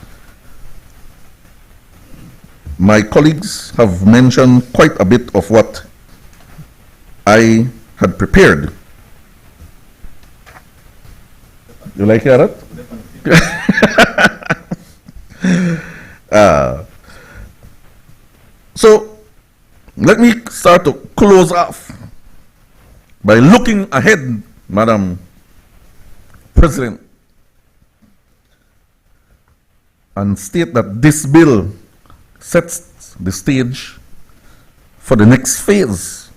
my colleagues have mentioned quite a bit of what I had prepared. You like that? So, let me start to close off by looking ahead, Madam President, and state that this bill sets the stage for the next phase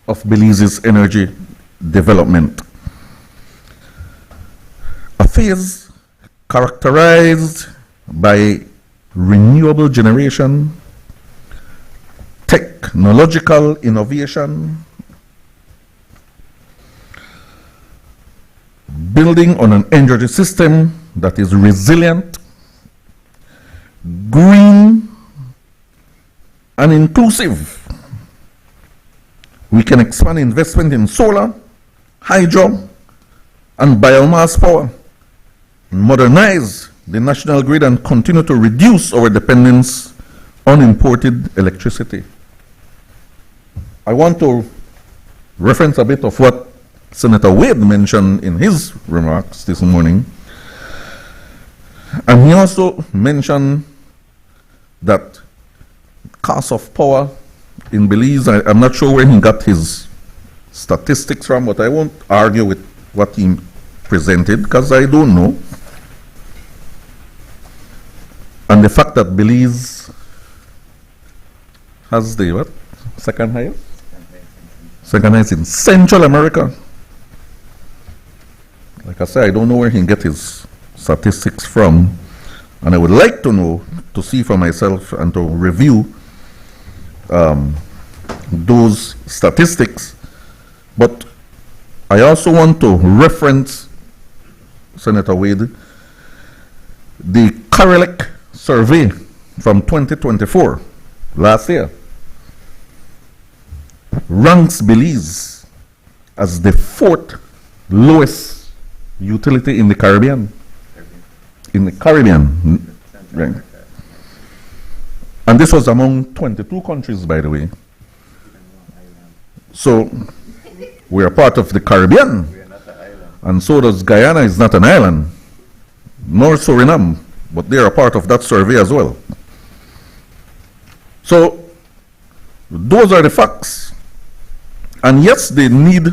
of Belize's energy development. A phase characterized by renewable generation, technological innovation, building on an energy system that is resilient, green, and inclusive. We can expand investment in solar, hydro, and biomass power, modernize the national grid, and continue to reduce our dependence on imported electricity. I want to reference a bit of what Senator Wade mentioned in his remarks this morning. And he also mentioned that cost of power in Belize, I'm not sure where he got his statistics from, but I won't argue with what he presented because I don't know. And the fact that Belize has the what? Second highest? Second highest in Central America. Like I said, I don't know where he can get his statistics from, and I would like to know, to see for myself and to review those statistics. But I also want to reference, Senator Wade, the Carelec survey from 2024, last year, ranks Belize as the 4th lowest utility in the Caribbean. In the Caribbean. Right. And this was among 22 countries, by the way. So, we are part of the Caribbean. And so does Guyana is not an island, nor Suriname, but they are a part of that survey as well. So, those are the facts. And yes, they need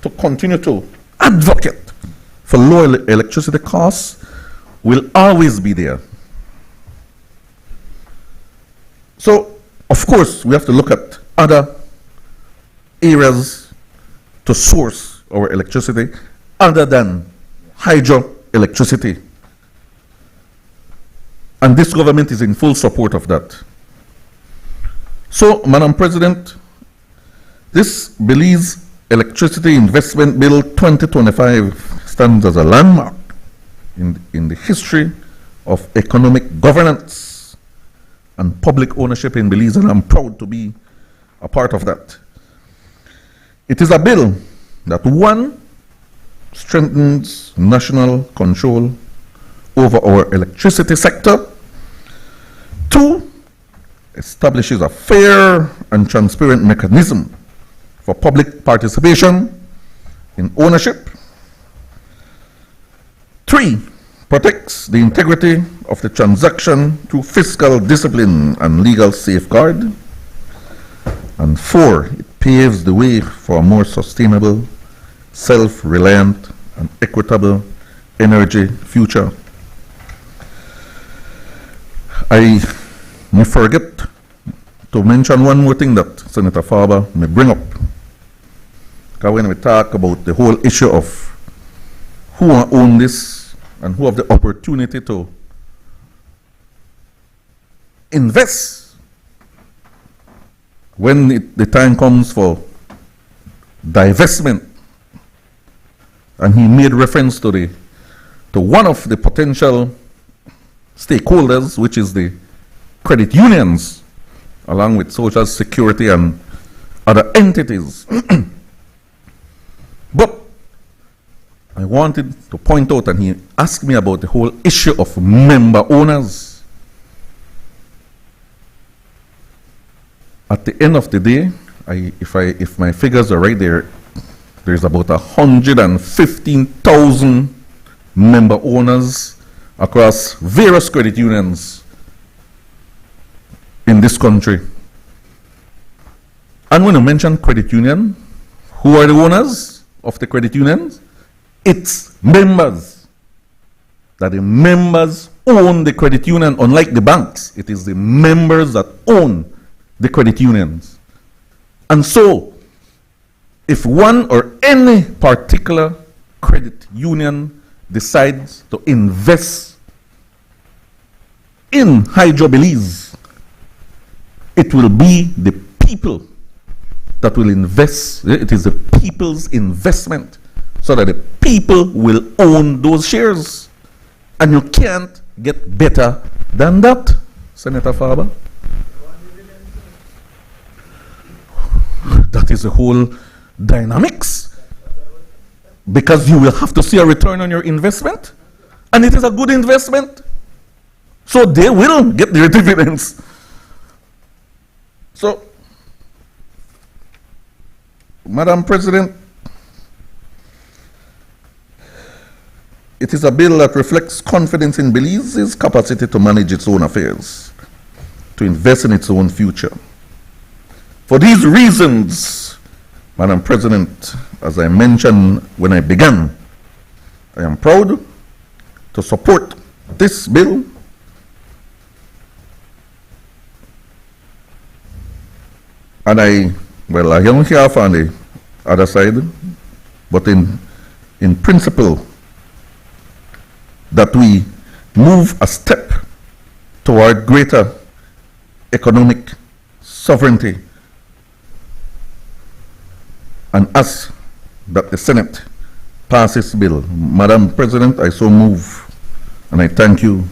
to continue to advocate for low electricity costs will always be there. So, of course, we have to look at other areas to source our electricity other than hydroelectricity. And this government is in full support of that. So, Madam President, this Belize Electricity Investment Bill 2025 stands as a landmark in the history of economic governance and public ownership in Belize, and I'm proud to be a part of that. It is a bill that, one, strengthens national control over our electricity sector, two, establishes a fair and transparent mechanism for public participation in ownership, three, protects the integrity of the transaction through fiscal discipline and legal safeguard, and four, it paves the way for a more sustainable, self-reliant, and equitable energy future. I may forget to mention one more thing that Senator Faber may bring up. Because when we talk about the whole issue of who own this and who have the opportunity to invest when the time comes for divestment, and he made reference to the to one of the potential stakeholders, which is the credit unions, along with Social Security and other entities. But I wanted to point out, and he asked me about the whole issue of member owners. At the end of the day, if my figures are right, there's about 115,000 member owners across various credit unions in this country. And when you mention credit union, who are the owners of the credit unions? It's members. That the members own the credit union, unlike the banks. It is the members that own the credit unions. And so, if one or any particular credit union decides to invest in Hydro Belize, it will be the people that will invest. It is the people's investment, so that the people will own those shares. And you can't get better than that, Senator Farber. That is the whole dynamics. Because you will have to see a return on your investment, and it is a good investment. So they will get their dividends. So, Madam President, it is a bill that reflects confidence in Belize's capacity to manage its own affairs, to invest in its own future. For these reasons, Madam President, as I mentioned when I began, I am proud to support this bill. And I am here on the other side, but in principle, that we move a step toward greater economic sovereignty, and ask that the Senate pass this bill. Madam President, I so move, and I thank you.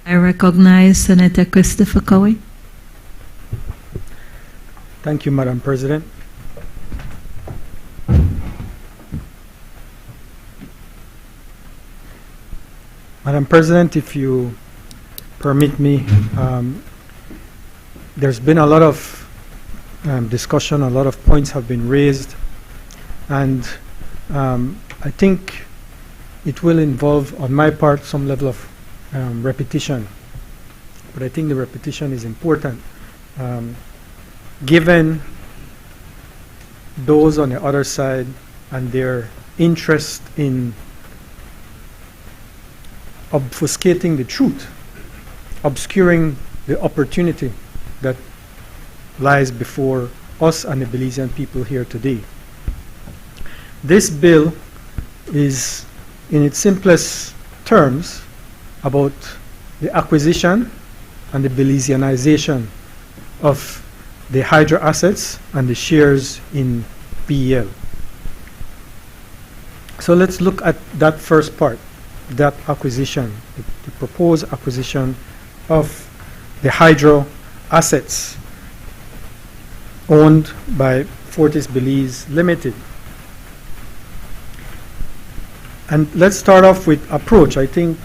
I recognize Senator Christopher Cowie. Thank you, Madam President. Madam President, if you permit me, there's been a lot of discussion, a lot of points have been raised, and I think it will involve, on my part, some level of repetition. But I think the repetition is important, given those on the other side and their interest in obfuscating the truth, obscuring the opportunity that lies before us and the Belizean people here today. This bill is, in its simplest terms, about the acquisition and the Belizeanization of the hydro assets and the shares in BEL. So let's look at that first part, that acquisition, the proposed acquisition of the hydro assets owned by Fortis Belize Limited. And let's start off with approach. I think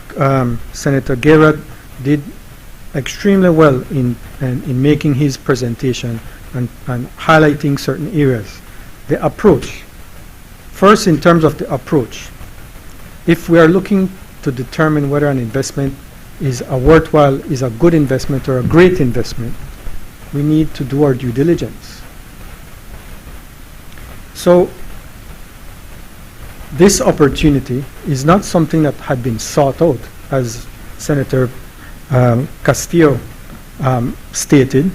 Senator Gerard did extremely well in making his presentation and highlighting certain areas. The approach. First, in terms of the approach, if we are looking to determine whether an investment is a worthwhile, is a good investment or a great investment, we need to do our due diligence. So this opportunity is not something that had been sought out, as Senator Castillo stated.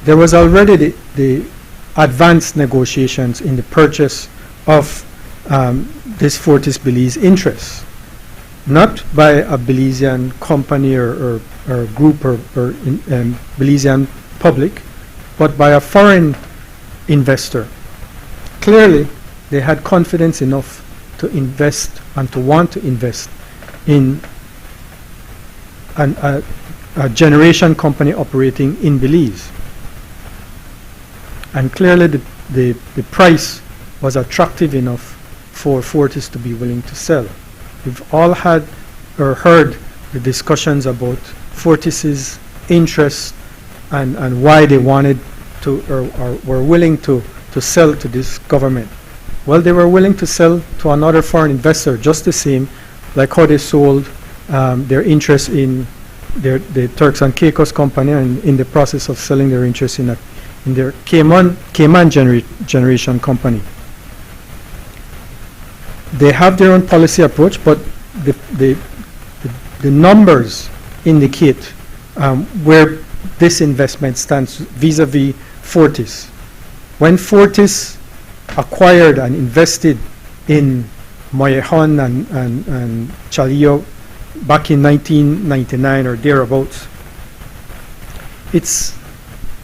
There was already the advanced negotiations in the purchase of this Fortis Belize interest, not by a Belizean company or group or Belizean public, but by a foreign investor clearly they had confidence enough to invest and to want to invest in a generation company operating in Belize. And clearly the price was attractive enough for Fortis to be willing to sell. We've all had or heard the discussions about Fortis's interest and why they wanted to or were willing to sell to this government. Well, they were willing to sell to another foreign investor just the same, like how they sold their interest in the Turks and Caicos company, and in the process of selling their interest in their Cayman generation company. They have their own policy approach, but the numbers indicate where this investment stands vis-a-vis Fortis. When Fortis acquired and invested in Moyehon and Chalio back in 1999 or thereabouts, its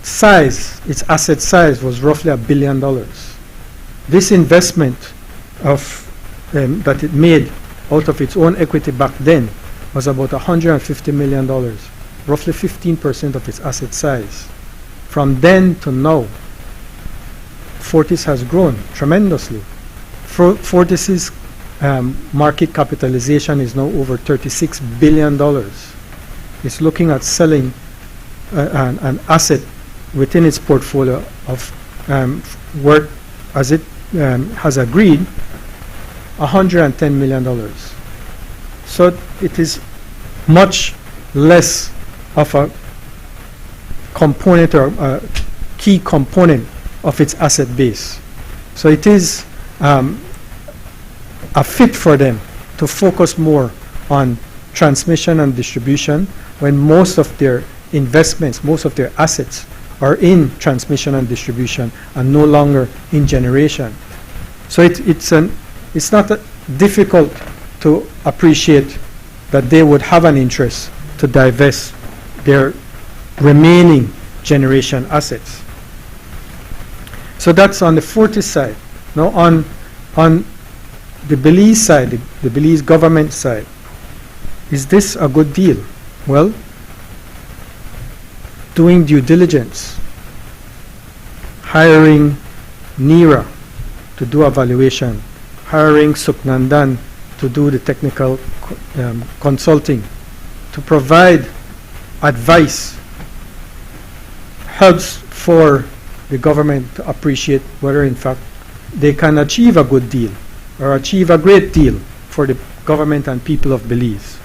size, its asset size was roughly $1 billion. This investment that it made out of its own equity back then was about $150 million, roughly 15% of its asset size. From then to now, Fortis has grown tremendously. Fortis's market capitalization is now over $36 billion. It's looking at selling an asset within its portfolio of worth, as it has agreed, $110 million. So it is much less of a component or a key component of its asset base. So it is a fit for them to focus more on transmission and distribution when most of their investments, most of their assets are in transmission and distribution and no longer in generation. So it's not difficult to appreciate that they would have an interest to divest their remaining generation assets. So that's on the Fortis side. Now on the Belize side, the Belize government side, is this a good deal? Well, doing due diligence, hiring NERA to do evaluation, hiring Suknandan to do the technical consulting, to provide advice, helps for the government to appreciate whether in fact they can achieve a good deal or achieve a great deal for the government and people of Belize.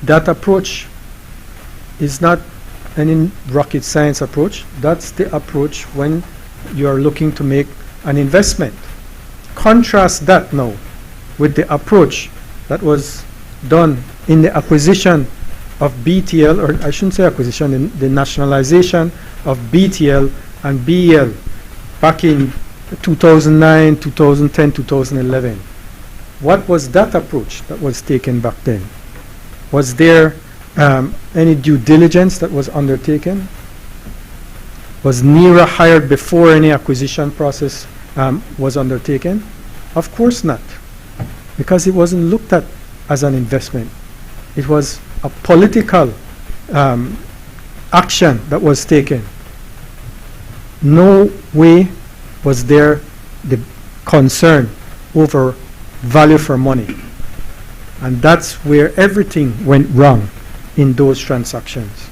That approach is not any rocket science approach. That's the approach when you are looking to make an investment. Contrast that now with the approach that was done in the acquisition of BTL, or I shouldn't say acquisition, the nationalization of BTL and BEL back in 2009, 2010, 2011. What was that approach that was taken back then? Was there any due diligence that was undertaken? Was NERA hired before any acquisition process was undertaken? Of course not, because it wasn't looked at as an investment. It was a political action that was taken. No way was there the concern over value for money. And that's where everything went wrong in those transactions.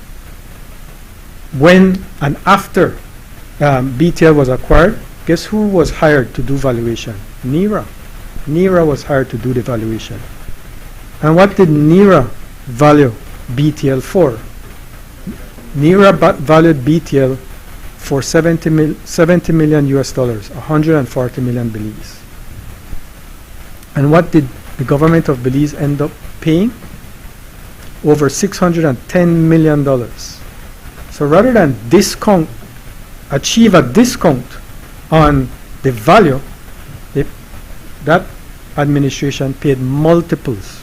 When and after BTL was acquired, guess who was hired to do valuation? NERA. NERA was hired to do the valuation. And what did NERA value BTL for? NERA valued BTL for $70 million US dollars, 140 million Belize. And what did the government of Belize end up paying? Over $610 million. So rather than achieve a discount on the value, that administration paid multiples.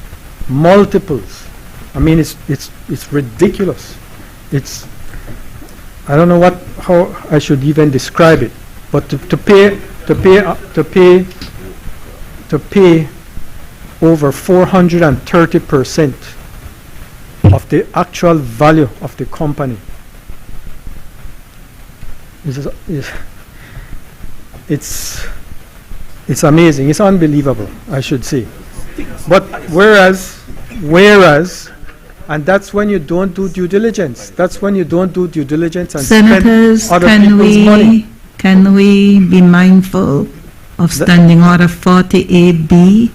I mean, it's ridiculous. I don't know how I should even describe it, But to pay over 430% of the actual value of the company it's amazing. It's unbelievable, I should say. But whereas, and that's when you don't do due diligence. That's when you don't do due diligence and Senators, spend other people's money. Can we be mindful of Standing Order 48B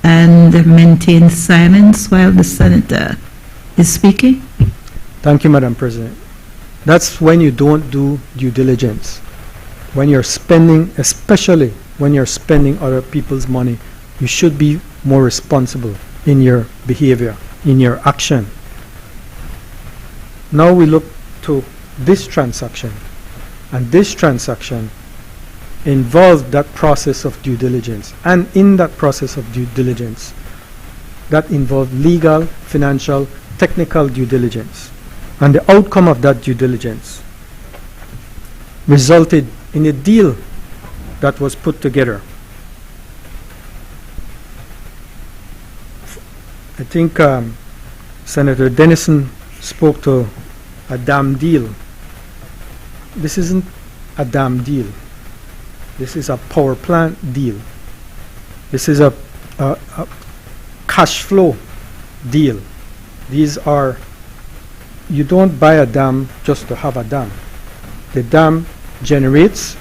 and maintain silence while the senator is speaking? Thank you, Madam President. That's when you don't do due diligence. When you're spending, especially when you're spending other people's money, you should be more responsible in your behavior, in your action. Now we look to this transaction, and this transaction involved that process of due diligence, and in that process of due diligence, that involved legal, financial, technical due diligence, and the outcome of that due diligence resulted in a deal that was put together. I think Senator Dennison spoke to a damn deal. This isn't a damn deal. This is a power plant deal. This is a cash flow deal. These are, you don't buy a dam just to have a dam. The dam generates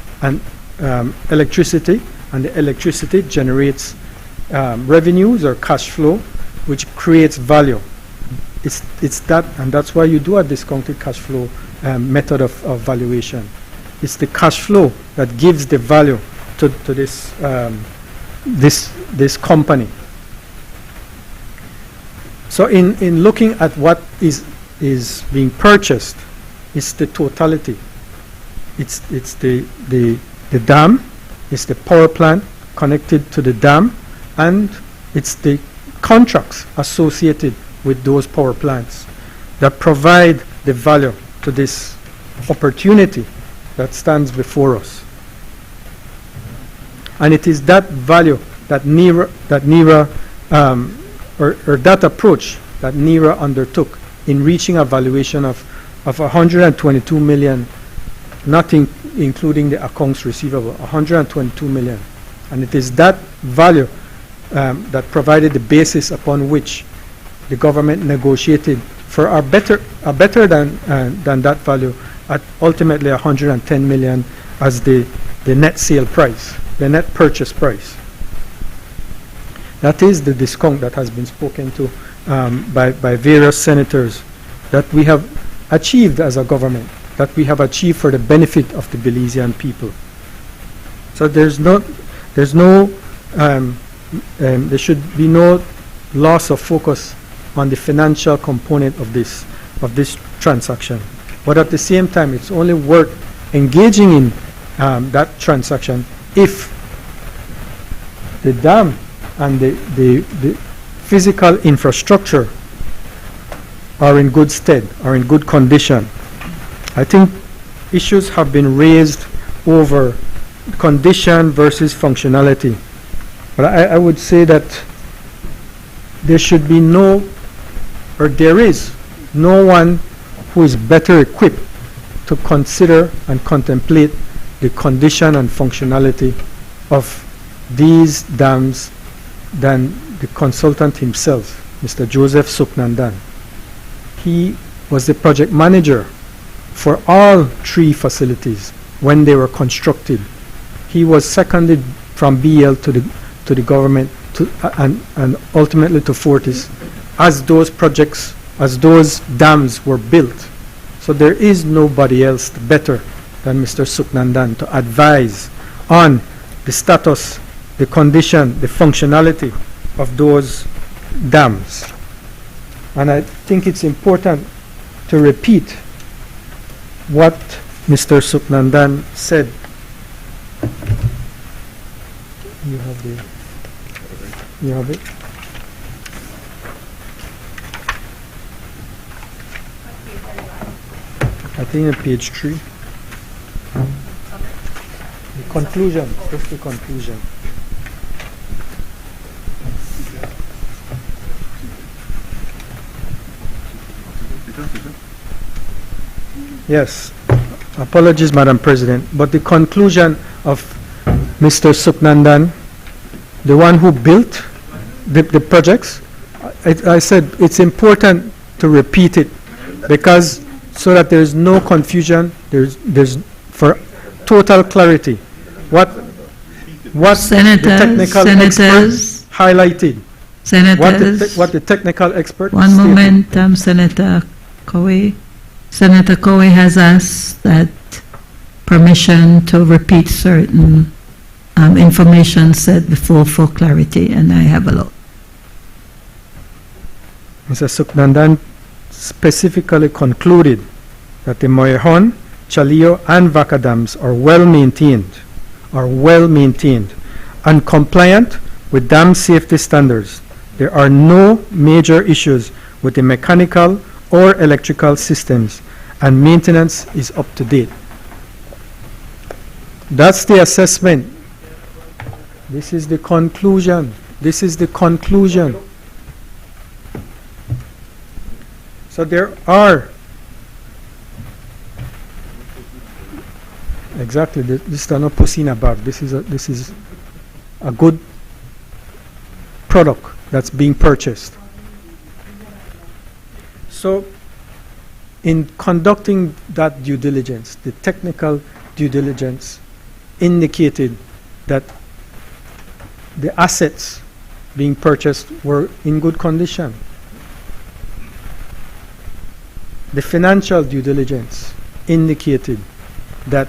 electricity, and the electricity generates revenues or cash flow, which creates value. It's that, and that's why you do a discounted cash flow method of valuation. It's the cash flow that gives the value to this this company. So in looking at what is being purchased, it's the totality. It's the dam, it's the power plant connected to the dam, and it's the contracts associated with those power plants that provide the value to this opportunity that stands before us. And it is that value that NERA or that approach that NERA undertook in reaching a valuation of 122 million, not including the accounts receivable, 122 million. And it is that value that provided the basis upon which the government negotiated for a better than that value at ultimately 110 million as the net sale price, the net purchase price. That is the discount that has been spoken to by various senators that we have achieved as a government, that we have achieved for the benefit of the Belizean people. So there should be no loss of focus on the financial component of this transaction. But at the same time, it's only worth engaging in that transaction if the dam and the physical infrastructure are in good stead, are in good condition. I think issues have been raised over condition versus functionality. But I would say that there should be no, or there is no one who is better equipped to consider and contemplate the condition and functionality of these dams than the consultant himself, Mr. Joseph Suknandan. He was the project manager for all three facilities when they were constructed. He was seconded from BL to the government and ultimately to Fortis as those projects, as those dams were built. So there is nobody else better than Mr. Suknandan to advise on the status, the condition, the functionality of those dams. And I think it's important to repeat what Mr. Suknandan said. You have it? I think on page 3. Conclusion. Just the conclusion. Yes. Apologies, Madam President, but the conclusion of Mr. Suknandan, the one who built the projects, I said it's important to repeat it because so that there's no confusion, there's for total clarity. What Senators, the technical experts highlighted. Senators, what the technical expert one stated. moment, Senator Coe. Senator Coe has asked that permission to repeat certain information said before for clarity, and I have allowed. Mr. Suknandan specifically concluded that the Moyahon, Chalio, and Vaca dams are well maintained and compliant with dam safety standards. There are no major issues with the mechanical or electrical systems, and maintenance is up to date. That's the assessment. This is the conclusion. This is the conclusion. So there are exactly this is not pussy in a bag. This is a good product that's being purchased. So in conducting that due diligence, the technical due diligence indicated that the assets being purchased were in good condition. The financial due diligence indicated that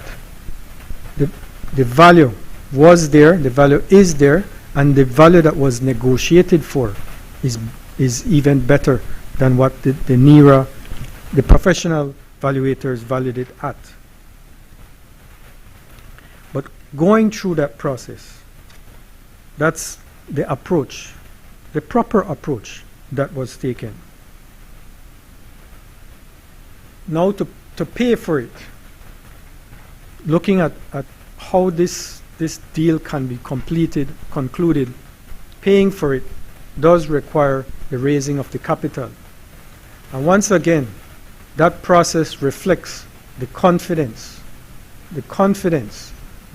the value was there, the value is there, and the value that was negotiated for is even better than what the NERA, the professional valuators valued it at. But going through that process, that's the approach, the proper approach that was taken. Now to pay for it, looking at how this deal can be concluded, paying for it does require the raising of the capital. And once again, that process reflects the confidence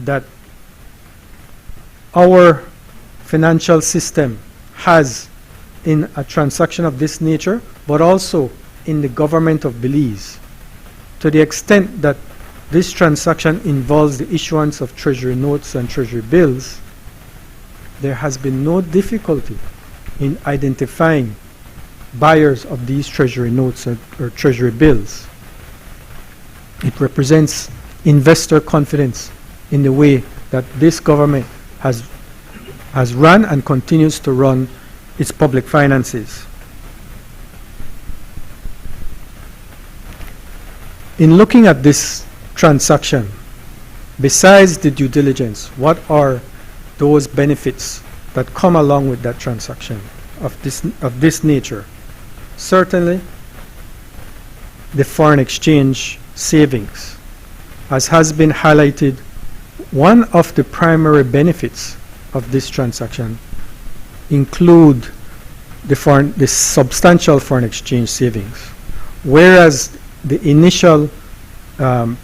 that our financial system has in a transaction of this nature, but also in the government of Belize. To the extent that this transaction involves the issuance of treasury notes and treasury bills, there has been no difficulty in identifying buyers of these treasury notes or treasury bills. It represents investor confidence in the way that this government has run and continues to run its public finances. In looking at this transaction, besides the due diligence, what are those benefits that come along with that transaction of this nature? Certainly, the foreign exchange savings. As has been highlighted, one of the primary benefits of this transaction include the substantial foreign exchange savings, whereas the initial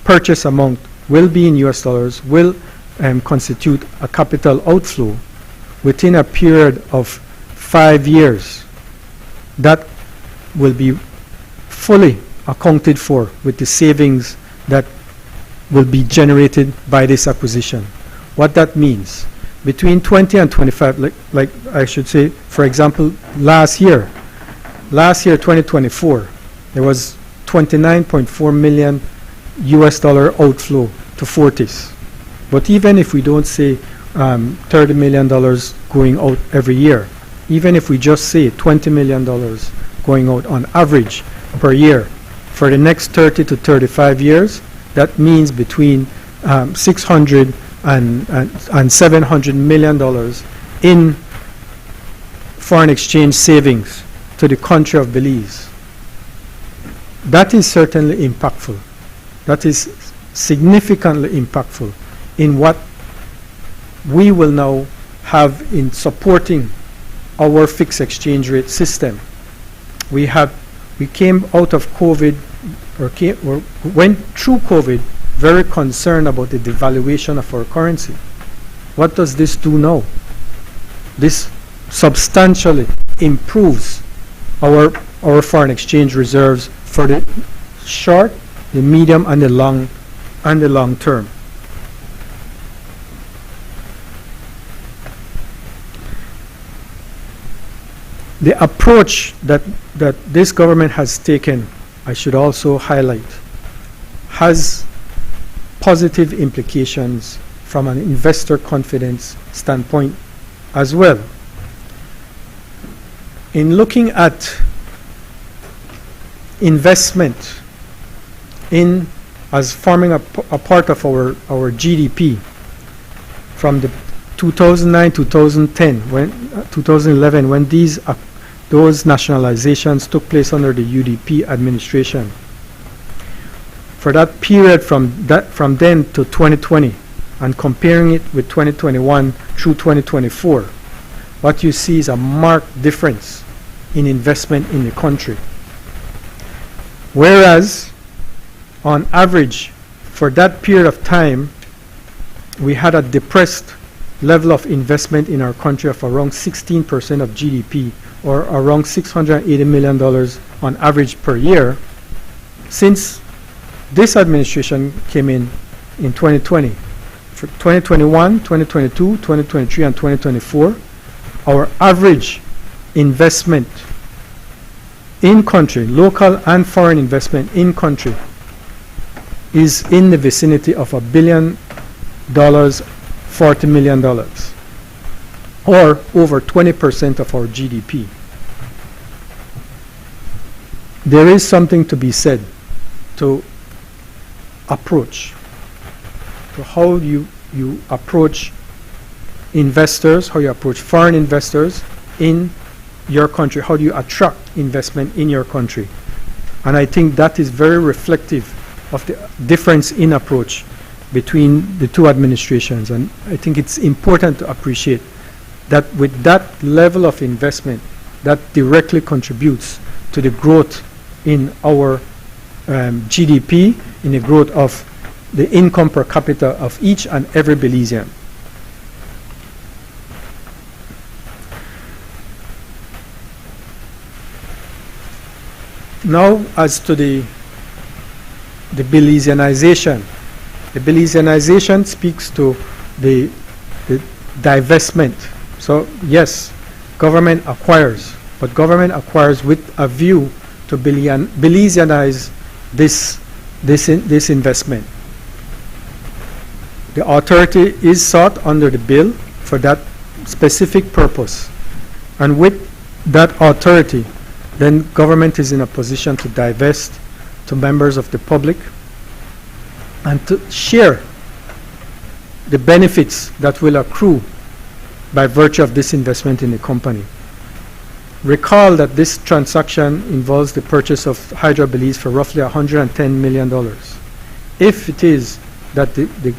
purchase amount will be in US dollars, will constitute a capital outflow within a period of 5 years. That will be fully accounted for with the savings that will be generated by this acquisition. What that means, between 20 and 25, like I should say, for example, last year, 2024, there was 29.4 million US dollar outflow to Fortis. But even if we don't say $30 million going out every year, even if we just say $20 million going out on average per year for the next 30 to 35 years, that means between $600 and $700 million in foreign exchange savings to the country of Belize. That is certainly impactful. That is significantly impactful in what we will now have in supporting our fixed exchange rate system. We came out of COVID, or went through COVID, very concerned about the devaluation of our currency. What does this do now? This substantially improves our foreign exchange reserves for the short, the medium, and the long term. The approach that this government has taken, I should also highlight, has positive implications from an investor confidence standpoint as well. In looking at investment as forming a part of our GDP from the 2009, 2010, 2011, when those nationalizations took place under the UDP administration. For that period from then to 2020, and comparing it with 2021 through 2024, what you see is a marked difference in investment in the country. Whereas, on average, for that period of time, we had a depressed level of investment in our country of around 16% of GDP, or around $680 million on average per year. Since this administration came in 2020, for 2021, 2022, 2023, and 2024, our average investment in country, local and foreign investment in country, is in the vicinity of $1 billion, $40 million, or over 20% of our GDP. There is something to be said to approach, to how you approach investors, how you approach foreign investors in your country, how do you attract investment in your country. And I think that is very reflective of the difference in approach between the two administrations. And I think it's important to appreciate that with that level of investment, that directly contributes to the growth in our GDP, in the growth of the income per capita of each and every Belizean. Now, as to the Belizeanization. The Belizeanization speaks to the divestment. So yes, government acquires, but government acquires with a view to Belizeanize this investment. The authority is sought under the bill for that specific purpose. And with that authority, then government is in a position to divest to members of the public and to share the benefits that will accrue by virtue of this investment in the company. Recall that this transaction involves the purchase of Hydro Belize for roughly $110 million. If it is that the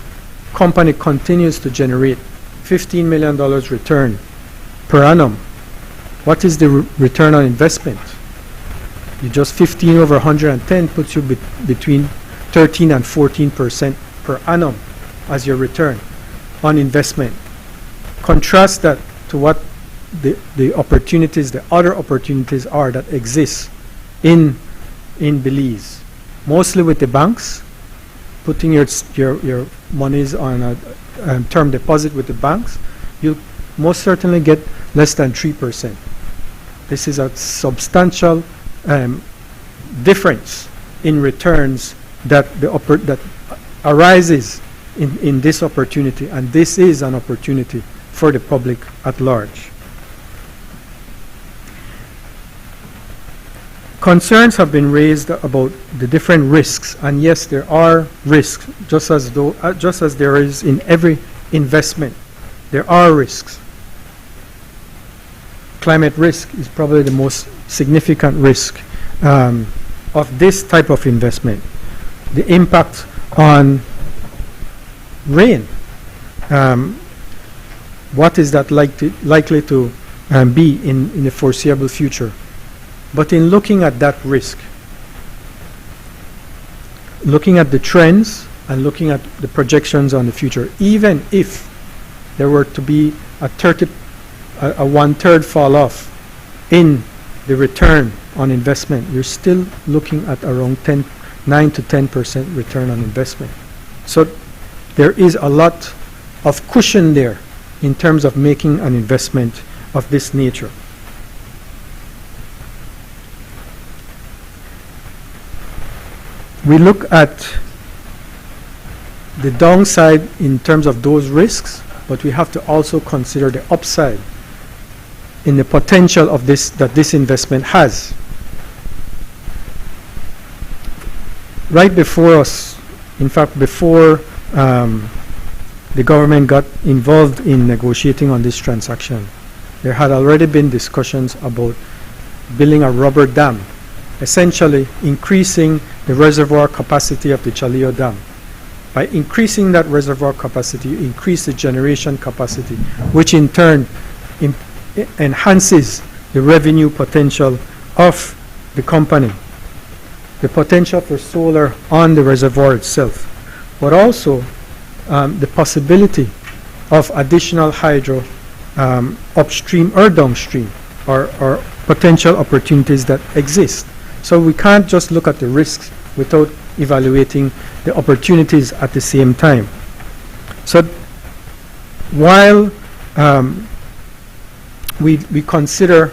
company continues to generate $15 million return per annum, what is the return on investment? You just 15 over 110 puts you between 13 and 14% per annum as your return on investment. Contrast that to what the opportunities, the other opportunities are that exist in Belize, mostly with the banks, putting your monies on a term deposit with the banks. You most certainly get less than 3%. This is a substantial difference in returns that arises in this opportunity, and this is an opportunity for the public at large. Concerns have been raised about the different risks, and yes, there are risks, just as there is in every investment. There are risks. Climate risk is probably the most significant risk of this type of investment. The impact on rain. what is that likely to be in the foreseeable future. But in looking at that risk, looking at the trends and looking at the projections on the future, even if there were to be a 1/3 fall off in the return on investment, you're still looking at around 9 to 10% return on investment. So there is a lot of cushion there in terms of making an investment of this nature. We look at the downside in terms of those risks, but we have to also consider the upside in the potential of this investment has. Right before us, in fact, before the government got involved in negotiating on this transaction, there had already been discussions about building a rubber dam, essentially increasing the reservoir capacity of the Chaleo Dam. By increasing that reservoir capacity, you increase the generation capacity, which in turn enhances the revenue potential of the company, the potential for solar on the reservoir itself, but also the possibility of additional hydro upstream or downstream, or potential opportunities that exist. So we can't just look at the risks without evaluating the opportunities at the same time. So while we consider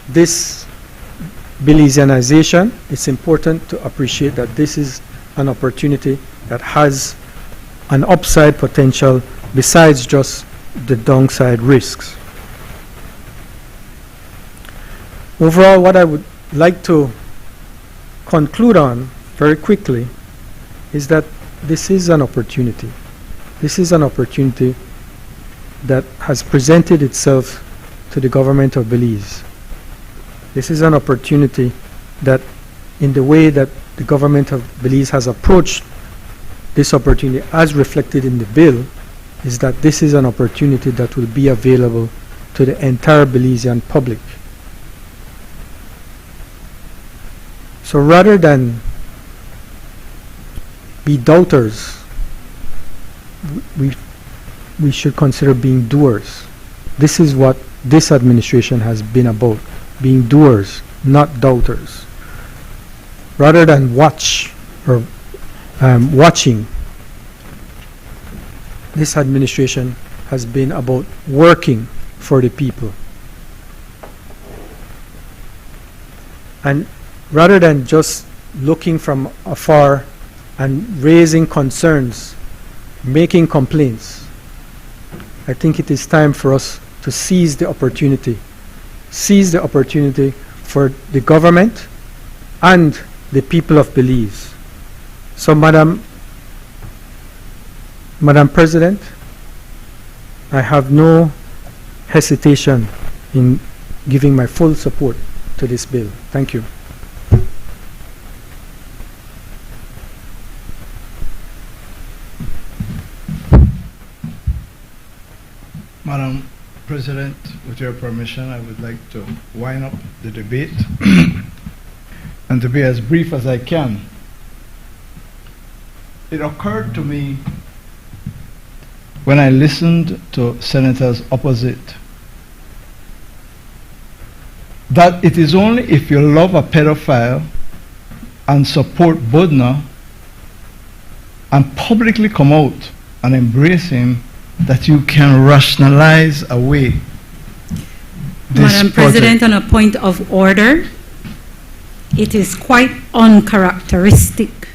this Belizeanization, it's important to appreciate that this is an opportunity that has an upside potential besides just the downside risks. Overall, what I would like to conclude on very quickly is that this is an opportunity. This is an opportunity that has presented itself to the government of Belize. This is an opportunity that, in the way that the government of Belize has approached this opportunity, as reflected in the bill, is that this is an opportunity that will be available to the entire Belizean public. So rather than be doubters, we should consider being doers. This is what this administration has been about, being doers, not doubters. Rather than watch or watching, this administration has been about working for the people. And rather than just looking from afar and raising concerns, making complaints, I think it is time for us to seize the opportunity for the government and the people of Belize. So Madam President, I have no hesitation in giving my full support to this bill. Thank you. Madam President, with your permission, I would like to wind up the debate and to be as brief as I can. It occurred to me when I listened to senators opposite that it is only if you love a pedophile and support Budna and publicly come out and embrace him that you can rationalize away this Madam President, on a point of order, it is quite uncharacteristic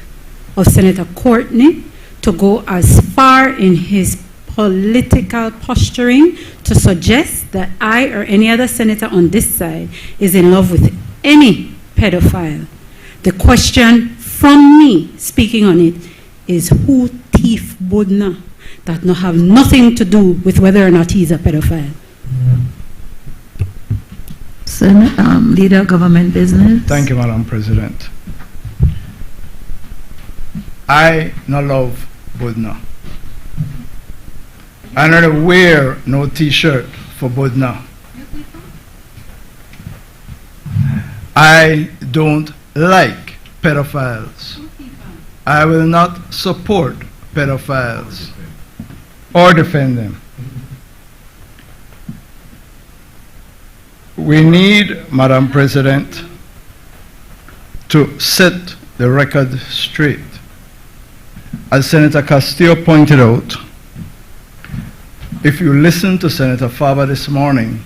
of Senator Courtney to go as far in his political posturing to suggest that I or any other senator on this side is in love with any pedophile. The question from me speaking on it is who thief Budna? That no have nothing to do with whether or not he's a pedophile. Leader of Government Business. Thank you, Madam President. I no love Budna. I'm not wear no t-shirt for Budna. I don't like pedophiles. I will not support pedophiles or defend them. We need, Madam President, to set the record straight. As Senator Castillo pointed out, if you listen to Senator Faber this morning,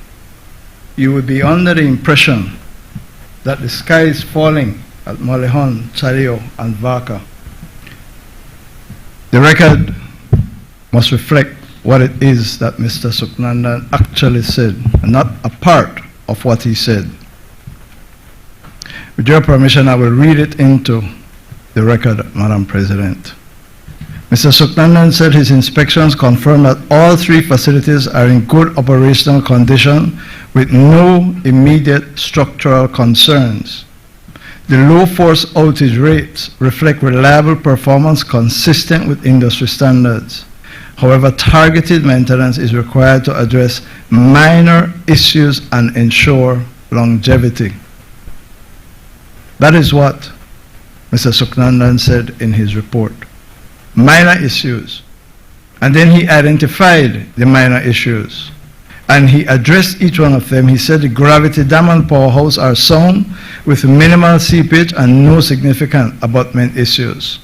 you would be under the impression that the sky is falling at Molehon, Chaleo, and Vaca. The record must reflect what it is that Mr. Suknandan actually said, and not a part of what he said. With your permission, I will read it into the record, Madam President. Mr. Suknandan said his inspections confirmed that all 3 facilities are in good operational condition with no immediate structural concerns. The low force outage rates reflect reliable performance consistent with industry standards. However, targeted maintenance is required to address minor issues and ensure longevity. That is what Mr. Suknandan said in his report. Minor issues. And then he identified the minor issues. And he addressed each one of them. He said the gravity dam and powerhouse are sound with minimal seepage and no significant abutment issues.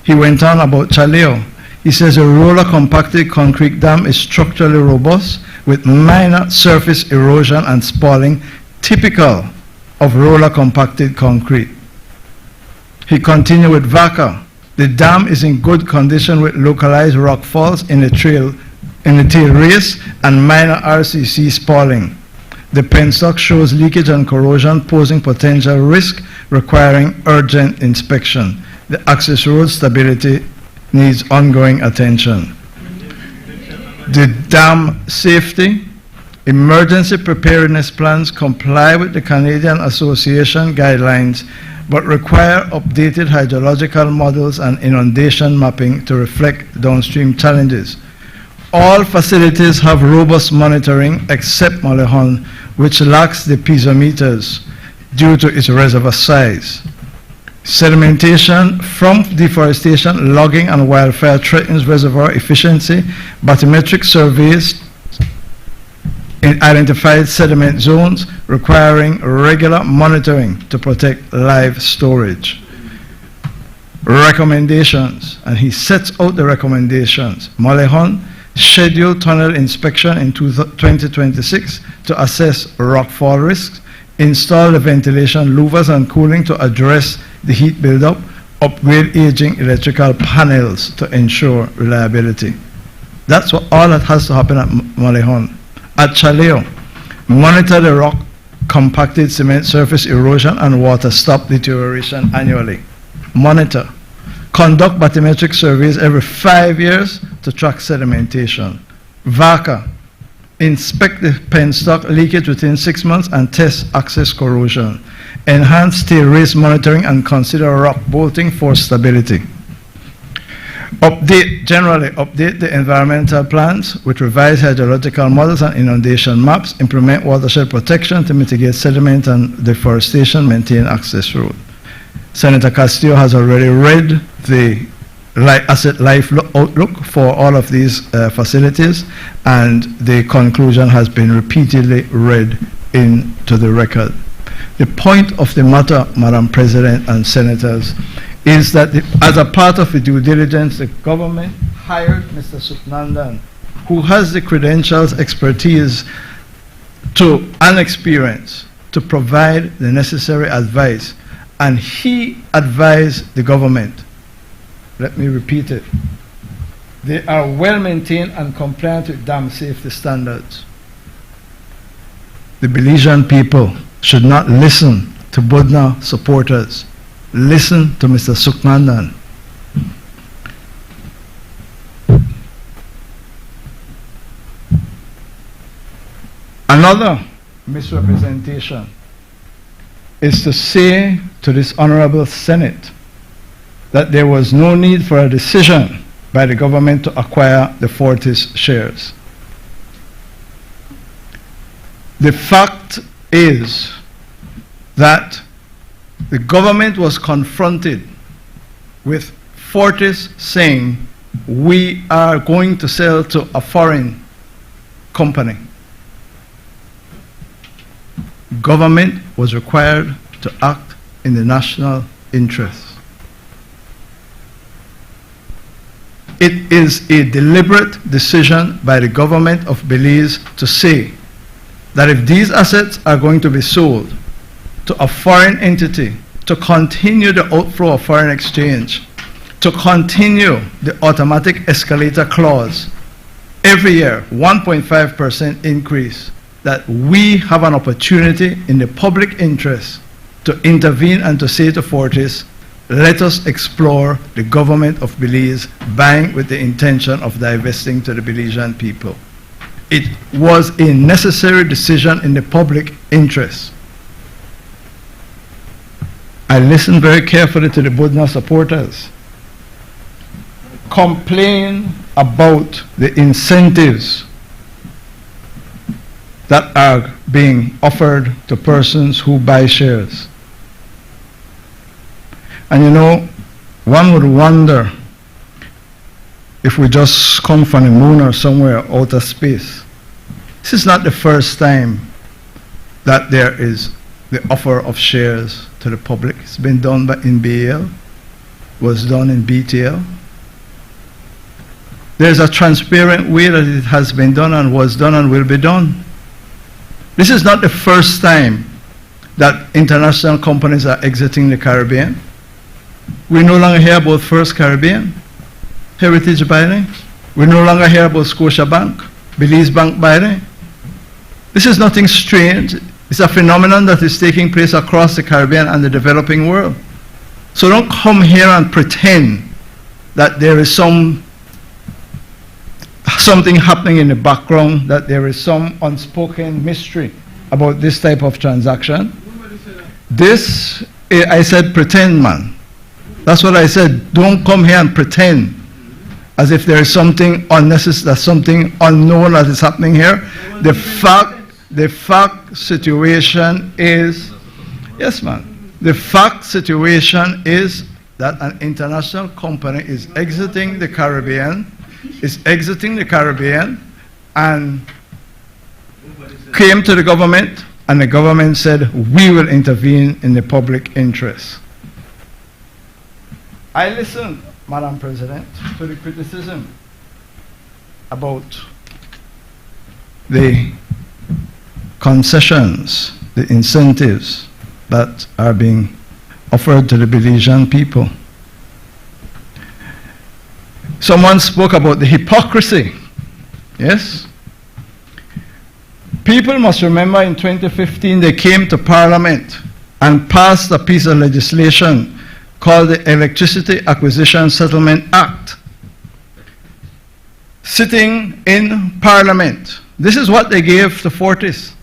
He went on about Chaleo. He says a roller compacted concrete dam is structurally robust with minor surface erosion and spalling typical of roller compacted concrete. He continued with Vaca. The dam is in good condition with localized rock falls in the tail race and minor RCC spalling. The penstock shows leakage and corrosion posing potential risk requiring urgent inspection. The access road stability needs ongoing attention. The dam safety, emergency preparedness plans comply with the Canadian Association guidelines but require updated hydrological models and inundation mapping to reflect downstream challenges. All facilities have robust monitoring except Molehon, which lacks the piezometers due to its reservoir size. Sedimentation from deforestation, logging, and wildfire threatens reservoir efficiency. Bathymetric surveys identified sediment zones requiring regular monitoring to protect live storage. Recommendations, and he sets out the recommendations. Molehon, schedule tunnel inspection in 2026 to assess rockfall risks, install the ventilation louvers and cooling to address the heat buildup, upgrade aging electrical panels to ensure reliability. That's what all that has to happen at Molehon. At Chaleo, monitor the rock compacted cement surface erosion and water stop deterioration annually. Monitor. Conduct bathymetric surveys every 5 years to track sedimentation. Vaca. Inspect the penstock leakage within 6 months and test access corrosion. Enhance tail race monitoring and consider rock bolting for stability. Generally update the environmental plans with revised hydrological models and inundation maps, implement watershed protection to mitigate sediment and deforestation, maintain access road. Senator Castillo has already read the asset life outlook for all of these facilities, and the conclusion has been repeatedly read into the record. The point of the matter, Madam President and Senators, is that as a part of the due diligence, the government hired Mr. Suknandan, who has the credentials, expertise, and experience to provide the necessary advice, and he advised the government. Let me repeat it. They are well maintained and compliant with dam safety standards. The Belizean people should not listen to Budna supporters. Listen to Mr. Suknandan. Another misrepresentation is to say to this Honorable Senate that there was no need for a decision by the government to acquire the Fortis shares. The fact is that the government was confronted with Fortis saying, we are going to sell to a foreign company. Government was required to act in the national interest. It is a deliberate decision by the government of Belize to say that if these assets are going to be sold to a foreign entity to continue the outflow of foreign exchange, to continue the automatic escalator clause, every year 1.5% increase, that we have an opportunity in the public interest to intervene and to say to Fortis, let us explore the government of Belize buying with the intention of divesting to the Belizean people. It was a necessary decision in the public interest. I listened very carefully to the Budna supporters complain about the incentives that are being offered to persons who buy shares. And you know, one would wonder if we just come from the moon or somewhere outer space. This is not the first time that there is the offer of shares to the public. It's been done in BAL, was done in BTL. There's a transparent way that it has been done and was done and will be done. This is not the first time that international companies are exiting the Caribbean. We no longer hear about First Caribbean, Heritage buying. We no longer hear about Scotia Bank, Belize Bank buying. This is nothing strange. It's a phenomenon that is taking place across the Caribbean and the developing world. So don't come here and pretend that there is something happening in the background, that there is some unspoken mystery about this type of transaction. This, I said pretend, man. That's what I said. Don't come here and pretend as if there is something unnecessary, that something unknown that is happening here. The fact situation is, yes, man. The fact situation is that an international company is exiting the Caribbean, and came to the government, and the government said, we will intervene in the public interest. I listened, Madam President, to the criticism about the concessions, the incentives that are being offered to the Belizean people. Someone spoke about the hypocrisy. Yes? People must remember in 2015 they came to Parliament and passed a piece of legislation called the Electricity Acquisition Settlement Act. Sitting in Parliament. This is what they gave to Fortis,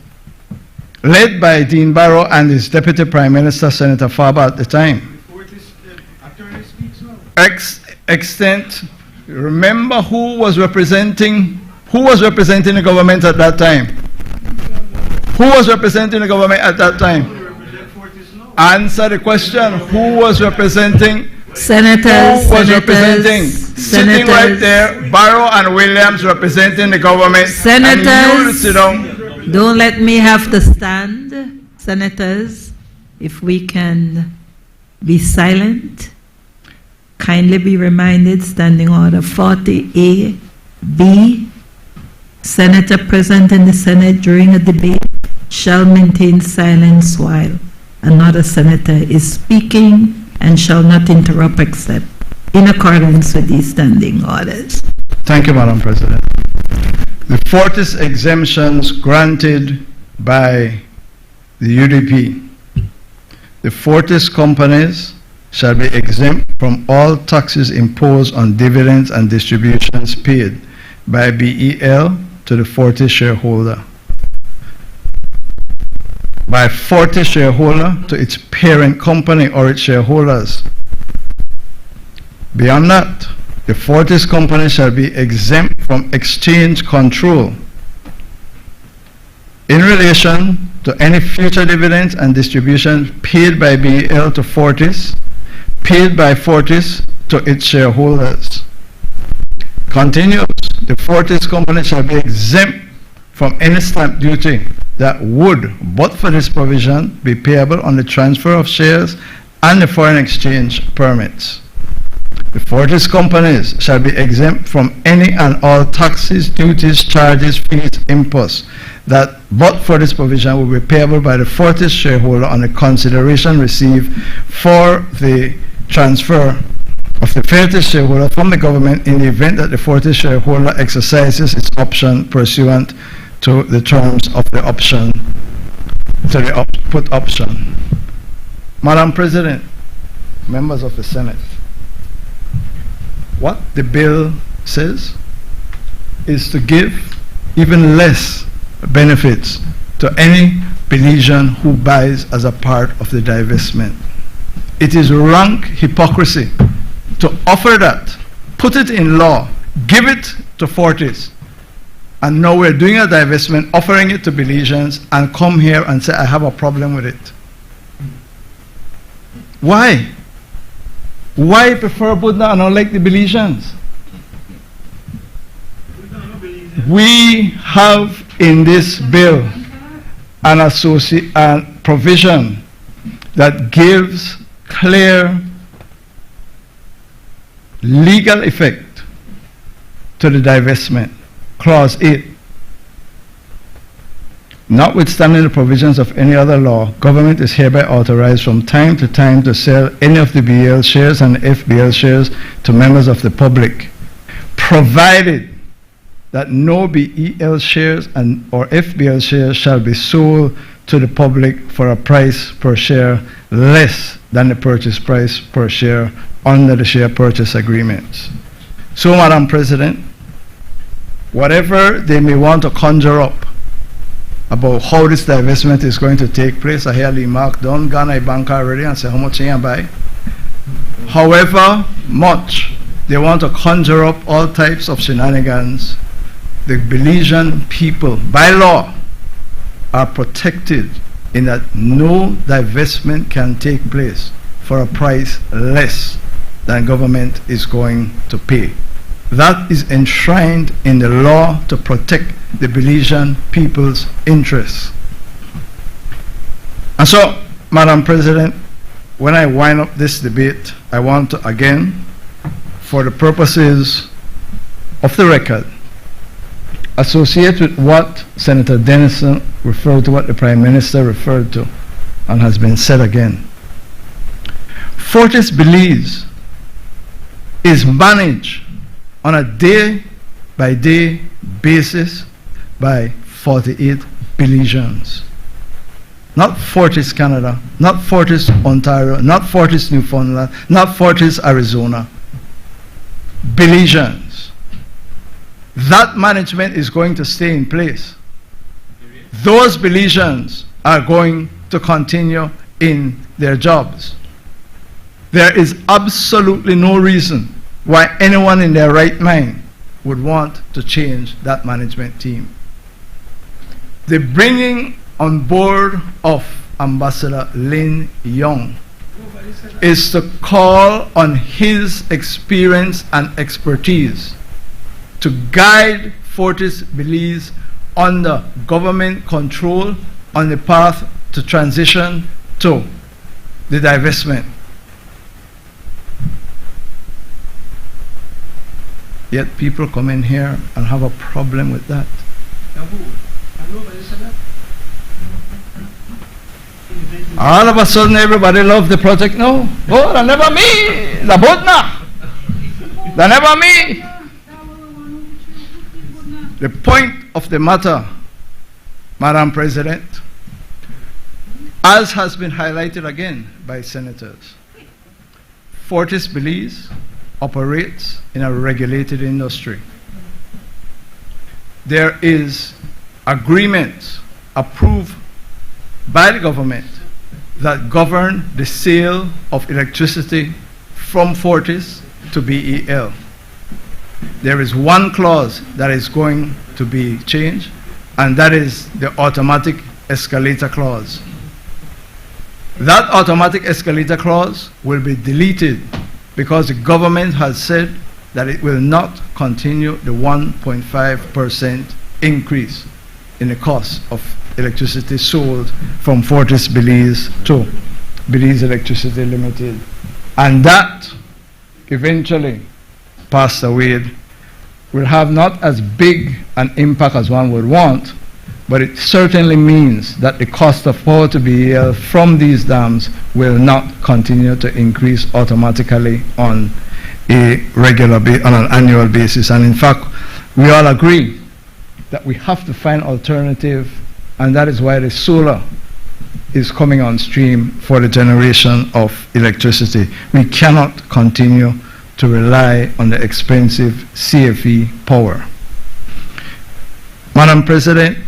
led by Dean Barrow and his Deputy Prime Minister, Senator Faber at the time. Extent, remember who was representing the government at that time? Who was representing the government at that time? Answer the question. Who was representing? Senators. Who was representing? Sitting right there, Barrow and Williams representing the government. Senators. And you sit down. Don't let me have to stand. Senators, if we can be silent, kindly be reminded, Standing Order 40A, B, Senator present in the Senate during a debate shall maintain silence while another senator is speaking and shall not interrupt except in accordance with these standing orders. Thank you, Madam President. The Fortis exemptions granted by the UDP, the Fortis companies shall be exempt from all taxes imposed on dividends and distributions paid by BEL to the Fortis shareholder, by Fortis shareholder to its parent company or its shareholders. Beyond that, The Fortis company shall be exempt from exchange control in relation to any future dividends and distributions paid by BEL to Fortis, paid by Fortis to its shareholders. Continues, the Fortis company shall be exempt from any stamp duty that would, but for this provision, be payable on the transfer of shares and the foreign exchange permits. The Fortis companies shall be exempt from any and all taxes, duties, charges, fees, imposts that, but for this provision, will be payable by the Fortis shareholder on the consideration received for the transfer of the Fortis shareholder from the government in the event that the Fortis shareholder exercises its option pursuant to the terms of the option, to the put option. Madam President, members of the Senate, what the bill says is to give even less benefits to any Belizean who buys as a part of the divestment. It is rank hypocrisy to offer that, put it in law, give it to Fortis, and now we're doing a divestment, offering it to Belizeans, and come here and say, I have a problem with it. Why? Why prefer Buddha and not like the Belizeans? We have in this bill an provision that gives clear legal effect to the divestment. Clause 8. Notwithstanding the provisions of any other law, government is hereby authorized from time to time to sell any of the BL shares and FBL shares to members of the public, provided that no BEL shares or FBL shares shall be sold to the public for a price per share less than the purchase price per share under the share purchase agreements. So, Madam President, whatever they may want to conjure up about how this divestment is going to take place, I hear Lee Mark done, Ghana bank already and say how much you buy. However much they want to conjure up all types of shenanigans, the Belizean people, by law, are protected in that no divestment can take place for a price less than government is going to pay. That is enshrined in the law to protect the Belizean people's interests. And so, Madam President, when I wind up this debate, I want to again, for the purposes of the record, associate with what Senator Denison referred to, what the Prime Minister referred to, and has been said again. Fortis Belize is managed on a day-by-day basis by 48 Belizeans. Not Fortis Canada, not Fortis Ontario, not Fortis Newfoundland, not Fortis Arizona. Belizeans. That management is going to stay in place. Those Belizeans are going to continue in their jobs. There is absolutely no reason why anyone in their right mind would want to change that management team. The bringing on board of Ambassador Lin Young is to call on his experience and expertise to guide Fortis Belize under government control on the path to transition to the divestment. Yet people come in here and have a problem with that. All of a sudden everybody loves the project. No, oh, that never me. The Bodna. That never me. The point of the matter, Madam President, as has been highlighted again by senators, Fortis Belize operates in a regulated industry. There is agreements approved by the government that govern the sale of electricity from Fortis to BEL. there is one clause that is going to be changed, and that is the automatic escalator clause. That automatic escalator clause will be deleted because the government has said that it will not continue the 1.5% increase in the cost of electricity sold from Fortis Belize to Belize Electricity Limited. And that eventually, Pastor Wade, will have not as big an impact as one would want, but it certainly means that the cost of power to be from these dams will not continue to increase automatically on a on an annual basis. And in fact, we all agree that we have to find alternative, and that is why the solar is coming on stream for the generation of electricity. We cannot continue to rely on the expensive CFE power. Madam President,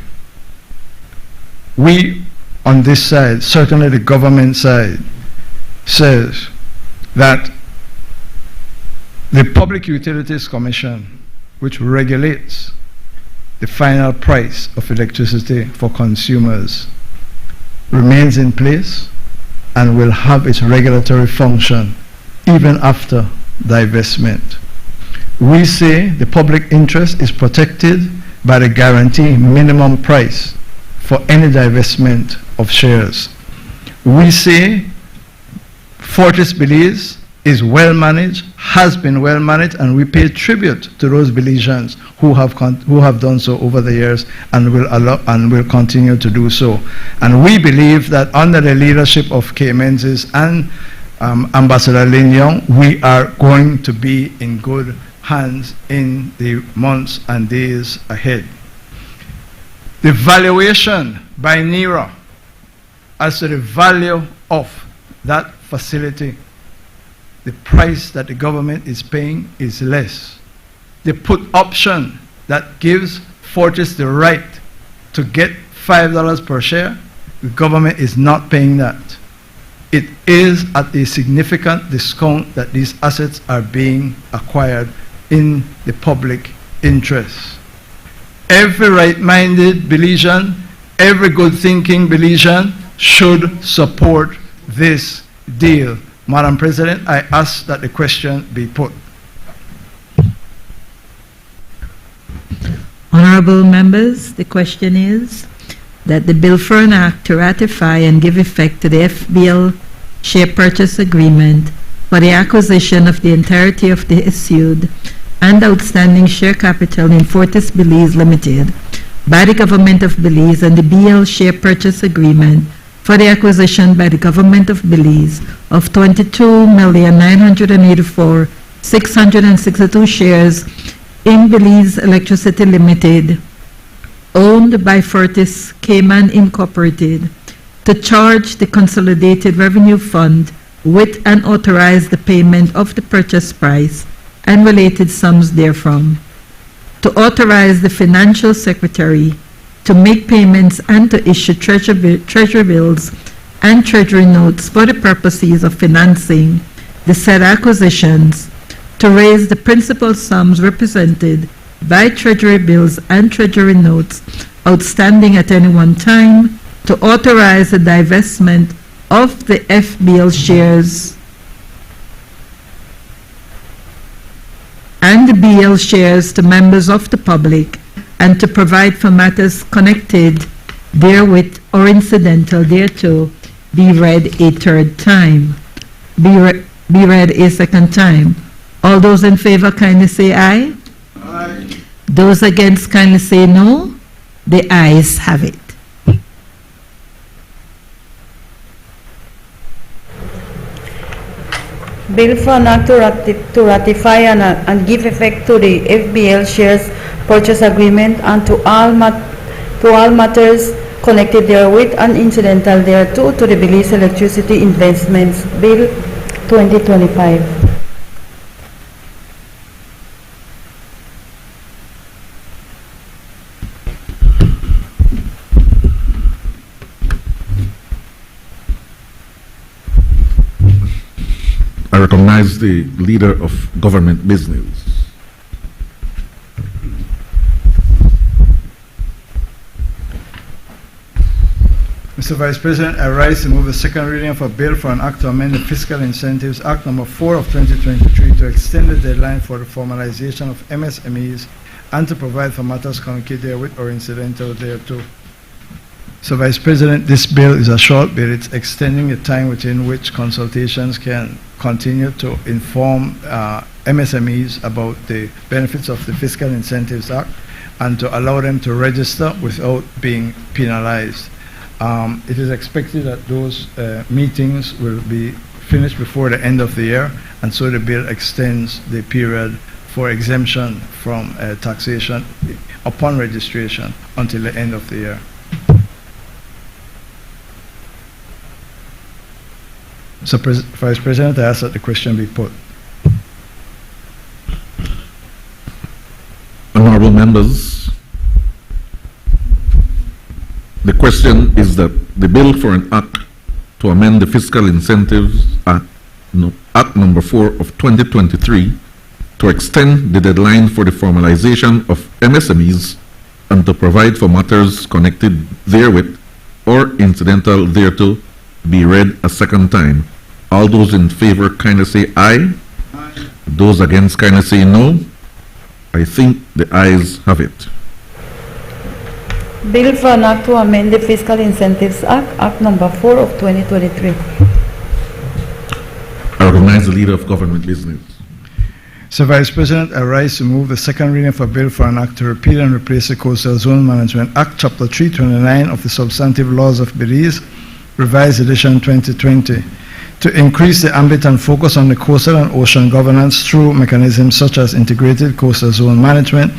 we on this side, certainly the government side, says that the Public Utilities Commission, which regulates the final price of electricity for consumers, remains in place and will have its regulatory function even after divestment. We say the public interest is protected by the guarantee minimum price for any divestment of shares. We say Fortis Belize is well managed, has been well managed, and we pay tribute to those Belizeans who have done so over the years and will continue to do so. And we believe that under the leadership of Kay Menzies and Ambassador Lin Yong, we are going to be in good hands in the months and days ahead. The valuation by NERA as to the value of that facility, the price that the government is paying is less. The put option that gives Fortis the right to get $5 per share, the government is not paying that. It is at a significant discount that these assets are being acquired in the public interest. Every right-minded Belizean, every good-thinking Belizean should support this deal. Madam President, I ask that the question be put. Honorable members, the question is that the bill for an act to ratify and give effect to the FBL share purchase agreement for the acquisition of the entirety of the issued and outstanding share capital in Fortis Belize Limited by the Government of Belize and the BL share purchase agreement for the acquisition by the Government of Belize of 22,984,662 shares in Belize Electricity Limited, owned by Fortis Cayman Incorporated, to charge the Consolidated Revenue Fund with and authorize the payment of the purchase price and related sums therefrom, to authorize the Financial Secretary to make payments and to issue treasury bills and treasury notes for the purposes of financing the said acquisitions, to raise the principal sums represented by treasury bills and treasury notes outstanding at any one time, to authorize the divestment of the FBL shares and the BL shares to members of the public, and to provide for matters connected therewith or incidental thereto, be read a third time. Be read a second time. All those in favor kindly say aye. Aye. Those against kindly say no. The ayes have it. Bill for an act to ratify and give effect to the FBL shares purchase agreement and to all matters connected therewith and incidental thereto, to the Belize Electricity Investments Bill 2025. I recognize the leader of government business. Mr. Vice President, I rise to move the second reading of a bill for an act to amend the Fiscal Incentives Act number 4 of 2023 to extend the deadline for the formalization of MSMEs and to provide for matters connected therewith or incidental thereto. So, Vice President, this bill is a short bill. It's extending the time within which consultations can continue to inform MSMEs about the benefits of the Fiscal Incentives Act and to allow them to register without being penalized. It is expected that those meetings will be finished before the end of the year, and so the bill extends the period for exemption from taxation upon registration until the end of the year. So, Vice President, I ask that the question be put. Honorable members, the question is that the bill for an act to amend the Fiscal Incentives Act, Act number 4 of 2023 to extend the deadline for the formalization of MSMEs and to provide for matters connected therewith or incidental thereto be read a second time. All those in favor kindly say aye. Aye. Those against kindly say no. I think the ayes have it. Bill for an act to amend the Fiscal Incentives Act, Act number 4 of 2023. I recognize the Leader of Government Business. So, Vice President, I rise to move the second reading of a bill for an act to repeal and replace the Coastal Zone Management Act, Chapter 329 of the Substantive Laws of Belize, Revised Edition 2020, to increase the ambit and focus on the coastal and ocean governance through mechanisms such as integrated coastal zone management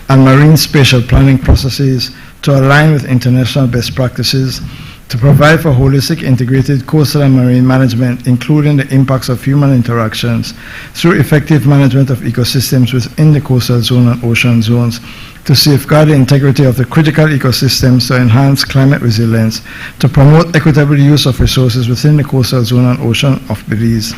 and marine spatial planning processes to align with international best practices, to provide for holistic integrated coastal and marine management, including the impacts of human interactions, through effective management of ecosystems within the coastal zone and ocean zones, to safeguard the integrity of the critical ecosystems, to enhance climate resilience, to promote equitable use of resources within the coastal zone and ocean of Belize,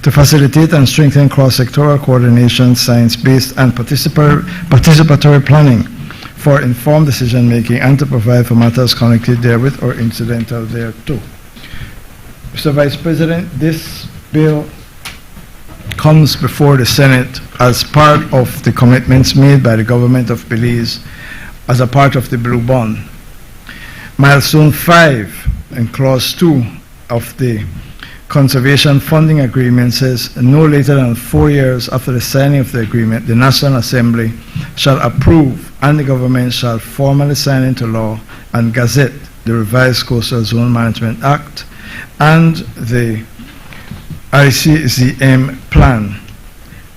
to facilitate and strengthen cross-sectoral coordination, science-based and participatory planning for informed decision-making, and to provide for matters connected therewith or incidental thereto. Mr. Vice President, this bill comes before the Senate as part of the commitments made by the government of Belize as a part of the Blue Bond. Milestone 5 and Clause 2 of the Conservation Funding Agreement says no later than 4 years after the signing of the agreement, the National Assembly shall approve and the government shall formally sign into law and gazette the revised Coastal Zone Management Act and the ICZM plan,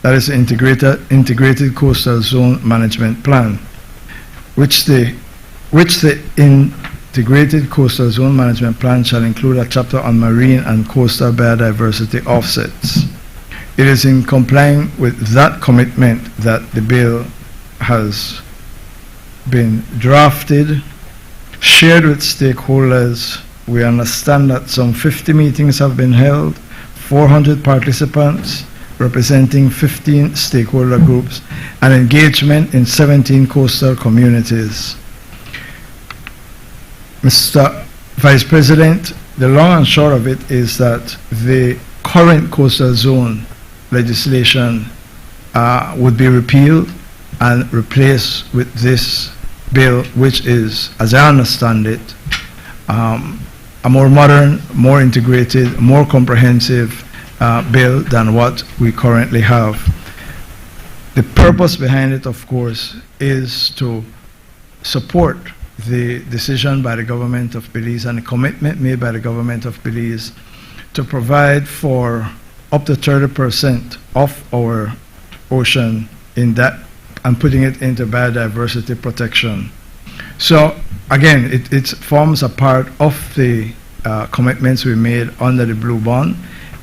that is the integrated coastal zone management plan, which the integrated coastal zone management plan shall include a chapter on marine and coastal biodiversity offsets. It is in complying with that commitment that the bill has been drafted, shared with stakeholders. We understand that some 50 meetings have been held, 400 participants representing 15 stakeholder groups, and engagement in 17 coastal communities. Mr. Vice President, the long and short of it is that the current coastal zone legislation would be repealed and replaced with this bill, which is, as I understand it, a more modern, more integrated, more comprehensive bill than what we currently have. The purpose behind it, of course, is to support the decision by the government of Belize and the commitment made by the government of Belize to provide for up to 30% of our ocean in that and putting it into biodiversity protection. So again, it forms a part of the commitments we made under the Blue Bond,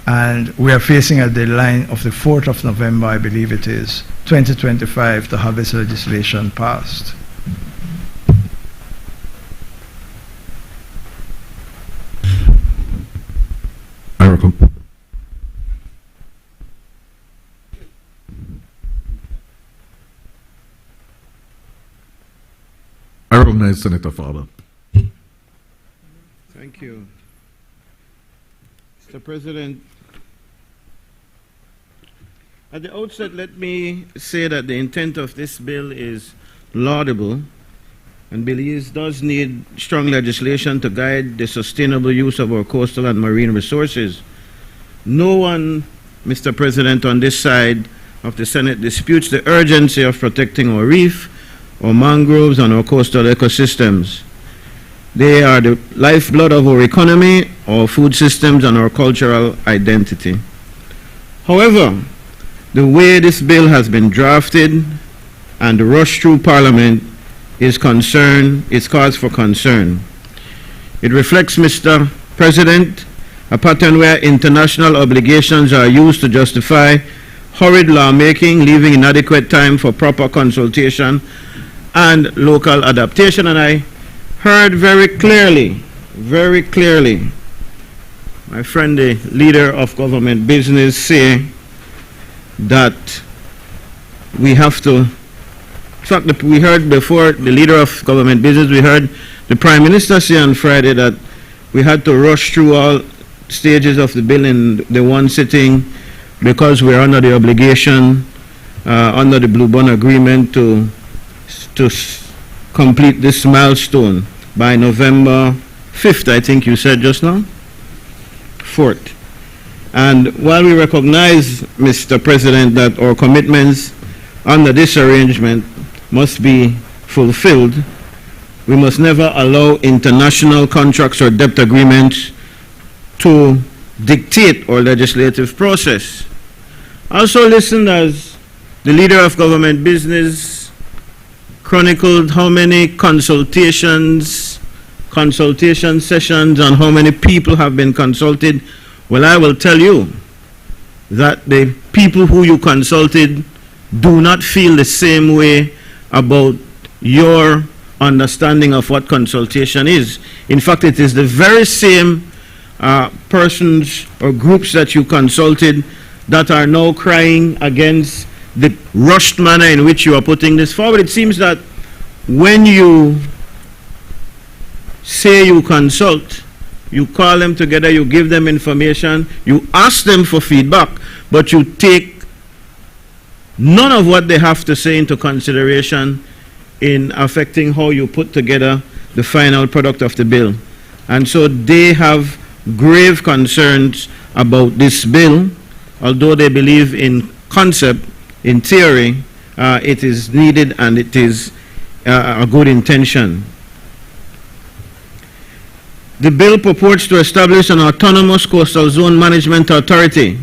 and we are facing a deadline of the 4th of November, I believe it is, 2025, to have this legislation passed. I recognize Senator Fowler. Thank Thank you. Mr. President, at the outset, let me say that the intent of this bill is laudable, and Belize does need strong legislation to guide the sustainable use of our coastal and marine resources. No one, Mr. President, on this side of the Senate disputes the urgency of protecting our reef, our mangroves, and our coastal ecosystems. They are the lifeblood of our economy, our food systems, and our cultural identity. However, the way this bill has been drafted and rushed through Parliament is cause for concern. It reflects, Mr. President, a pattern where international obligations are used to justify hurried lawmaking, leaving inadequate time for proper consultation and local adaptation. And I heard very clearly, my friend, the leader of government business, say that we have to, in fact, we heard before the leader of government business, we heard the Prime Minister say on Friday that we had to rush through all stages of the bill in the one sitting because we're under the obligation, under the Blue Bond Agreement to complete this milestone by November 5th, I think you said just now? 4th. And while we recognize, Mr. President, that our commitments under this arrangement must be fulfilled, we must never allow international contracts or debt agreements to dictate our legislative process. I also listened as the leader of government business chronicled how many consultation sessions and how many people have been consulted. Well, I will tell you that the people who you consulted do not feel the same way about your understanding of what consultation is. In fact, it is the very same persons or groups that you consulted that are now crying against the rushed manner in which you are putting this forward. It seems that when you say you consult, you call them together, you give them information, you ask them for feedback, but you take none of what they have to say into consideration in affecting how you put together the final product of the bill. And so they have grave concerns about this bill, although they believe in concept, in theory, it is needed and it is a good intention. The bill purports to establish an autonomous coastal zone management authority.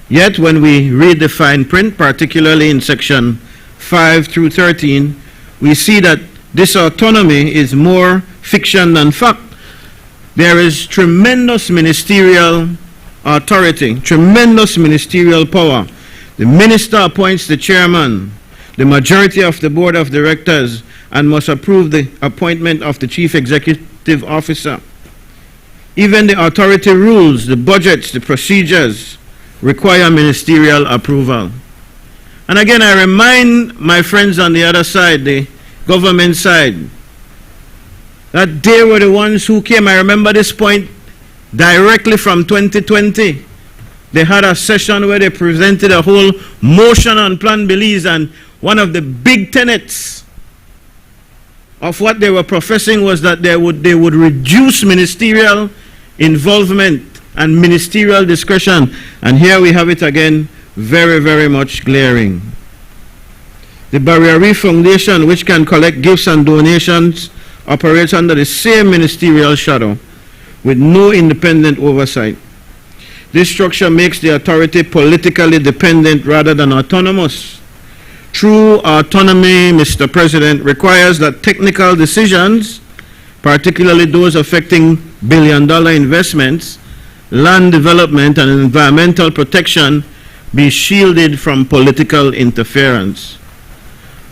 Yet when we read the fine print, particularly in section 5 through 13, we see that this autonomy is more fiction than fact. There is tremendous ministerial authority, tremendous ministerial power. The minister appoints the chairman, the majority of the board of directors, and must approve the appointment of the chief executive officer. Even the authority rules, the budgets, the procedures require ministerial approval. And again, I remind my friends on the other side, the government side, that they were the ones who came. I remember this point directly from 2020. They had a session where they presented a whole motion on Plan Belize, and one of the big tenets of what they were professing was that they would reduce ministerial involvement and ministerial discretion. And here we have it again, very, very much glaring. The Barrier Reef Foundation, which can collect gifts and donations, operates under the same ministerial shadow with no independent oversight. This structure makes the authority politically dependent rather than autonomous. True autonomy, Mr. President, requires that technical decisions, particularly those affecting billion-dollar investments, land development, and environmental protection, be shielded from political interference.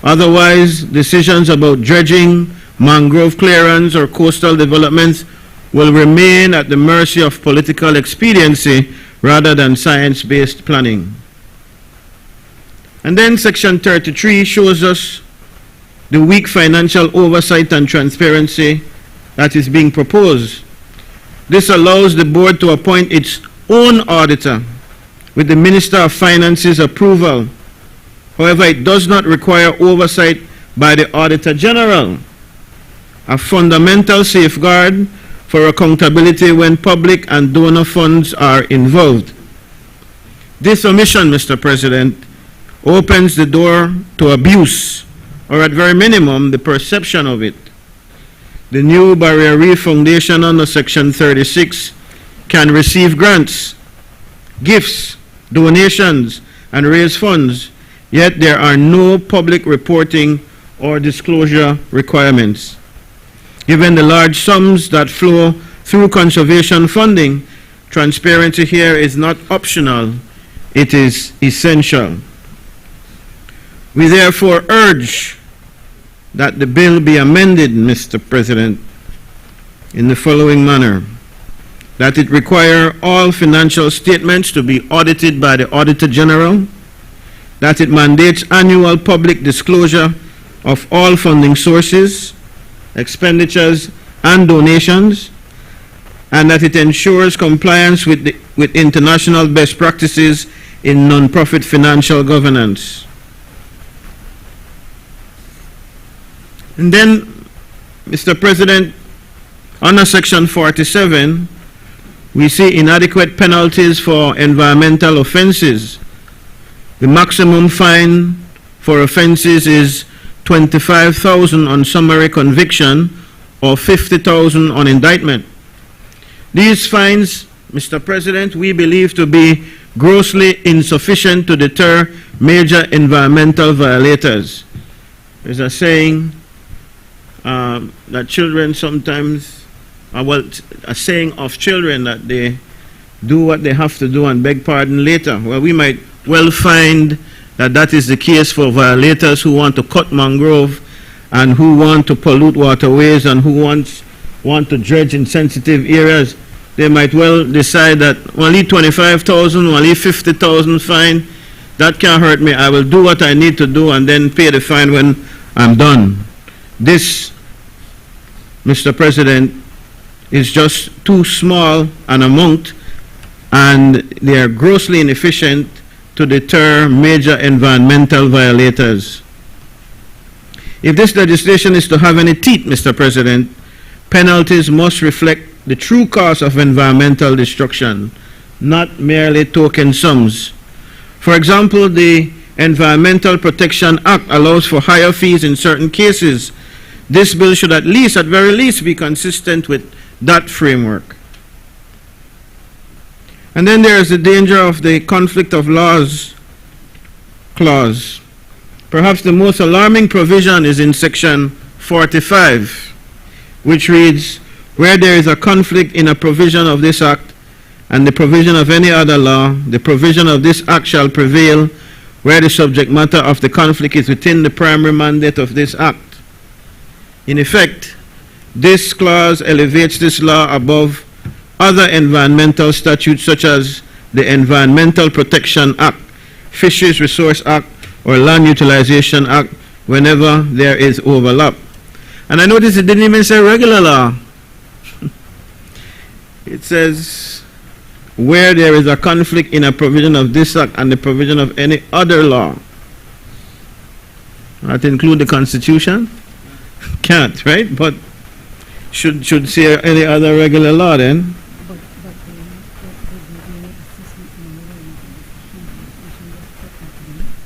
Otherwise, decisions about dredging, mangrove clearance, or coastal developments will remain at the mercy of political expediency rather than science-based planning. And then Section 33 shows us the weak financial oversight and transparency that is being proposed. This allows the board to appoint its own auditor with the Minister of Finance's approval. However, it does not require oversight by the Auditor General, a fundamental safeguard for accountability when public and donor funds are involved. This omission, Mr. President, opens the door to abuse, or at very minimum, the perception of it. The new Barrier Reef Foundation under Section 36 can receive grants, gifts, donations, and raise funds, yet there are no public reporting or disclosure requirements. Given the large sums that flow through conservation funding, transparency here is not optional, it is essential. We therefore urge that the bill be amended, Mr. President, in the following manner: that it require all financial statements to be audited by the Auditor General, that it mandates annual public disclosure of all funding sources, expenditures, and donations, and that it ensures compliance with international best practices in non-profit financial governance. And then, Mr. President, under Section 47, we see inadequate penalties for environmental offenses. The maximum fine for offenses is $25,000 on summary conviction or $50,000 on indictment. These fines, Mr. President, we believe to be grossly insufficient to deter major environmental violators. There's a saying that children sometimes, a saying of children that they do what they have to do and beg pardon later. Well, we might well find that that is the case for violators who want to cut mangrove and who want to pollute waterways and who want to dredge in sensitive areas. They might well decide that, well, leave 25,000, well, leave 50,000 fine. That can't hurt me. I will do what I need to do and then pay the fine when I'm done. This, Mr. President, is just too small an amount, and they are grossly inefficient to deter major environmental violators. If this legislation is to have any teeth, Mr. President, penalties must reflect the true cost of environmental destruction, not merely token sums. For example, the Environmental Protection Act allows for higher fees in certain cases. This bill should at very least, be consistent with that framework. And then there is the danger of the conflict of laws clause. Perhaps the most alarming provision is in Section 45, which reads, where there is a conflict in a provision of this act and the provision of any other law, the provision of this act shall prevail where the subject matter of the conflict is within the primary mandate of this act. In effect, this clause elevates this law above other environmental statutes such as the Environmental Protection Act, Fisheries Resource Act, or Land Utilization Act whenever there is overlap. And I notice it didn't even say regular law. It says where there is a conflict in a provision of this act and the provision of any other law. That include the Constitution? Can't, right? But should say any other regular law then.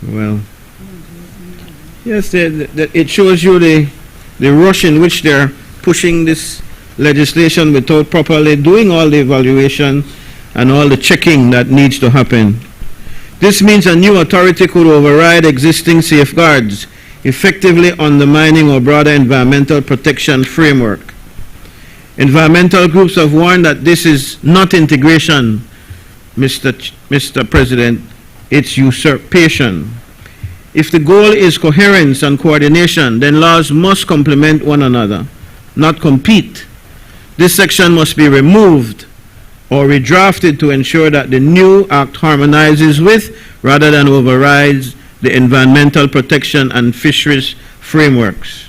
Well, yes, it shows you the rush in which they're pushing this legislation without properly doing all the evaluation and all the checking that needs to happen. This means a new authority could override existing safeguards, effectively undermining our broader environmental protection framework. Environmental groups have warned that this is not integration, Mr. President, it's usurpation. If the goal is coherence and coordination, then laws must complement one another, not compete. This section must be removed or redrafted to ensure that the new act harmonizes with, rather than overrides, the environmental protection and fisheries frameworks.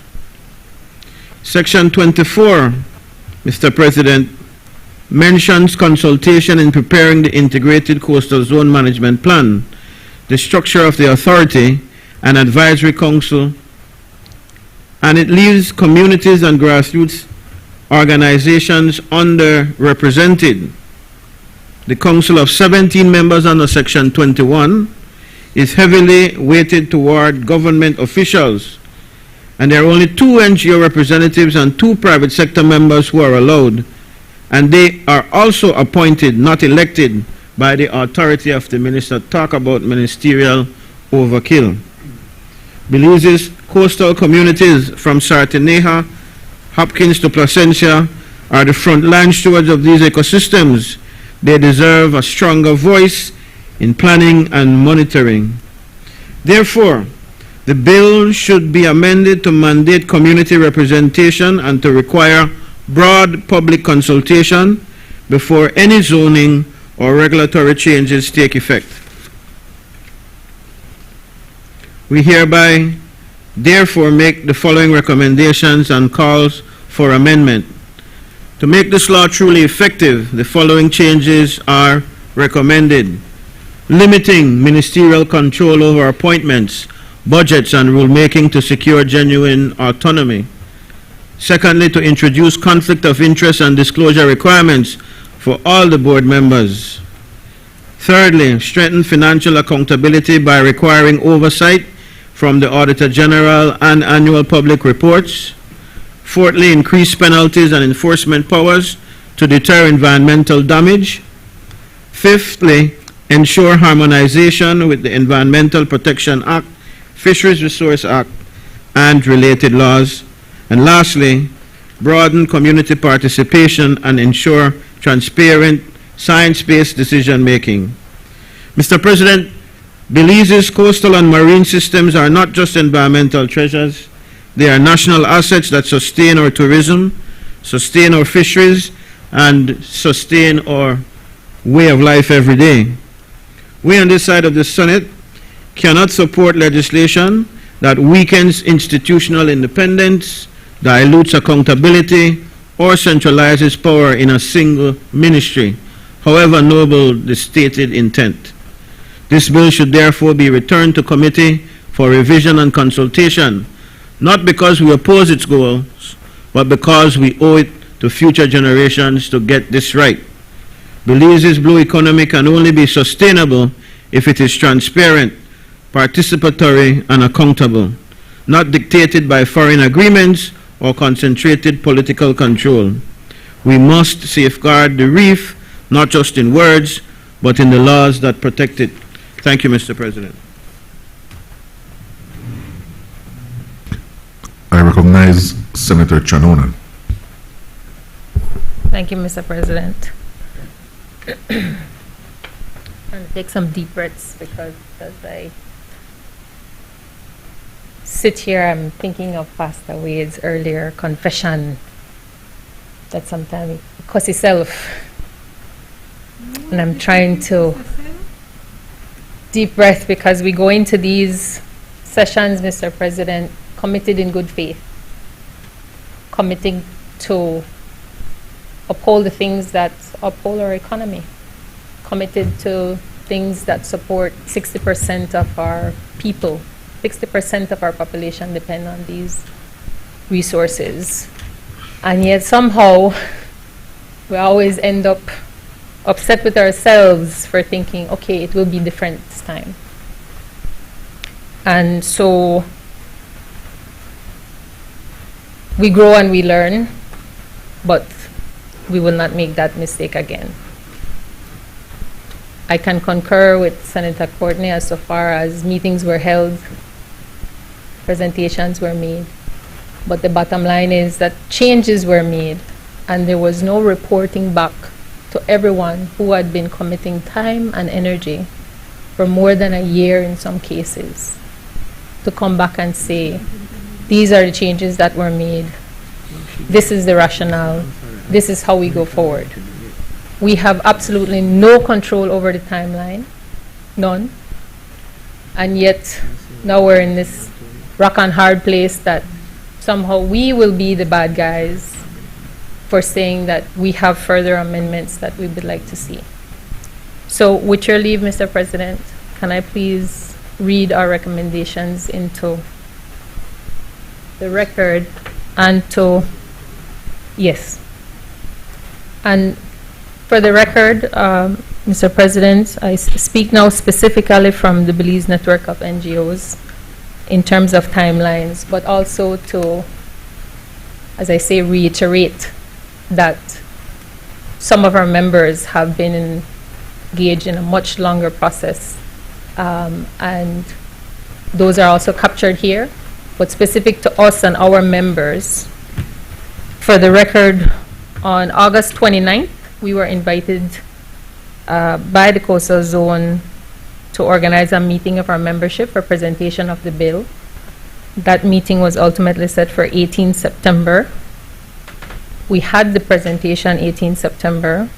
Section 24, Mr. President, mentions consultation in preparing the Integrated Coastal Zone Management Plan, the structure of the authority and advisory council, and it leaves communities and grassroots organizations underrepresented. The council of 17 members under Section 21 is heavily weighted toward government officials, and there are only 2 NGO representatives and 2 private sector members who are allowed, and they are also appointed, not elected, by the authority of the minister. Talk about ministerial overkill. Belize's coastal communities from Sarteneja, Hopkins to Placencia are the frontline stewards of these ecosystems. They deserve a stronger voice in planning and monitoring. Therefore, the bill should be amended to mandate community representation and to require broad public consultation before any zoning or regulatory changes take effect. We hereby therefore make the following recommendations and calls for amendment. To make this law truly effective, the following changes are recommended: limiting ministerial control over appointments, budgets, and rulemaking to secure genuine autonomy. Secondly, to introduce conflict of interest and disclosure requirements for all the board members. Thirdly, strengthen financial accountability by requiring oversight from the Auditor General and annual public reports. Fourthly, increase penalties and enforcement powers to deter environmental damage. Fifthly, ensure harmonization with the Environmental Protection Act, Fisheries Resource Act, and related laws. And lastly, broaden community participation and ensure transparent, science-based decision-making. Mr. President, Belize's coastal and marine systems are not just environmental treasures. They are national assets that sustain our tourism, sustain our fisheries, and sustain our way of life every day. We on this side of the Senate cannot support legislation that weakens institutional independence, dilutes accountability, or centralizes power in a single ministry, however noble the stated intent. This bill should therefore be returned to committee for revision and consultation, not because we oppose its goals, but because we owe it to future generations to get this right. Belize's blue economy can only be sustainable if it is transparent, participatory, and accountable, not dictated by foreign agreements or concentrated political control. We must safeguard the reef, not just in words, but in the laws that protect it. Thank you, Mr. President. I recognize Senator Chanona. Thank you, Mr. President. I'm going to take some deep breaths because as I sit here, I'm thinking of Pastor Wade's earlier confession that sometimes he cuss himself. And I'm trying to deep breath because we go into these sessions, Mr. President, committed in good faith, committing to uphold the things that uphold our economy, committed to things that support 60% of our people. 60% of our population depend on these resources. And yet somehow we always end up upset with ourselves for thinking, okay, it will be different this time. And so we grow and we learn, but we will not make that mistake again. I can concur with Senator Courtney as so far as meetings were held, presentations were made, but the bottom line is that changes were made and there was no reporting back to everyone who had been committing time and energy for more than a year in some cases to come back and say, these are the changes that were made, this is the rationale, this is how we go forward. We have absolutely no control over the timeline, none, and yet now we're in this rock and hard place that somehow we will be the bad guys for saying that we have further amendments that we would like to see. So with your leave, Mr. President, can I please read our recommendations into the record and to, yes. And for the record, Mr. President, I speak now specifically from the Belize network of NGOs in terms of timelines, but also to, as I say, reiterate that some of our members have been engaged in a much longer process, and those are also captured here. But specific to us and our members, for the record, on August 29th, we were invited by the Coastal Zone to organize a meeting of our membership for presentation of the bill. That meeting was ultimately set for 18 September. We had the presentation 18 September.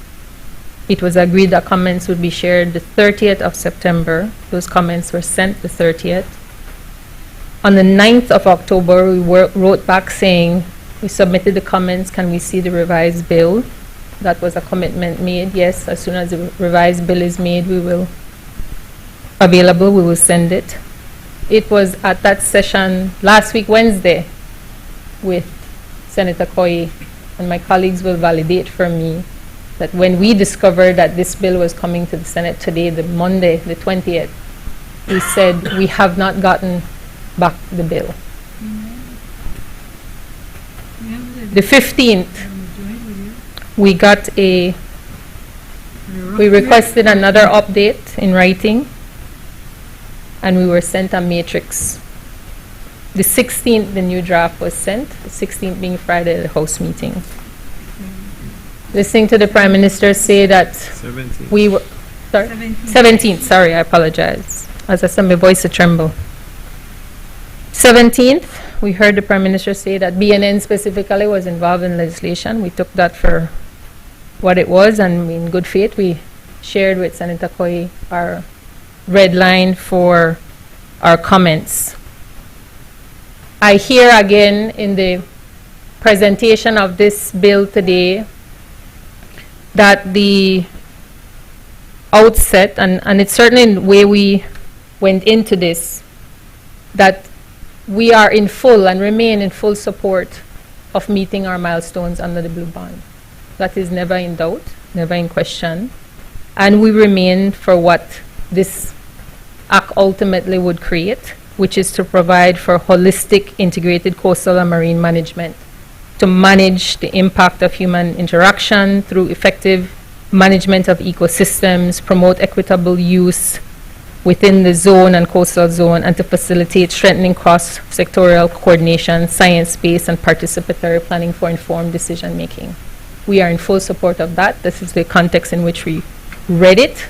It was agreed that comments would be shared the 30th of September. Those comments were sent the 30th. On the 9th of October, we wrote back saying, we submitted the comments, can we see the revised bill? That was a commitment made. Yes, as soon as the revised bill is made, we will send it. It was at that session last week, Wednesday, with Senator Koyi, and my colleagues will validate for me that when we discovered that this bill was coming to the Senate today, the Monday, the 20th, we said we have not gotten back the bill. The 15th, we requested another update in writing, and we were sent a matrix. The 16th, the new draft was sent, the 16th being Friday, the House meeting. Listening to the Prime Minister say that 17th. we were, sorry? 17th, sorry, I apologize. As I said, my voice a tremble. 17th, we heard the Prime Minister say that BNN specifically was involved in legislation. We took that for what it was, and in good faith, we shared with Senator Koyi our red line for our comments. I hear again in the presentation of this bill today that the outset, and it's certainly the way we went into this, that we are in full and remain in full support of meeting our milestones under the Blue Bond. That is never in doubt, never in question. And we remain for what this act ultimately would create, which is to provide for holistic, integrated coastal and marine management, to manage the impact of human interaction through effective management of ecosystems, promote equitable use within the zone and coastal zone, and to facilitate strengthening cross-sectorial coordination, science-based and participatory planning for informed decision-making. We are in full support of that. This is the context in which we read it,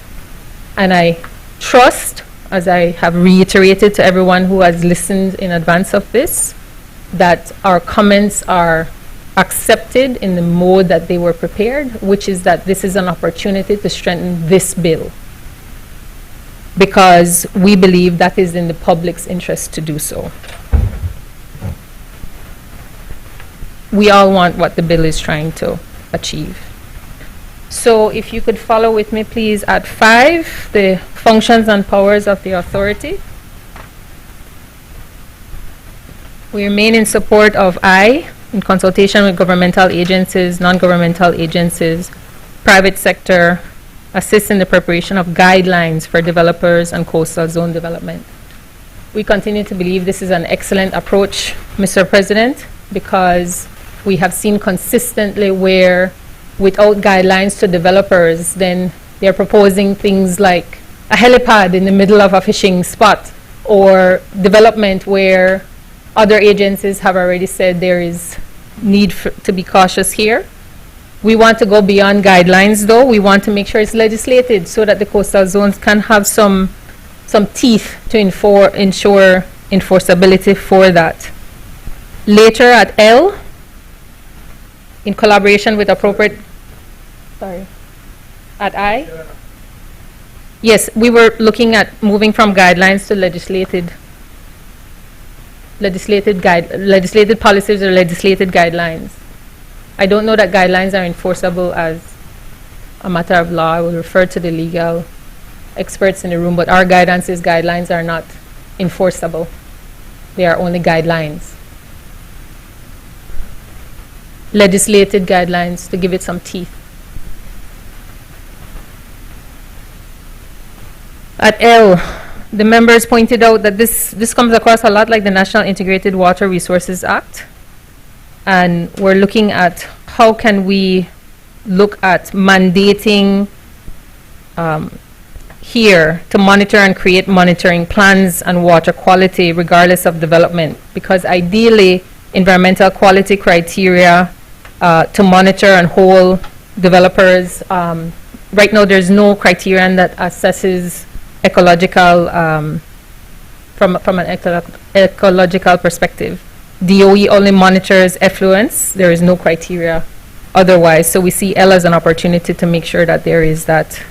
and I trust, as I have reiterated to everyone who has listened in advance of this, that our comments are accepted in the mode that they were prepared, which is that this is an opportunity to strengthen this bill, because we believe that is in the public's interest to do so. We all want what the bill is trying to achieve. So if you could follow with me, please, at 5, the functions and powers of the authority. We remain in support of I, in consultation with governmental agencies, non-governmental agencies, private sector, assist in the preparation of guidelines for developers and coastal zone development. We continue to believe this is an excellent approach, Mr. President, because we have seen consistently where without guidelines to developers, then they're proposing things like a helipad in the middle of a fishing spot, or development where other agencies have already said there is need to be cautious here. We want to go beyond guidelines, though. We want to make sure it's legislated so that the coastal zones can have some teeth to ensure enforceability for that. Later at L, in collaboration with appropriate, at I? Yes, we were looking at moving from guidelines to legislated policies or legislated guidelines. I don't know that guidelines are enforceable as a matter of law. I will refer to the legal experts in the room, but our guidance is guidelines are not enforceable. They are only guidelines. Legislated guidelines to give it some teeth. At L, the members pointed out that this comes across a lot like the National Integrated Water Resources Act. And we're looking at how can we look at mandating here to monitor and create monitoring plans and water quality regardless of development, because ideally environmental quality criteria to monitor and hold developers. Right now there's no criterion that assesses ecological from an ecological perspective. DOE only monitors effluents. There is no criteria otherwise. So we see L as an opportunity to make sure that there is that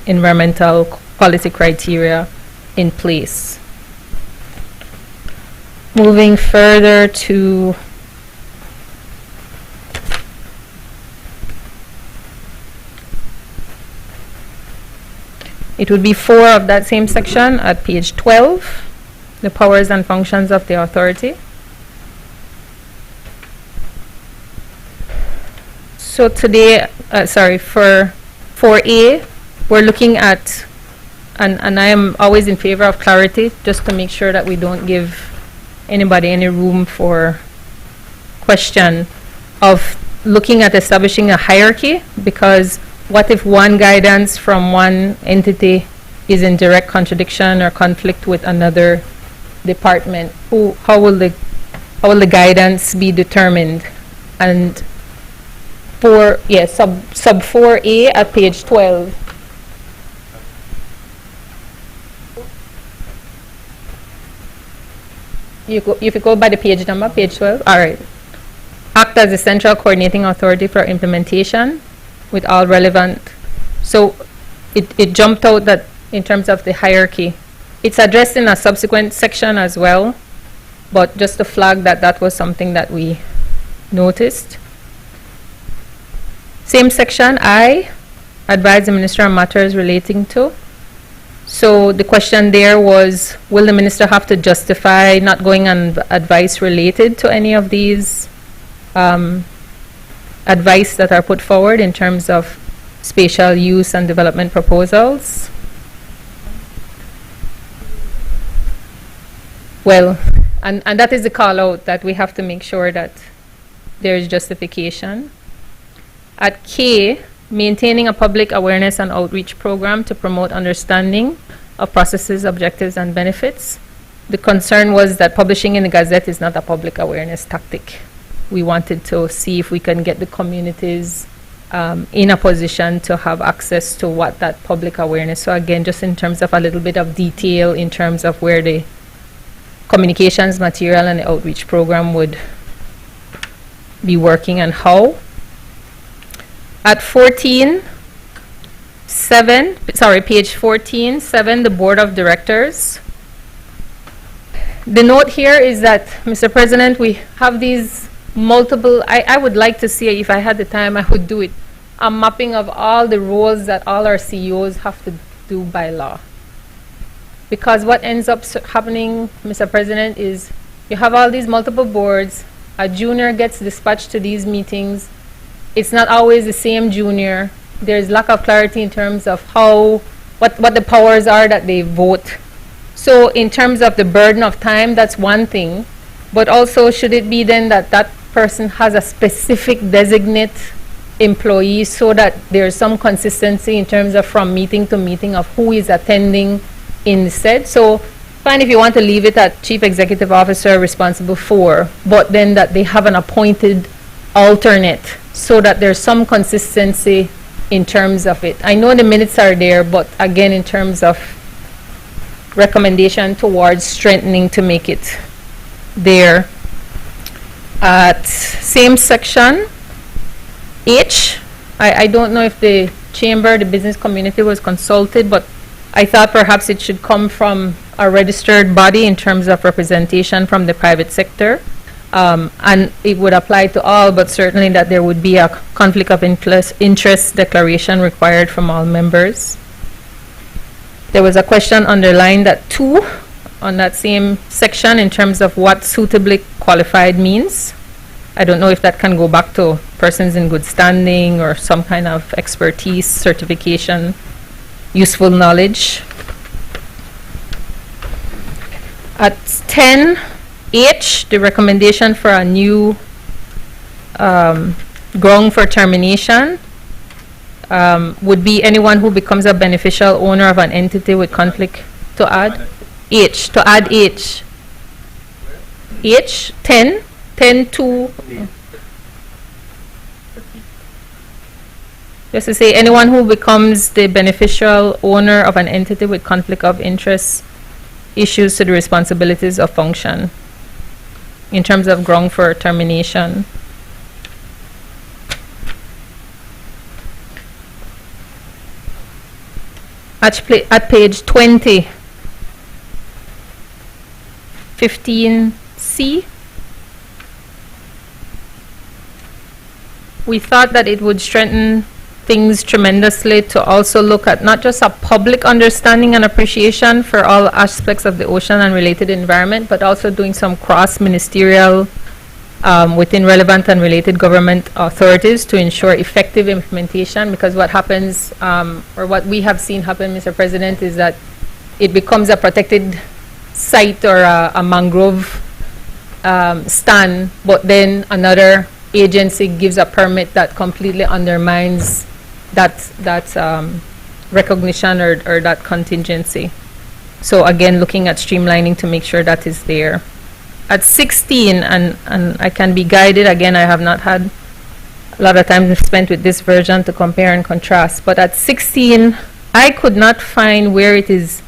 environmental quality criteria in place. Moving further to it would be 4 of that same section at page 12, the powers and functions of the authority. So today, for 4A, we're looking at, and I am always in favor of clarity, just to make sure that we don't give anybody any room for question, of looking at establishing a hierarchy, because what if one guidance from one entity is in direct contradiction or conflict with another department? How will the guidance be determined? And sub 4A at page 12. If you go by the page number, page 12, all right. Act as the central coordinating authority for implementation with all relevant. So it jumped out that in terms of the hierarchy. It's addressed in a subsequent section as well, but just to flag that that was something that we noticed. Same section, I, advise the minister on matters relating to. So the question there was, will the minister have to justify not going on advice related to any of these advice that are put forward in terms of spatial use and development proposals? Well, and that is the call out, that we have to make sure that there is justification. At K, maintaining a public awareness and outreach program to promote understanding of processes, objectives, and benefits. The concern was that publishing in the Gazette is not a public awareness tactic. We wanted to see if we can get the communities in a position to have access to what that public awareness. So again, just in terms of a little bit of detail in terms of where the communications material and the outreach program would be working and how. At 14, page 14, 7, the board of directors. The note here is that, Mr. President, we have these multiple, I would like to see, if I had the time, I would do it, a mapping of all the roles that all our CEOs have to do by law. Because what ends up happening, Mr. President, is you have all these multiple boards, a junior gets dispatched to these meetings. It's not always the same junior. There's lack of clarity in terms of what the powers are that they vote. So in terms of the burden of time, that's one thing. But also, should it be then that that person has a specific designate employee so that there's some consistency in terms of from meeting to meeting of who is attending instead? So fine if you want to leave it at chief executive officer responsible for, but then that they have an appointed alternate so that there's some consistency in terms of it. I know the minutes are there, but again, in terms of recommendation towards strengthening to make it there. At same section, H, I don't know if the chamber, the business community was consulted, but I thought perhaps it should come from a registered body in terms of representation from the private sector. And it would apply to all, but certainly that there would be a conflict of interest declaration required from all members. There was a question underlined at 2 on that same section in terms of what suitably qualified means. I don't know if that can go back to persons in good standing or some kind of expertise, certification, useful knowledge. At 10H, the recommendation for a new ground for termination would be anyone who becomes a beneficial owner of an entity with conflict. To add H, to add H. H, 10 to, just to say anyone who becomes the beneficial owner of an entity with conflict of interest issues to the responsibilities of function in terms of ground for termination. At page 20, 15C, we thought that it would strengthen things tremendously to also look at not just a public understanding and appreciation for all aspects of the ocean and related environment, but also doing some cross-ministerial within relevant and related government authorities to ensure effective implementation. Because what happens, or what we have seen happen, Mr. President, is that it becomes a protected site or a mangrove stand, but then another agency gives a permit that completely undermines that recognition or that contingency. So again, looking at streamlining to make sure that is there. At 16, and I can be guided, again, I have not had a lot of time spent with this version to compare and contrast, but at 16, I could not find where it is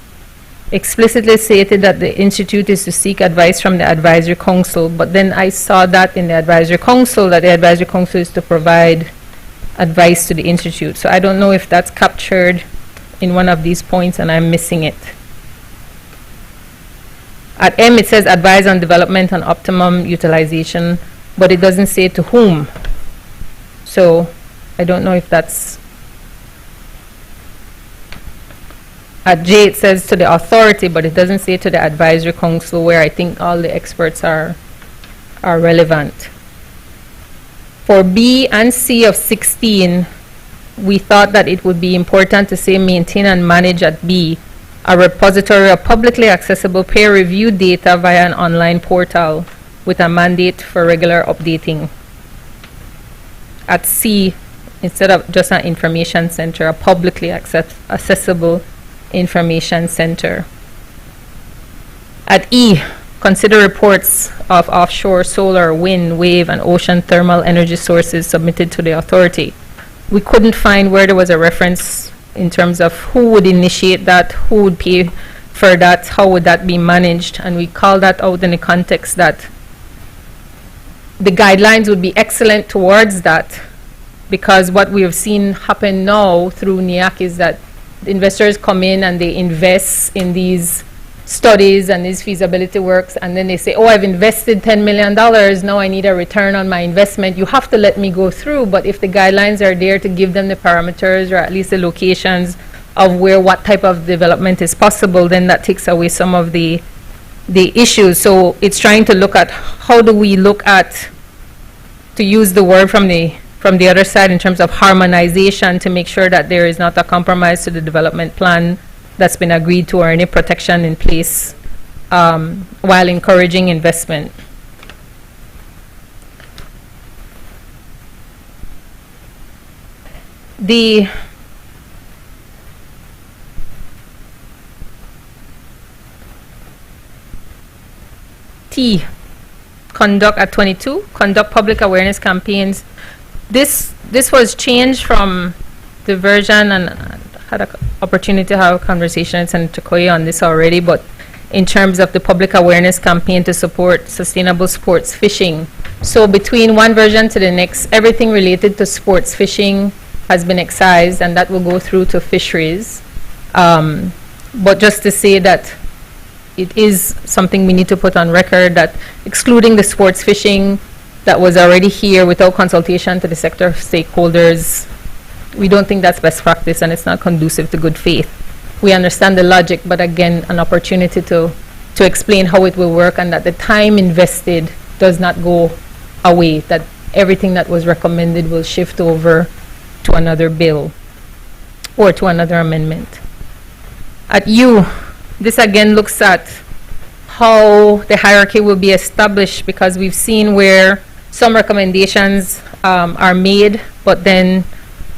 explicitly stated that the Institute is to seek advice from the Advisory Council, but then I saw that in the Advisory Council, that the Advisory Council is to provide advice to the Institute. So I don't know if that's captured in one of these points and I'm missing it. At M, it says advise on development and optimum utilization, but it doesn't say to whom. So I don't know if that's... At J, it says to the authority, but it doesn't say to the Advisory Council, where I think all the experts are relevant. For B and C of 16, we thought that it would be important to say maintain and manage at B a repository of publicly accessible peer-reviewed data via an online portal with a mandate for regular updating. At C, instead of just an information center, a publicly accessible information center. At E, consider reports of offshore solar, wind, wave, and ocean thermal energy sources submitted to the authority. We couldn't find where there was a reference in terms of who would initiate that, who would pay for that, how would that be managed, and we call that out in the context that the guidelines would be excellent towards that, because what we have seen happen now through NIAC is that investors come in and they invest in these studies and these feasibility works, and then they say, oh, I've invested $10 million, now I need a return on my investment. You have to let me go through, but if the guidelines are there to give them the parameters or at least the locations of where what type of development is possible, then that takes away some of the issues. So it's trying to look at how do we look at, to use the word from the other side in terms of harmonization, to make sure that there is not a compromise to the development plan that's been agreed to or any protection in place while encouraging investment. The T, conduct at 22, conduct public awareness campaigns. This was changed from the version, and had an opportunity to have a conversation with Senator Koye on this already, but in terms of the public awareness campaign to support sustainable sports fishing. So between one version to the next, everything related to sports fishing has been excised, and that will go through to fisheries. But just to say that it is something we need to put on record that excluding the sports fishing that was already here without consultation to the sector stakeholders, we don't think that's best practice and it's not conducive to good faith. We understand the logic, but again, an opportunity to explain how it will work and that the time invested does not go away, that everything that was recommended will shift over to another bill or to another amendment. At U, this again looks at how the hierarchy will be established, because we've seen where some recommendations are made, but then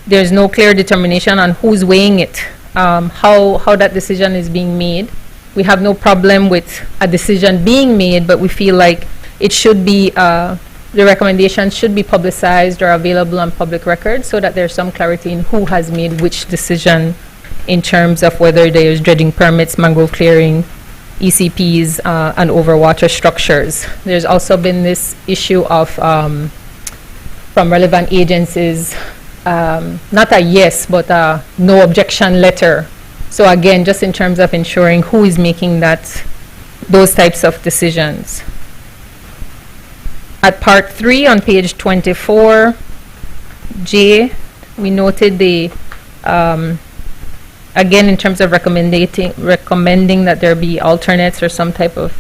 there's no clear determination on who's weighing it, how that decision is being made. We have no problem with a decision being made, but we feel like it should be, the recommendations should be publicized or available on public record so that there's some clarity in who has made which decision in terms of whether there's dredging permits, mangrove clearing, ECPs, and overwater structures. There's also been this issue of, from relevant agencies, not a yes, but a no objection letter. So again, just in terms of ensuring who is making those types of decisions. At part 3 on page 24, J, we noted the, again, in terms of recommending that there be alternates or some type of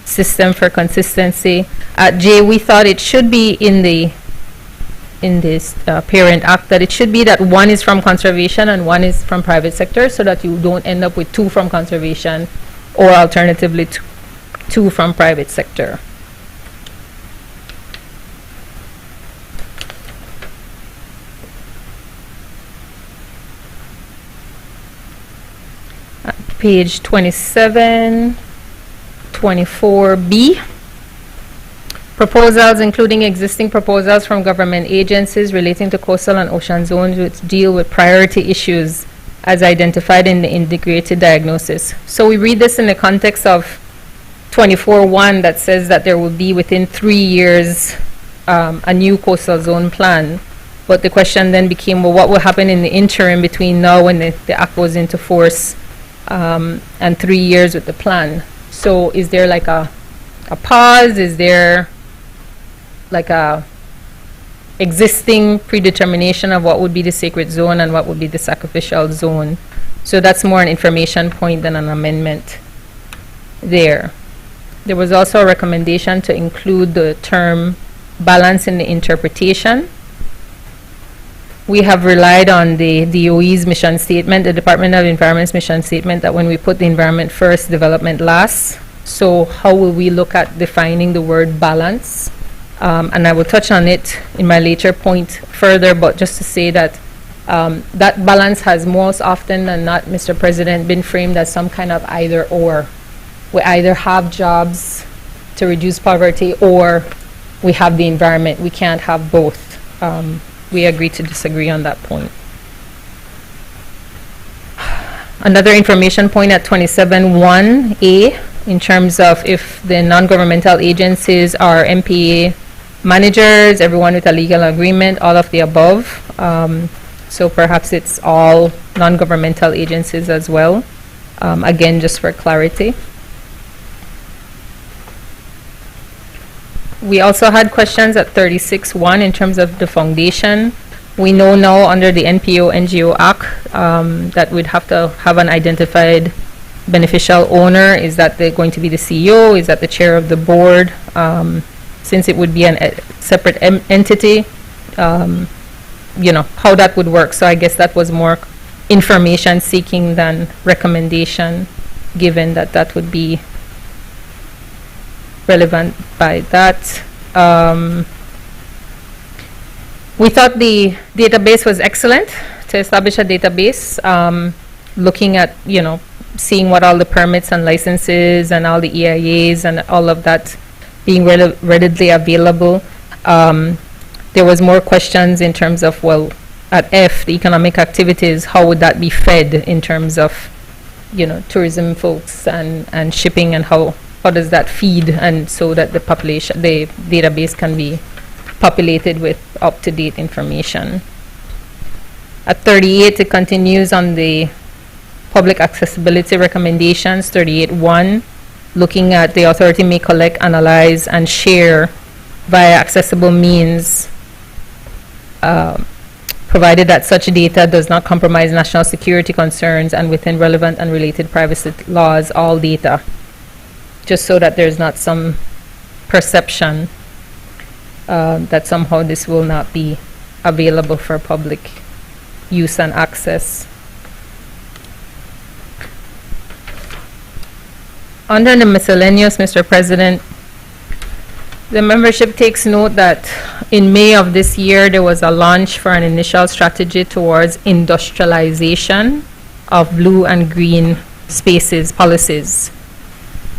system for consistency. At J, we thought it should be in this parent act, that it should be that one is from conservation and one is from private sector, so that you don't end up with 2 from conservation or alternatively 2 from private sector. Page 27, 24B. Proposals, including existing proposals from government agencies relating to coastal and ocean zones, which deal with priority issues as identified in the integrated diagnosis. So we read this in the context of 24.1 that says that there will be within 3 years a new coastal zone plan. But the question then became, well, what will happen in the interim between now and the act goes into force and 3 years with the plan? So is there like a pause? Is there like a existing predetermination of what would be the sacred zone and what would be the sacrificial zone? So that's more an information point than an amendment there. There was also a recommendation to include the term balance in the interpretation. We have relied on the DOE's mission statement, the Department of Environment's mission statement, that when we put the environment first, development last. So how will we look at defining the word balance? And I will touch on it in my later point further, but just to say that that balance has most often than not, Mr. President, been framed as some kind of either or. We either have jobs to reduce poverty or we have the environment. We can't have both. We agree to disagree on that point. Another information point at 27.1A, in terms of if the non-governmental agencies are MPA managers, everyone with a legal agreement, all of the above. So perhaps it's all non-governmental agencies as well. Again, just for clarity. We also had questions at 36.1 in terms of the foundation. We know now under the NPO-NGO Act that we'd have to have an identified beneficial owner. Is that going to be the CEO? Is that the chair of the board? Since it would be a separate entity, you know, how that would work. So I guess that was more information seeking than recommendation, given that that would be relevant by that. We thought the database was excellent to establish a database, looking at, you know, seeing what all the permits and licenses and all the EIAs and all of that being readily available. There was more questions in terms of, well, at F, the economic activities, how would that be fed in terms of, you know, tourism folks and shipping, and how does that feed, and so that the population, the database can be populated with up-to-date information. At 38, it continues on the public accessibility recommendations, 38.1. looking at the authority may collect, analyze, and share via accessible means, provided that such data does not compromise national security concerns and within relevant and related privacy laws, all data, just so that there's not some perception that somehow this will not be available for public use and access. Under the miscellaneous, Mr. President, the membership takes note that in May of this year, there was a launch for an initial strategy towards industrialization of blue and green spaces policies.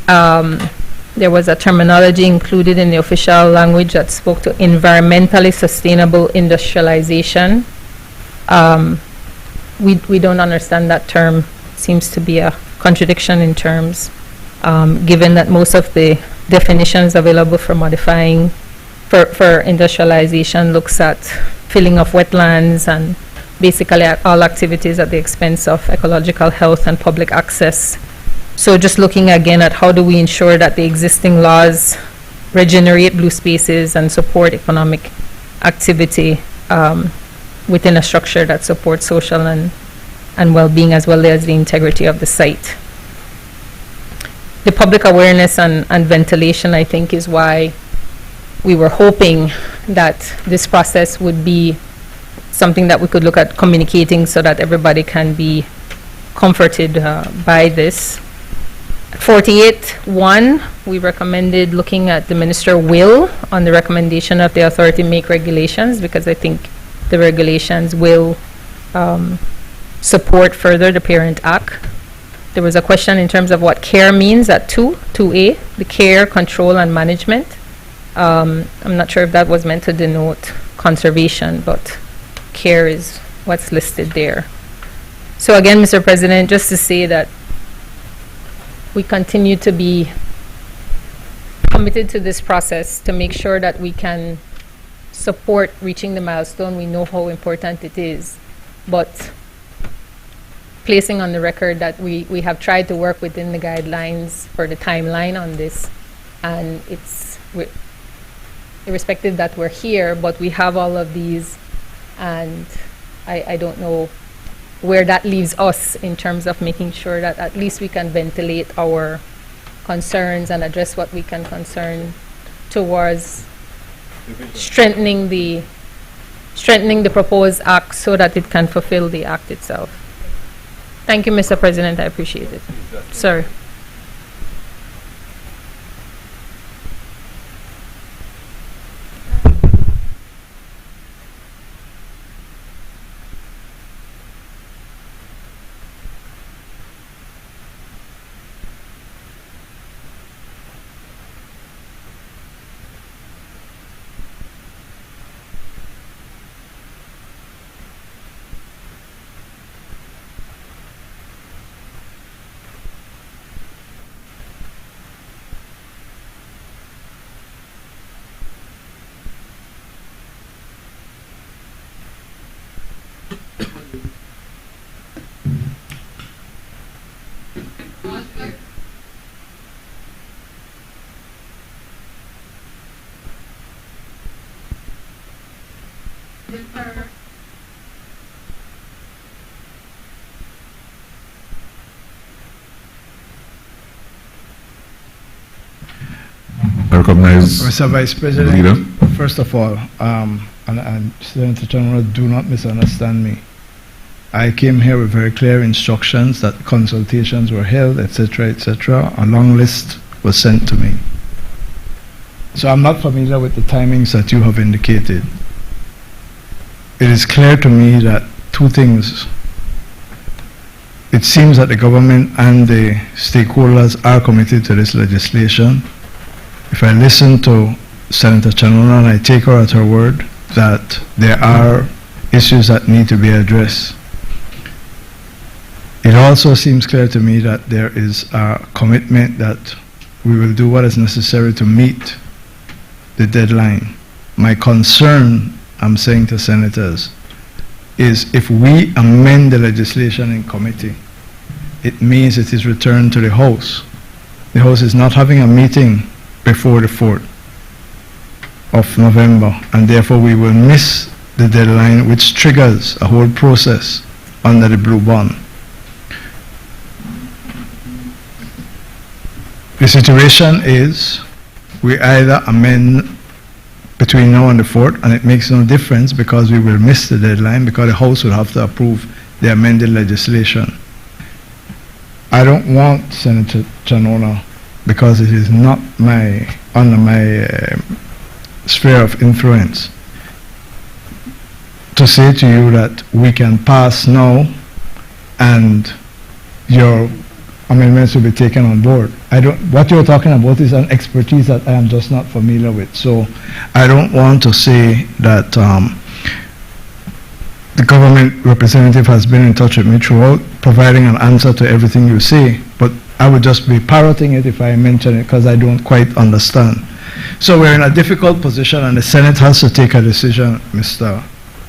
There was a terminology included in the official language that spoke to environmentally sustainable industrialization. We don't understand that term. Seems to be a contradiction in terms, given that most of the definitions available for modifying for industrialization looks at filling of wetlands and basically all activities at the expense of ecological health and public access. So just looking again at how do we ensure that the existing laws regenerate blue spaces and support economic activity within a structure that supports social and well-being, as well as the integrity of the site. The public awareness and ventilation, I think, is why we were hoping that this process would be something that we could look at communicating so that everybody can be comforted by this. 48.1, we recommended looking at the minister will on the recommendation of the authority make regulations, because I think the regulations will support further the Parent Act. There was a question in terms of what care means at 2A, the care, control, and management. I'm not sure if that was meant to denote conservation, but care is what's listed there. So again, Mr. President, just to say that we continue to be committed to this process to make sure that we can support reaching the milestone. We know how important it is, but placing on the record that we have tried to work within the guidelines for the timeline on this, and it's irrespective that we're here, but we have all of these, and I don't know where that leaves us in terms of making sure that at least we can ventilate our concerns and address what we can concern towards strengthening the proposed act so that it can fulfill the act itself. Thank you, Mr. President. I appreciate it. Sorry. I recognize Mr. Vice President, leader. First of all, and Senator General, do not misunderstand me. I came here with very clear instructions that consultations were held, etc., etc. A long list was sent to me. So I'm not familiar with the timings that you have indicated. It is clear to me that two things. It seems that the government and the stakeholders are committed to this legislation. If I listen to Senator Chanona and I take her at her word that there are issues that need to be addressed, it also seems clear to me that there is a commitment that we will do what is necessary to meet the deadline. My concern, I'm saying to senators, is if we amend the legislation in committee, it means it is returned to the House. the House is not having a meeting before the 4th of November, and therefore we will miss the deadline, which triggers a whole process under the blue bond. The situation is we either amend between now and the 4th, and it makes no difference because we will miss the deadline because the House will have to approve the amended legislation. I don't want Senator Chanona, because it is not under my sphere of influence, to say to you that we can pass now and your amendments will be taken on board. What you're talking about is an expertise that I am just not familiar with. So I don't want to say that the government representative has been in touch with me throughout, providing an answer to everything you say, but I would just be parroting it if I mention it because I don't quite understand. So we're in a difficult position, and the Senate has to take a decision, Mr.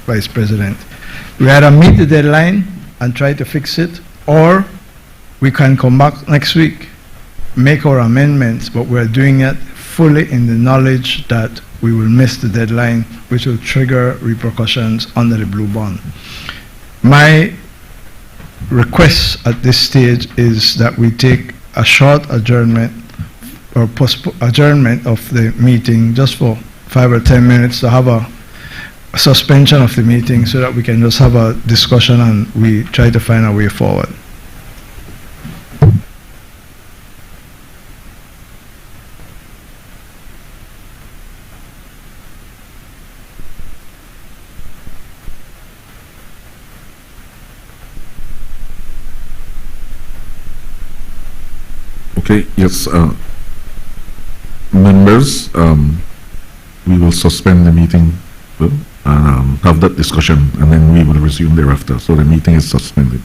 Vice President. We either meet the deadline and try to fix it, or we can come back next week, make our amendments, but we're doing it fully in the knowledge that we will miss the deadline, which will trigger repercussions under the blue bond. My request at this stage is that we take a short adjournment or adjournment of the meeting just for 5 or 10 minutes to have a suspension of the meeting so that we can just have a discussion and we try to find a way forward. Okay, yes, members, we will suspend the meeting and have that discussion, and then we will resume thereafter. So the meeting is suspended.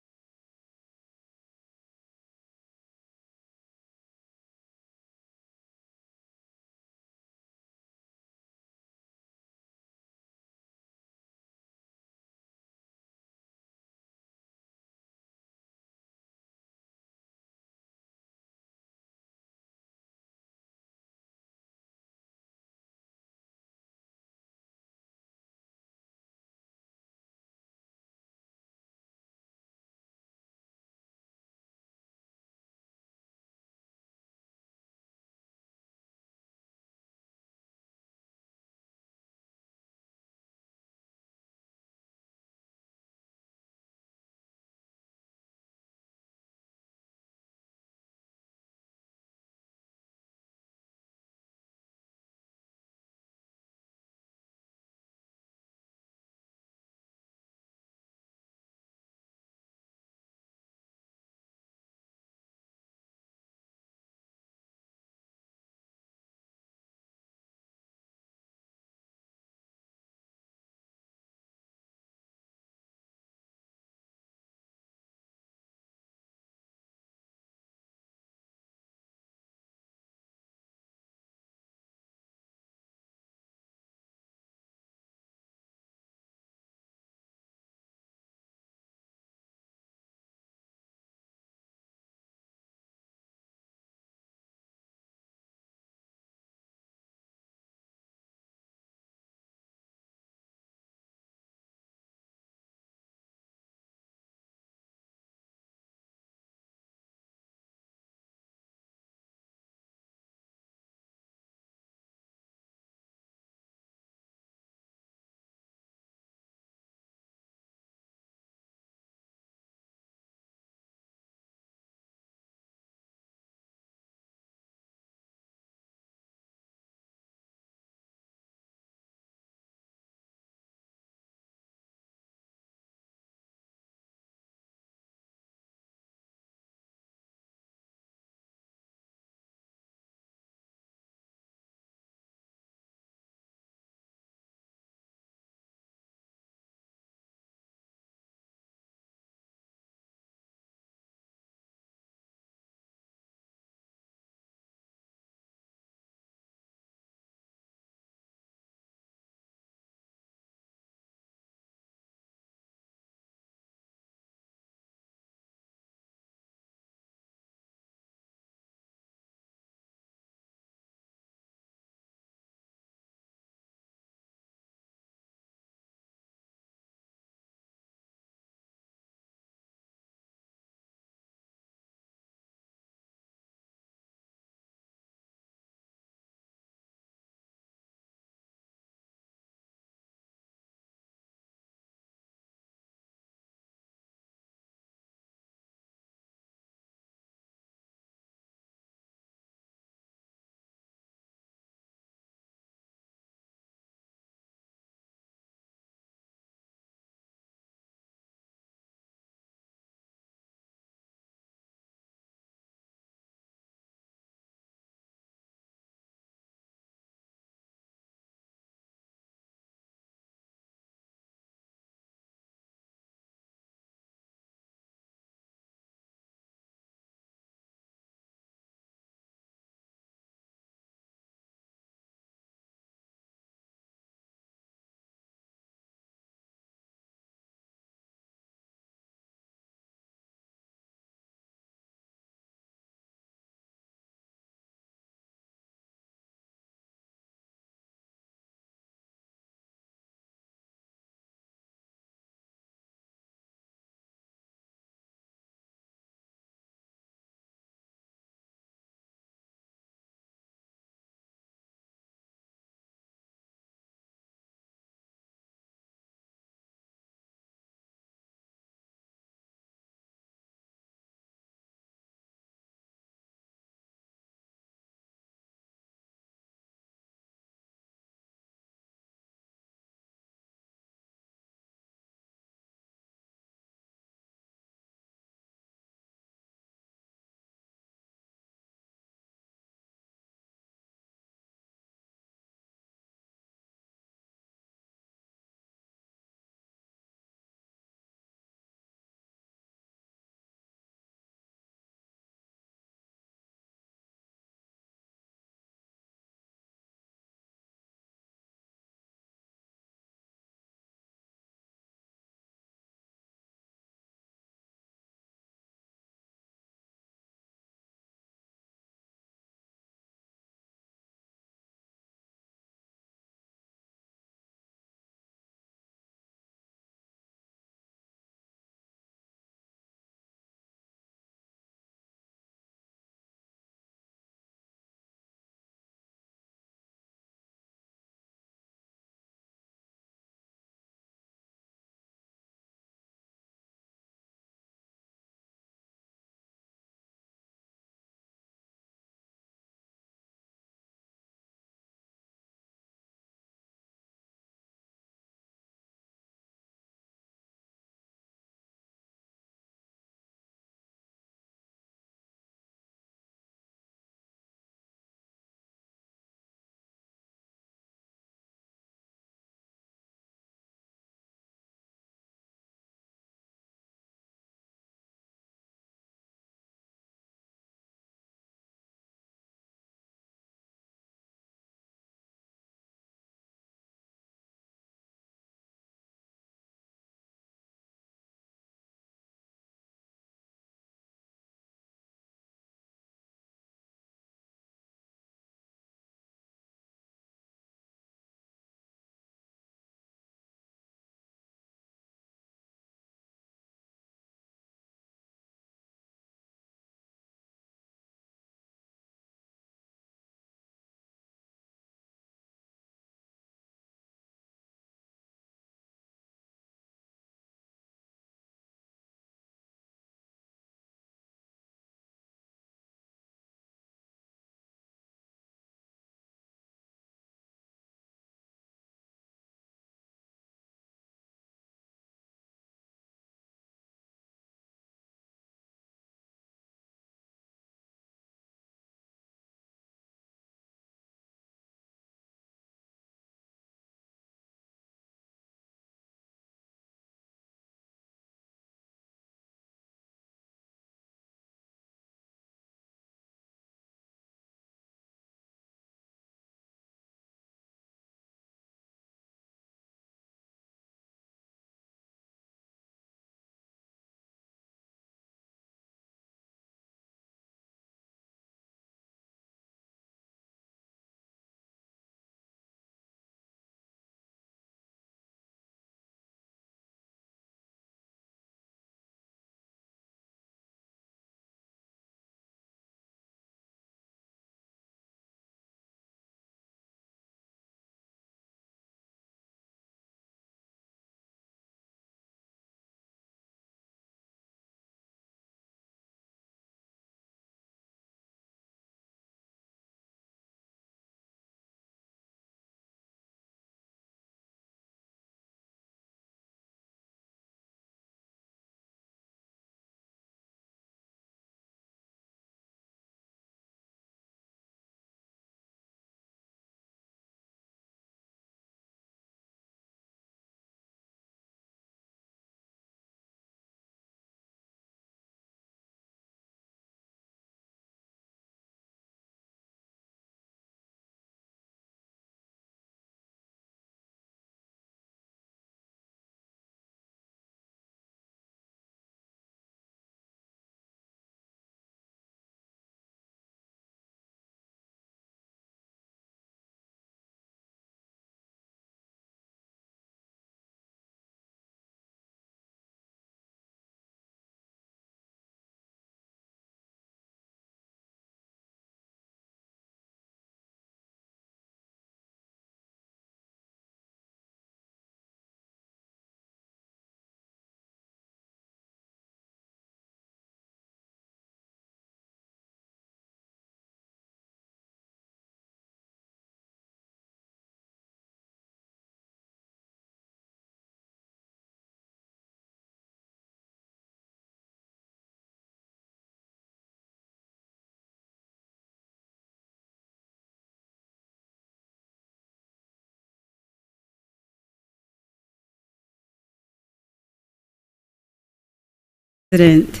President,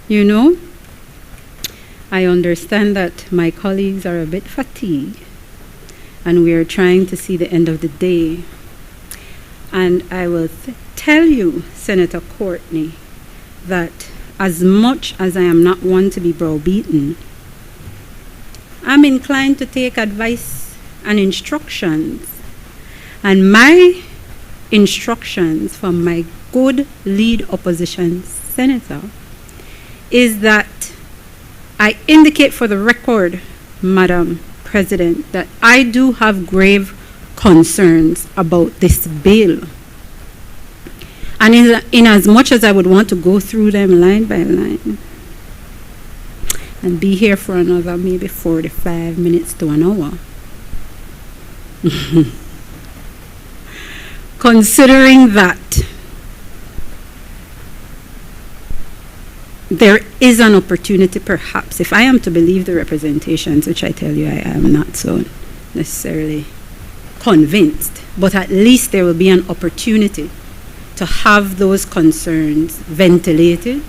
you know, I understand that my colleagues are a bit fatigued and we are trying to see the end of the day. And I will tell you, Senator Courtney, that as much as I am not one to be browbeaten, I'm inclined to take advice and instructions. And my instructions from my good lead opposition senator is that I indicate for the record, Madam President, that I do have grave concerns about this bill. And in as much as I would want to go through them line by line and be here for another maybe 45 minutes to an hour, considering that there is an opportunity, perhaps, if I am to believe the representations, which I tell you I am not so necessarily convinced, but at least there will be an opportunity to have those concerns ventilated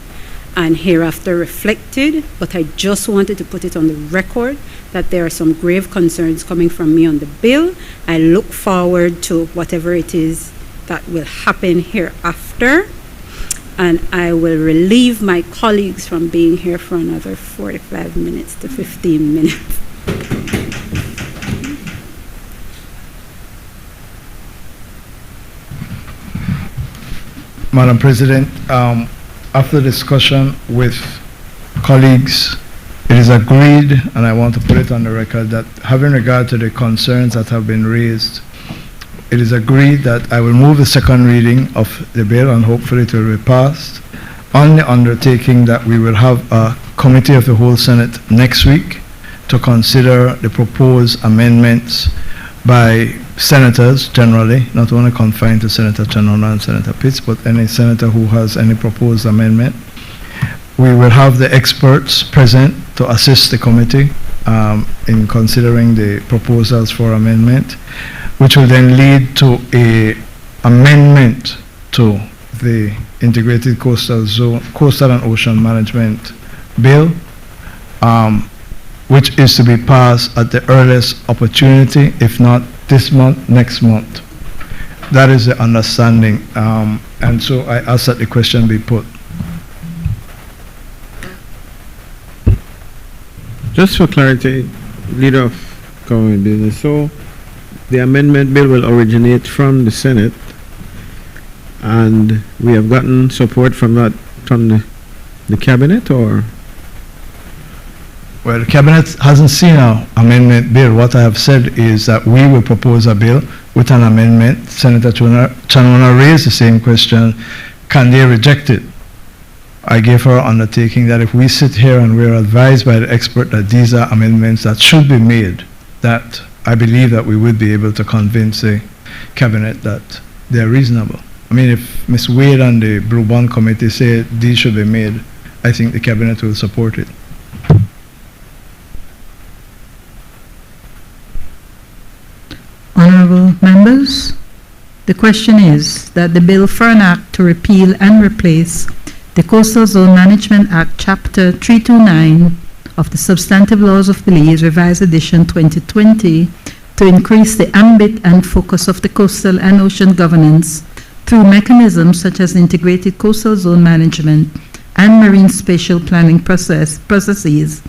and hereafter reflected. But I just wanted to put it on the record that there are some grave concerns coming from me on the bill. I look forward to whatever it is that will happen hereafter. And I will relieve my colleagues from being here for another 45 minutes to 15 minutes. Madam President, after discussion with colleagues, it is agreed, and I want to put it on the record, that having regard to the concerns that have been raised, it is agreed that I will move the second reading of the bill and hopefully it will be passed on the undertaking that we will have a committee of the whole Senate next week to consider the proposed amendments by senators generally, not only confined to Senator Chanona and Senator Pitts, but any senator who has any proposed amendment. We will have the experts present to assist the committee in considering the proposals for amendment, which will then lead to a amendment to the Integrated Coastal and Ocean Management Bill, which is to be passed at the earliest opportunity, if not this month, next month. That is the understanding, and so I ask that the question be put. Just for clarity, Leader of Government Business, so the amendment bill will originate from the Senate, and we have gotten support from that, from the cabinet, or? Well, the cabinet hasn't seen an amendment bill. What I have said is that we will propose a bill with an amendment. Senator Chanona raised the same question. Can they reject it? I gave her undertaking that if we sit here and we're advised by the expert that these are amendments that should be made, that I believe that we would be able to convince the cabinet that they're reasonable. I mean, if Ms. Wade and the Blue Bond Committee say these should be made, I think the cabinet will support it. Honorable members, the question is that the bill for an act to repeal and replace the Coastal Zone Management Act, Chapter 329 of the Substantive Laws of Belize, Revised Edition 2020, to increase the ambit and focus of the coastal and ocean governance through mechanisms such as integrated coastal zone management and marine spatial planning processes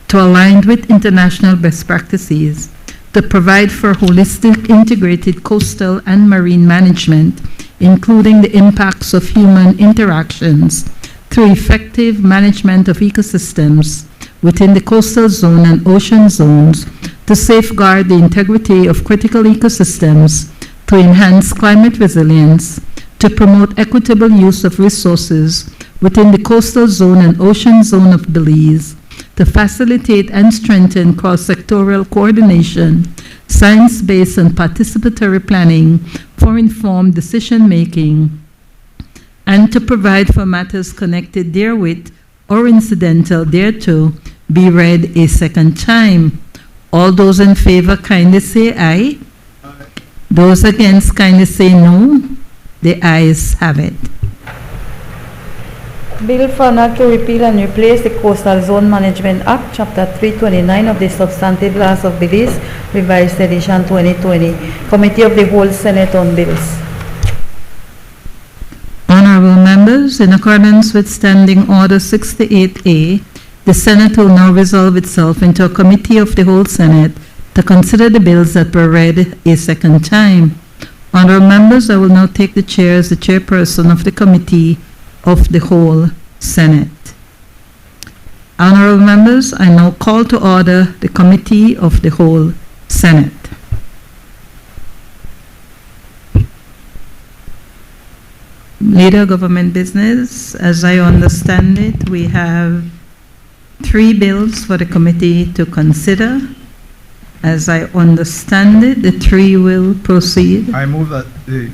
to align with international best practices, to provide for holistic integrated coastal and marine management, including the impacts of human interactions through effective management of ecosystems within the coastal zone and ocean zones, to safeguard the integrity of critical ecosystems, to enhance climate resilience, to promote equitable use of resources within the coastal zone and ocean zone of Belize, to facilitate and strengthen cross-sectoral coordination, science-based and participatory planning for informed decision-making, and to provide for matters connected therewith or incidental thereto, be read a second time. All those in favor kindly say aye. Aye. Those against kindly say no. The ayes have it. Bill for an act to repeal and replace the Coastal Zone Management Act, Chapter 329 of the Substantive Laws of Belize, Revised Edition 2020. Committee of the Whole Senate on Bills. Honorable members, in accordance with Standing Order 68A, the Senate will now resolve itself into a Committee of the Whole Senate to consider the bills that were read a second time. Honorable members, I will now take the chair as the chairperson of the Committee of the Whole Senate. Honorable members, I now call to order the Committee of the Whole Senate. Leader of Government Business, as I understand it, we have 3 bills for the committee to consider. As I understand it, the 3 will proceed. I move that the